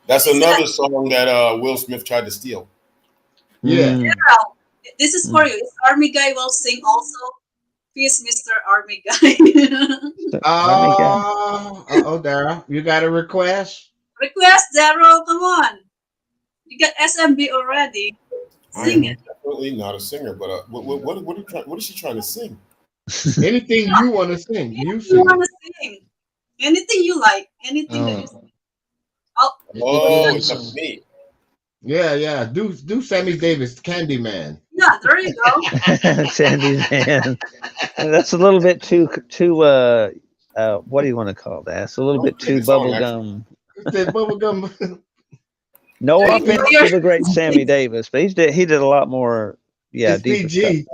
That's another song that Will Smith tried to steal. Yeah. Yeah, this is for you. Is Army Guy will sing also? Peace, Mr. Army Guy. Army guy. Dara, you got a request? Request, Daryl, come on. You got SMB already. Sing it. Definitely not a singer, but what is she trying to sing? Anything you want to sing, you You sing. want to sing? Anything you like. Anything that you sing. Oh, It's up to me. Yeah. Do Sammy Davis, Candyman. yeah, there you go. Sandy's hand. That's a little bit too what do you want to call that? It's a little bit too bubblegum. That bubblegum. No There you offense go. to the great Sammy Davis, but he did a lot more It's deeper stuff. PG.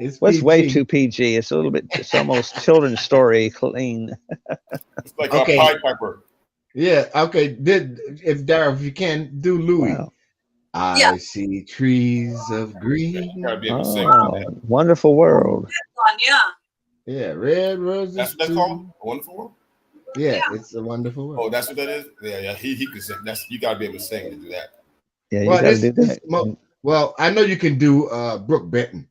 It's Well, it's way PG. too PG. It's a little bit. It's almost children's story clean. It's like Okay. a Pied Piper. Yeah. Okay. If you can do Louis. Yeah. I see trees of green. You gotta be able to sing. Oh, wonderful world. That one, yeah. Yeah, red roses. That's what that's called? A Wonderful World? Yeah, it's a wonderful world. Oh, that's what that is? Yeah. He could sing. You gotta be able to sing to do that. Yeah, you Well, got to do that. well, I know you can do Brooke Benton.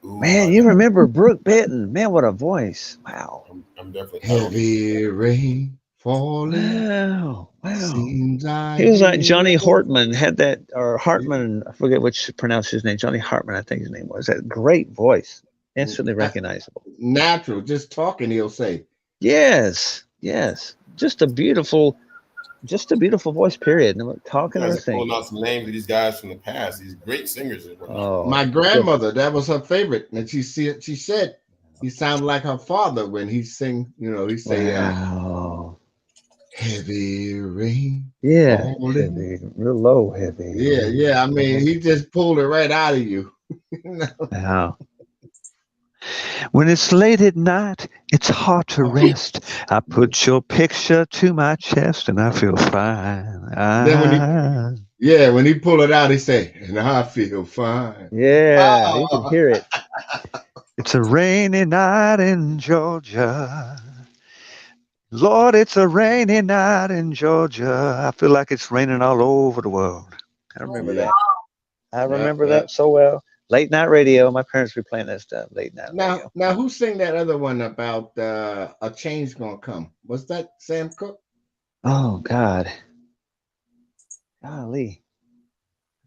Ooh, Man, you remember Brooke Benton? Man, what a voice! Wow. I'm definitely. Heavy rain falling. Wow. Wow. Seems I He was like hear Johnny the Hartman, had that, or Hartman, I forget which to pronounce his name. Johnny Hartman, I think his name was. That great voice, instantly recognizable. natural. Just talking, he'll say. Yes, yes. Just a beautiful voice, period. No You talking or guys are singing. pulling out some names of these guys from the past. These great singers and whatnot. Oh, My grandmother, that was her favorite, and she said he sounded like her father when he sing. You know, he say, wow. "Heavy rain Yeah, falling." heavy, real low, heavy. Yeah, yeah. I mean, he just pulled it right out of you. Wow. When it's late at night, it's hard to rest. I put your picture to my chest and I feel fine. Then when he pull it out, he say, "And I feel fine." Yeah, you can Oh. hear it. It's a rainy night in Georgia. Lord, it's a rainy night in Georgia. I feel like it's raining all over the world. I remember Yeah. that. I remember Yeah. that so well. Late night radio. My parents were playing that stuff. Late night radio. Now, who sang that other one about a change gonna come? Was that Sam Cooke? Oh God. Golly.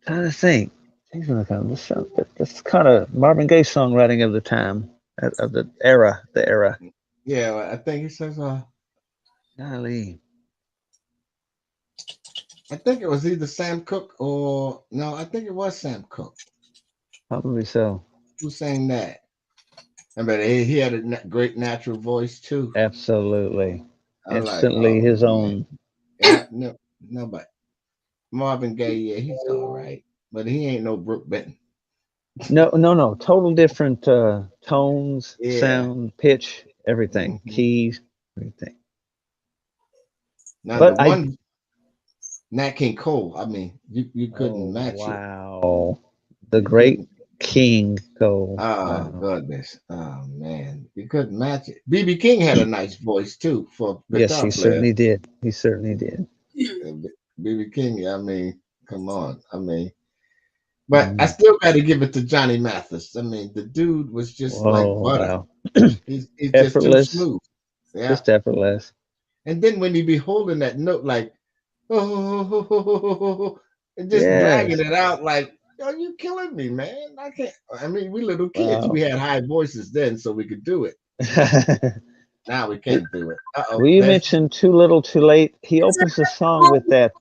I'm trying to think. He's gonna come. This kind of Marvin Gaye songwriting of the time, of the era. The era. Yeah, I think he says. Golly. I think it was either Sam Cooke or no. I think it was Sam Cooke Probably so. who sang that. I mean, he had a great natural voice too. Absolutely. I'm like, Instantly oh his man. own. Yeah, no, but Marvin Gaye, yeah, he's all right, but he ain't no Brooke Benton. No. Total different tones, Yeah. sound, pitch, everything, keys, everything. Now But the one Nat King Cole, I mean, you couldn't match it. Wow. The great King Cole. Oh Wow. goodness. Oh man. You couldn't match it. BB King had a nice voice too for a Yes, guitar he player. certainly did. He certainly did. BB King, I mean, come on. I mean, but I still got to give it to Johnny Mathis. I mean, the dude was just like butter. Wow. He's just too Effortless. smooth. Yeah. Just effortless. And then when he be holding that note like, oh, and just Yes. dragging it out like, are you killing me, man? I can't. I mean, we little kids. Wow. We had high voices then, so we could do it. Now we can't do it. Well, you mentioned Too Little Too Late. He opens the song with that.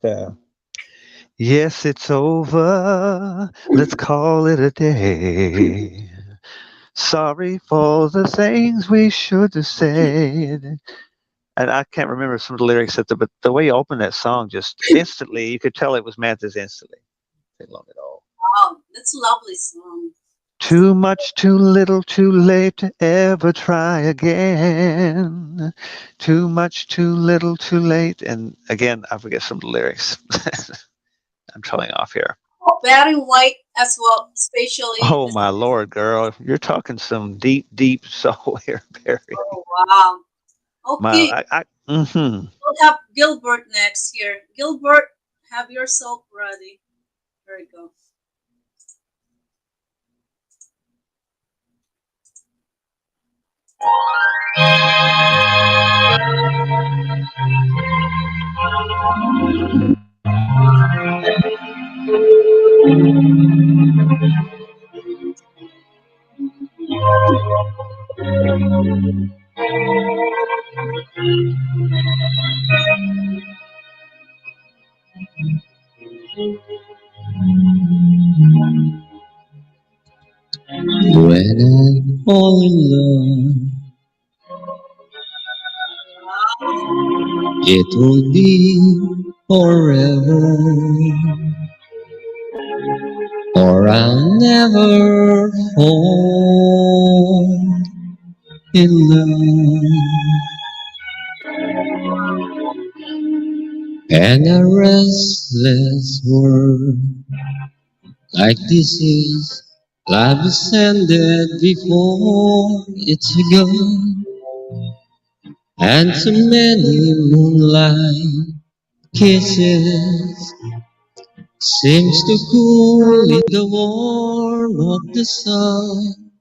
Yes, it's over. Let's call it a day. Sorry for the things we should have said. And I can't remember some of the lyrics but the way you opened that song, just instantly, you could tell it was Mathis instantly. Didn't long at all. Wow, that's a lovely song. Too much, too little, too late to ever try again. Too much, too little, too late. And again, I forget some of the lyrics. I'm trailing off here. Barry White as well, especially. Oh my Lord, girl, you're talking some deep, deep soul here, Barry. Oh wow. Okay. We'll We'll have Gilbert next here. Gilbert, have yourself ready. There you go. When I fall in love, it will be forever, or I'll never fall in love. And a restless world like this is life is ended before it's begun, and so many moonlight kisses seems to cool in the warmth of the sun.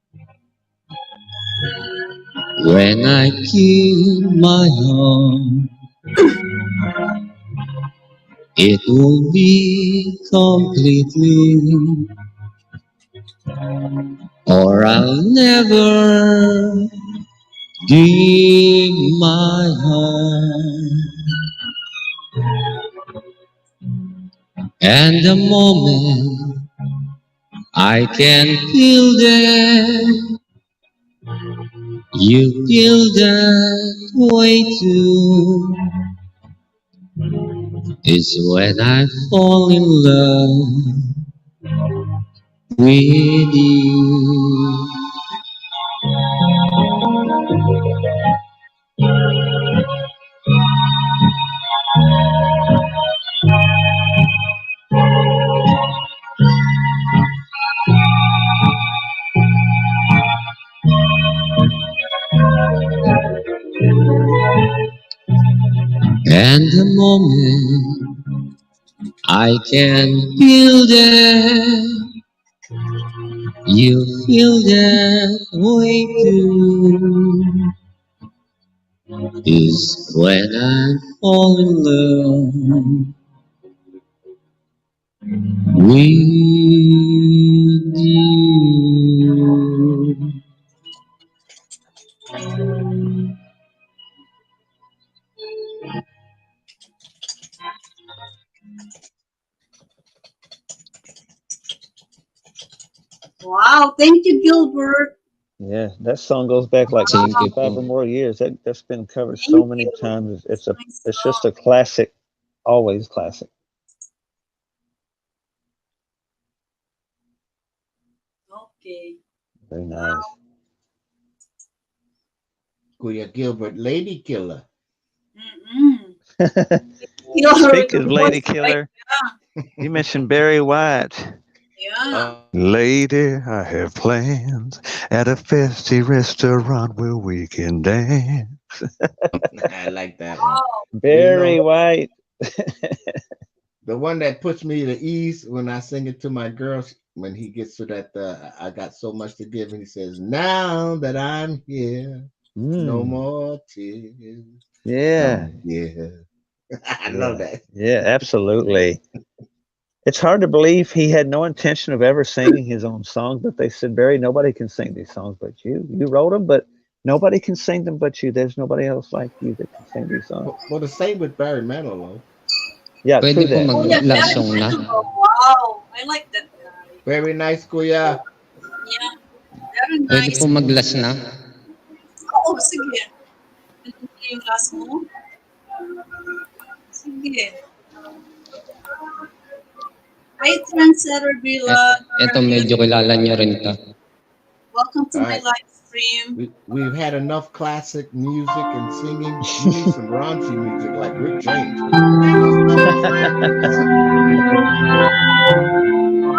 When I give my heart, it will be completely, or I'll never give my heart. And the moment I can feel that, you feel that way too, is when I fall in love with you. And the moment I can feel that, you feel that way too, is when I fall in love with you. Wow, thank you, Gilbert. Yeah, that song goes back like Thank you 65 or po. more years. That's been covered so Thank many you. times. Nice It's just song. a classic, always classic. Okay. Very Now, nice. Kuya Gilbert, Lady Killer. Killer with Speaking the of Lady voice, right? Killer, you mentioned Barry White. Yeah. Lady, I have plans at a fancy restaurant where we can dance. I like that one. Wow. Well, you know, Barry White. the one that puts me at ease when I sing it to my girls, when he gets to that, I got so much to give, and he says, "Now that I'm here, no Mm, more tears, yeah. no yeah." I love Yeah. that. Yeah, absolutely. It's hard to believe he had no intention of ever singing his own song, but they said, Barry, nobody can sing these songs but you. You wrote them, but nobody can sing them but you. There's nobody else like you that can sing these songs. Well, the same with Barry Manilow. Yeah, Pwede true po that. Oh, yeah, Barry maglasong na. Manilow. Wow. I like that guy. Very nice, Kuya. Yeah. Very Pwede po nice. maglas na. Oo, sige. Ano na yung last mo? Sige. Hi, Trendsetter Vlog. How Eto are you? medyo kilala niyo rin to. Welcome to All my right. live stream. We've had enough classic music and singing. We need some raunchy music like Rick James.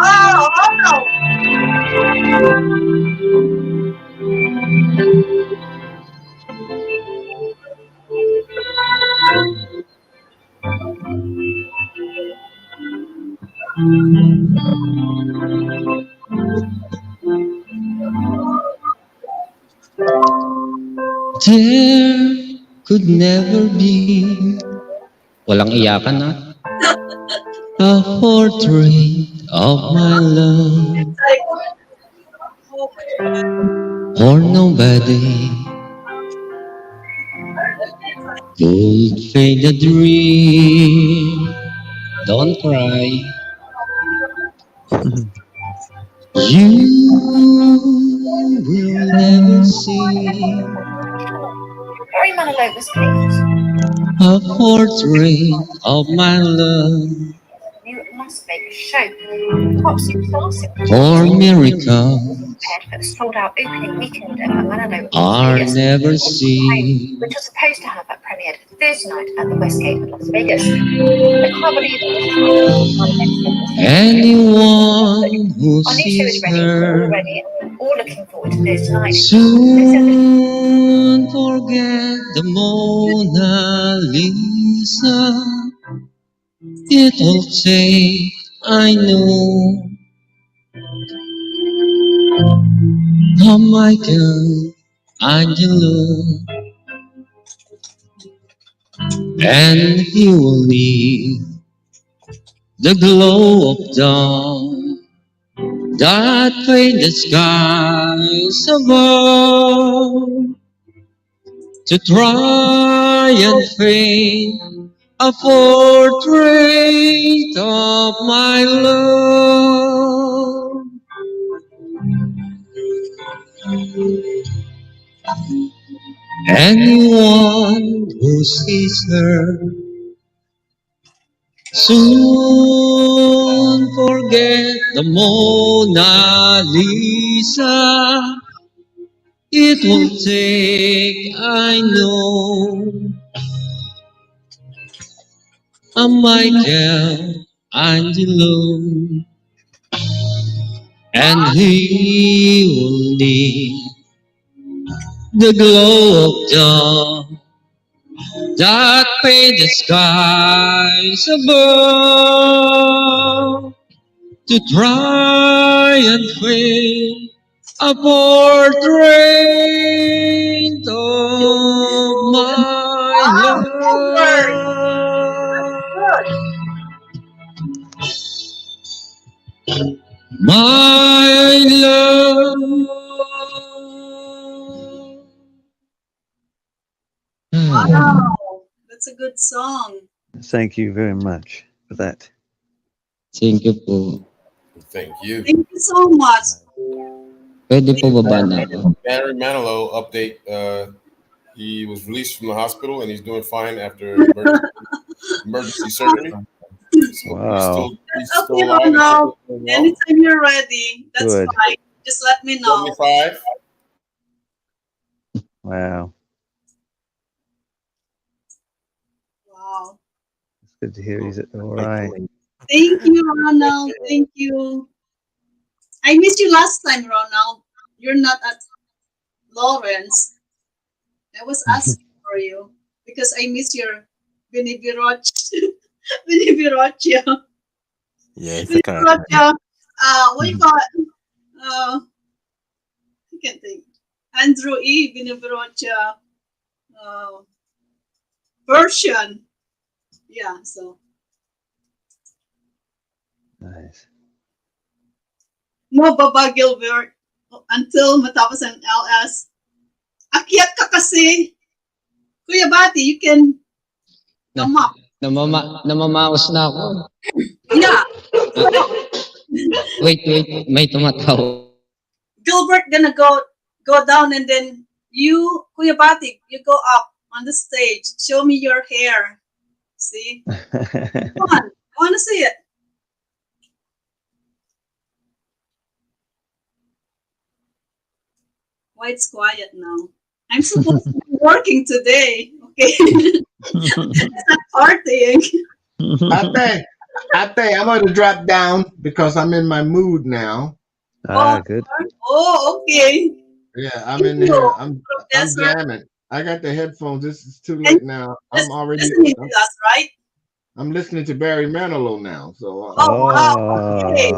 Oh, wow. There could never be, walang iyakan na, a portrait of my love, It's like, oh my God. or nobody could fade a dream. Don't cry, you will never see Barry Manilow was picked. a portrait of my love, Knew it must make a show. Pop superstar or miracle prepared for the sold-out opening weekend of a Manilow Las are Vegas, never seen. which was supposed to have premiered Thursday night at the Westgate of Las Vegas. I can't believe it was time next year. Anyone who Our new show is sees ready. We're all her ready. All looking forward to Thursday night. soon forget the Mona Lisa. It'll take, I know, a Michael Angelo, and he will leave the glow of dawn that paint the skies above to try and paint a portrait of my love. Anyone who sees her soon forget the Mona Lisa. It will take, I know, a Michelangelo, and he will need the glow of dawn that paint the skies above to try and frame a portrait of my love. My love. Wow, that's a good song. Thank you very much for that. Thank you po. Thank you. Thank you so much. Pwede po baba na ako? Barry Manilow update. He was released from the hospital and he's doing fine after emergency surgery. So Wow. he's That's still okay, alive. Ronald. And still Anytime you're ready, that's Good. fine. Just let me know. 75. Wow. Wow. It's good to hear he's all right. Thank you, Ronald. Thank you. I missed you last time, Ronald. You're not at Lawrence. I was asking for you because I miss your Binibiroch. Binibirocha. Yeah, it's okay. Binibirocha. What do you call it? I can't think. Andrew E. Binibirocha. Version. Yeah, so. Nice. Mo Baba Gilbert until matapos ang LS. Akyat ka kasi. Kuya Bati, you can come up. Namamaos na ako. Yeah. Wait, may tumataw. Gilbert gonna go down and then you, Kuya Bati, you go up on the stage. Show me your hair. See? Come on. I wanna see it. Why it's quiet now? I'm supposed to be working today. Okay. It's not partying. Ate, I'm going to drop down because I'm in my mood now. Good. Oh, okay. Yeah, I'm in here. I'm jamming. I got the headphones. This is too late now. I'm already listening to us, right? I'm listening to Barry Manilow now. So wow. Okay.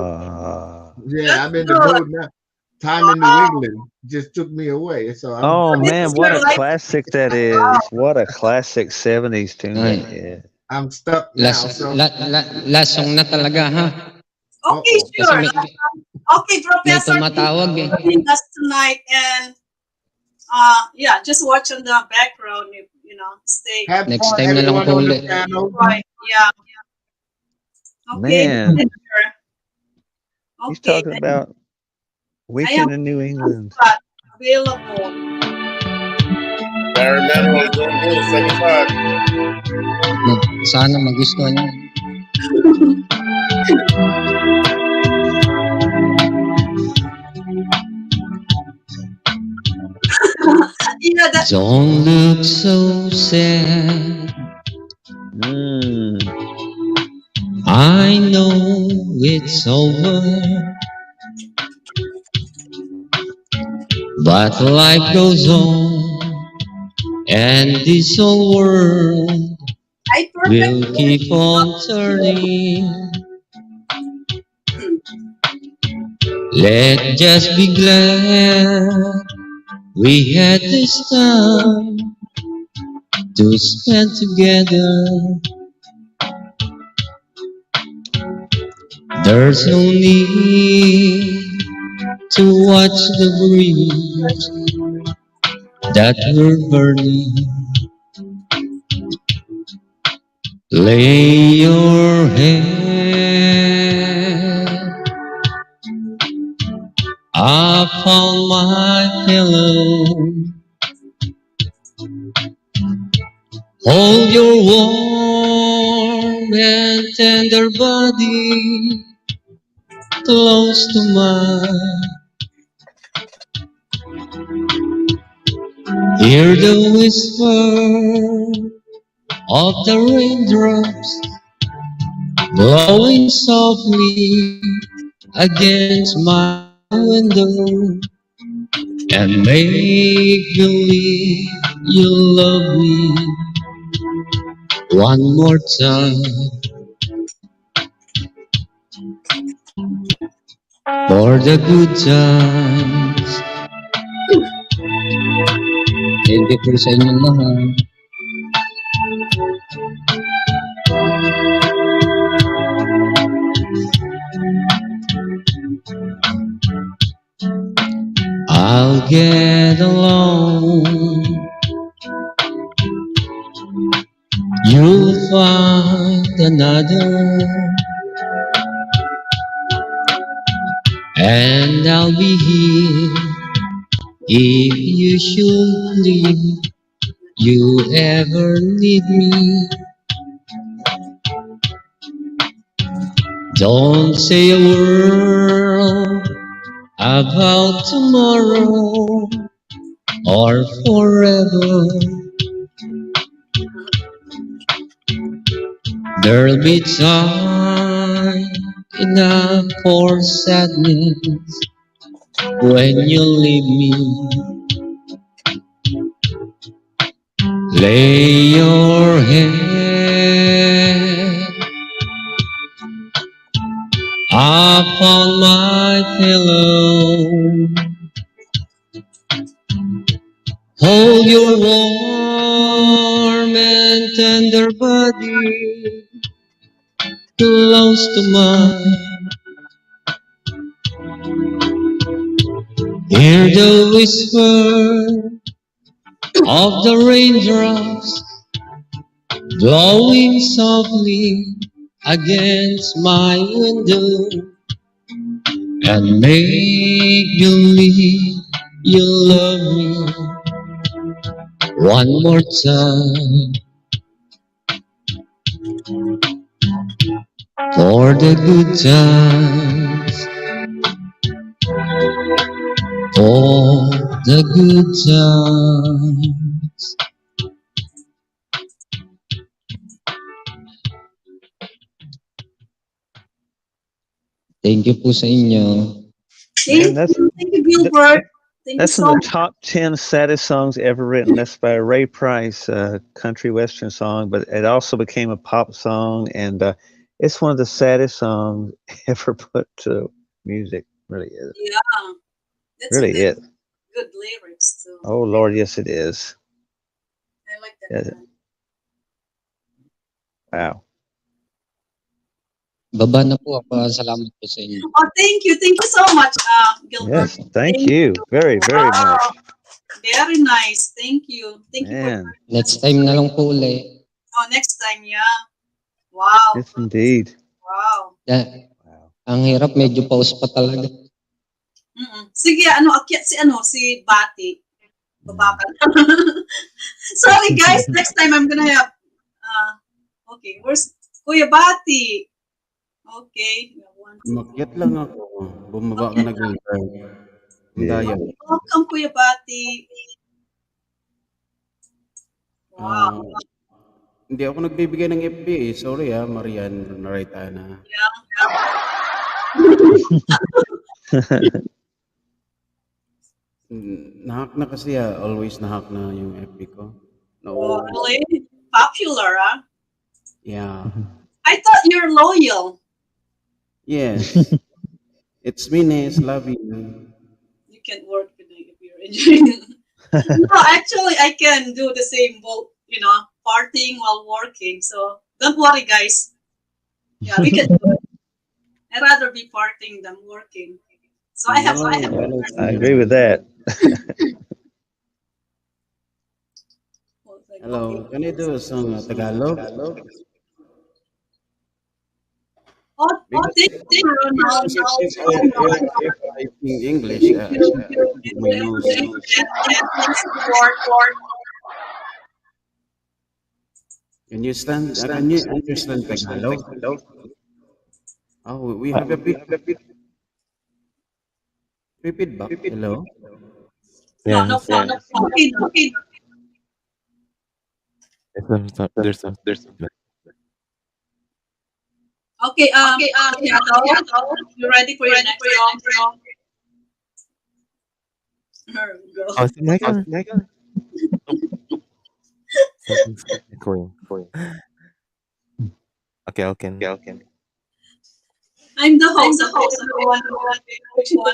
Yeah, I'm in the mood now. Time in New England just took me away. So I'm, man, what a classic that is. What a classic 70s tune that is. I'm stuck now. Lasong na talaga, ha? Okay, sure. Okay, Professor. May tumatawag eh. Joining us tonight and yeah, just watch on the background, you know, stay. Next time na lang po ulit. Right, yeah. Okay. Man. Okay. He's talking about Weekend in New England. Available. Barry Manilow doing good, 75. Sana magustuhan niyo. Don't look so sad. I know it's over, but life goes on, and this whole world will keep on turning. Let's just be glad We had this time to spend together. There's no need to watch the breeze that we're burning. Lay your head upon my pillow. Hold your warm and tender body close to mine. Hear the whisper of the raindrops blowing softly against my window, and make believe you love me one more time for the good times. Thank you po sa inyong lahat. I'll get along. You'll find another, and I'll be here if you should leave. You ever need me? Don't say a word about tomorrow or forever. There'll be time enough for sadness when you leave me. Lay your head upon my pillow. Hold your warm and tender body close to mine. Hear the whisper of the raindrops blowing softly against my window, and make believe you love me one more time for the good times, for the good times. Thank you po sa inyo. Man, that's Thank you, Gilbert. Thank you that's in so the much. top 10 saddest songs ever written. That's by Ray Price, country western song, but it also became a pop song, and it's one of the saddest songs ever put to music. Really is. Yeah, that's a Really is. good lyrics too. Oh Lord, yes it is. I like that. Yeah. Wow. Baba na po ako. Salamat po sa inyo. Oh, thank you so much, Gilbert. Yes, thank Thank you very, very Wow, much. very nice. Thank you. Thank you for Man, Next time na lang po uli. Oh, next time, yeah. Wow. yes indeed. Wow. Ang hirap, medyo pause pa talaga. Sige, akyat si Bati. Baba ka na. Sorry guys, next time I'm gonna have okay, where's Kuya Bati? Okay. Umakyat lang ako. Bumaba ka na Gilbert. Ang daya. Welcome, Kuya Bati. Wow. Hindi ako nagbibigay ng FB eh. Sorry Marian Naritana. Nahack na kasi always nahack na yung FB ko. Oh, really? Popular, huh? Yeah. I thought you're loyal. Yes. It's Mines, love you. You can't work today if you're enjoying. No, actually, I can do the same, both, partying while working. So don't worry, guys. Yeah, we can do it. I'd rather be partying than working. So I have Hello, hello. I agree with that. Hello, can I do some Tagalog? Because Ronald. if I speak English, my nose. Can you stand? Can you understand Tagalog? Oh, we have a bit feedback. Hello. No, no Yes. problem. Okay, okay. There's some. Okay, you ready for your next song? There we go. Oh, is it my turn? Something's echoing. Okay, okay. I'm the host. Which one?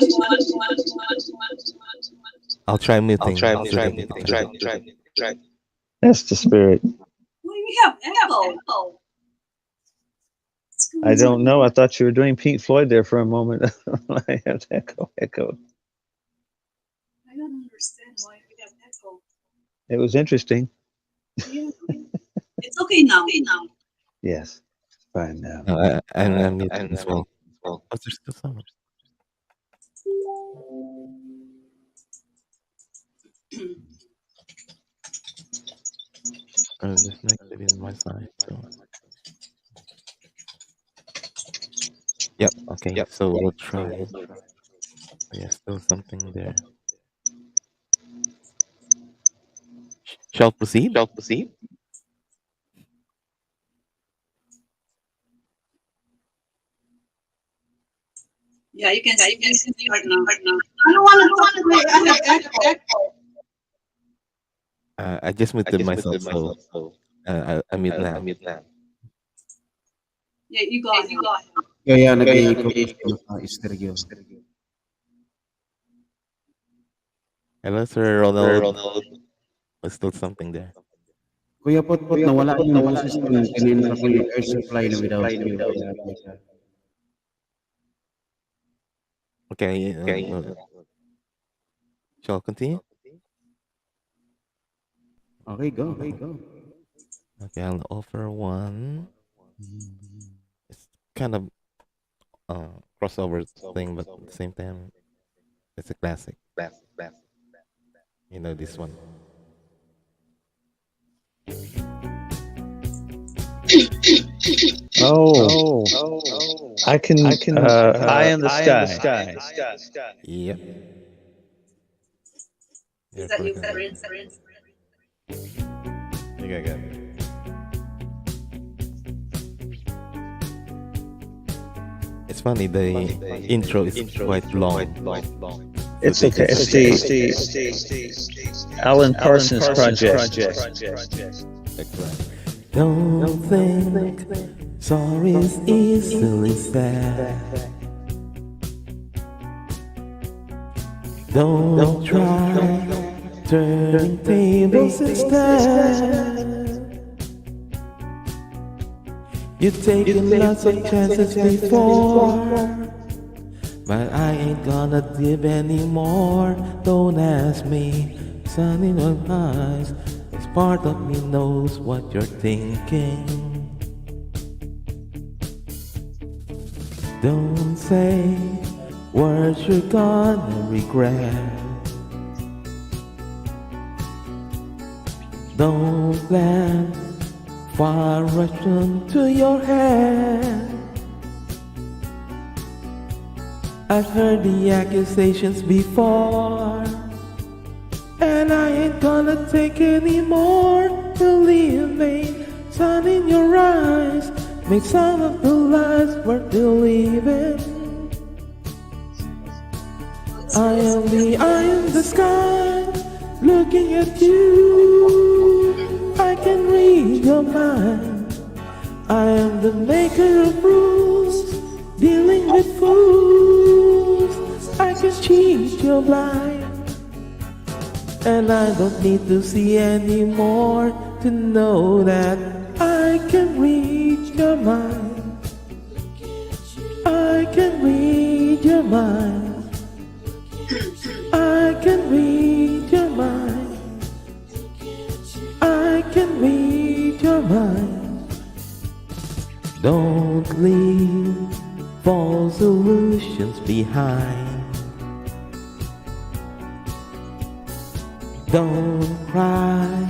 I'll try muting. That's the spirit. We have echo. I don't know. I thought you were doing Pink Floyd there for a moment. I have echo. I don't understand why we have echo. It was interesting. Yeah. It's okay now. Yes, fine now. I'm muting as well. Oh, there's still some. Disconnected in my side. So. Yep. Okay. So we'll try. Yeah, still something there. Shall proceed? Yeah, you can see right now. I don't want to talk. I have echo. I just muted myself, so I mute now. Yeah, you go ahead. Yeah, nag-i-echo stereo. Hello, Sir Ronald. There's still something there. Kuya Potpot, nawala yung boses ko ng kanina pa yung air supply na without you. Okay. Shall I continue? Okay, go. Okay, I'll offer one. It's kind of crossover thing, but at the same time, it's a classic. You know this one. Oh. I can. Eye in the sky. Yep. Is that you, friends? You got it. It's funny. The intro is quite long. It's okay. It's the Alan Parsons project. Don't think sorry is easily said. Don't try turning tables instead. You've taken lots of chances before, but I ain't gonna give any more. Don't ask me, sun in your eyes. Cause part of me knows what you're thinking. Don't say words you're gonna regret. Don't let fire rush into your head. I've heard the accusations before, and I ain't gonna take any more. Believe me, sun in your eyes, make some of the lies worth believing. I am the eye in the sky, looking at you. I can read your mind. I am the maker of rules, dealing with fools. I can cheat your blind. And I don't need to see anymore to know that I can read your mind. I can read your mind. I can read your mind. I can read your mind. Don't leave false illusions behind. Don't cry,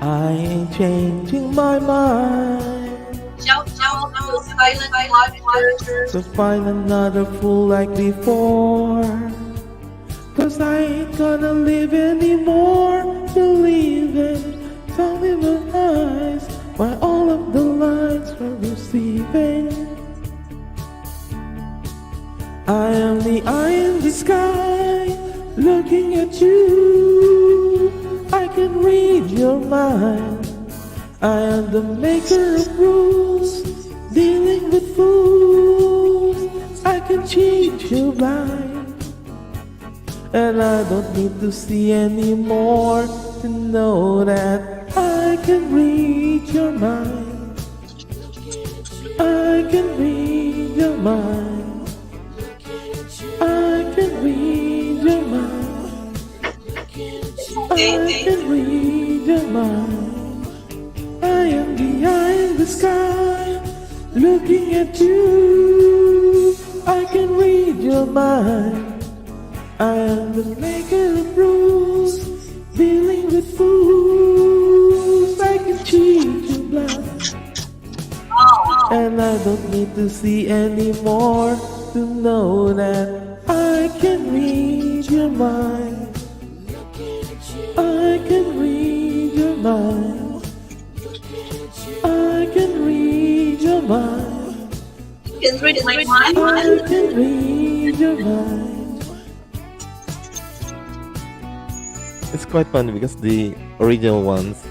I ain't changing my mind. Shout out to silent watchers. So find another fool like before. Cause I ain't gonna live anymore. Believing, tell me the lies. Why all of the lies we're receiving. I am the eye in the sky, looking at you. I can read your mind. I am the maker of rules, dealing with fools. I can change your mind. And I don't need to see anymore to know that I can read your mind. I can read your mind. I can read your mind. I can read your mind. I am the eye in the sky, looking at you. I can read your mind. I am the maker of rules, dealing with fools. I can cheat you blind. And I don't need to see anymore to know that I can read your mind. I can read your mind. I can read your mind. You can read my mind. I can read your mind. It's quite funny because the original ones,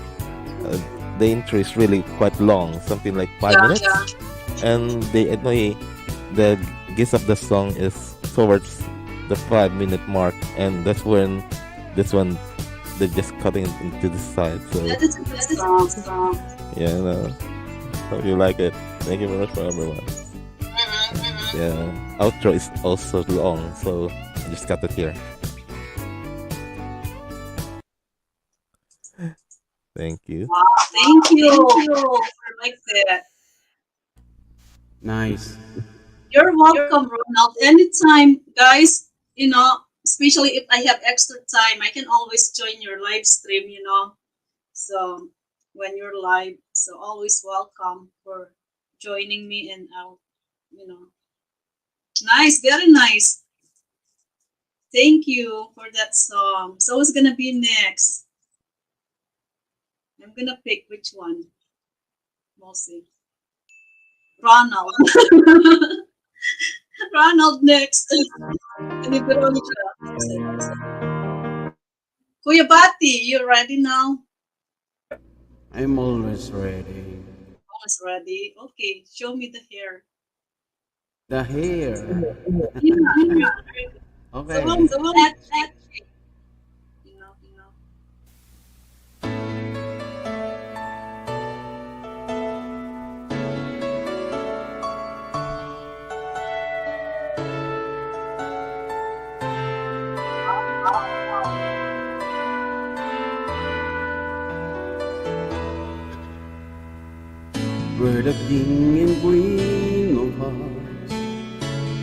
the intro is really quite long, something like 5 minutes, and the gist of the song is towards the 5 minute mark, and that's when this one they're just cutting it into the side. So That is a good song. yeah, no. Hope you like it. Thank you very much for everyone. Yeah, outro is also long, so I just cut it here. Thank you. Wow, thank you for like that. Nice. You're welcome, Ronald. Anytime, guys, especially if I have extra time, I can always join your live stream, So when you're live, so always welcome for joining me and I'll, Nice, very nice. Thank you for that song. So what's gonna be next? I'm gonna pick which one. We'll see. Ronald. Ronald next. Ani Veronica. Kuya Bati, you ready now? I'm always ready. Almost ready. Okay, show me the hair. The hair. Yeah. Okay. So that shape. We're the king and queen of hearts,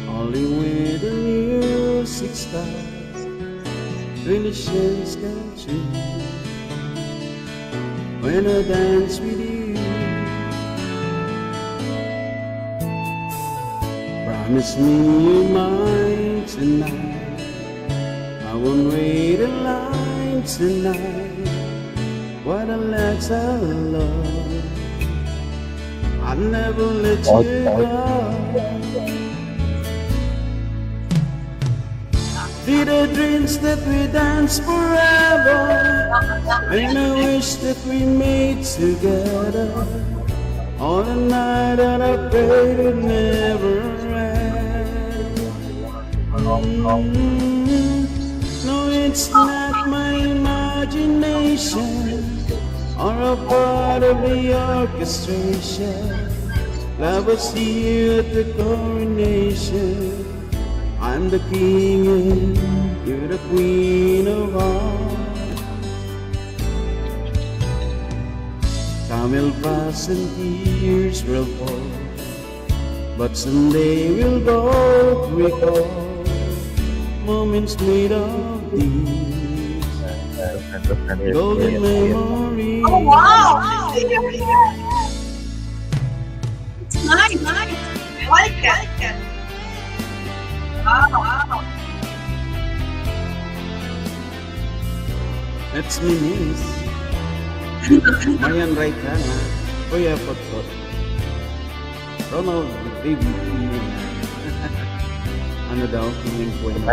only when the music starts, relations come true. When I dance with you, promise me you're mine tonight. I won't wait in line tonight. What a letter of love, I'll never let you go. Did I dreams that we dance forever, and I wish that we made together on a night that I prayed would never end. No, it's not my mind. of the orchestration. Love was here at the coronation. I'm the king and you're the queen of all. Time will pass and tears will fall, but someday we'll both recall moments made of these golden memories. Oh wow! It's nice. I like it. Wow. That's me, miss. Mayan right ka na. Kuya Potpot. Ronald, baby. Ano daw? Feeling ko yung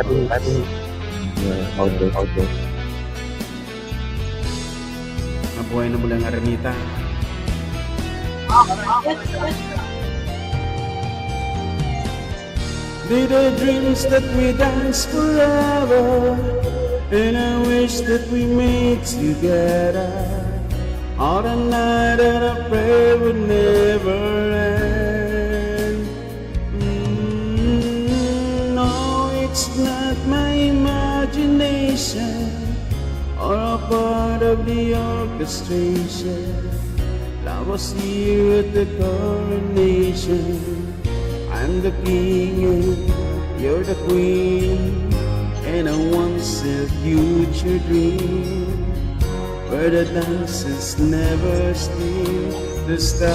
Okay. Mabuhay na mula ng Aranita. Did I dreams that we dance forever, and I wish that we made together. All the night that I pray would never end. No, it's not my imagination or a part of the orchestration. Love was here at the coronation. I'm the king and you're the queen, and I once a future dream where the dances never steal the star.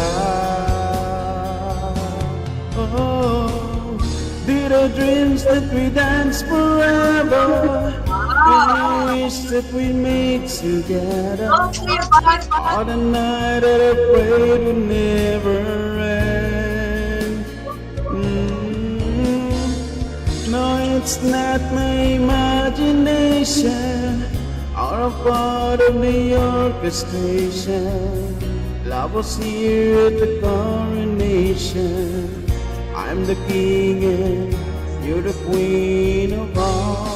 Oh, did our dreams that we dance forever, and I wish that we made together. All the night that I prayed would never end. No, it's not my imagination or a part of the orchestration. Love was here at the coronation. I'm the king and you're the queen of all.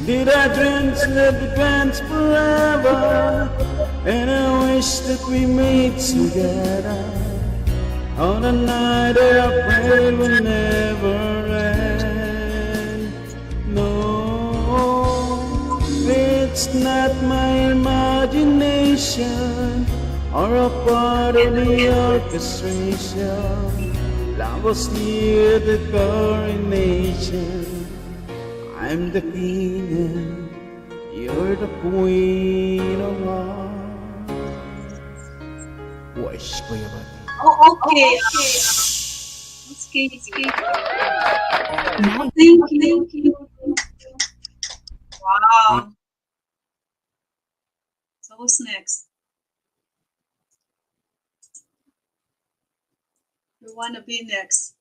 Did I dream that we dance forever, and I wish that we made together. On the night that I prayed will never end. No, it's not my imagination or a part of the orchestration. Love was here at the coronation. I'm the king and you're the queen of all. Wish ko yaman. Oh, okay. It's Katie. Thank you. Wow. So who's next? Who wanna be next?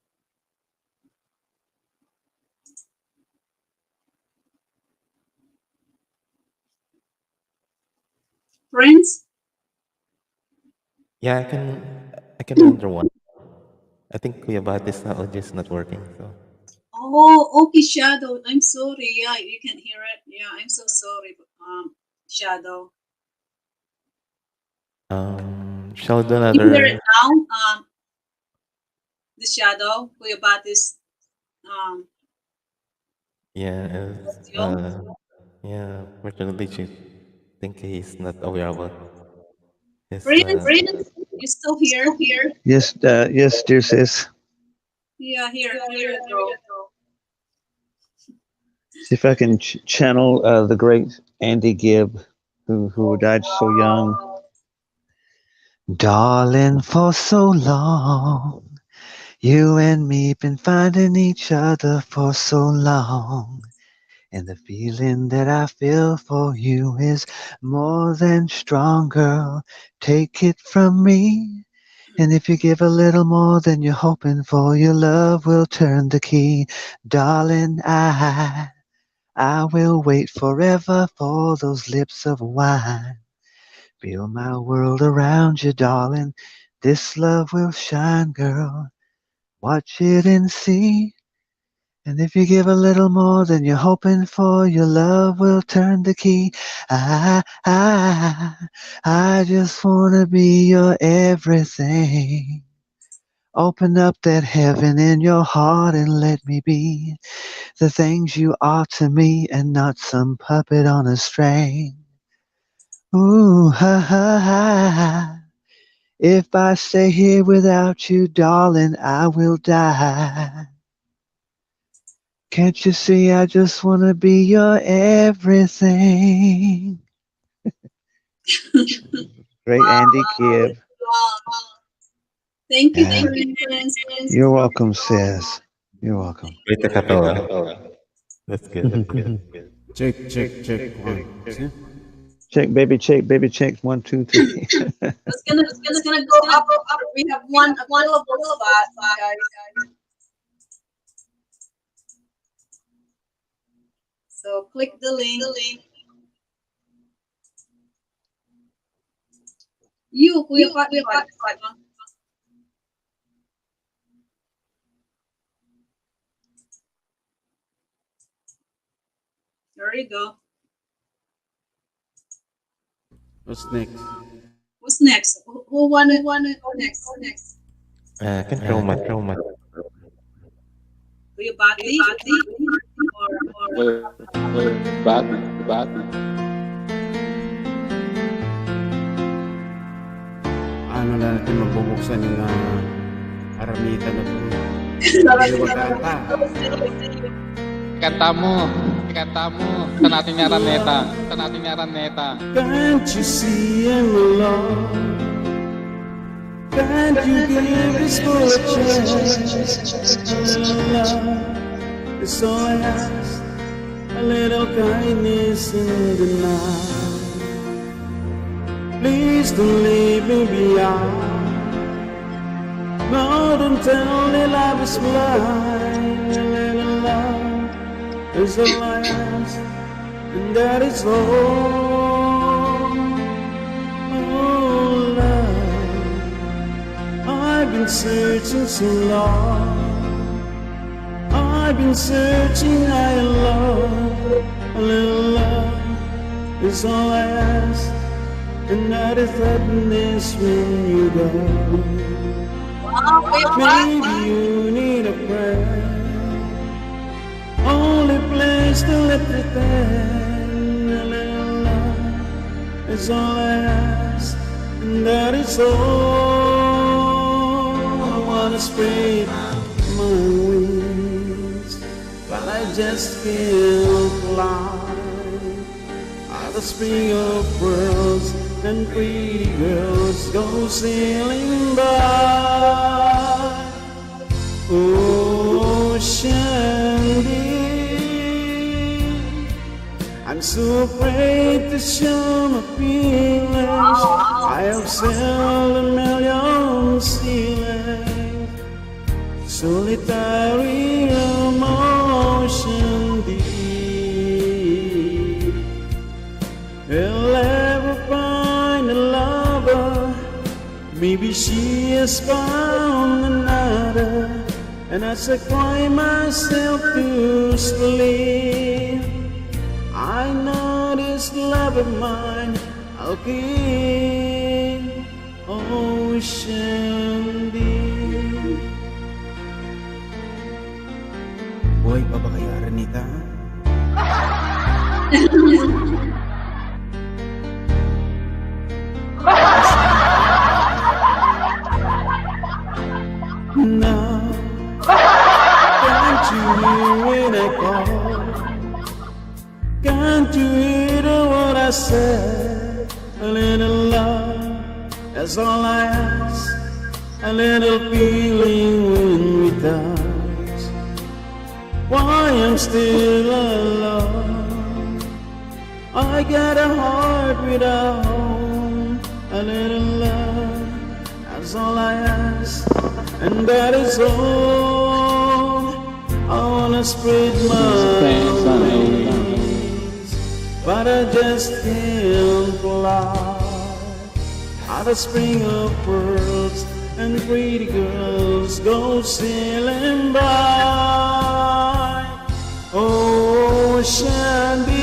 Prince? Yeah, I can render one. I think Kuya Batis na audio is not working. So Oh, okay, Shadow. I'm sorry. Yeah, you can hear it. Yeah, I'm so sorry. Shadow. shall we do Can you hear it another? now? The Shadow, Kuya Batis. Yeah, Audio. yeah. Fortunately, I think he's not aware about his. Prince, you still here? Yes, yes, dear sis. Yeah, here you go. See if I can channel the great Andy Gibb, who died so young. Darling, for so long, you and me been finding each other for so long. And the feeling that I feel for you is more than strong, girl. Take it from me. And if you give a little more than you're hoping for, your love will turn the key. Darling, I will wait forever for those lips of wine. Build my world around you, darling. This love will shine, girl. Watch it and see. And if you give a little more than you're hoping for, your love will turn the key. I just wanna be your everything. Open up that heaven in your heart and let me be the things you are to me and not some puppet on a string. Ooh, ha, ha, ha. If I stay here without you, darling, I will die. Can't you see I just want to be your everything? Great Andy Gibb. Thank you, Yeah. Prince. You're welcome, sis. You're welcome. Great acapella. That's good. That's good. Check. One. See? Check, baby, check, baby, check. 1, 2, 3. It's gonna go up. We have one available spot, guys. So click the link. You, Kuya Fatima. There you go. What's next? What's next? Who wanna go next? Control my. Kuya Bati? Or Bati. Ano na natin mabubuksan yung aramita na to. Kanta mo. Sa natin yung araneta. Can't you see I'm alone? Can't you give this for a chance? It's all I ask, a little kindness in the night. Please don't leave me behind. No, don't tell me love is blind. A little love is all I ask, and that is all. Oh, love, I've been searching so long. I've been searching high and low. A little love is all I ask, and that is sadness when you go. Maybe you need a prayer, only place to let it bend. A little love is all I ask, and that is all. I wanna spread my wings, but I just can't fly. The spring of pearls and pretty girls go sailing by. Ocean deep, I'm so afraid to show my feelings. I have sailed a million ceilings, solitary emotion deep. Will ever find a lover? Maybe she has found another. And as I cry myself to sleep, I know this love of mine I'll keep. Ocean deep. Boy, papakayaran nita. Now, can't you hear when I call? Can't you hear what I said? A little love, that's all I ask. A little feeling when we touch. Why I'm still alone? I got a heart without home. A little love, that's all I ask, and that is all. I wanna spread my wings, but I just can't fly. Out of spring of pearls and pretty girls go sailing by. Ocean dear,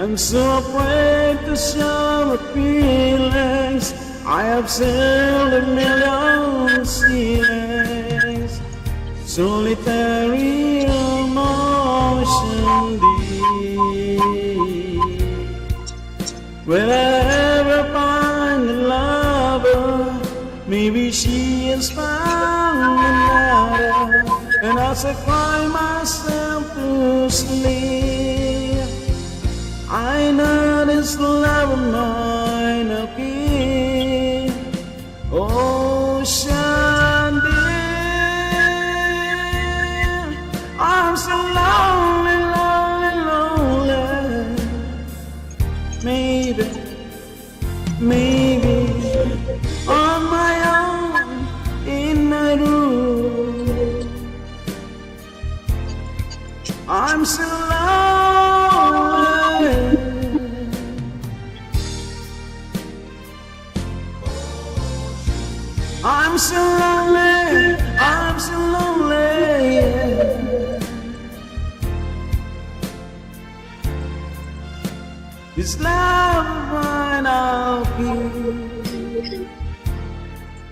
I'm so afraid to show my feelings. I have sailed a million seas, solitary on ocean deep. Will I ever find a lover? Maybe she has found another. And as I cry myself to sleep, I know this love of mine will keep. Ocean dear, I'm so lonely, lonely, lonely. Maybe, maybe on my own in my room, I'm so lonely. I'm so lonely, I'm so lonely, yeah. This love of mine I'll keep.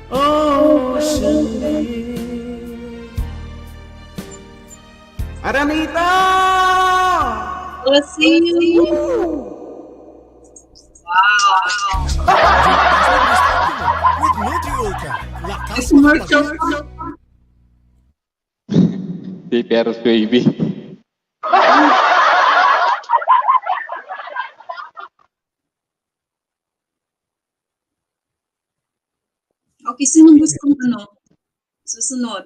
Ocean deep. Aranita! Let's see. Wow. It's commercial. DPR's baby. Okay, sinong gustong susunod?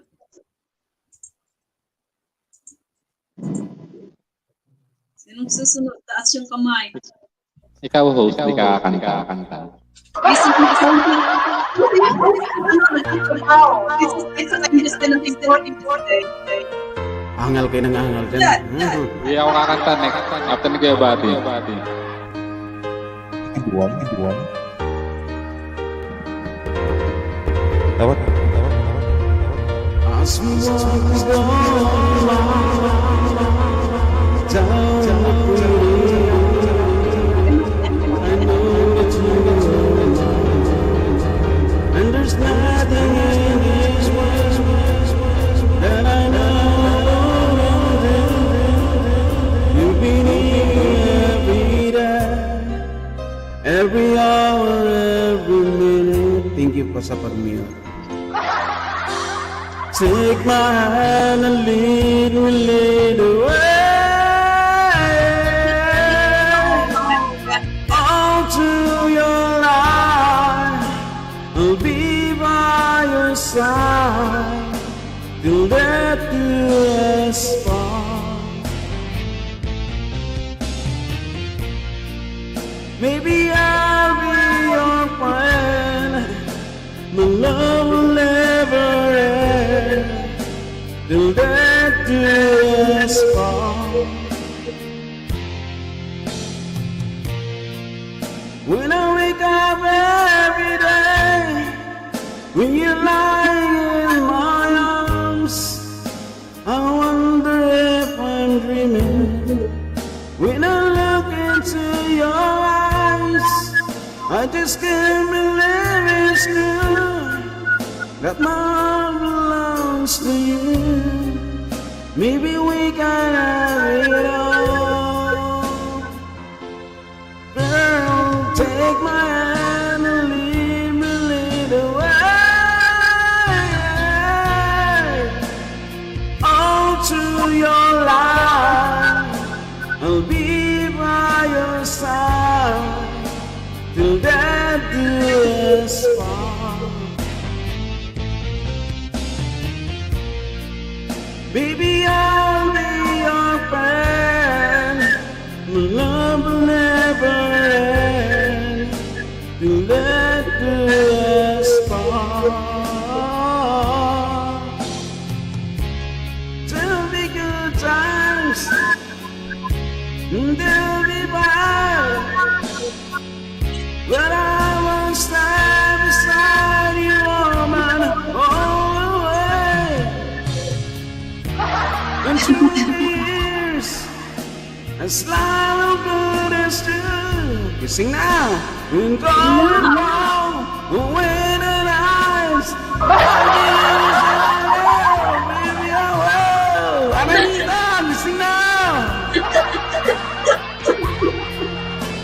Sinong susunod? Taas yung kamay. Ikaw host, di ka kakanta. This is an important day. Angal kayo ng angal dyan. Hindi ako kakanta next. After ni Kuya Bati. Iduan. Tawat. As we walk down the pretty, I know that you're mine, and there's nothing in this world that I know. You've been here every day, every hour, every minute. Thank you po sa pag-mute. Take my hand and lead the way all to your life. I'll be by your side till death do us part. Maybe I'll be your friend. My love will never end till death do us part. When I wake up every day, when you're lying in my arms, I wonder if I'm dreaming. When I look into your eyes, I just can't believe it's true that my heart belongs to you. Maybe we can have it all. Girl, take my hand and lead the way all to your life. I'll be by your side till death do us part. Baby, I'll be your friend. My love will never end till death do us part. There'll be good times, and there'll be bad, but I won't stand. through the years, as long good as true. You sing now. And all around, when it eyes, baby, oh, Aranita, you sing now.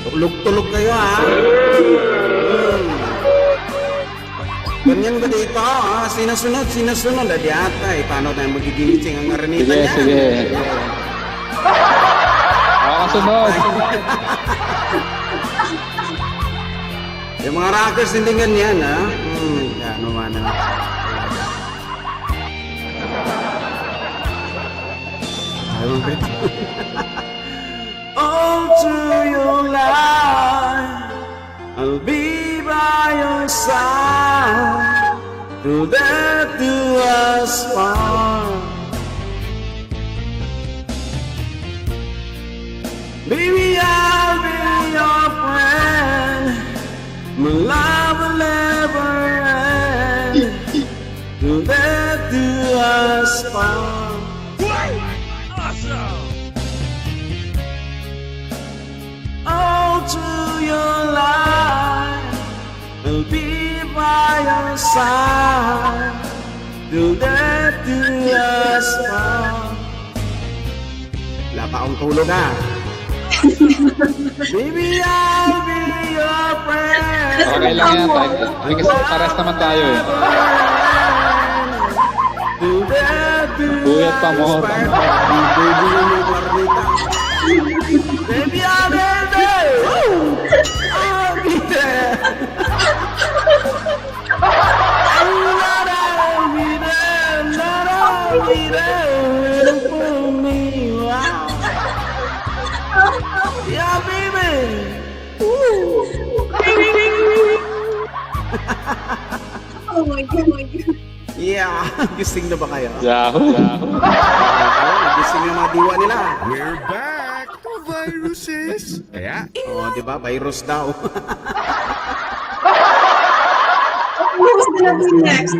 Tulog-tulog kayo, ha? Ganyan ba dito, ha? Sinasunod. Adi ata, eh. Paano tayo magigising ang Aranita niya? Sige. Kasunod. Yung mga rockers hindi ganyan, ha? Ano man, ha? All through your life, I'll be by your side, through death do us part. Baby, I'll be your friend, my love will never end, through death do us part. Awesome! All through your life, I'll be by your side, through death do us part. Wala pa akong tulog, ha? Baby, I'll be your friend. Okay lang yan, tayo. Kasi pares naman tayo, eh. Buyat pa mo. Baby, I'll be there. I'll be there. I'll be there for me. Wow. Yeah, baby. Oh my God. Yeah. Gising na ba kayo? Yahoo! Gising na mga diwa nila. We're back to viruses. Kaya? Di ba? Virus daw. Who's gonna be next?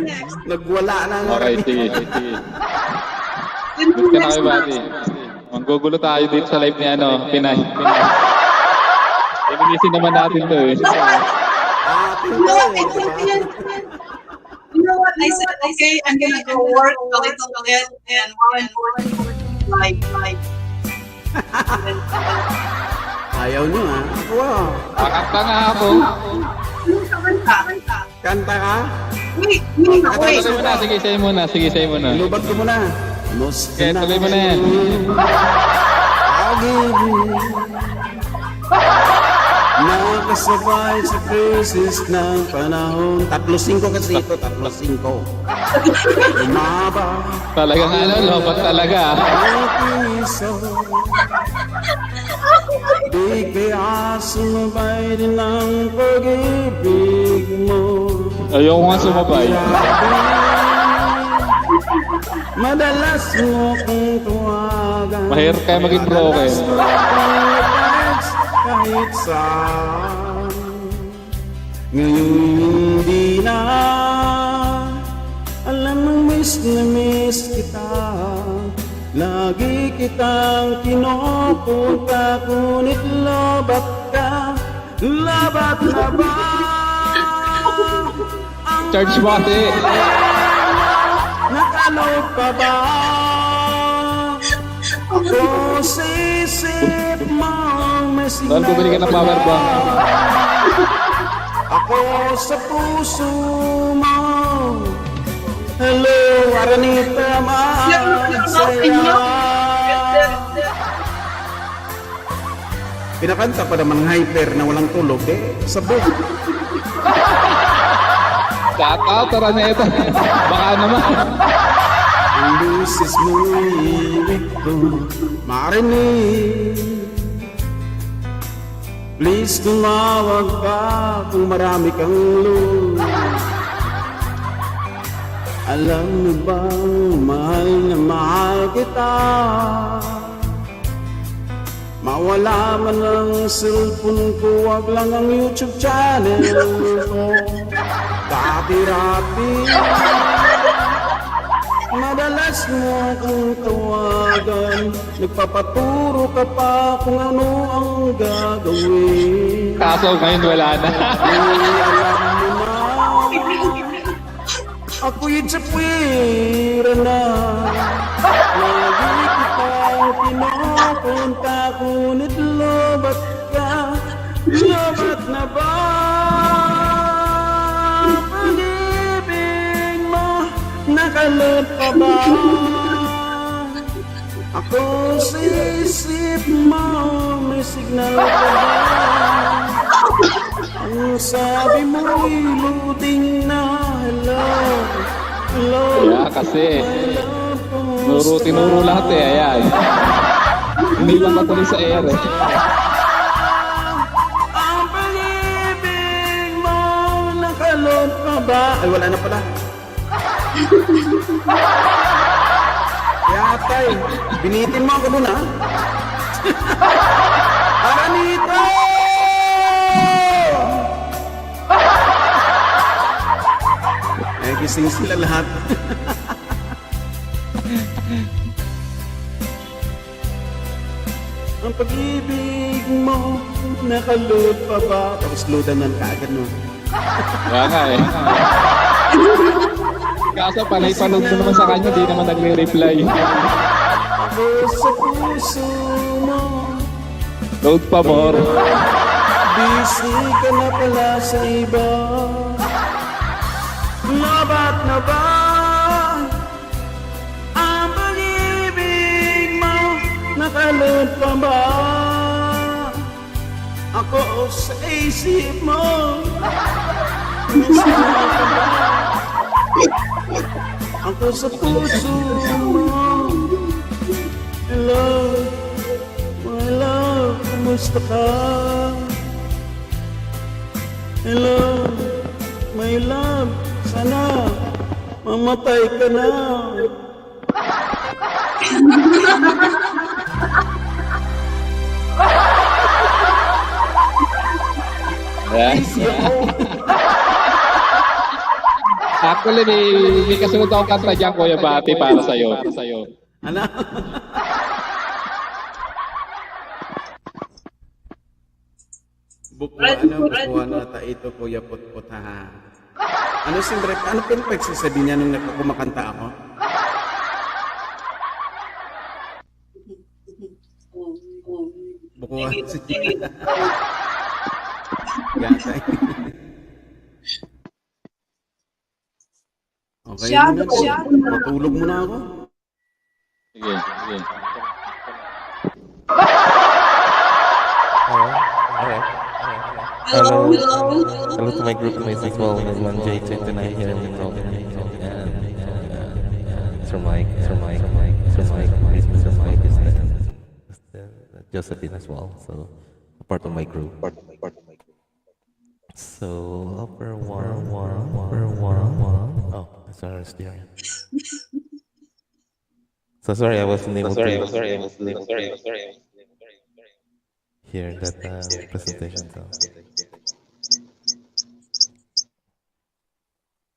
Nagwala na. Okay, sige. Good ka na kayo, buddy. Manggugulo tayo dito sa live ni Pinay. Ibinisin naman natin to, eh. You know what? I said, okay, I'm gonna go work a little bit and like. Ayaw nyo, ha? Wow. Kakanta nga ako. Kanta ka? Wait. Sige, say muna. Lubat ko muna. Okay, tuloy mo na yan. Nakasabay sa krisis ng panahon. 3-5 kasi ito, 3-5. Umaba. Talagang lobat talaga. Di kaya sumabay din ang pag-ibig mo. Ayoko nga sumabay. Madalas mo kong tuwagan. Mahirap kayo maging broken. Kahit saan. Ngayon hindi na alam mong miss na miss kita. Lagi kitang kinupunta, ngunit lobat ka. Labat na ba? Charge bati. Nakalob ka ba? Ako sa isip mong may Doon bumili ka ng power bank. Ako sa puso mo. Hello, Aranita, magsaya. Pinakanta pa naman hyper na walang tulog, sabog. Shout out, Araneta. Baka naman. Ang lusis mo, ibig ko marinig. Please tumawag ka kung marami kang loob. Alam mo bang mahal na mahal kita? Mawala man ang cellphone ko, wag lang ang YouTube channel ko. Dati-dati Madalas mo akong tawagan, nagpapaturo ka pa kung ano ang gagawin. Kaso ngayon wala na. Alam mo na, ako'y tsapwira na. Lagi kitang pinupunta, ngunit lobat ka. Lobat na ba? Pag-ibig mo, nakalot pa ba? Ako sa isip mo, may signal ka ba? Ang sabi mo'y luding na hello, hello. Kaya kasi, tinuro lahat eh, ayan. Hindi lang matuloy sa air eh. Ang pag-ibig mo, nakalot pa ba? Ay, wala na pala. Kaya tay, binitin mo ako dun ha? Aranito! Ay, gising sila lahat. Ang pag-ibig mo, nakalot pa ba? Tapos loadan ng kaagad no? Kaya nga eh. Kaso panay panood ko naman sa kanya, di naman nagre-reply. Ako sa puso mo, Load pa more. busy ka na pala sa iba. Labat na ba ang pag-ibig mo? Nakalot pa ba ako sa isip mo? Ako sa puso mo. Hello, my love, kumusta ka? Hello, my love, sana mamatay ka na. Actually, may kasunod akong kanta dyan, Kuya Bati, para sa'yo. Ano? Bukuha na ta ito, Kuya Putput, ha? Ano siyempre, ano pa yung pagsasabi niya nung kumakanta ako? Bukuha siya. Gatay. Okay, matulog muna ako. Sige, sige. Hello to my group mates as well, everyone. J29 here in Sir Mike, is Josephine as well, so part of my group. So upper one. Oh, sorry, steering. So sorry, I wasn't able to hear that presentation. So.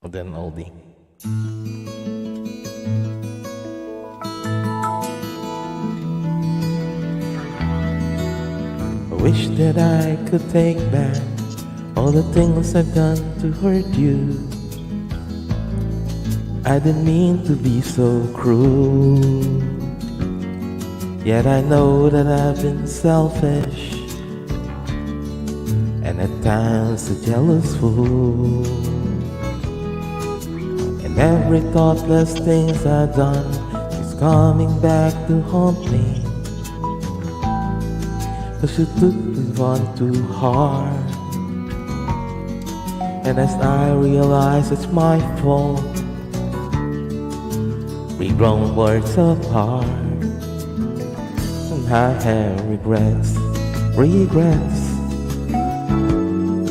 Then oldie. I wish that I could take back all the things I've done to hurt you. I didn't mean to be so cruel, yet I know that I've been selfish and at times a jealous fool. And every thoughtless things I've done is coming back to haunt me, 'cause you took this one too hard. And as I realize it's my fault, we grown words apart, and I have regrets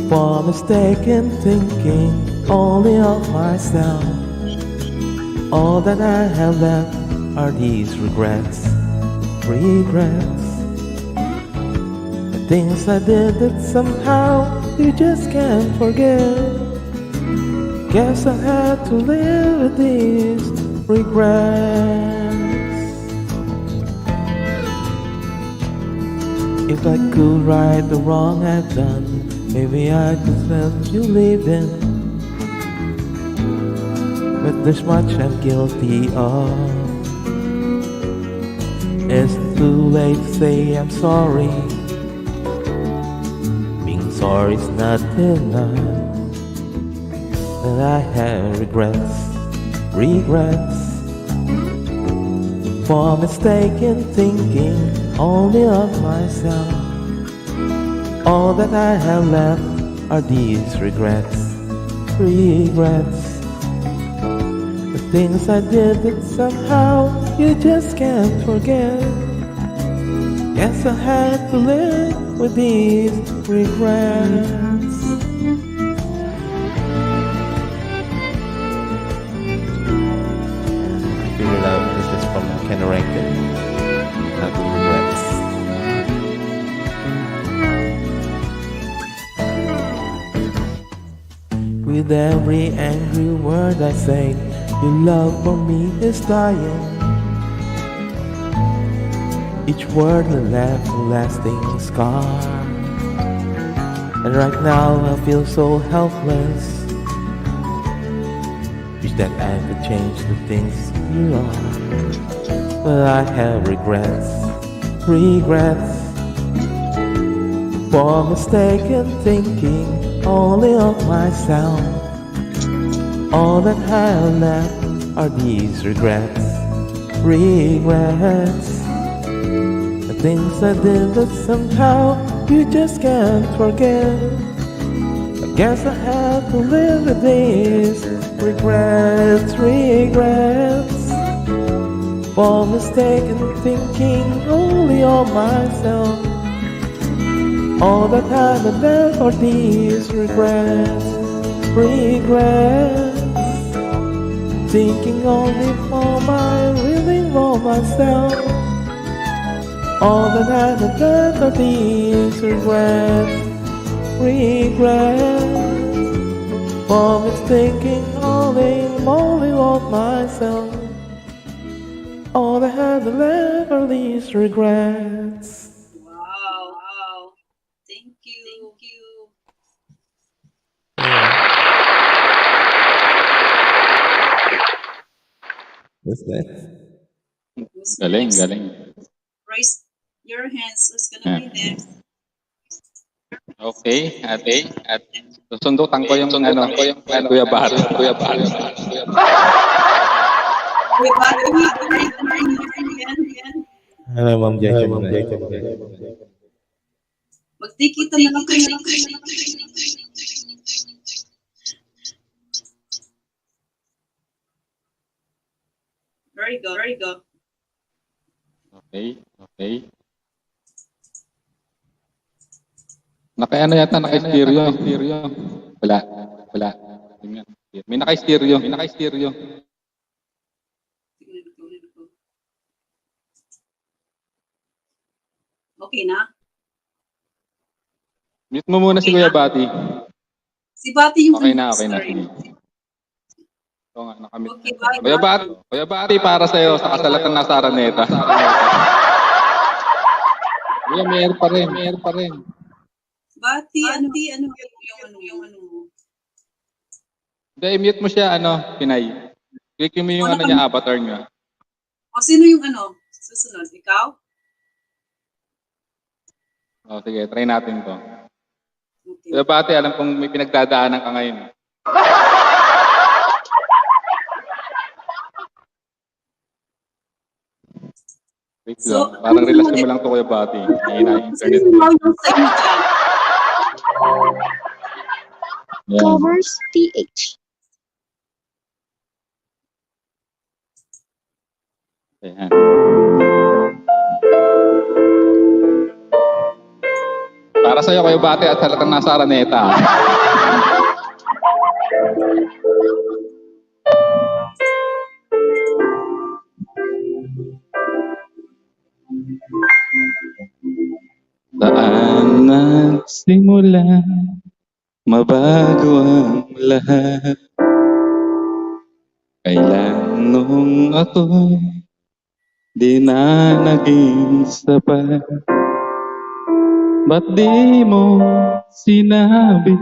for mistaken thinking only of myself. All that I have left are these regrets. The things I did that somehow you just can't forget. Guess I had to live with these regrets. If I could right the wrong I've done, maybe I could let you leave then. But there's much I'm guilty of. It's too late to say I'm sorry. Being sorry is not enough. That I have regrets, regrets for mistaken thinking only of myself. All that I have left are these regrets, regrets. The things I did that somehow you just can't forget. Guess I had to live with these regrets. Figured out this is from Ken Rankin. Not the regrets. With every angry word I say, your love for me is dying. Each word will left a lasting scar. And right now I feel so helpless. Wish that I could change the things you are. But I have regrets, regrets for mistaken thinking only of myself. All that I have left are these regrets, regrets. The things I did that somehow you just can't forget. I guess I have to live with these regrets, regrets for mistaken thinking only of myself. All that I have left are these regrets, regrets. Thinking only for really for myself. All that I have left are these regrets, regrets. For mistaking only of myself. All that I have left are these regrets. Wow. Wow. Thank you. Thank you. What's that? Who's Galing, next? galing. Raise your hands. Who's gonna be next? Okay, at susundutan ko yung Kuya Bar. Kuya Bati, again. Hello, Ma'am Jason. Magtikita na lang kayo. Very good, very good. Okay, okay. Naka-ano yata, naka-stereo. Wala. Tingnan. May naka-stereo. Okay na? Mute mo muna si Kuya Bati. Si Bati yung Okay na. Sige. Oo nga, nakamute. Okay, Kuya Bati, para sa'yo, sa kasalatan na sa Araneta. Kuya, mayor pa rin. Bati, ano yung ano mo? Hindi, i-mute mo siya, Pinay. Click mo yung niya, avatar niya. O, sino yung susunod? Ikaw? O, sige, try natin to. Okay. Kuya Bati, alam kong may pinagdadaanan ka ngayon. Wait lang, parang relasyon mo lang to, Kuya Bati. Hihina yung internet. Covers TH. Ayan. Para sa'yo, Kuya Bati, at halatang nasa Araneta. Saan nagsimula mabago ang lahat? Kailan nung ako di na naging sapat, ba't di mo sinabi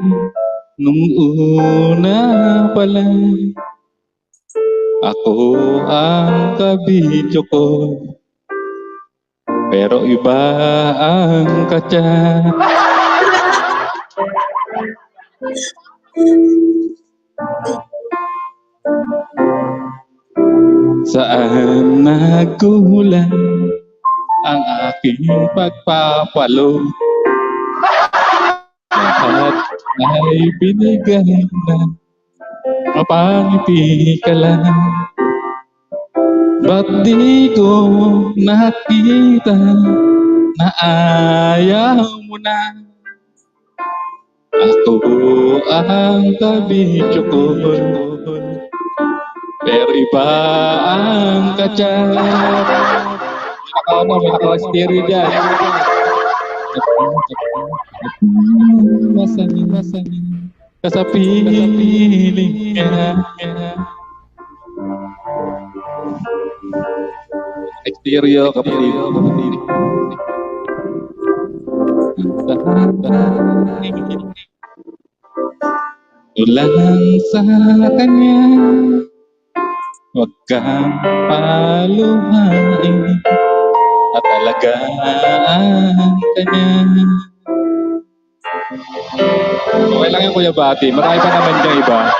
nung una pa lang? Ako ang kabidyo ko, pero iba ang katya. Saan nagkulang ang aking pagpapalo? Lahat ay binigay na, mapangiti ka lang. Ba't di ko nakita na ayaw mo na? Ako ang kabidyo ko, pero iba ang katyan. May naka-stereo dyan. Masani sa piling ka. Stereo, kapatid. Ulan sa kanya, huwag kang paluhain at alagaan kanya. Okay lang yan, Kuya Bati. Marami pa naman dyan iba.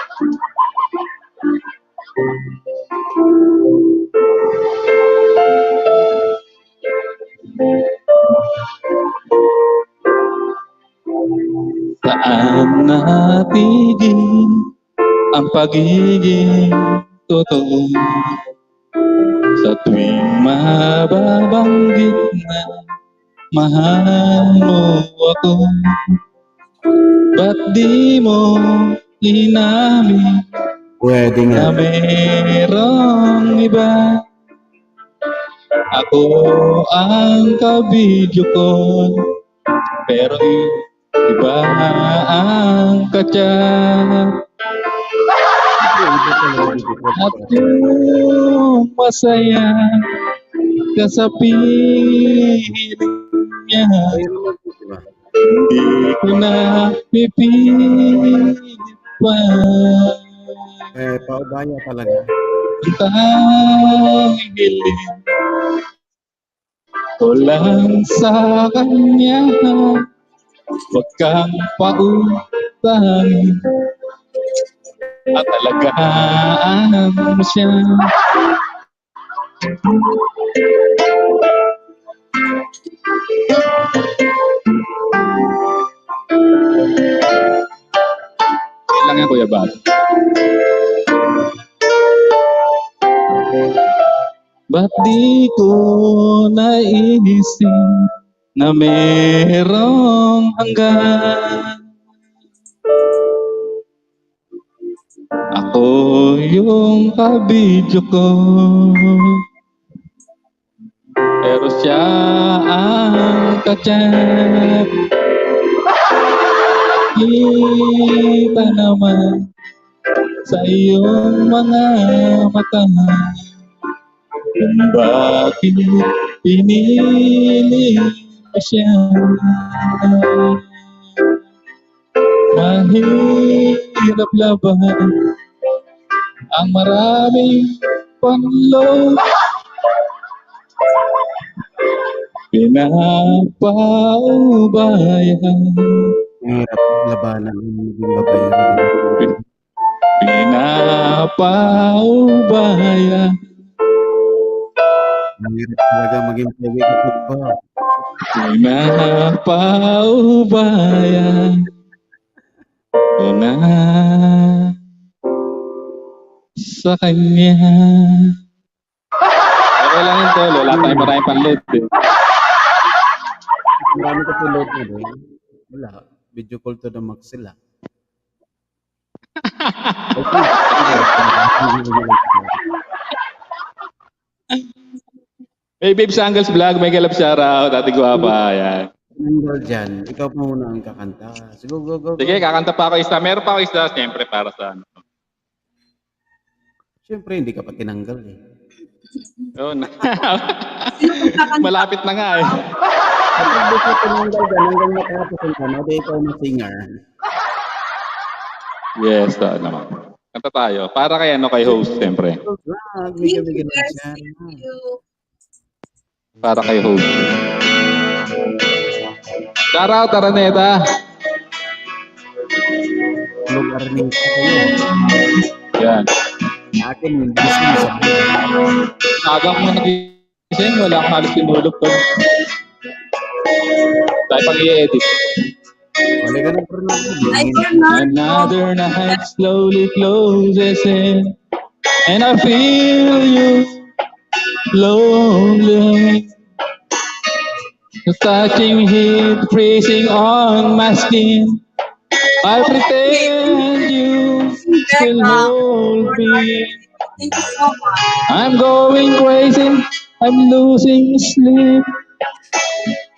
Saan natigil ang pagiging totoo? Sa tuwing mababanggit na mahal mo ako, ba't di mo inamin na merong iba? Ako ang kabidyo ko, pero iba ang katyan. At kung masaya ka sa piling niya, hindi ko na pipilit pa. Paubaya talaga. Ang hiling ko lang sa kanya, huwag kang pautangin at alagaan mo siya. Yan lang yan, Kuya Bad. Ba't di ko naisip na merong hanggan? Ako yung kabidyo ko, pero siya ang katyan. Kita naman sa iyong mga mata kung bakit pinili mo siya. Mahirap laban ang maraming panloob, pinapaubayan. Mahirap labanan ng maging babaero. Pinapaubayan. Mahirap talaga maging pwede ko pa. Pinapaubayan ko na sa kanya. Okay lang yun, Tol. Wala tayong maraming panload eh. Marami ka load na doon. Wala. Video call to the max sila. Hey, Babe Sangles Vlog, may galap shoutout. Ate Guapa, yan. Nandol dyan, ikaw pa muna ang kakanta. Sige, go. Sige, kakanta pa ako isa. Meron pa ako isa, siyempre, para sa ano. Siyempre, hindi ka pa tinanggal eh. Yun. Sino bang kakanta? Malapit na nga eh. Kapag di ka tinanggal dyan, hanggang matapos ang ano, di ikaw na singer. Yes, naman. Kanta tayo. Para kay kay host, siyempre. Thank you guys. Thank you. Para kay host. Shout out, Araneta. Lugar nito kayo. Yan. Akin yung business. Agang mo nagising, wala kang halos tinulog doon. Tayo pang i-edit. Wala ka na Fernando. Another night slowly closes in, and I feel you lonely. The touching heat freezing on my skin. I pretend you still hold me. Thank you so much. I'm going crazy. I'm losing sleep.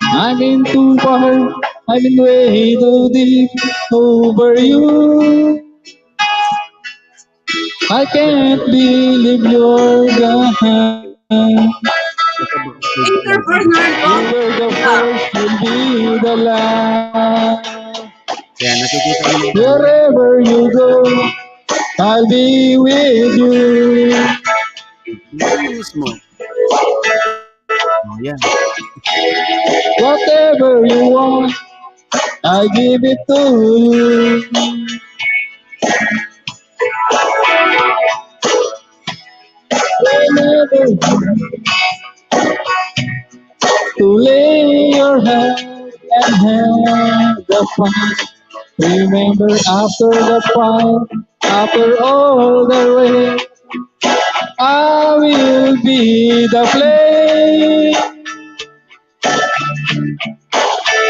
I'm in too far. I'm in way too deep over you. I can't believe you're gone. Enter Bernardo. You were the first, you'll be the last. Kaya nakikita mo na Wherever you go, I'll be with you. mismo. Oh, yan. Whatever you want, I give it to you. Whenever to lay your head and have the fun. Remember after the fight, after all the rain, I will be the flame.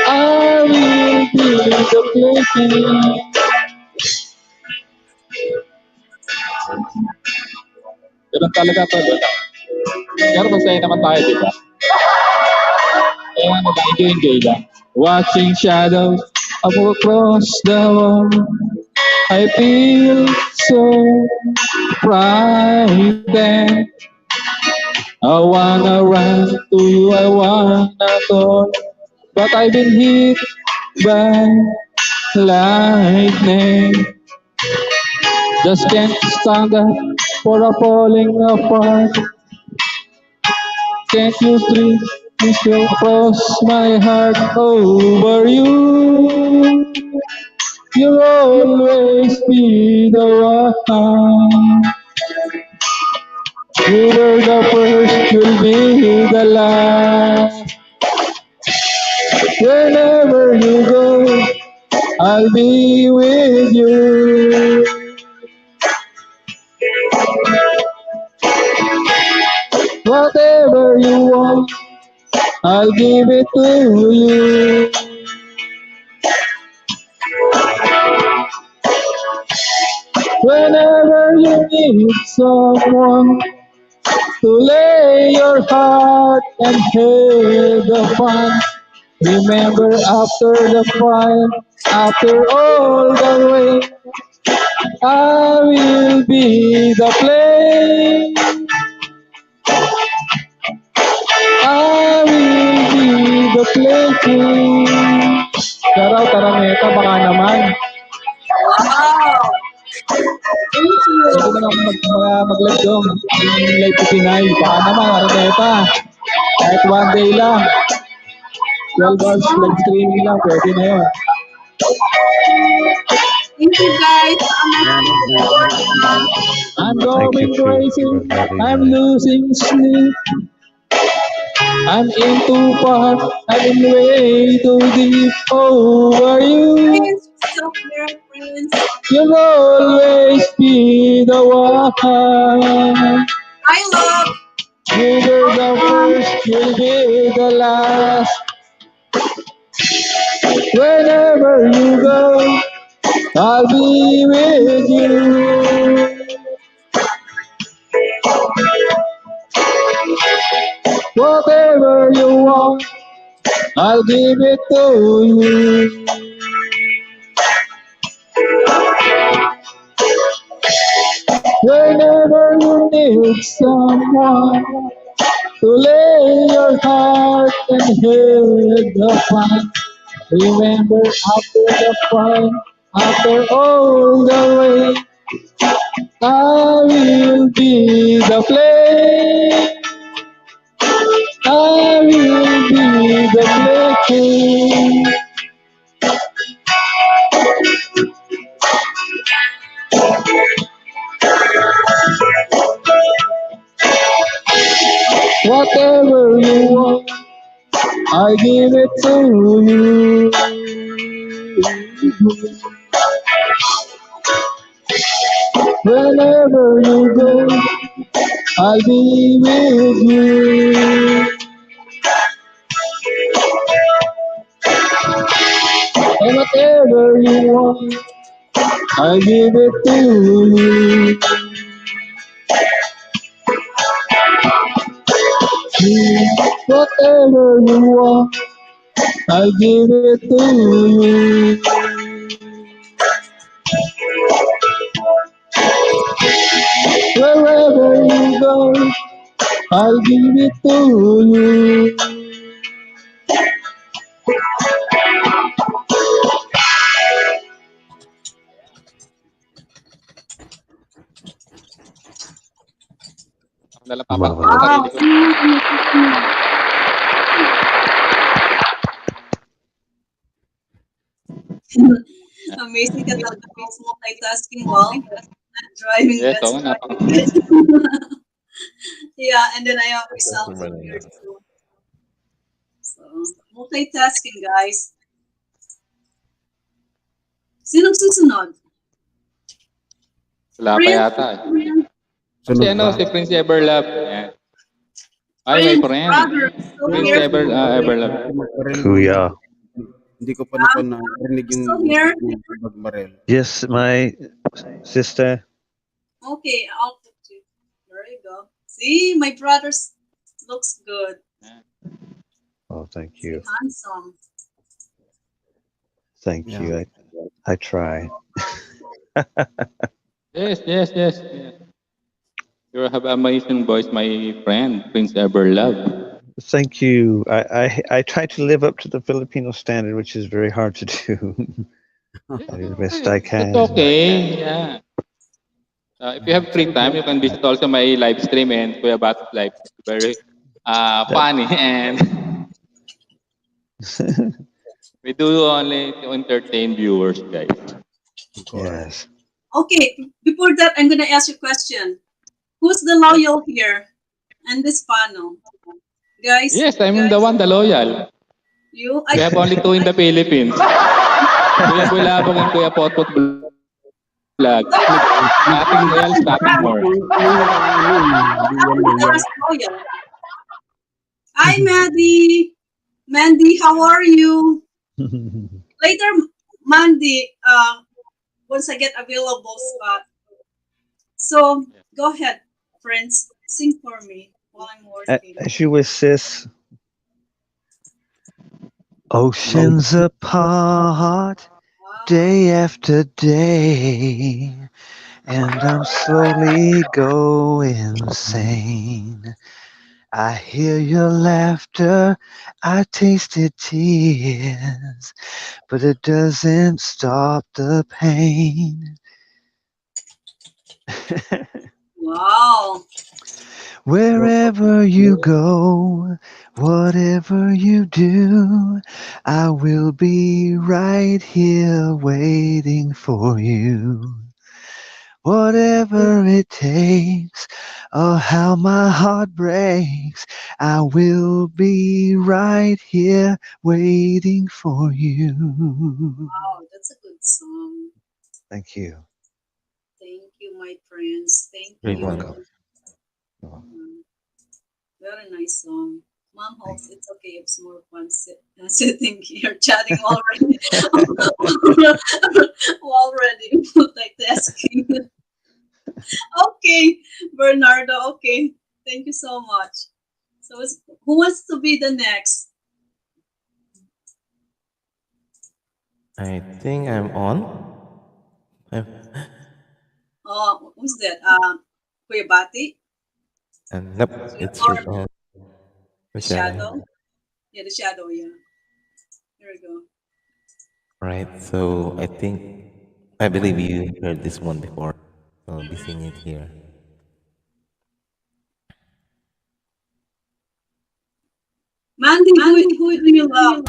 I will be the flame. Ganun talaga to, diba? Pero masaya naman tayo, di ba? Kaya nag-enjoy lang. Watching shadows across the wall, I feel so frightened. I wanna run to you, I wanna talk, but I've been hit by lightning. Just can't stand up for a falling apart. Can't you see this go across my heart over you? You'll always be the one. You were the first, you'll be the last. Whenever you go, I'll be with you. Whatever you want, I'll give it to you. Whenever you need someone to lay your heart and have the fun, remember after the fight, after all the rain, I will be the flame. I will be the flame. Tara, Taraneta, baka naman. Wow. Thank you. Pwede na mag-live doon. Yung live to Pinay. Baka naman, Taraneta. Kahit one day lang. 12 hours live streaming lang. Pwede na yun. Thank you guys. I'm going crazy. I'm losing sleep. I'm in too far. I'm in way too deep over you. Prince, so clear, Prince. You'll always be the one. I love. You were the first, you'll be the last. Whenever you go, I'll be with you. Whatever you want, I'll give it to you. Whenever you need someone to lay your heart and hear the fun. Remember after the fun, after all the rain, I will be the flame. I will be the flame. Whatever you want, I give it to you. Wherever you go, I'll be with you. And whatever you want, I give it to you. Whatever you want, I give it to you. Wherever you go, I'll give it to you. Ako na lang Marvelous. papakita Wow. sarili ko. Amazing ka talaga. It's multitasking while not driving. Yes, That's oo, right. Yeah, and then I have myself here too. So, multitasking, guys. Sinong susunod? Wala pa Prince? yata eh. Si ano, si Prince Everlove. Yan. Ay, my Prince, friend. brother, still Prince here? Everlove. Kuya. Hindi ko pa narinig yung Still here? Bagmarel. Yes, my sister. Okay, I'll put you. There you go. See, my brother looks good. Oh, thank you. Handsome. Thank you. I try. Yes. You have amazing voice, my friend, Prince Everlove. Thank you. I try to live up to the Filipino standard, which is very hard to do. I do the best I can. It's okay. Yeah. If you have free time, you can visit also my live stream and Kuya Bat's live. Very funny and we do only to entertain viewers, guys. Yes. Okay, before that, I'm gonna ask you a question. Who's the loyal here in this panel? Guys? Yes, I'm the one, the loyal. You? We have only two in the Philippines. Kuya Bulabog and Kuya Potpot Vlog. Nothing else, nothing more. Loyal. Hi, Maddie. Mandy, how are you? Later, Mandy, once I get available spot. So go ahead, friends. Sing for me while I'm working. As you wish, sis. Oceans apart, day after day, and I'm slowly going insane. I hear your laughter, I tasted tears, but it doesn't stop the pain. Wow. Wherever you go, whatever you do, I will be right here waiting for you. Whatever it takes, or how my heart breaks, I will be right here waiting for you. Wow, that's a good song. Thank you. Thank you, my friends. Thank You're you. welcome. Very nice song. Mom hopes it's okay if it's more fun sitting here chatting already. Already multitasking. Okay, Bernardo. Okay, thank you so much. So, who wants to be the next? I think I'm on. Oh, Who's that? Kuya Bati? And nope, it's Or the the shadow. shadow? Yeah, the shadow, yeah. There we go. Right. So I believe you heard this one before. So I'll be singing it here. Mandy, who do you love?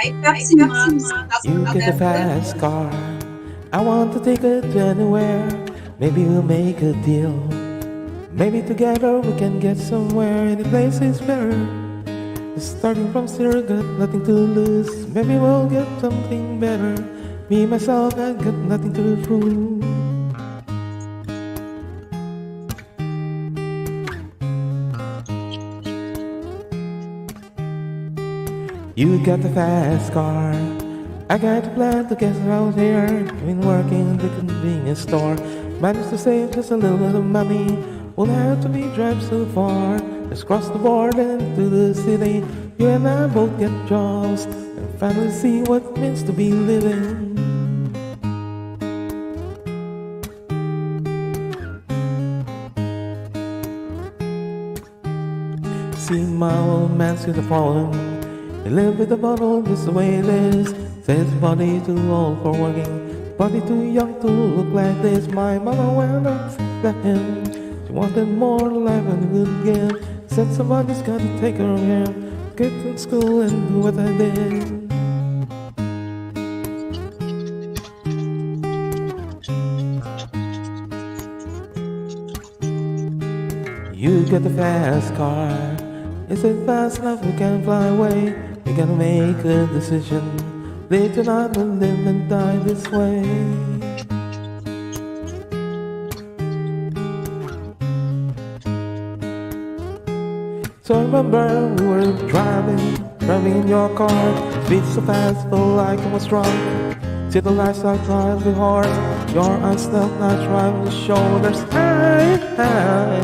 Kahit Pepsi Max, You get a Pepsi. fast car. I want to take it to anywhere. Maybe we'll make a deal. Maybe together we can get somewhere. Any place is better. Starting from zero, got nothing to lose. Maybe we'll get something better. Me myself, I got nothing to prove. You got the fast car. I got a plan to get out here. Been working in the convenience store. Managed to save just a little bit of money. Won't have to be drive so far. Let's cross the border into the city. You and I both get jobs and finally see what it means to be living. See my old man see the problem. They live with the bottle just the way it is. Says body too old for working, body too young to look like this. My mother went up to him. She wanted more life than he could give. Said somebody's got to take care of him. Get to school and do what I did. You get the fast car. Is it fast enough we can fly away? We gotta make a decision. Live tonight and live and die this way. So I remember we were driving in your car. Speed so fast, felt like I was drunk. See the lights like drive the heart. Your eyes felt like driving the shoulders. I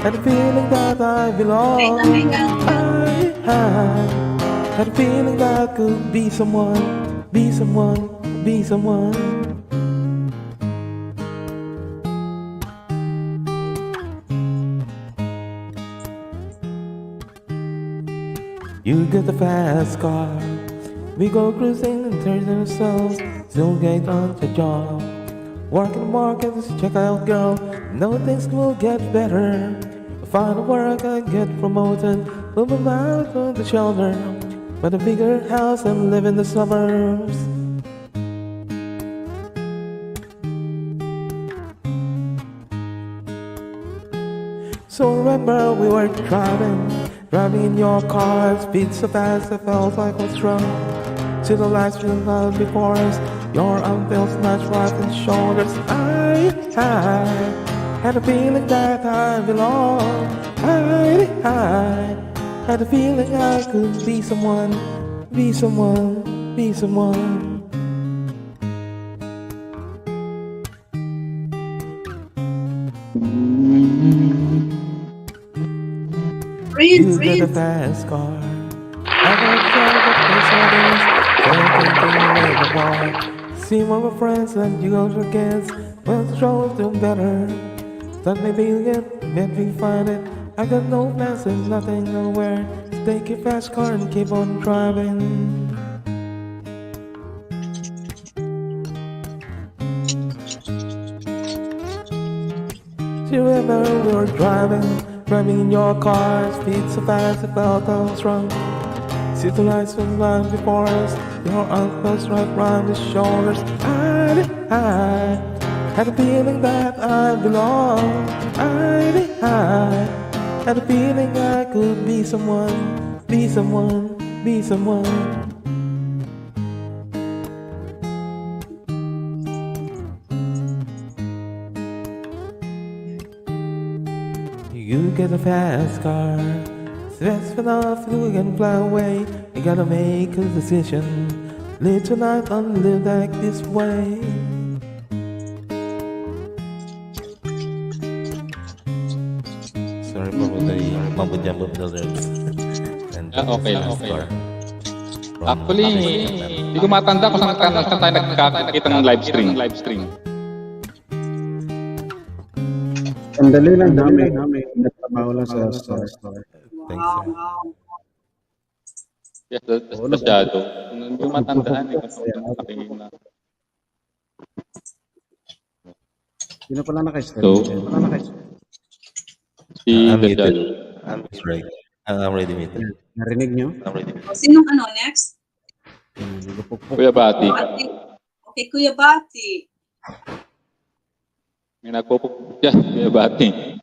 had a feeling that I belong. I had a feeling that I could be someone, be someone, be someone. You get the fast car. We go cruising and turn ourselves. Still get on the job. Work in the market, check out girl. No things will get better. Find a work and get promoted. Move out of the shelter. Buy a bigger house and live in the suburbs. So remember we were driving in your car. Speed so fast I felt like I was drunk. See the lights from out before us. Your arm felt snatched right in the shoulders. I had a feeling that I belong. I had a feeling I could be someone, be someone, be someone. You got a fast car. I got the bar. See one of my friends and you go to kids. Well, the trouble doing better. Thought maybe you get, maybe you find it. I got no plans and nothing nowhere. Just take your fast car and keep on driving. Do you remember we were driving in your car. Speed so fast I felt I was drunk. See the lights from right before us. Your arm felt right round the shoulders. I had a feeling that I belong. I had a feeling I could be someone, be someone, be someone. You get a fast car. It's fast enough you can fly away. You gotta make a decision. Live tonight and live like this way. Sorry for the mumbo jumbo of the lyrics. And Okay lang. star. Actually, hindi ko matanda kung saan tayo nagkakita ng live stream. Sandali lang namin. Nagtrabaho lang sa store. Thanks, sir. Yes, that's masyado. Hindi ko matandaan kung saan nakatingin na. Sino pala naka-stream? So, si I'm muted. Dajjal. That's right. I'm already muted. Narinig nyo? Sinong next? Kuya Bati. Okay, Kuya Bati. May nagpupuk. Yeah, Kuya Bati.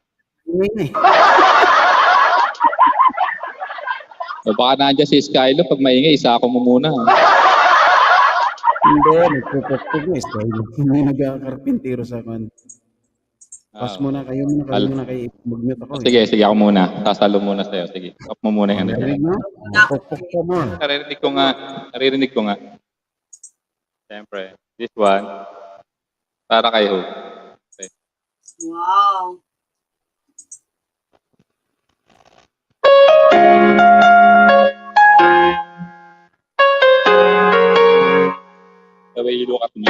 So, baka nandiyan si Skylo. Pag maingay, isa ako mo muna. Hindi, nagpupukpuk na. May nagkakarpintiro sa akin. Pas muna, kayo muna kayo. Mag-mute ako. Sige, ako muna. Sasalo muna sa'yo. Sige, off mo muna yung ano. Pukpuk ko mo. Naririnig ko nga. Siyempre, this one, para kay Hope. Okay. Wow. The way you look at me.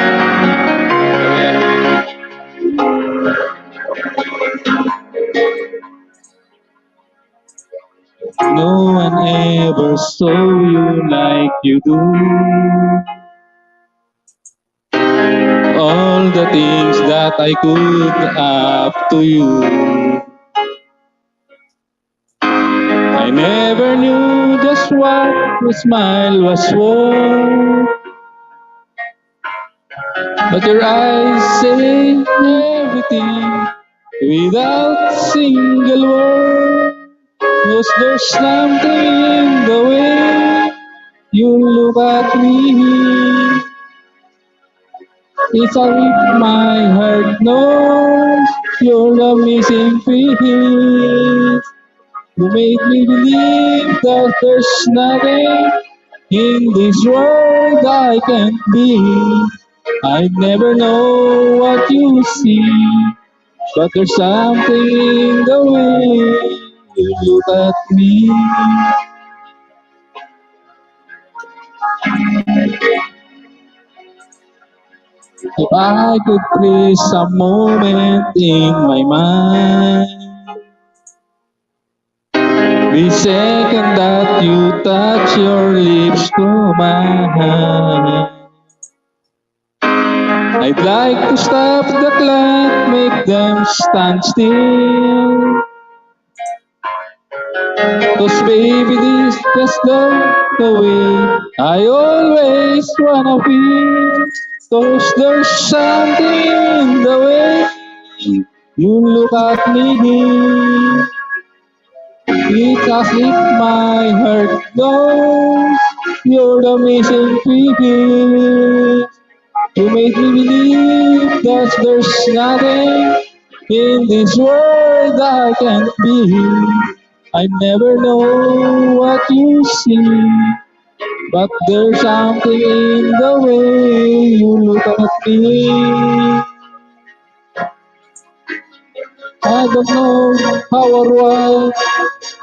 No one ever saw you like you do. All the things that I could up to you. I never knew just what your smile was for. But your eyes say everything without single word. Was there something in the way you look at me? It's as if my heart knows you're the missing piece. You made me believe that there's nothing in this world I can't be. I'd never know what you see, but there's something in the way you look at me. If I could freeze a moment in my mind, the second that you touch your lips to mine, I'd like to stop the clock, make them stand still. 'Cause baby, this just the way I always wanna feel. 'Cause there's something in the way you look at me. It's as if my heart knows you're the missing piece. You make me believe that there's nothing in this world I can't be. I never know what you see, but there's something in the way you look at me. I don't know how or why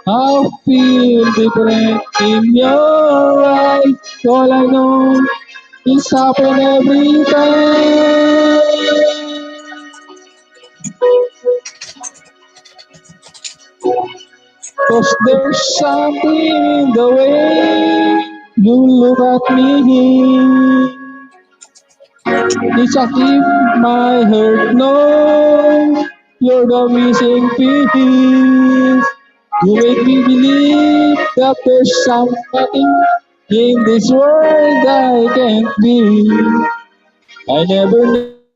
I feel different in your eyes. All I know is happen every time. 'Cause there's something in the way you look at me. It's as if my heart knows you're the missing piece. You make me believe that there's something in this world I can't be. I never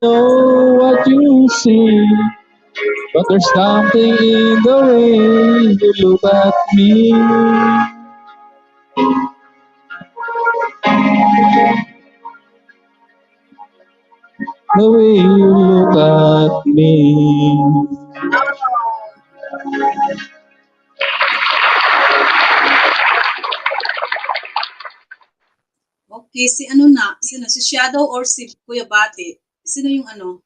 know what you see, but there's something in the way you look at me. The way you look at me. Okay, si ano na? Sino? Si Shadow or si Kuya Bati? Sino yung ano?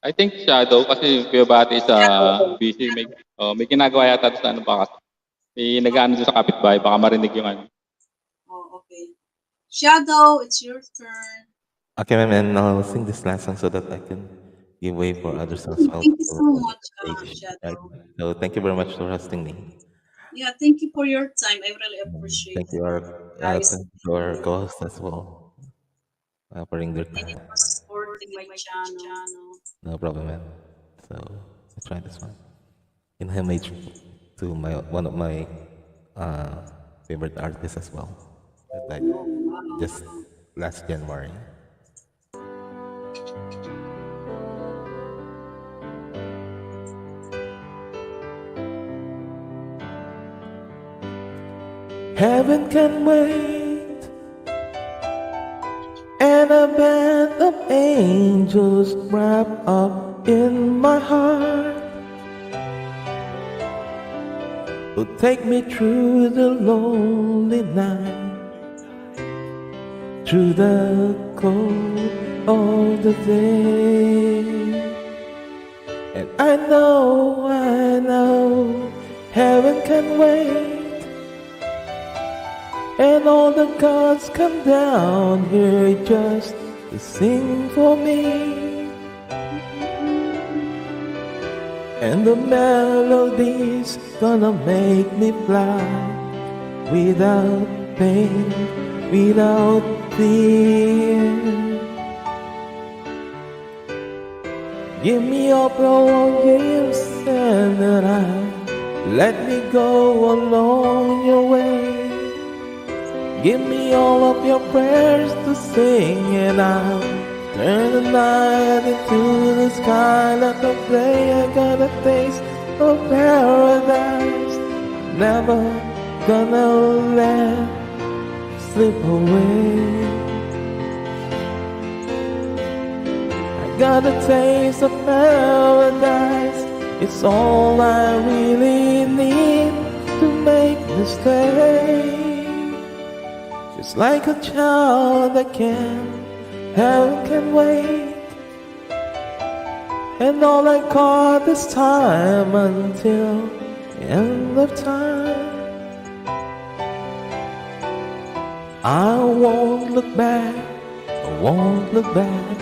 I think Shadow kasi yung Kuya Bati is busy. May ginagawa yata sa ano pa kasi. May nag-ano sa kapitbahay, baka marinig yung ano. Oh, okay. Shadow, it's your turn. Okay, ma'am, and I'll sing this last song so that I can give way for others as well. Thank you so much, Right. Shadow. So thank you very much for hosting me. Yeah, thank you for your time. I really appreciate Thank you, guys. thank you our co-hosts as well, offering their Thank you time. for supporting my channel. No problem, man. So let's try this one. In homage to one of my favorite artists as well. That died just last January. Heaven can wait, and a band of angels wrap up in my heart will take me through the lonely night, through the cold of the day. And I know, heaven can wait. And all the gods come down here just to sing for me. And the melody's gonna make me fly without pain, without fear. Give me up your gifts and then let me go along your way. Give me all of your prayers to sing, and I'll turn the night into the sky like a play. I got a taste of paradise, never gonna let slip away. I got a taste of paradise, it's all I really need to make me stay. Just like a child that heaven can wait. And all I got is time until the end of time. I won't look back, I won't look back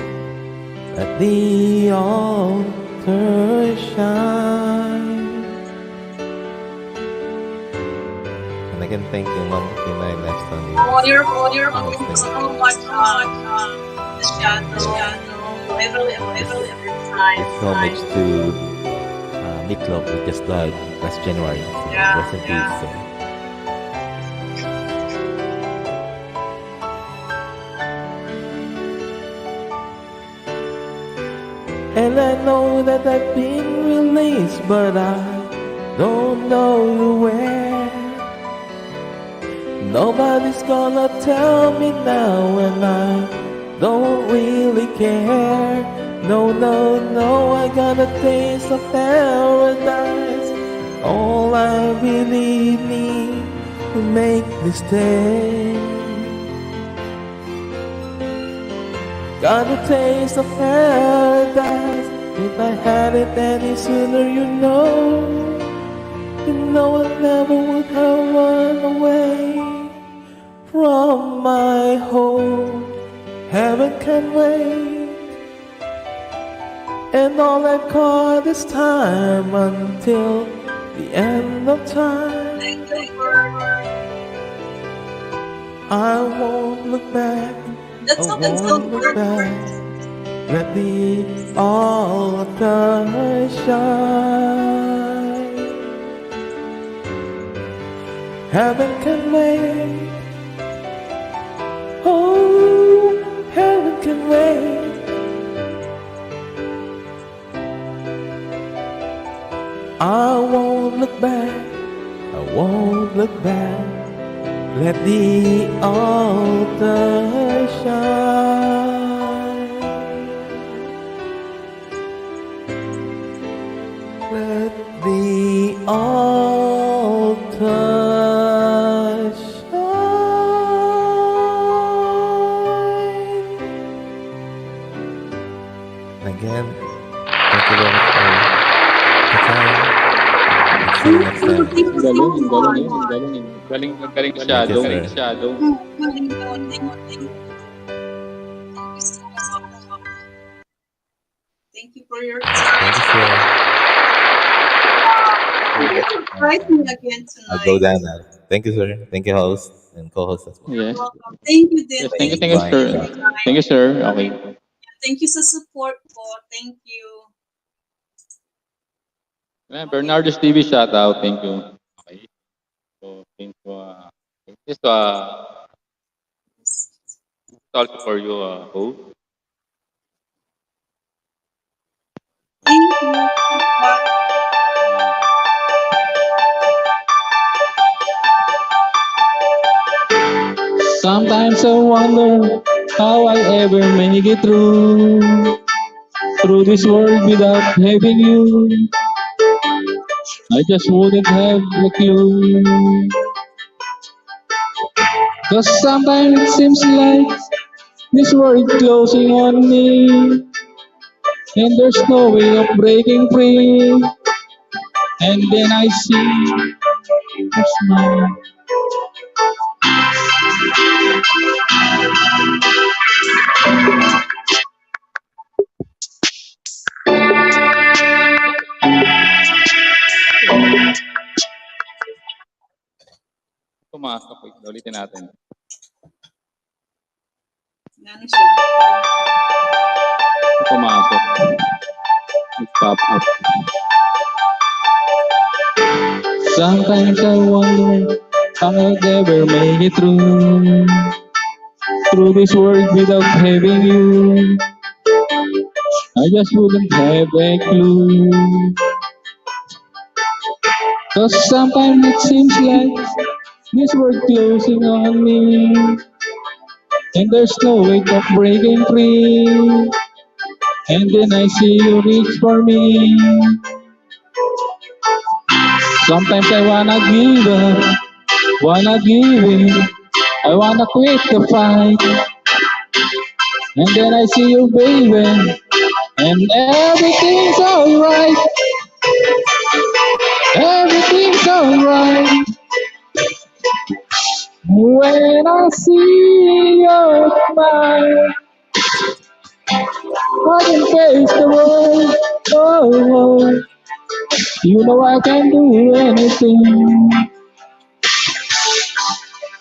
at the altar shine. And I can thank you, Mom, PinayLifestyle. Oh, you're welcome so much, Shadow. Every time. It's so much to Meatloaf, who just died last January. So Yeah, rest in peace. So. And I know that I've been released, but I don't know where. Nobody's gonna tell me now, and I don't really care. No, no, no, I got a taste of paradise. All I really need to make me stay. Got a taste of paradise. If I had it any sooner, you know I never would have run away from my home. Heaven can wait, and all I've got is time until the end of time. I won't look back, I won't look back. Let the altar shine. Heaven can wait. Oh, heaven can wait. I won't look back, I won't look back. Let the altar shine. Let the altar shine. next time. Thank you so Galing, ang galing much. yun. Ang galing. Galing, galing Thank you, masyado. sir. Galing po. Thank you so much. Thank you for your Thank you, time. sir. You surprised me again I'll go tonight. down now. Thank you, sir. Thank you, host and co-host as well. You're Yes. welcome. Thank you, Yes, Din. thank you, Thank you for sir. your Thank you, time. sir. Okay. Thank you sa support po. Thank you. Bernardo's TV shout out. Thank you. Okay. So, thank you. This also for you, host. Thank you. Sometimes I wonder how I ever make it through this world without having you. I just wouldn't have a clue. Cause sometimes it seems like this world closing on me, and there's no way of breaking free. And then I see a smile. Pumasok. Ulitin natin. Ano siya? Pumasok. Nag-pop up. Sometimes I wonder how I'll ever make it through this world without having you. I just wouldn't have a clue. Cause sometimes it seems like this world closing on me, and there's no way of breaking free. And then I see you reach for me. Sometimes I wanna give up, wanna give in, I wanna quit the fight. And then I see you, baby, and everything's alright. Everything's alright. When I see your smile, I can face the world. Oh, you know I can do anything.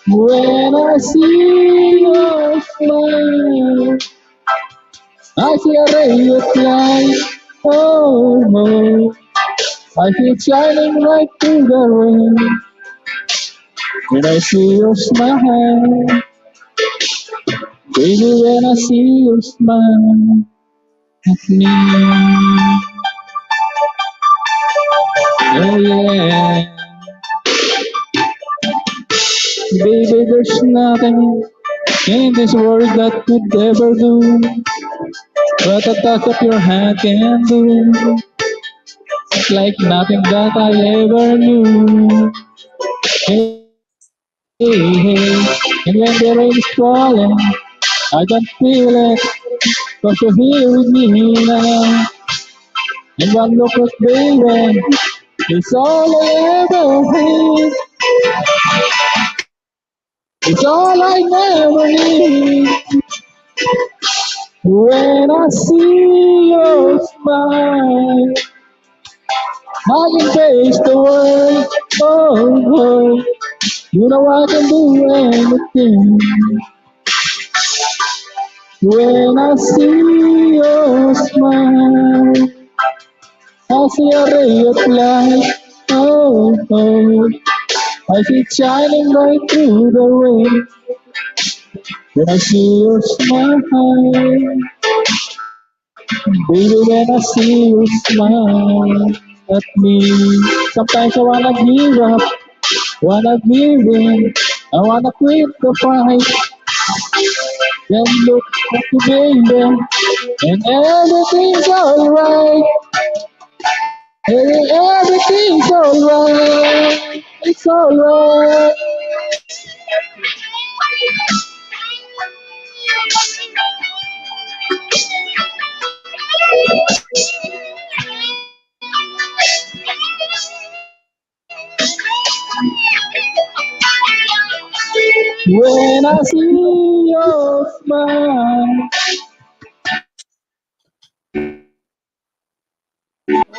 When I see your smile, I see a ray of light. Oh, I see it shining right through the rain. When I see your smile, baby, when I see your smile at me. Oh yeah, baby, there's nothing in this world that could ever do what a touch of your hand can do. It's like nothing that I ever knew. Hey, hey, and when the rain is falling, I don't feel it, cause you're here with me now. And one look at baby, it's all I ever need. It's all I never need. When I see your smile, I can face the world. Oh, you know I can do anything. When I see your smile, I see a ray of light. Oh, I see it shining right through the rain. When I see your smile, baby, when I see you smile at me, sometimes I wanna give up, wanna give in, I wanna quit the fight. Then look at you, baby, and everything's alright. Hey, everything's alright. It's alright. When I see your smile,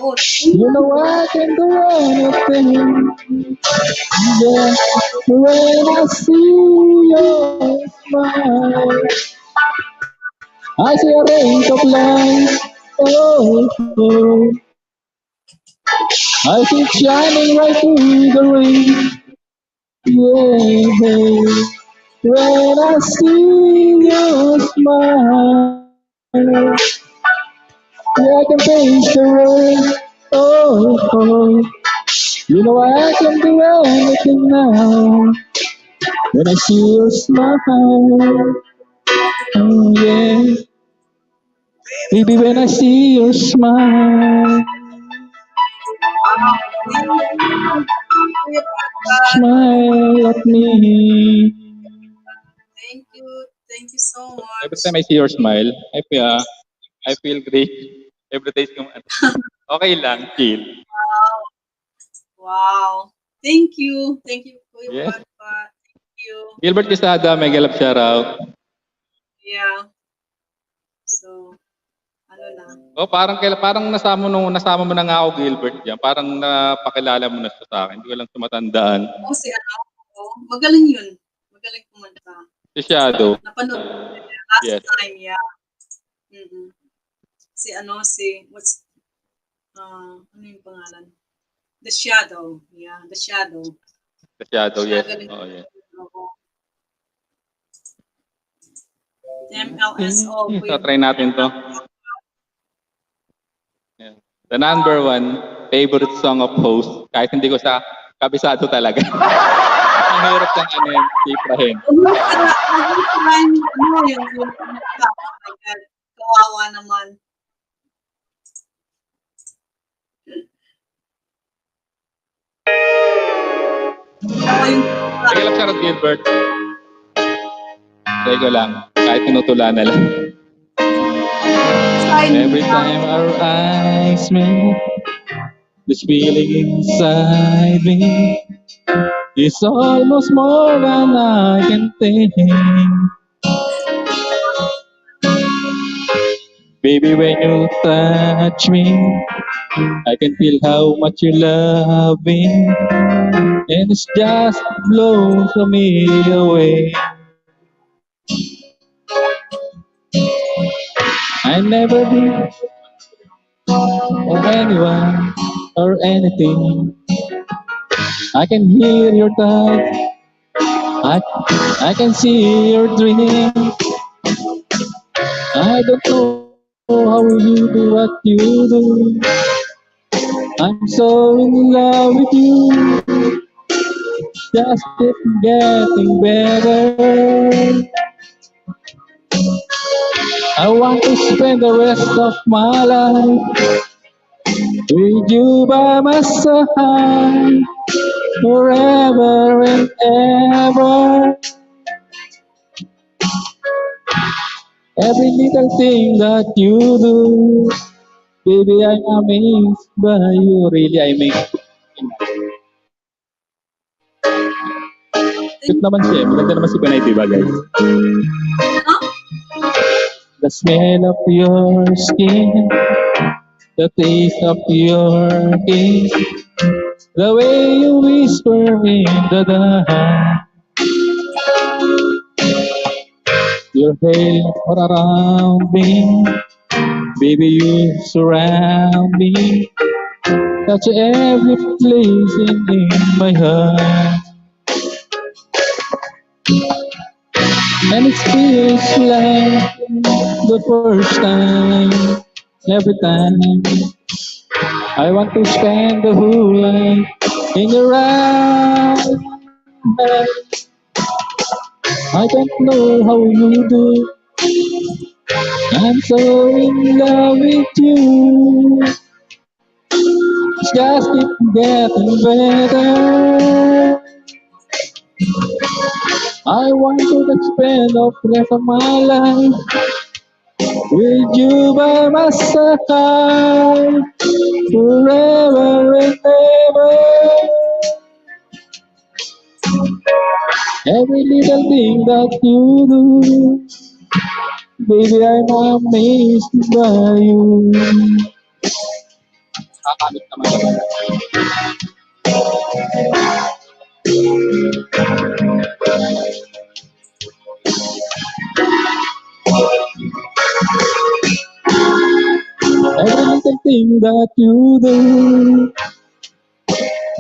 Oh, you know I can do anything. Yeah. When I see your smile, I see a rays of light. Oh, oh. I see it shining right through the rain. Yeah. When I see your smile, yeah, I can taste the rain. Oh, oh. You know I can do anything now. When I see your smile, oh yeah. Baby, when I see your smile, wow. Thank you. Kuya Pat. smile at me. Thank you. Thank you so Every much. time I see your smile, I feel great. Every day yung okay lang, chill. Wow. Wow. Thank you. Thank you, Kuya Yes. Pat Pat. Thank you. Gilbert Quesada, may galap shoutout. Yeah. So, ano na. Oh, parang nasama mo na nga ako, Gilbert, diyan. Parang napakilala mo na siya sa akin. Hindi ko lang tumatandaan. Oh, si ano? Oh, magaling yun. Magaling kumanta. Si Shadow. Napanood ko niya last Yes. time, yeah. Mm-hmm. What's, ano yung pangalan? The Shadow. Yeah, The Shadow. Si Shadow, yes. Magaling. Oh, yes. MLSO. So, try natin to. Yeah. The number one favorite song of host, kahit hindi ko sa kabisado talaga. Ang hirap ng ano yun, siprahin. Kawawa naman. Sige lang, Charot Gilbert. Try ko lang, kahit tinutula na lang. Every time our eyes meet, this feeling inside me is almost more than I can think. Baby, when you touch me, I can feel how much you love me, and it's just blows me away. I never did or anyone or anything. I can hear your touch. I can see your dream. I don't know how you do what you do. I'm so in love with you. Just keep getting better. I want to spend the rest of my life with you by my side, forever and ever. Every little thing that you do, baby, I'm amazed by you. Really, I'm amazed. Cute naman siya. Maganda naman si Pinay, diba, guys? The smell of your skin, the taste of your kiss, the way you whisper in the dark. Your hair all around me, baby, you surround me. Touch every place in my heart. And it feels like the first time, every time. I want to spend the whole life in your eyes. I don't know how you do. I'm so in love with you. It's just keep getting better. I want to spend the rest of my life with you by my side, forever and ever. Every little thing that you do, baby, I'm amazed by you. Kakabit naman. Every little thing that you do,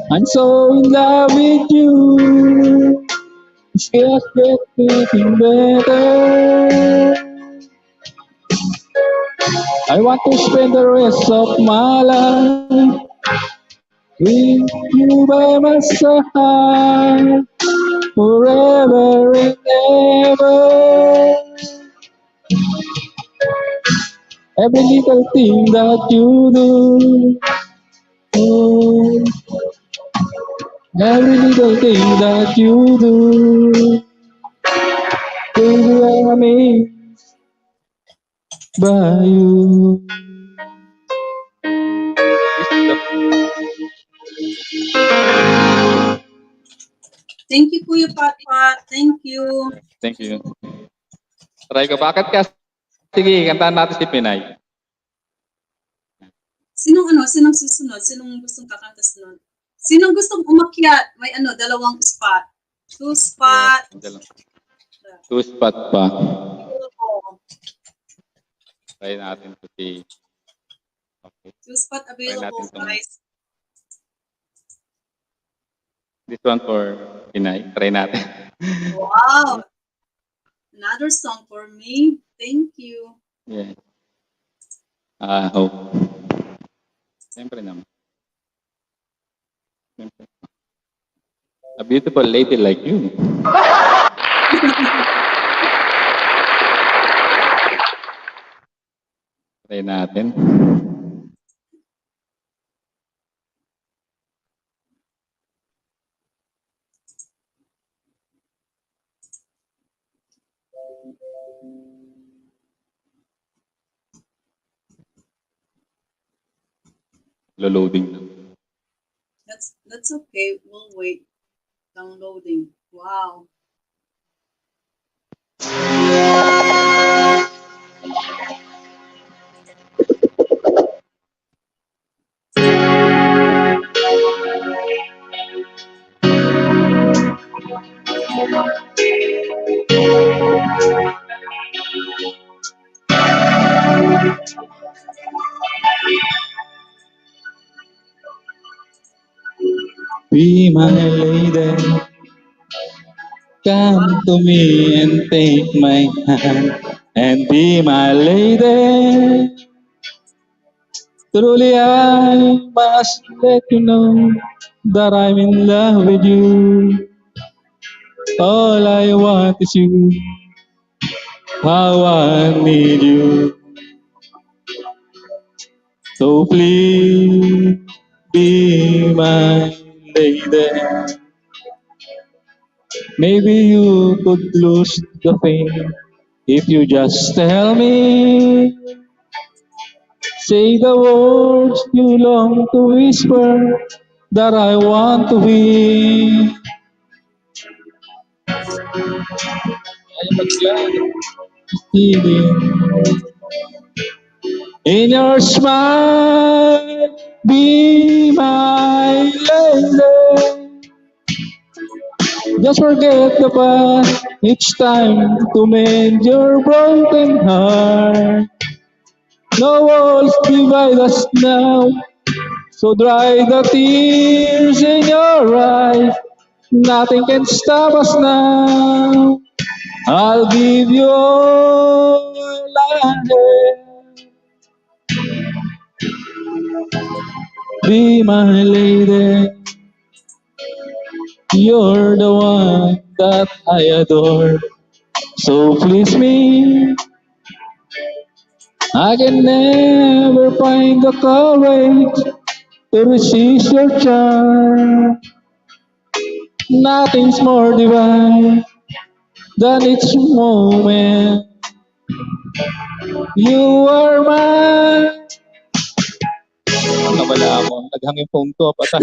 I'm so in love with you. It's just getting better. I want to spend the rest of my life with you by my side, forever and ever. Every little thing that you do, oh, every little thing that you do, baby, I'm amazed by you. Thank you, Kuya Patpat. Thank you. Thank you. Try ko, bakit ka? Sige, kantahan natin si Pinay. Sinong susunod? Sinong gustong kakanta sunod? Sinong gustong umakyat? May dalawang spot. 2 spot. Two spot pa. Oo. Try natin to see. Okay. 2 spot available, guys. This one for Pinay. Try natin. Wow. Another song for me. Thank you. Yeah. Hope. Siyempre naman. Siyempre. A beautiful lady like you. Try natin. Loading. That's okay. We'll wait. Downloading. Wow. Be my lady, come to me and take my hand, and be my lady. Truly I must let you know that I'm in love with you. All I want is you, how I need you. So please be my lady. Maybe you could lose the pain if you just tell me. Say the words you long to whisper that I want to be. In your smile, be my lady. Just forget the past each time to mend your broken heart. No walls divide us now, so dry the tears in your eyes. Nothing can stop us now. I'll give you all I have. Be my lady. You're the one that I adore. So please me. I can never find the courage to resist your charm. Nothing's more divine than its moment. You are mine. Nawala ako. Naghang yung phone ko. Patay.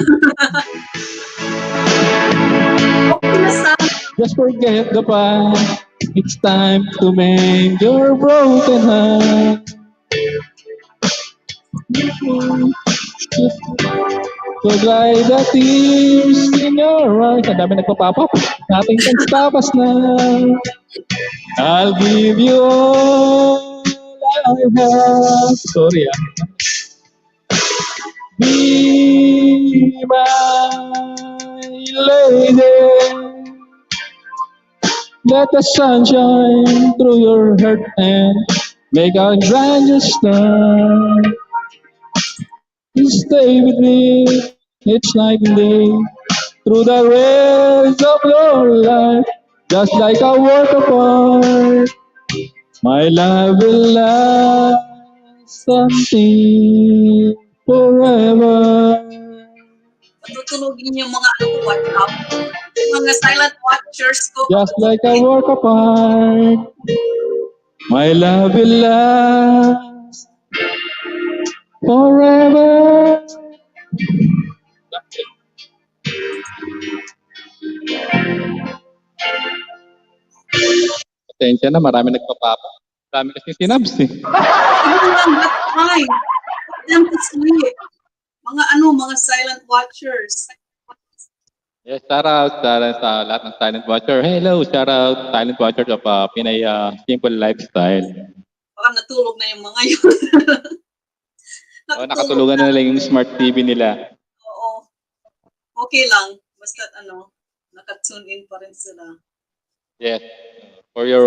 Okay na sana. Just forget the past. It's time to mend your broken heart. So dry the tears in your eyes. Ang dami nagpapapap. Nothing can stop us now. I'll give you all I have. Sorry ah. Be my lady. Let the sun shine through your heart and make a brand new start. You stay with me each night and day through the rest of your life, just like a work of art. My love will last something forever. Matutulogin yung mga ano ko, watch out. Mga silent watchers ko. Just like a work of art. My love will last forever. Pasensya na, marami nagpapapa. Marami kasi sinabs eh. That's fine. Put them to sleep. Mga ano, mga silent watchers. Yes, shout out sa lahat ng silent watcher. Hello, shout out silent watchers of Pinay Simple Lifestyle. Baka natulog na yung mga yun. Nakatulugan na lang yung smart TV nila. Oo. Okay lang. Basta ano, naka-tune in pa rin sila. Yes, for your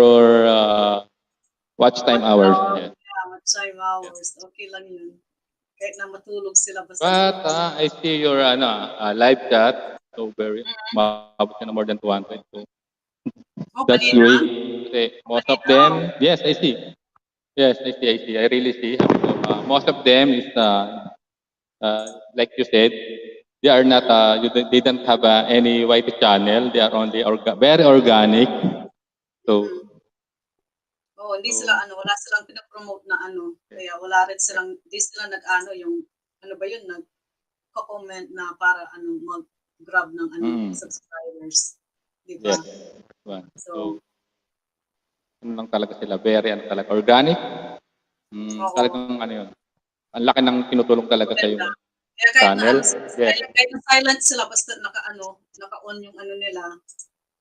watch time hours. Yes. Yeah, watch time hours. Okay lang yun. Kahit na matulog sila. Basta But I see your live chat. So very, mabot ka na more than 200. So that's great. Okay, most of them, yes, I see. Yes, I see. I really see. So, most of them is, like you said, they are not, they don't have any white channel. They are only very organic. So, hindi sila ano, wala silang pinapromote na ano. Kaya wala rin silang, hindi sila nag-ano yung, ano ba yun, nag-comment na para ano, mag-grab ng ano, subscribers. Diba? yes. So, ano lang talaga sila, very ano talaga, organic. Talagang ano yun. Ang laki ng tinutulong talaga sa yung channel. Yes. Kahit na silent sila, basta naka-on yung ano nila,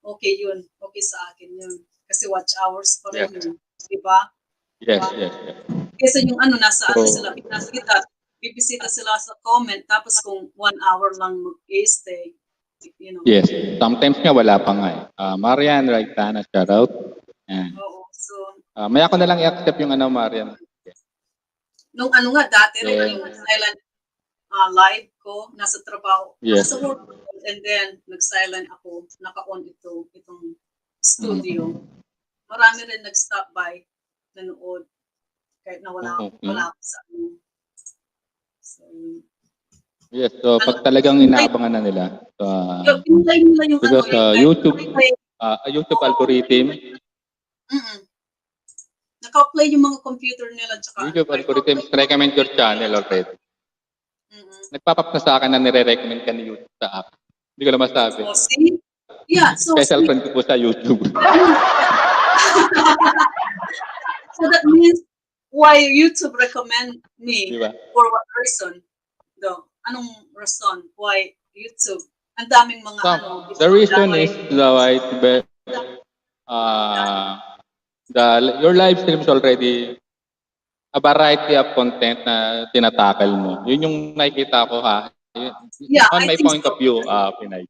okay yun. Okay sa akin yun. Kasi watch hours pa rin yun. Diba? Yes, diba? yes. Kasi yung ano, nasa ano sila, bibisita sila sa comment, tapos kung 1 hour lang mag-stay, you know. Yes. Sometimes nga wala pa nga eh. Marian, right, Tana, shout out. Oo. So, maya ko na lang i-accept yung ano, Marian. Nung ano nga, dati rin yung silent live ko, nasa trabaho, nasa work, and then nag-silent ako, naka-on itong studio. Marami rin nag-stop by, nanood, kahit na wala ako sa ano. So, yes, so pag talagang inaabangan na nila, because YouTube algorithm, naka-play yung mga computer nila. Tsaka, YouTube algorithm recommend your channel already. Nagpapap na sa akin na nire-recommend ka ni YouTube sa app. Hindi ko lang masabi. Oh, see? Yeah, so special friend ko po sa YouTube. So that means why YouTube recommend me diba? For what reason? Anong reason why YouTube? Ang daming mga the reason is your live streams already a variety of content na tinatakal mo. Yun yung nakikita ko on my point of view, Pinay.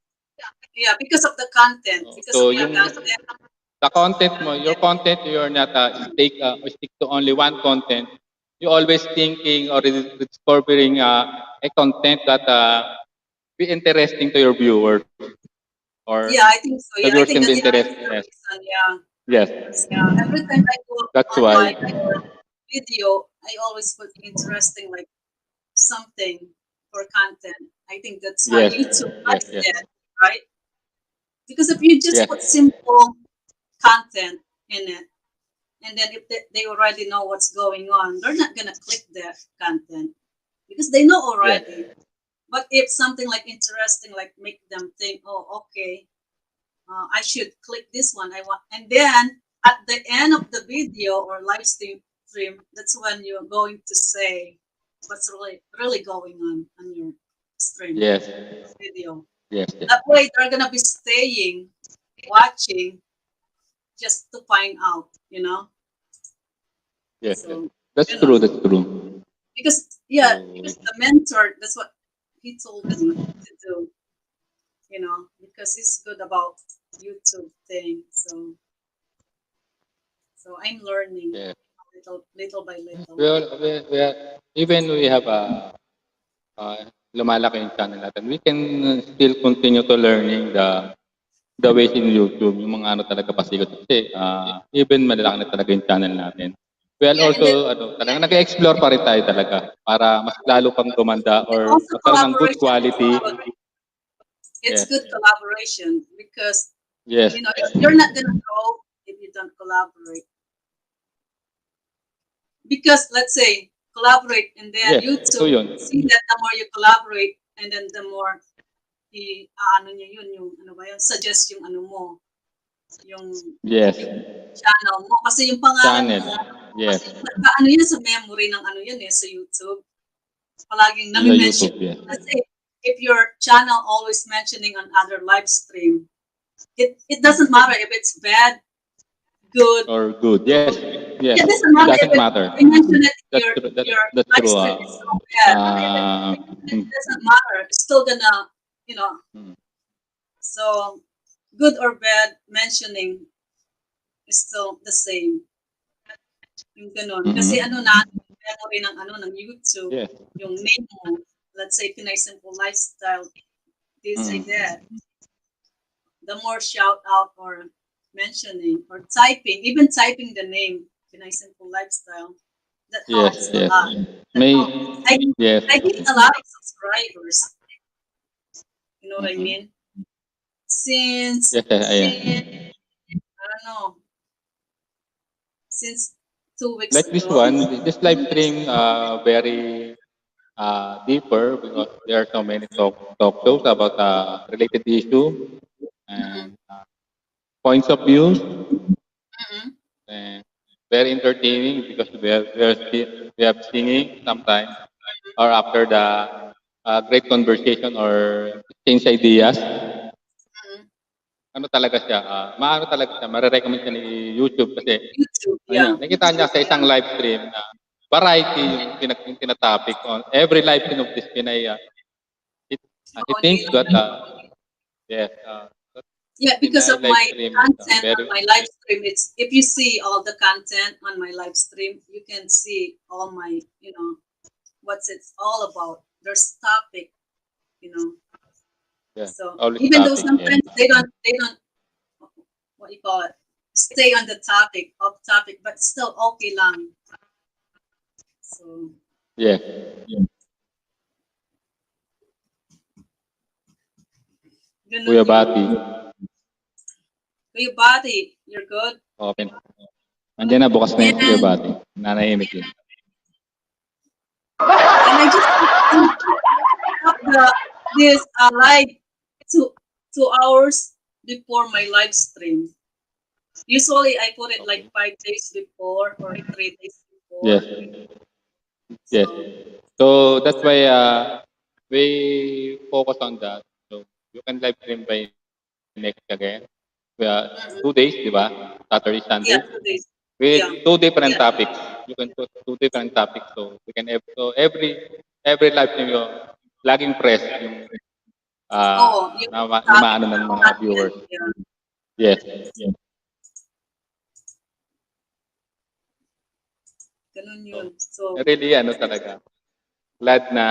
Yeah, because of the content. Because so of your content. The content mo, your content, you're not stick to only one content. You're always thinking or discovering a content that be interesting to your viewers. Or yeah, I think so. Yeah, the viewers can be interested. Yes. Yeah. Every time I go that's online, why video, I always put interesting, like something for content. I think that's why YouTube likes that, right? Because if you just put simple content in it, and then if they already know what's going on, they're not gonna click that content because they know already. But if something like interesting, like make them think, oh, okay, I should click this one. I want, and then at the end of the video or live stream, that's when you're going to say what's really going on your stream Yes. video. Yes. That way, they're gonna be staying, watching, just to find out, you know. Yes. So That's you know, true. That's true. because So, because the mentor, that's what he told me to do, you know, because he's good about YouTube thing. So I'm learning yeah. little by little. Even we have lumalaki yung channel natin, we can still continue to learning the ways in YouTube, yung mga ano talaga pasikot. Kasi even malalaki na talaga yung channel natin. Well, Yeah, and then also, talagang nag-explore pa rin tayo talaga para mas lalo pang gumanda or also magkaroon ng good collaboration is quality. good. It's Yes. good collaboration because Yes. you know you're not gonna grow if you don't collaborate. Because let's say collaborate and then Yes. Ito YouTube yun. see that the more you collaborate and then the more ano niya yun yung ano ba yun suggest yung ano mo yung Yes. channel mo kasi yung pangalan Channel. mo Yes. kasi ano yun sa memory ng ano yun sa YouTube palaging Sa nami-mention. YouTube, yes. Let's say if your channel always mentioning on other live stream, it doesn't matter if it's bad, good, or good. Yes. Yes. it doesn't It matter doesn't if matter. you mention it That's your true. your That's live true. stream is so bad. It doesn't matter. It's still gonna, you know. So good or bad mentioning is still the same. Yung ganun. Kasi ano na, memory ng ano ng YouTube, Yes. yung name mo, let's say PinaySimpleLifestyle, this and that. The more shout out or mentioning or typing, even typing the name PinaySimpleLifestyle, that helps Yes. a Yes. lot. May. Yes. I get a lot of subscribers. You know what I mean? Since Yes. I don't know, since 2 weeks Like this ago. one, this live stream very deeper because there are so many talk shows about related issue and points of views and very entertaining because we have singing sometimes or after the great conversation or exchange ideas. Ano talaga siya, maano talaga siya, mare-recommend siya ni YouTube kasi YouTube, ano, yeah. nakita niya sa isang live stream na variety yung tinatopic on every live stream of this Pinay. He thinks that yes, yeah, because Pinay of live my stream content very on my live stream, it's if you see all the content on my live stream, you can see all my, you know, what's it's all about. There's topic, you know. yeah, So always even though topic. sometimes Yeah. they don't what you call it, stay on the topic, off topic, but still okay lang. So Yeah. Kuya Bati. Kuya Bati, you're good? Open. Andiyan na, bukas na yung Kuya Bati. Nanahimik yun. And I just up this live 2 hours before my live stream. Usually I put it like 5 days before or 3 days before. Yes. Yes. So that's why we focus on that. So you can live stream by next again. 2 days, di ba? Saturday, Sunday. Yeah, 2 days. With Yeah. 2 different topics. You can put 2 different topics. So we can so every live stream yung laging press yung yung maano ng mga viewers. Yeah. Yes. Yes. Ganun yun. So Really, ano talaga. Glad na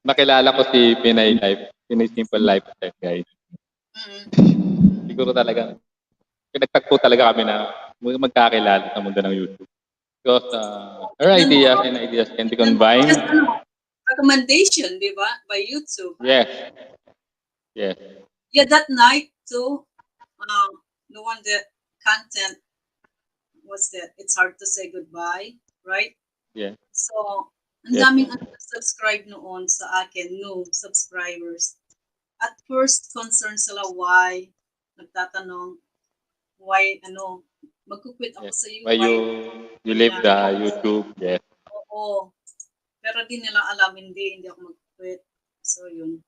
makilala ko si PinaySimpleLifestyle, guys. Siguro talaga, pinagtagpo talaga kami na magkakilala sa mundo ng YouTube. Because her ideas can be combined. Just recommendation, di ba? By YouTube. Yes. Yes. Yeah, that night too, the one that content, what's that? It's hard to say goodbye, right? Yeah. So, ang Yes. daming subscribe noon sa akin, new subscribers. At first, concerned sila why. nagtatanong why magkukwit ako sa Why you leave the Yan. YouTube? Yes. Oo. Pero di nila alam, hindi ako mag-quit. So, yun.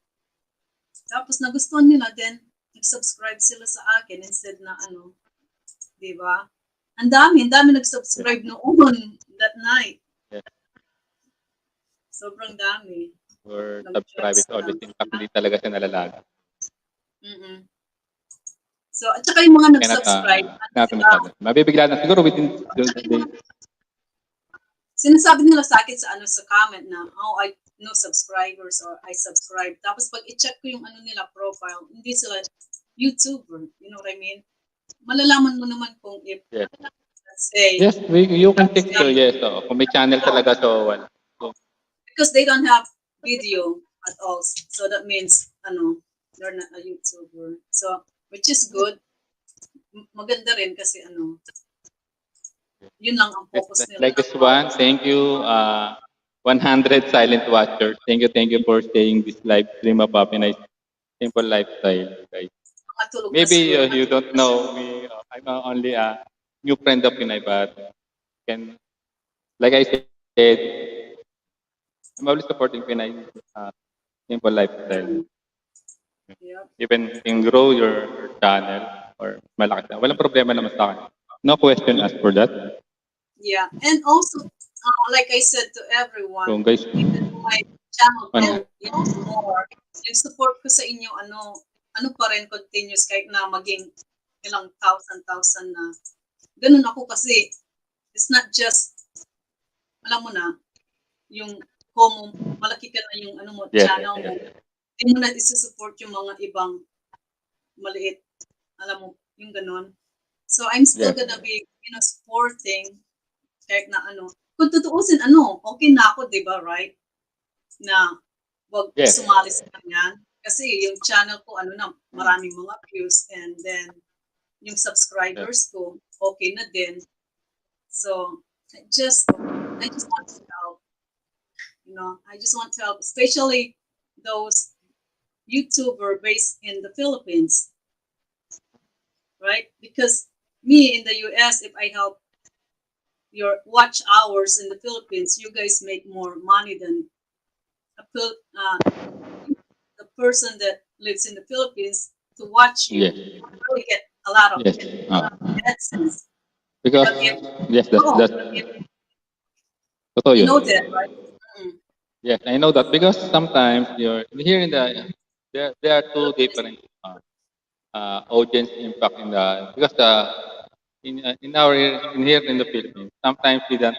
Tapos, nagustuhan nila, then, nag-subscribe sila sa akin instead na di ba? Ang dami nag-subscribe noon, that night. Yes. Sobrang dami. Or subscribe is always impact, hindi talaga siya nalalaga. So, at saka yung mga nag-subscribe, mabibigla na siguro within the day. Sinasabi nila sa akin sa comment na, I no subscribers or I subscribe. Tapos pag i-check ko yung nila profile, hindi sila YouTuber. You know what I mean? Malalaman mo naman kung if, let's say, Yes, you can take so yes. So, kung may channel talaga, so wala. So, because they don't have video at all. So that means, they're not a YouTuber. So, which is good. Maganda rin kasi yun lang ang focus nila. like this one, thank you. 100 silent watchers. Thank you for staying this live stream of Pinay Simple Lifestyle, guys. Maybe you don't know me. I'm only a new friend of Pinay, but like I said, I'm always supporting Pinay Simple Lifestyle. Even you can grow your channel or malaki na. Walang problema naman sa akin. No question asked for that. Yeah, and also, like I said to everyone, So, guys, even my channel grow more, yung support ko sa inyo, ano pa rin continuous kahit na maging ilang thousand na. Ganun ako kasi, it's not just, alam mo na, yung kung malaki ka na yung channel mo, hindi mo na isusupport yung mga ibang maliit. Alam mo, yung ganun. So, I'm still gonna be, supporting kahit na kung tutuusin, okay na ako, di ba, right? Na wag sumali sa kanyan. Kasi yung channel ko, maraming mga views and then yung subscribers ko, okay na din. So, I just want to help. I just want to help, especially those YouTuber based in the Philippines. Right? Because me in the US, if I help your watch hours in the Philippines, you guys make more money than the person that lives in the Philippines to watch you. You really get a lot of AdSense. Because that's you know that, right? Yes, I know that because sometimes you're here in the there are two different audience impact in the because in here in the Philippines sometimes we don't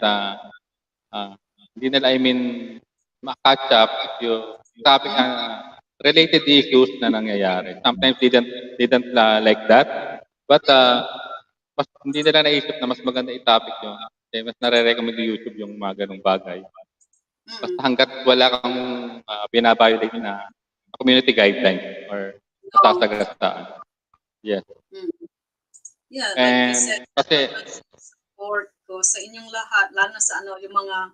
hindi nila ma-catch up yung topic related issues na nangyayari. Sometimes they don't like that. But mas hindi nila naisip na mas maganda i-topic yung mas nare-recommend yung YouTube yung mga ganung bagay. Basta hanggat wala kang binabiolate na community guidelines or masasagasaan. Yes. Yeah, like and, you said, kasi, support ko sa inyong lahat, lalo na sa yung mga,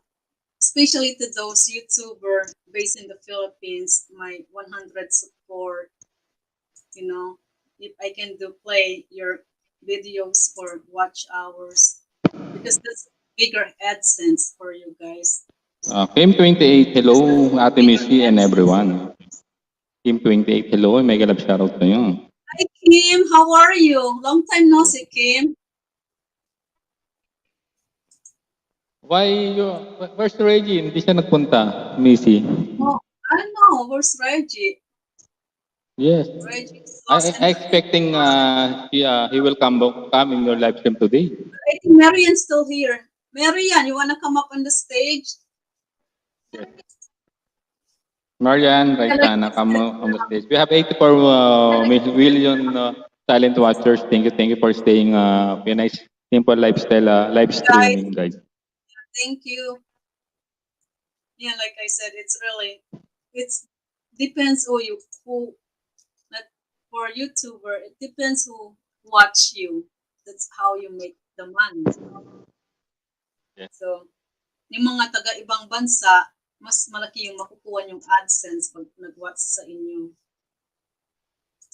especially to those YouTuber based in the Philippines, my 100 support, if I can play your videos for watch hours, because that's bigger AdSense for you guys. Kim 28, hello, Ate Missy and everyone. Kim 28, hello, mega love shoutout to you. Hi Kim, how are you? Long time no see, Kim. Where's Reggie? Hindi siya nagpunta, Missy. Oh, I don't know, where's Reggie? Yes. Reggie's I expecting he will come in your live stream today. I think Marian's still here. Marian, you wanna come up on the stage? Yes. Marian, right now, come on the stage. We have 84 million silent watchers. Thank you for staying. Nice, simple lifestyle live streaming, guys. Thank you. Yeah, like I said, it's depends who like for a YouTuber, it depends who watch you. That's how you make the money. Yeah. So, yung mga taga ibang bansa, mas malaki yung makukuha yung AdSense pag nag-watch sa inyo.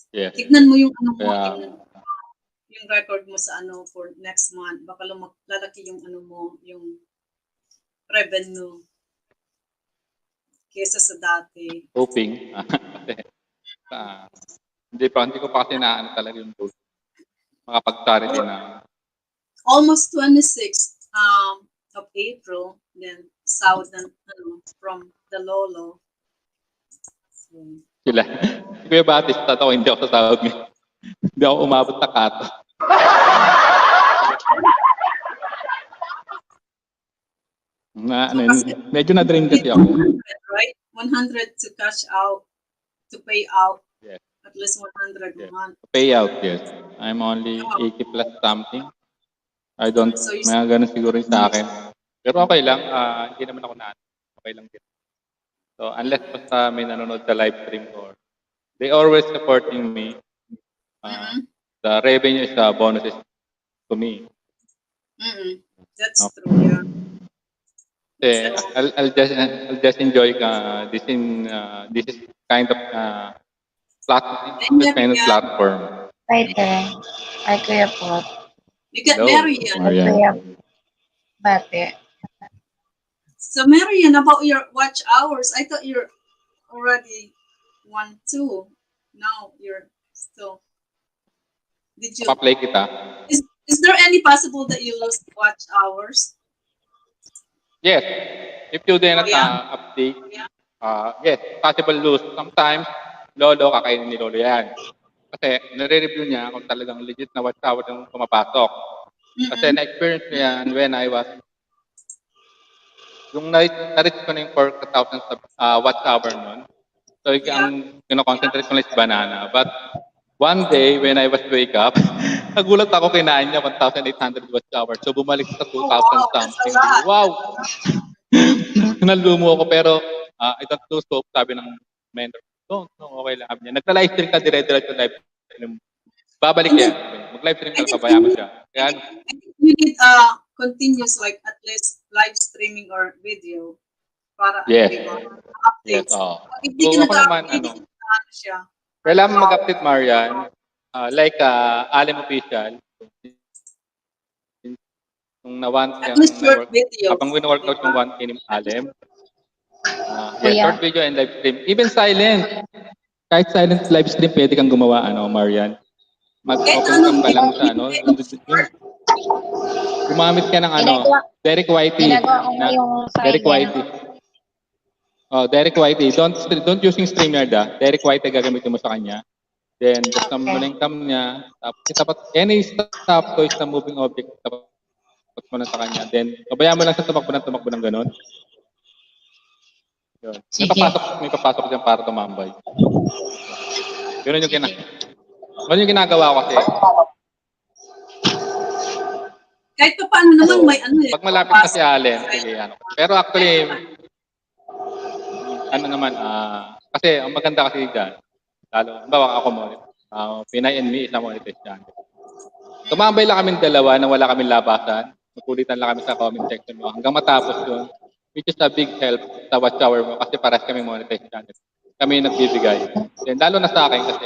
Yes. Tignan mo yung ano mo, Kaya, yung record mo sa ano for next month. Baka lalaki yung ano mo, yung revenue kesa sa dati. hoping. Kasi, hindi ko pa kasi naano talaga yung goal. Makapag-charity na. Almost 26 of April, then sahod ng from the Lolo. So, Sila. Si Kuya Batista, ako hindi ako sasahod ngayon. Hindi ako umabot sa kato. Medyo na-drain kasi ako. 100, right? 100 to cash out, to pay out. Yes. At least 100 a month. Payout, yes. I'm only 80 plus something. I don't, So may ganun siguro yung sa akin. Pero okay lang, hindi naman ako na okay lang din. So unless basta may nanonood sa live stream ko, they always supporting me. The revenue is bonuses to me. That's true, yeah. I'll just enjoy this is kind of platform. Right there. Ay, Kuya po. You got Hello, Marian. Marian. Bate. So Marian, about your watch hours, I thought you're already 1-2. Now you're still. Did you? Pa-play kita. Is there any possible that you lost watch hours? Yes. If you did not update, yes, possible lose. Sometimes, Lolo, kakainin ni Lolo yan. Kasi nare-review niya kung talagang legit na watch hour yung pumapasok. Kasi na-experience ko yan when I was, yung na-reach ko na yung 4,000 watch hour nun. So, ang kinoconcentrate ko na is banana. But one day, when I was wake up, nagulat ako kinain niya 1,800 watch hour. So, bumalik sa 2,000 something. Wow! Nalumo ako pero I don't lose hope, sabi ng mentor. No, okay lang. Sabi niya, nagka-live stream ka, dire-diretso live stream. Babalik yan. Mag-live stream ka, pabayaan mo siya. Kaya, I think you need continuous, like at least live streaming or video para yes. updates. Yes, If di so, ka ako naman, siya. kailangan mag-update, Marian. Like Alem Official. Nung na-want at least short video. Habang win-workout yung 1K ni Alem. Yes, short video and live stream. Even silent. Kahit silent live stream, pwede kang gumawa, Marian. Mag-open cam ka lang sa, gumamit ka ng, Derek Whitey. Derek Whitey. Derek Whitey. Don't using StreamYard, Derek Whitey gagamitin mo sa kanya. Then, basta mo na yung cam niya. Tapos, any stop to is na moving object. Tapos mo na sa kanya. Then, pabayaan mo lang sa tumakbo ng gano'n. Yun. May papasok dyan para tumambay. Ganun yung ginagawa ko kasi. Kahit pa paano naman may Pag malapit na si Allen, sige, Pero actually, kasi ang maganda kasi dyan, lalo, bawa ako mo, Pinay and me, isang monetized channel. Tumambay lang kami dalawa na wala kami labasan. Magkulitan lang kami sa comment section mo. Hanggang matapos yun, which is a big help sa watch hour mo kasi paras kami monetized channel. Kami yung nagbibigay. Then, lalo na sa akin kasi,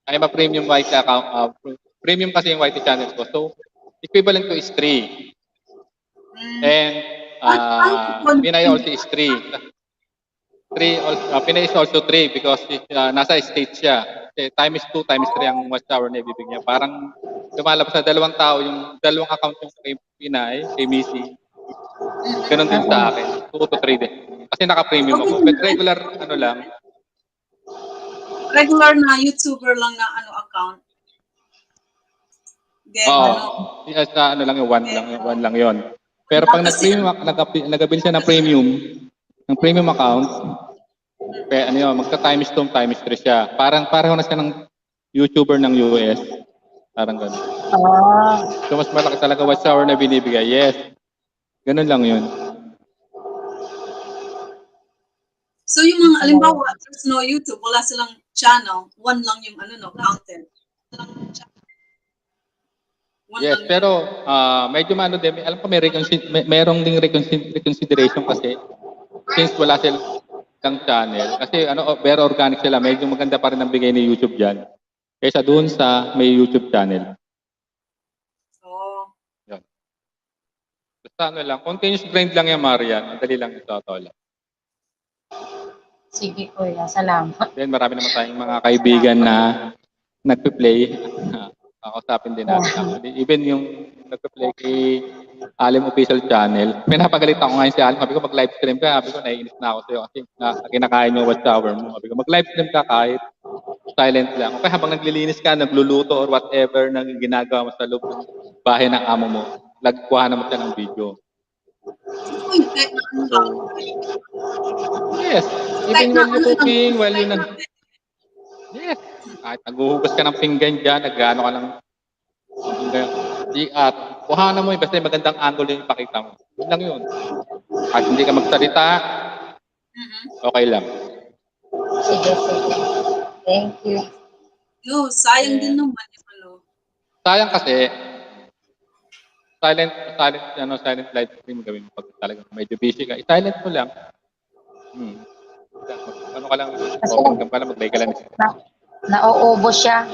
I'm a premium YT account. Premium kasi yung YT channel ko. So, equivalent to is 3. And Pinay also is 3. Pinay is also 3 because nasa state siya. Time is 2, time is 3 ang watch hour na ibibig niya. Parang lumalabas sa dalawang tao, yung dalawang account yung kay Pinay, kay Missy. Ganon din sa akin. 2 to 3 din. Kasi naka-premium ako. But regular, lang. Regular na YouTuber lang na account. Then, sa lang yung 1 lang yon. Pero pag nag-avail siya ng premium account, magka times 2, times 3 siya. Parang pareho na siya ng YouTuber ng US. Parang gano'n. So mas malaki talaga watch hour na binibigay. Yes. Ganun lang yun. So yung mga, alimbawa, there's no YouTube, wala silang channel, 1 lang yung content. Yes, pero medyo din, alam ko merong ding reconsideration kasi since wala silang channel, kasi very organic sila, medyo maganda pa rin ang bigay ni YouTube dyan. kaysa doon sa may YouTube channel. Oo. Yan. Basta ano lang, continuous grind lang yan, Marian. Ang dali lang ito, Tola. Sige, kuya. Salamat. Then marami naman tayong mga kaibigan na nagpe-play. Kakausapin din natin. Actually, even yung nagpe-play kay Alim Official Channel, pinapagalit ako ngayon si Alim. Sabi ko, mag-live stream ka. Sabi ko, naiinis na ako sa'yo kasi kinakain yung watch hour mo. Sabi ko, mag-live stream ka kahit silent lang. Okay, habang naglilinis ka, nagluluto or whatever na ginagawa mo sa loob ng bahay ng amo mo, lagkuha naman siya ng video. So, yes. Even while you cooking, while you yes. Kahit naghuhugas ka ng pinggan dyan, nag-ano ka lang. At kuhanan mo, basta magandang angle yung ipakita mo. Yun lang yun. Kahit hindi ka magsalita, okay lang. Sige, sige. Thank you. No, sayang din naman yung ano. Sayang kasi, silent live stream gawin mo pag talagang medyo busy ka. I-silent mo lang. Ano ka lang, program ka lang, mag-play ka lang. Nauubos siya.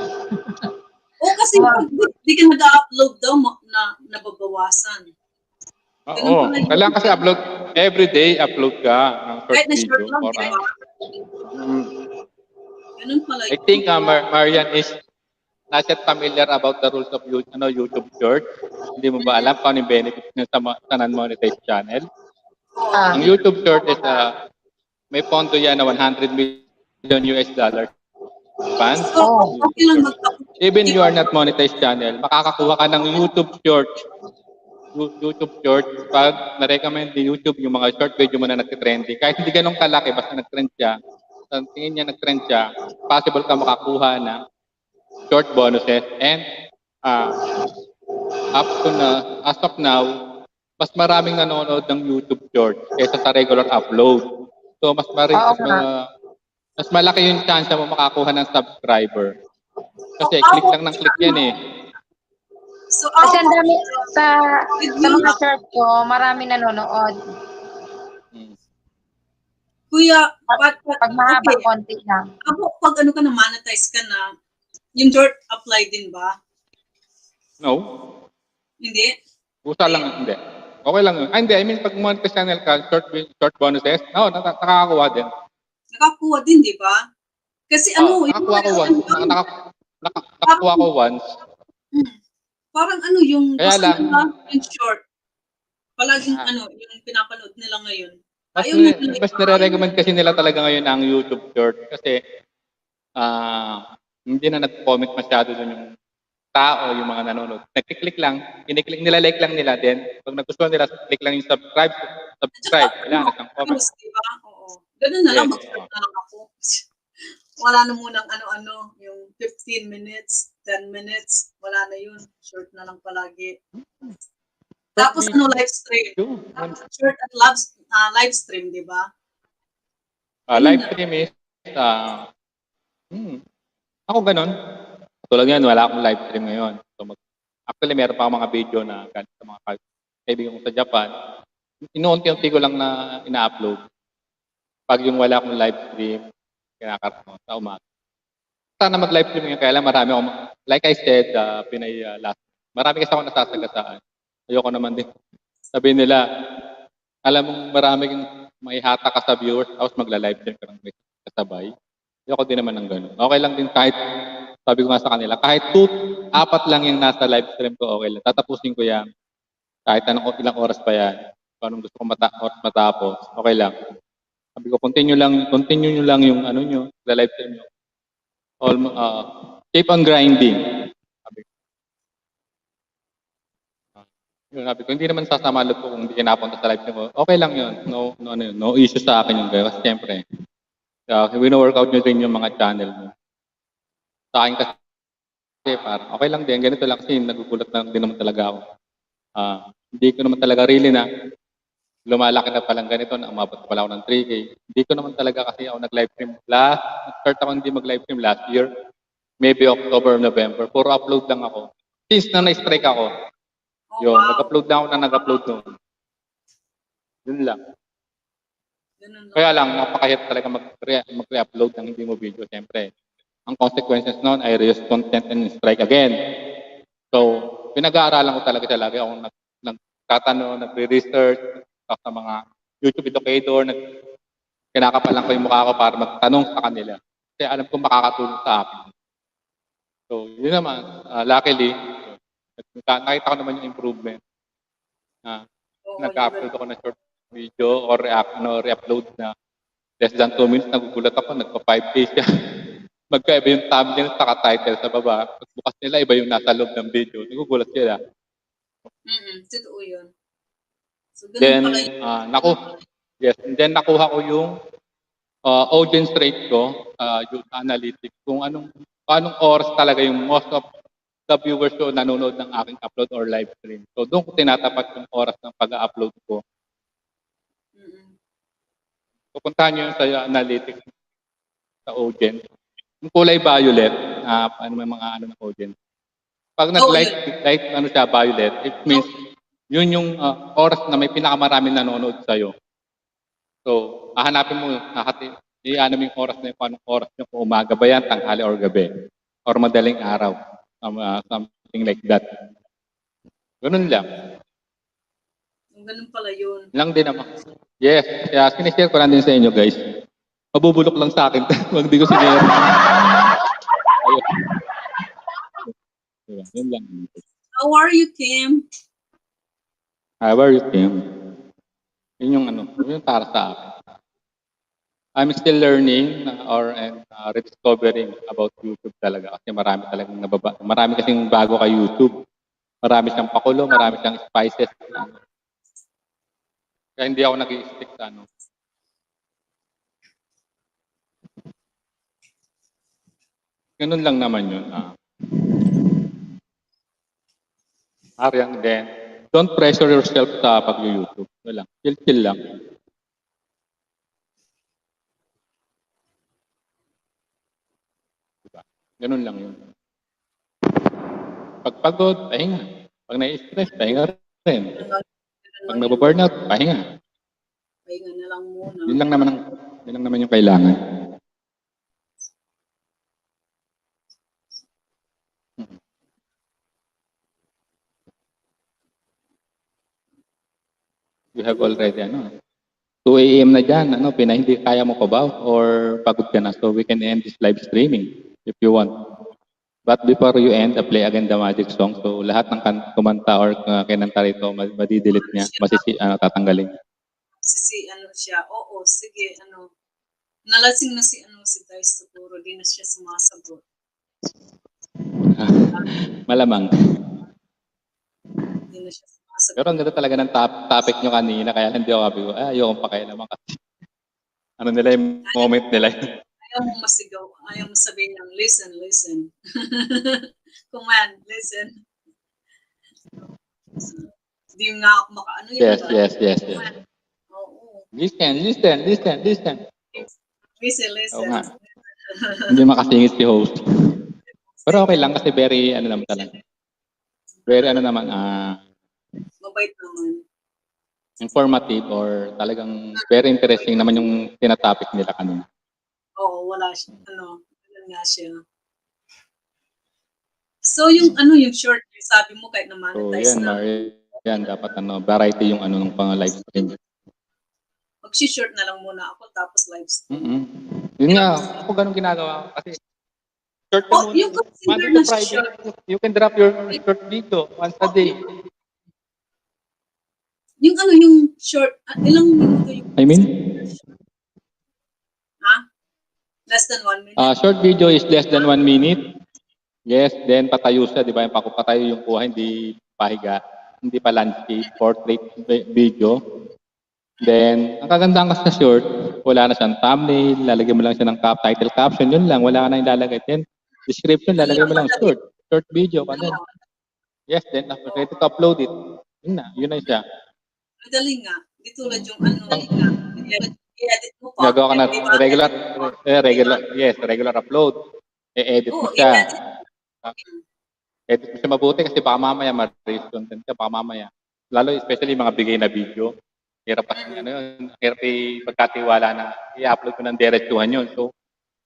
Oo, kasi pag di ka nag-upload daw, nababawasan. Oo. Kailangan kasi upload, everyday upload ka ng short Kahit na video. short lang, di ba? Ganun pala. I think Marian is not yet familiar about the rules of YouTube Short. Hindi mo ba alam kung ano yung benefits niya sa non-monetized channel? Ang YouTube Short is may pondo yan na $100 million fund. Even you are not monetized channel, makakakuha ka ng YouTube Short. YouTube Short, pag na-recommend ni YouTube yung mga short video mo na nag-trending, kahit hindi ganun kalaki, basta nag-trend siya, tingin niya nag-trend siya, possible ka makakuha ng short bonuses and as of now, mas maraming nanonood ng YouTube Short kaysa sa regular upload. So mas malaki yung chance mo makakuha ng subscriber. Kasi click lang ng click yan eh. So, kasi ang dami sa mga short ko, marami nanonood. Kuya, pag mahaba, konti lang. Pag ano ka na, monetize ka na, yung short apply din ba? No. Hindi? Usa lang, hindi. Okay lang yun. Hindi, I mean, pag monetize channel ka, short bonuses, no, nakakakuha din. Nakakuha din, di ba? Kasi nakakuha ko once. Nakakuha ko once. Parang ano yung kaya lang, yung short. Palaging yung pinapanood nila ngayon. Mas nare-recommend kasi nila talaga ngayon ang YouTube Short kasi hindi na nag-comment masyado dun yung tao, yung mga nanonood. Nag-click lang, kiniklik nila, like lang nila din. Pag nagustuhan nila, click lang yung subscribe. Wala na siyang comment. Diba? Oo. Ganun na lang, mag-short na lang ako. Wala na munang ano-ano, yung 15 minutes, 10 minutes, wala na yun. Short na lang palagi. Tapos live stream. Short at live stream, di ba? Live stream is, ako ganun. Tulad yan, wala akong live stream ngayon. So actually, meron pa akong mga video na galing sa mga kaibigan ko sa Japan. Inuunti-unti ko lang na ina-upload. Pag yung wala akong live stream, kinakaroon sa umaga. Sana mag-live stream ngayon, kaya lang marami akong, like I said, Pinay last, marami kasi ako nasasagasaan. Ayoko naman din. Sabi nila, alam mong maraming may hata ka sa viewers, tapos magla-live stream ka ng kasabay. Ayoko din naman ng gano'n. Okay lang din kahit, sabi ko nga sa kanila, kahit 4 lang yung nasa live stream ko, okay lang. Tatapusin ko yan. Kahit ilang oras pa yan. Kung anong gusto ko matapos, okay lang. Sabi ko, continue nyo lang yung nyo, live stream nyo. Keep on grinding. Sabi ko, hindi naman sasama loob ko kung hindi napunta sa live stream ko. Okay lang yun. No issue sa akin yung gaya. Kasi siyempre, wino-workout nyo rin yung mga channel mo. Sa akin kasi, parang okay lang din. Ganito lang kasi nagugulat lang din naman talaga ako. Hindi ko naman talaga really na lumalaki na palang ganito na umabot pala ako ng 3K. Hindi ko naman talaga kasi ako nag-live stream nag-start ako hindi mag-live stream last year. Maybe October, November. Puro upload lang ako. Since na na-strike ako, yun, nag-upload lang ako na nag-upload noon. Yun lang. Kaya lang, napakahirap talaga mag-re-upload ng hindi mo video, siyempre. Ang consequences noon ay reuse content and strike again. So, pinag-aaralan ko talaga siya. Lagi akong nagtatanong, nagre-research sa mga YouTube educator, kinakapalan ko yung mukha ko para magtanong sa kanila. Kasi alam ko makakatulong sa akin. So, yun naman, luckily, nakita ko naman yung improvement. Nag-upload ako ng short video or re-upload na less than 2 minutes, nagugulat ako, nagpa 5 days siya. Magkaiba yung thumbnail at title sa baba. Pagbukas nila, iba yung nasa loob ng video. Nagugulat sila. Totoo yun. So, Then, ganun pala yun. then nakuha ko yung audience rate ko, yung analytics, kung anong oras talaga yung most of the viewers ko nanonood ng aking upload or live stream. So, doon ko tinatapat yung oras ng pag-upload ko. Pupuntahan nyo yung sa analytics sa audience. Yung kulay violet, may mga ng audience. Pag nag-light siya, violet, it means yun yung oras na may pinakamaraming nanonood sa'yo. So, hahanapin mo, i-ano yung oras na yung anong oras nyo, kung umaga ba yan, tanghali or gabi, or madaling araw, something like that. Ganun lang. Ganun pala yun. Lang din naman. Yes, kaya sinishare ko lang din sa inyo, guys. Mabubulok lang sa akin. Huwag di ko sinare. Ayun. Yun lang. How are you, Kim? How are you, Kim? Yun yung para sa akin. I'm still learning and rediscovering about YouTube talaga kasi marami kasing bago kay YouTube. Marami siyang pakulo, marami siyang spices. Kaya hindi ako nag-i-stick sa Ganun lang naman yun. Ariang din. Don't pressure yourself sa pag-YouTube. Wala. Chill lang. Diba? Ganun lang yun. Pag pagod, pahinga. Pag nai-stress, pahinga rin. Pag nababurnout, pahinga. Pahinga na lang muna. Yun lang naman yung kailangan. You have already 2 a.m. na dyan, Pinay, hindi kaya mo pa ba? Or pagod ka na? So we can end this live streaming if you want. But before you end, play again the magic song. So lahat ng kumanta or kinanta rito, madidelete niya, tatanggalin. Siya. Oo, sige, nalasing na si Dice siguro, di na siya sumasagot. Malamang. Di na siya sumasagot. Pero ang ganda talaga ng topic nyo kanina, kaya hindi ako sabi ko, ayokong pakialaman kasi nila yung moment nila. Ayaw mo masigaw, ayaw mo sabihin ng listen. Command, listen. Di nga ako makaano yun. Yes. Listen. Listen. Oo nga. Hindi makasingit si host. Pero okay lang kasi very, naman talaga. Very, mabait naman. Informative or talagang very interesting naman yung tinatopic nila kanina. Oo, wala siya. Ganun nga siya. So, yung short, sabi mo kahit na-monetize na. Yan, dapat variety yung ng pang-live stream. Mag-short na lang muna ako tapos live stream. Yun nga, ako ganun ginagawa ko kasi short ka muna. Yung consider na short. You can drop your short video once a day. Yung short, ilang minuto yung... I mean? Less than 1 minute? Short video is less than 1 minute. Yes, then patayo siya, di ba? Patayo yung kuha, hindi pahiga, hindi pa landscape, portrait video. Then, ang kagandahan kasi sa short, wala na siyang thumbnail, lalagyan mo lang siya ng title caption, yun lang, wala ka na yung lalagay. Then, description, lalagay mo lang short video. Yes, then, ready to upload it. Yun na siya. Madali nga. Di tulad yung i-edit mo pa. Gagawa ka na regular upload. I-edit mo siya. Edit mo siya mabuti kasi baka mamaya ma-raise content ka, baka mamaya. Lalo especially mga bigay na video. Hirap kasi hirap pagkatiwala na i-upload ko ng diretsuhan yun. So,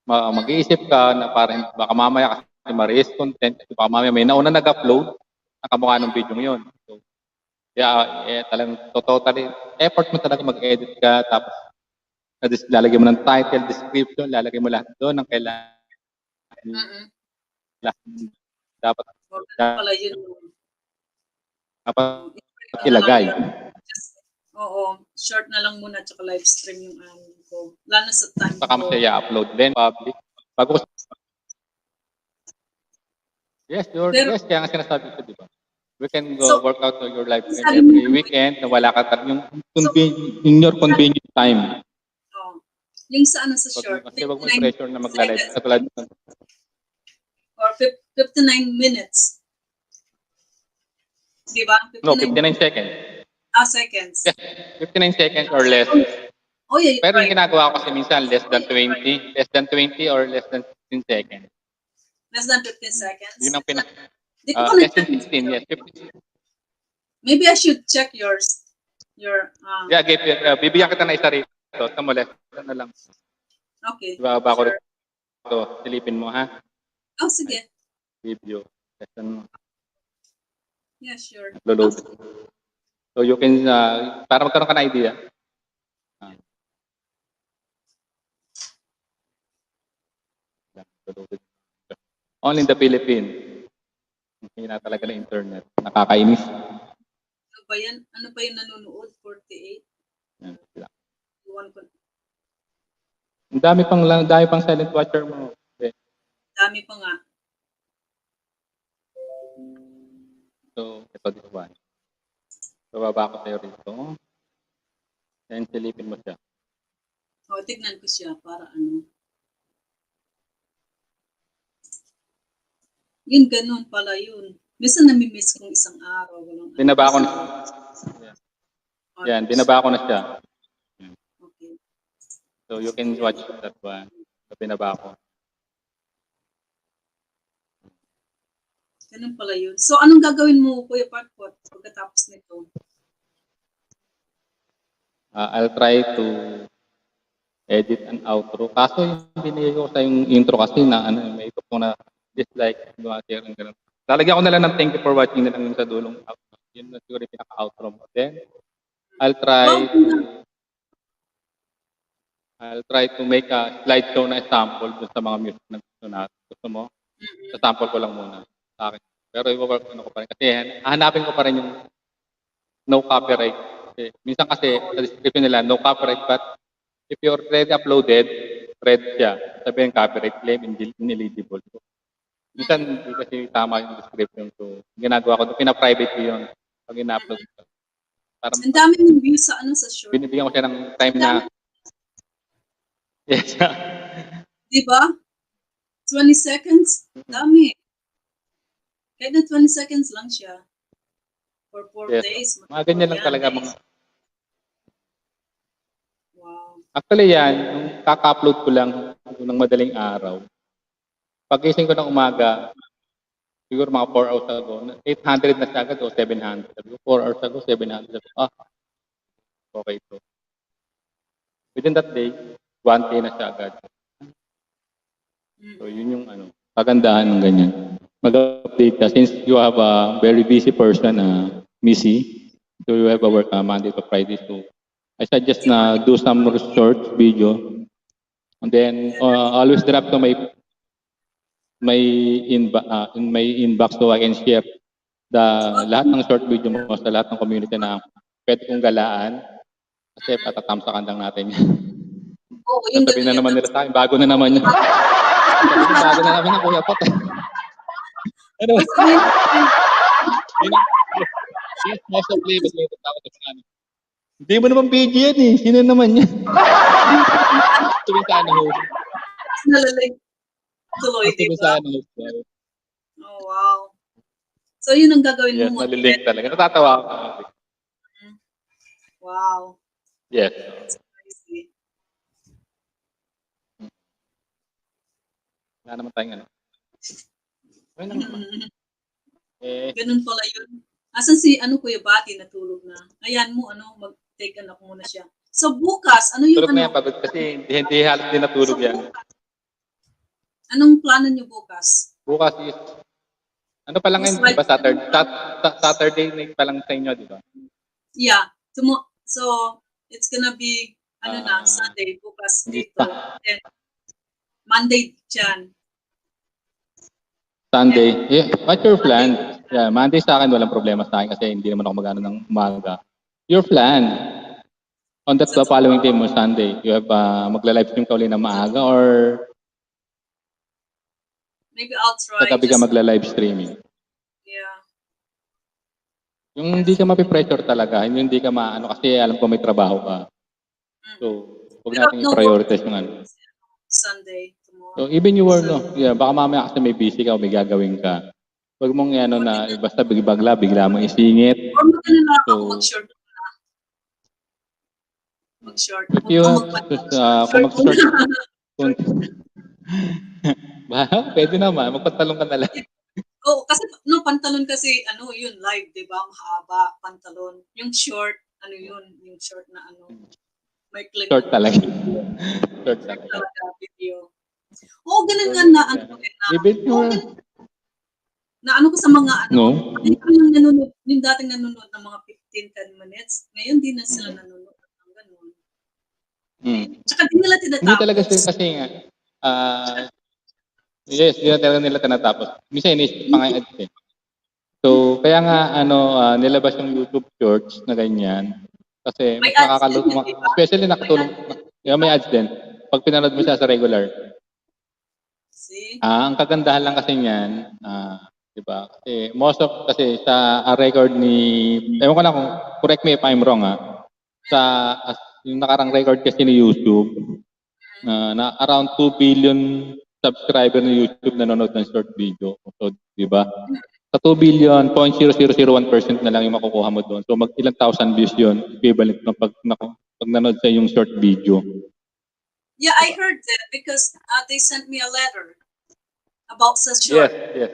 mag-iisip ka na parang baka mamaya kasi ma-raise content, baka mamaya may nauna nag-upload, nakamukha ng video yun. So, kaya talagang totally, effort mo talaga mag-edit ka, tapos lalagyan mo ng title, description, lalagyan mo lahat doon ng kailangan. Dapat Pala yun. ilagay. Oo, short na lang muna tsaka live stream yung ano ko. Lalo sa time Saka mo siya i-upload din, public. Bago yes, kaya nga sinasabi ko, di ba? We can go work out your live stream every weekend na wala ka yung in your convenient time. Oh. Yung sa ano sa short. Kasi wag mo pressure na magla-live. Katulad or 59 minutes. Di ba? No, 59 seconds. Seconds. Yes, 59 seconds or less. Oh, yeah, pero yung ginagawa ko kasi minsan less than 20 or less than 15 seconds. Less than 15 seconds? Yun ang less than 16, yes. 15. Maybe I should check yours. Yeah, bibigyan kita na isa rito. Tamo less na lang. Okay. Ibaba ko ito. Silipin mo, ha? Oh, sige. Video. Yeah, sure. Upload. So you can, para magkaroon ka na idea. Only in the Philippines. Hindi na talaga ng internet. Nakakainis. Ano ba yan? Ano pa yung nanonood? 48? Yan. Ang dami pang silent watcher mo. Okay. Dami pa nga. So, ito this one. So, baba ko tayo rito. Then, silipin mo siya. O, tignan ko siya para ano. Yun, ganun pala yun. Minsan namimiss kong isang araw. Binaba ko na siya. Yan, binaba ko na siya. Okay. So, you can watch that one. So, binaba ko. Ganun pala yun. So, anong gagawin mo, Kuya Patpot, pagkatapos nito? I'll try to edit an outro. Kaso yung binigay ko sa yung intro kasi na may ito ko na dislike, share and gano'n. Lalagyan ko na lang ng thank you for watching na lang yung sa dulong outro. Yun na siguro yung pinaka-outro mo. Then, I'll try to make a slideshow na sample dun sa mga music na gusto natin. Gusto mo? Sa sample ko lang muna sa akin. Pero i-work ko pa rin. Kasi hahanapin ko pa rin yung no copyright. Kasi, minsan kasi sa description nila, no copyright, but if you're already uploaded, red siya. Sabihin copyright claim, ineligible. Minsan hindi kasi tama yung description. So, ginagawa ko, pina-private ko yun pag ina-upload ko. Ang dami ng views sa ano sa short. Binibigyan ko siya ng time na yes. Di ba? 20 seconds? Dami. Kahit na 20 seconds lang siya. For 4 yes. days. Mga ganyan lang talaga mga. Wow. Actually yan, nung kaka-upload ko lang ng madaling araw, pag-gising ko ng umaga, siguro mga 4 hours ago, 800 na siya agad o 700. 4 hours ago, 700. Okay ito. Within that day, 1K na siya agad. So yun yung kagandahan ng ganyan. Mag-update ka since you have a very busy person, Missy. So you have a work Monday to Friday. So I suggest na do some short video. And then always drop to my inbox so I can share lahat ng short video mo sa lahat ng community na pwede kong galaan kasi patatamsakan lang natin yan. Oo, yung sabi na naman nila sa akin, bago na naman yan. Bago na naman ang Kuya Pot. Ano? Yes, most of labels may takot sa mga hindi mo naman video yan eh. Sino naman yan? Sabi sa host. Nalalig. Tuloy, di ba? Oh, wow. So, yun ang gagawin mo. Yes, nalilink talaga. Natatawa ako. Wow. Yes. That's crazy. Wala naman tayong Ayun lang naman. Ganun pala yun. Asan si Kuya Bati natulog na? Ayan mo, mag-take anak muna siya. So, bukas, ano yung tulog na yan, pagod kasi hindi halos din natulog yan. Anong plano niyo bukas? Bukas is, ano pa lang Most ngayon, di ba? likely, Saturday night pa lang sa inyo, di ba? yeah. So, it's gonna be, Sunday, bukas Hindi dito. pa. Then, Monday dyan. Sunday. Yeah, what's your plan? Yeah, Monday sa akin, walang problema sa akin kasi hindi naman ako magano ng umaga. Your plan? On that the following day mo, Sunday, you have magla-live stream ka uli na maaga or Maybe I'll try. sa gabi ka magla-live streaming? Yeah. Yung hindi ka mapipressure talaga, yung hindi ka maano kasi alam ko may trabaho ka. So, huwag natin i-prioritize yung ano. Sunday, tomorrow. So, even you were, no, yeah, baka mamaya kasi may busy ka o may gagawin ka. Huwag mong ano na, basta bigla mong isingit. Or magkano na ako So, mag-short na. Mag-short. if you have, kung mag-short, kung, pwede naman, magpantalong ka na lang. Oh, kasi pantalon kasi yun live, 'di ba? Mahaba pantalon. Yung short, yung short na may click. Short talaga. Short talaga video. Oh, ganun nga na na ko sa mga yung nanonood, yung dating nanonood ng mga 15-10 minutes. Ngayon di na sila nanonood ng ganun. Tsaka di nila tinatapos. Hindi talaga sila kasi nga yes, hindi na talaga nila tinatapos. Minsan inisip pa nga eh. So, kaya nga nilabas yung YouTube Shorts na ganyan. Kasi mas nakakalutong, especially nakatulong, may ads din. Pag pinanood mo siya sa regular. Ang kagandahan lang kasi niyan, di ba? Kasi most of, kasi sa record ni, ewan ko lang kung, correct me if I'm wrong yung nakarang record kasi ni YouTube, na around 2 billion subscriber ng YouTube nanonood ng short video. So, di ba? Sa 2 billion, 0.0001% na lang yung makukuha mo doon. So, ilang thousand views yun, equivalent ng pag nanood sa yung short video. Yeah, I heard that because they sent me a letter about sa short. Yes.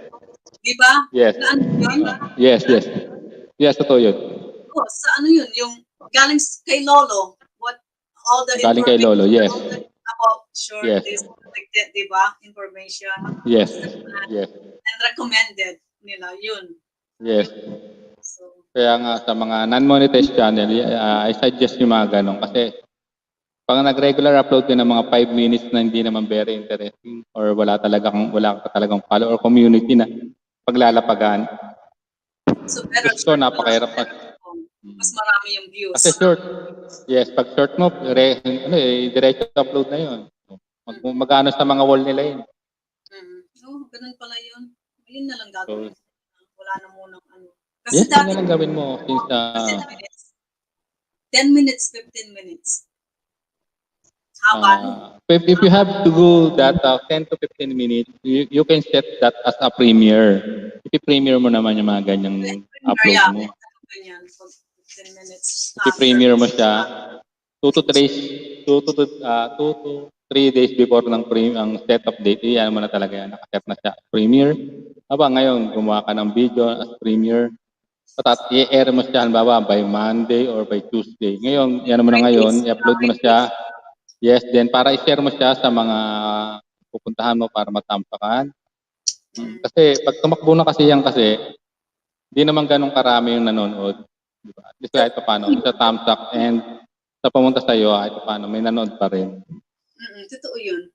Di ba? Yes. Na yun? Yes. Yes, totoo yun. Oh, sa yun? Yung galing kay Lolo. All the galing kay Lolo, yes. About short, yes. Like that, di ba? Information. Yes. And recommended nila, yun. Yes. So, kaya nga sa mga non-monetized channel, I suggest yung mga ganun kasi pag nag-regular upload ka ng mga 5 minutes na hindi naman very interesting or wala ka talagang follower or community na paglalapagan. So better short, napakahirap pa. Mas marami yung views. Kasi short. Yes, pag short mo, diretso upload na yun. Magano sa mga wall nila yun. Oh, ganun pala yun. Ayun na lang gagawin. Wala na munang Kasi yes, yun na lang gawin mo. 10 minutes, 15 minutes. If you have to go that 10 to 15 minutes, you can set that as a premiere. I-premiere mo naman yung mga ganyang upload mo. Ganyan, 15 minutes. I-premiere mo siya 2 to 3 days before ng ang setup date. Iyan mo na talaga yan. Nakaset na siya. Premiere. Aba, ngayon, gumawa ka ng video as premiere. I-air mo siya, halimbawa, by Monday or by Tuesday. Ngayon, yan mo na ngayon, i-upload mo na siya. Yes, then para i-share mo siya sa mga pupuntahan mo para matampakan. Kasi pag tumakbo na kasi yan kasi, hindi naman ganun karami yung nanonood. Diba? At least kahit pa paano, sa thumbs up and sa pumunta sa iyo, kahit pa paano, may nanonood pa rin. Totoo yun.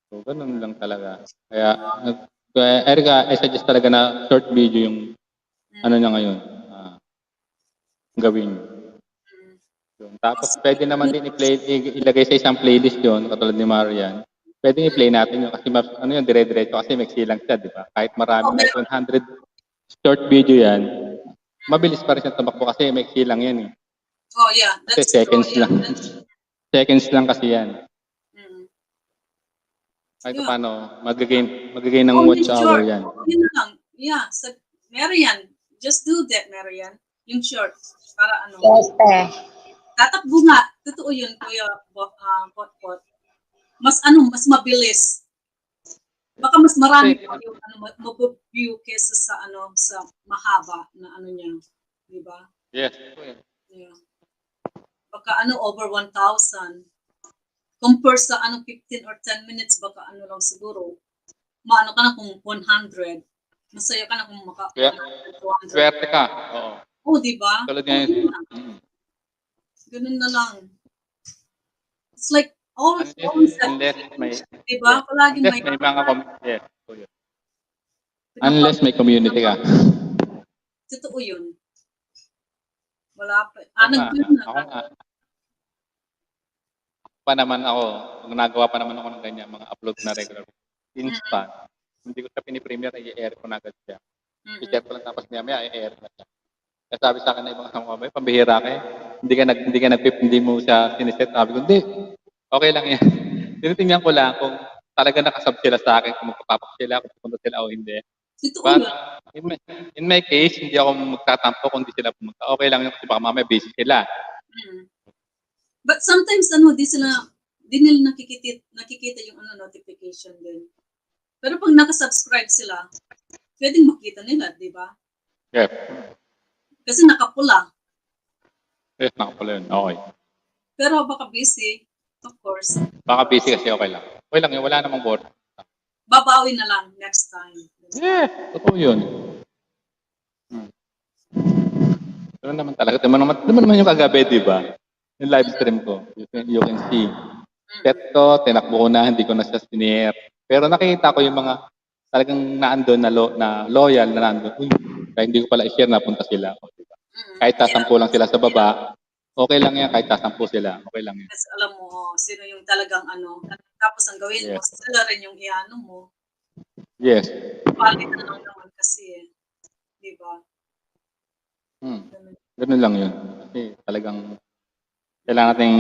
So, ganun lang talaga. Kaya, Erica, I suggest talaga na short video yung niya ngayon. Gawin nyo. Tapos pwede naman din ilagay sa isang playlist yon katulad ni Marian. Pwede i-play natin yun kasi yun, dire-diretso kasi may silang siya, di ba? Kahit marami, kahit 100 short video yan, mabilis pa rin siya tumakbo kasi may silang yan eh. Oh yeah, that's kasi seconds lang. Seconds lang kasi yan. Kahit paano, mag-gain ng watch hour yan. Yun lang. Yeah, Marian, just do that, Marian. Yung short, para Yes, tatakbo nga. Totoo yun, Kuya Potpot. Mas mabilis. Baka mas marami pa yung mag-view kesa sa sa mahaba na niya, di ba? Yes. Yeah. Baka over 1,000. compare sa 15 or 10 minutes baka lang siguro. Maano ka na kung 100. Masaya ka na kung Swerte ka. Oo. Di ba? Tulad ngayon. Ganun na lang. It's like unless may diba? Palaging unless may mga unless may community ka. Totoo yun. Wala pa. Ako nga. Pa naman ako, nagawa pa naman ako ng ganyan, mga upload na regular. Instant. Hindi ko siya pinipremiere, i-air ko na agad siya. I-check ko lang tapos maya i-air na siya. Kaya sabi sa akin na ibang kasama ko, pambihira ka eh. Hindi mo siya siniset. Sabi ko, hindi. Okay lang yan. Tinitingnan ko lang kung talaga nakasab sila sa akin, kung magpapapak sila, kung pupunta sila o hindi. But in my case, hindi ako magtatampo kung hindi sila pumunta. Okay lang yun kasi baka mamaya busy sila. But sometimes di nila nakikita yung notification din. Pero pag nakasubscribe sila, pwedeng makita nila, di ba? Yep. Kasi nakapula. Yes, nakapula yun. Okay. Pero baka busy, of course. Baka busy kasi okay lang. Okay lang yun, wala namang board. Babawi na lang next time. Yeah, totoo yun. Pero naman talaga, naman yung kagabi, di ba? Yung live stream ko, you can see. Set ko, tinakbo ko na, hindi ko na siya sinier. Pero nakikita ko yung mga talagang naandun na loyal na naandun. Kaya hindi ko pala i-share, napunta sila. Diba? Kahit sasampu lang sila sa baba, okay lang yan. Kahit sasampu sila, okay lang yan. Kasi alam mo, sino yung talagang tapos ang gawin mo, sila rin yung iano mo. Yes. Palit na lang naman kasi eh. Di ba? Ganun lang yun. Kasi talagang kailangan natin yung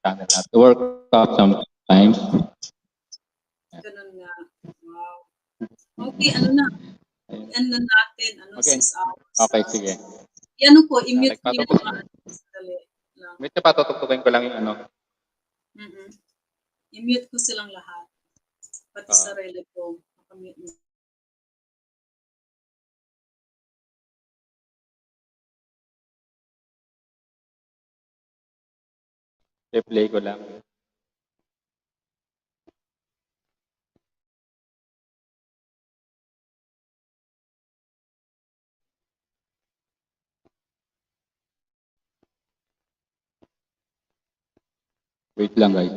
channel natin. Work out sometimes. Ganun nga. Wow. Okay, na? End na natin. Okay. 6 hours. Okay, sige. I-mute ko yung Mute pa, tutugtugin ko lang yung I-mute ko silang lahat. Pati sarili ko. Makamute. I-play ko lang. Wait lang guys.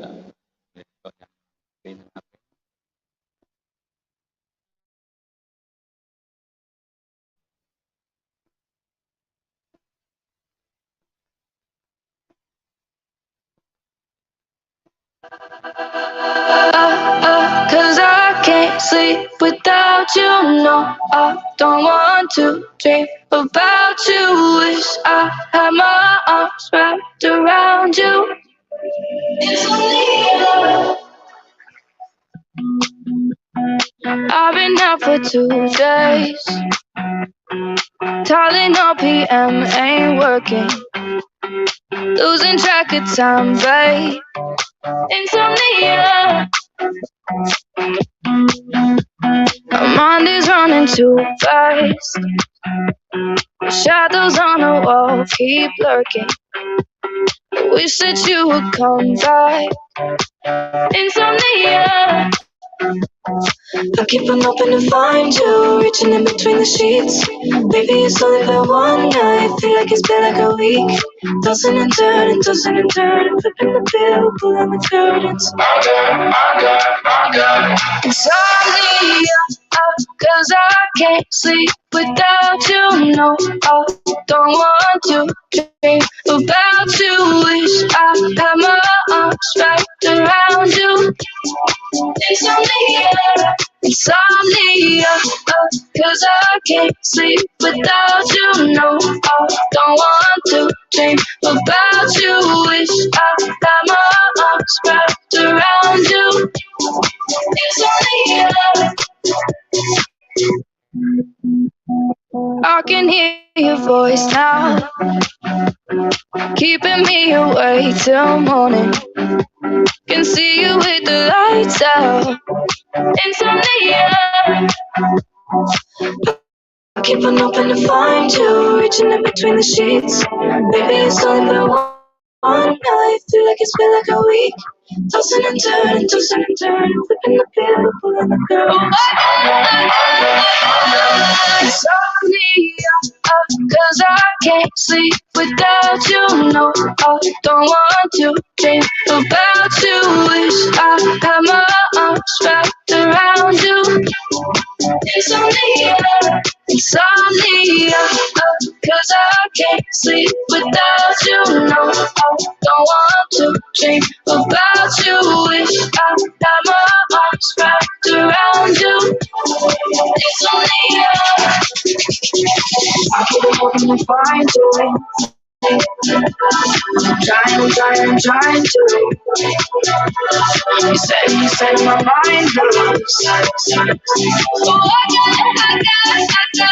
Cause I can't sleep without you. No, I don't want to dream about you. Wish I had my arms wrapped around you. It's only you. I've been out for 2 days. Calling all PM ain't working. Losing track of time, babe. Insomnia. My mind is running too fast. Shadows on the wall keep lurking. Wish that you would come back. Insomnia. I keep on hoping to find you, reaching in between the sheets. Baby, it's only been one night, feel like it's been like a week. Tossing and turning, flipping the bill, pulling the curtains. Insomnia, cause I can't sleep without you. No, I don't want to dream about you. Wish I had my arms wrapped around you. Insomnia, cause I can't sleep without you. No, I don't want to dream about you. Wish I had my arms wrapped around you. Insomnia. I can hear your voice now, keeping me awake till morning. Can see you with the lights out. Insomnia. I keep on hoping to find you, reaching in between the sheets. Baby, it's only been one All night, feel like it's been like a week. Tossing and turning, flipping the pill, pulling the girl. Insomnia, cause I can't sleep without you. No, I don't want to dream about you. Wish I had my arms wrapped around you. Insomnia, cause I can't sleep without you. No, I don't want to dream about you. Wish I had my arms wrapped around you. Insomnia, I keep hoping to find you. I'm trying to. You said my mind goes. Oh, I got.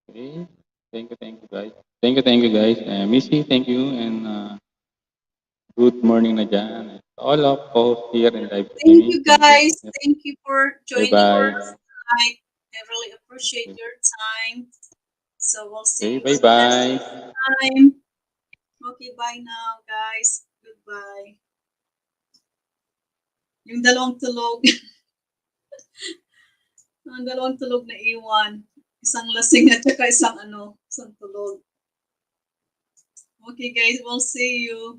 Okay. Thank you guys. Thank you guys. Missy, thank you, and good morning na dyan. All of us here in live Thank streaming. you guys. Thank you for Bye joining bye. us tonight. I really appreciate your time. So we'll see Okay, you bye again bye. next time. Okay, bye now, guys. Goodbye. Yung dalawang tulog. Ang dalawang tulog na iwan. Isang lasing at saka isang tulog. Okay, guys, we'll see you.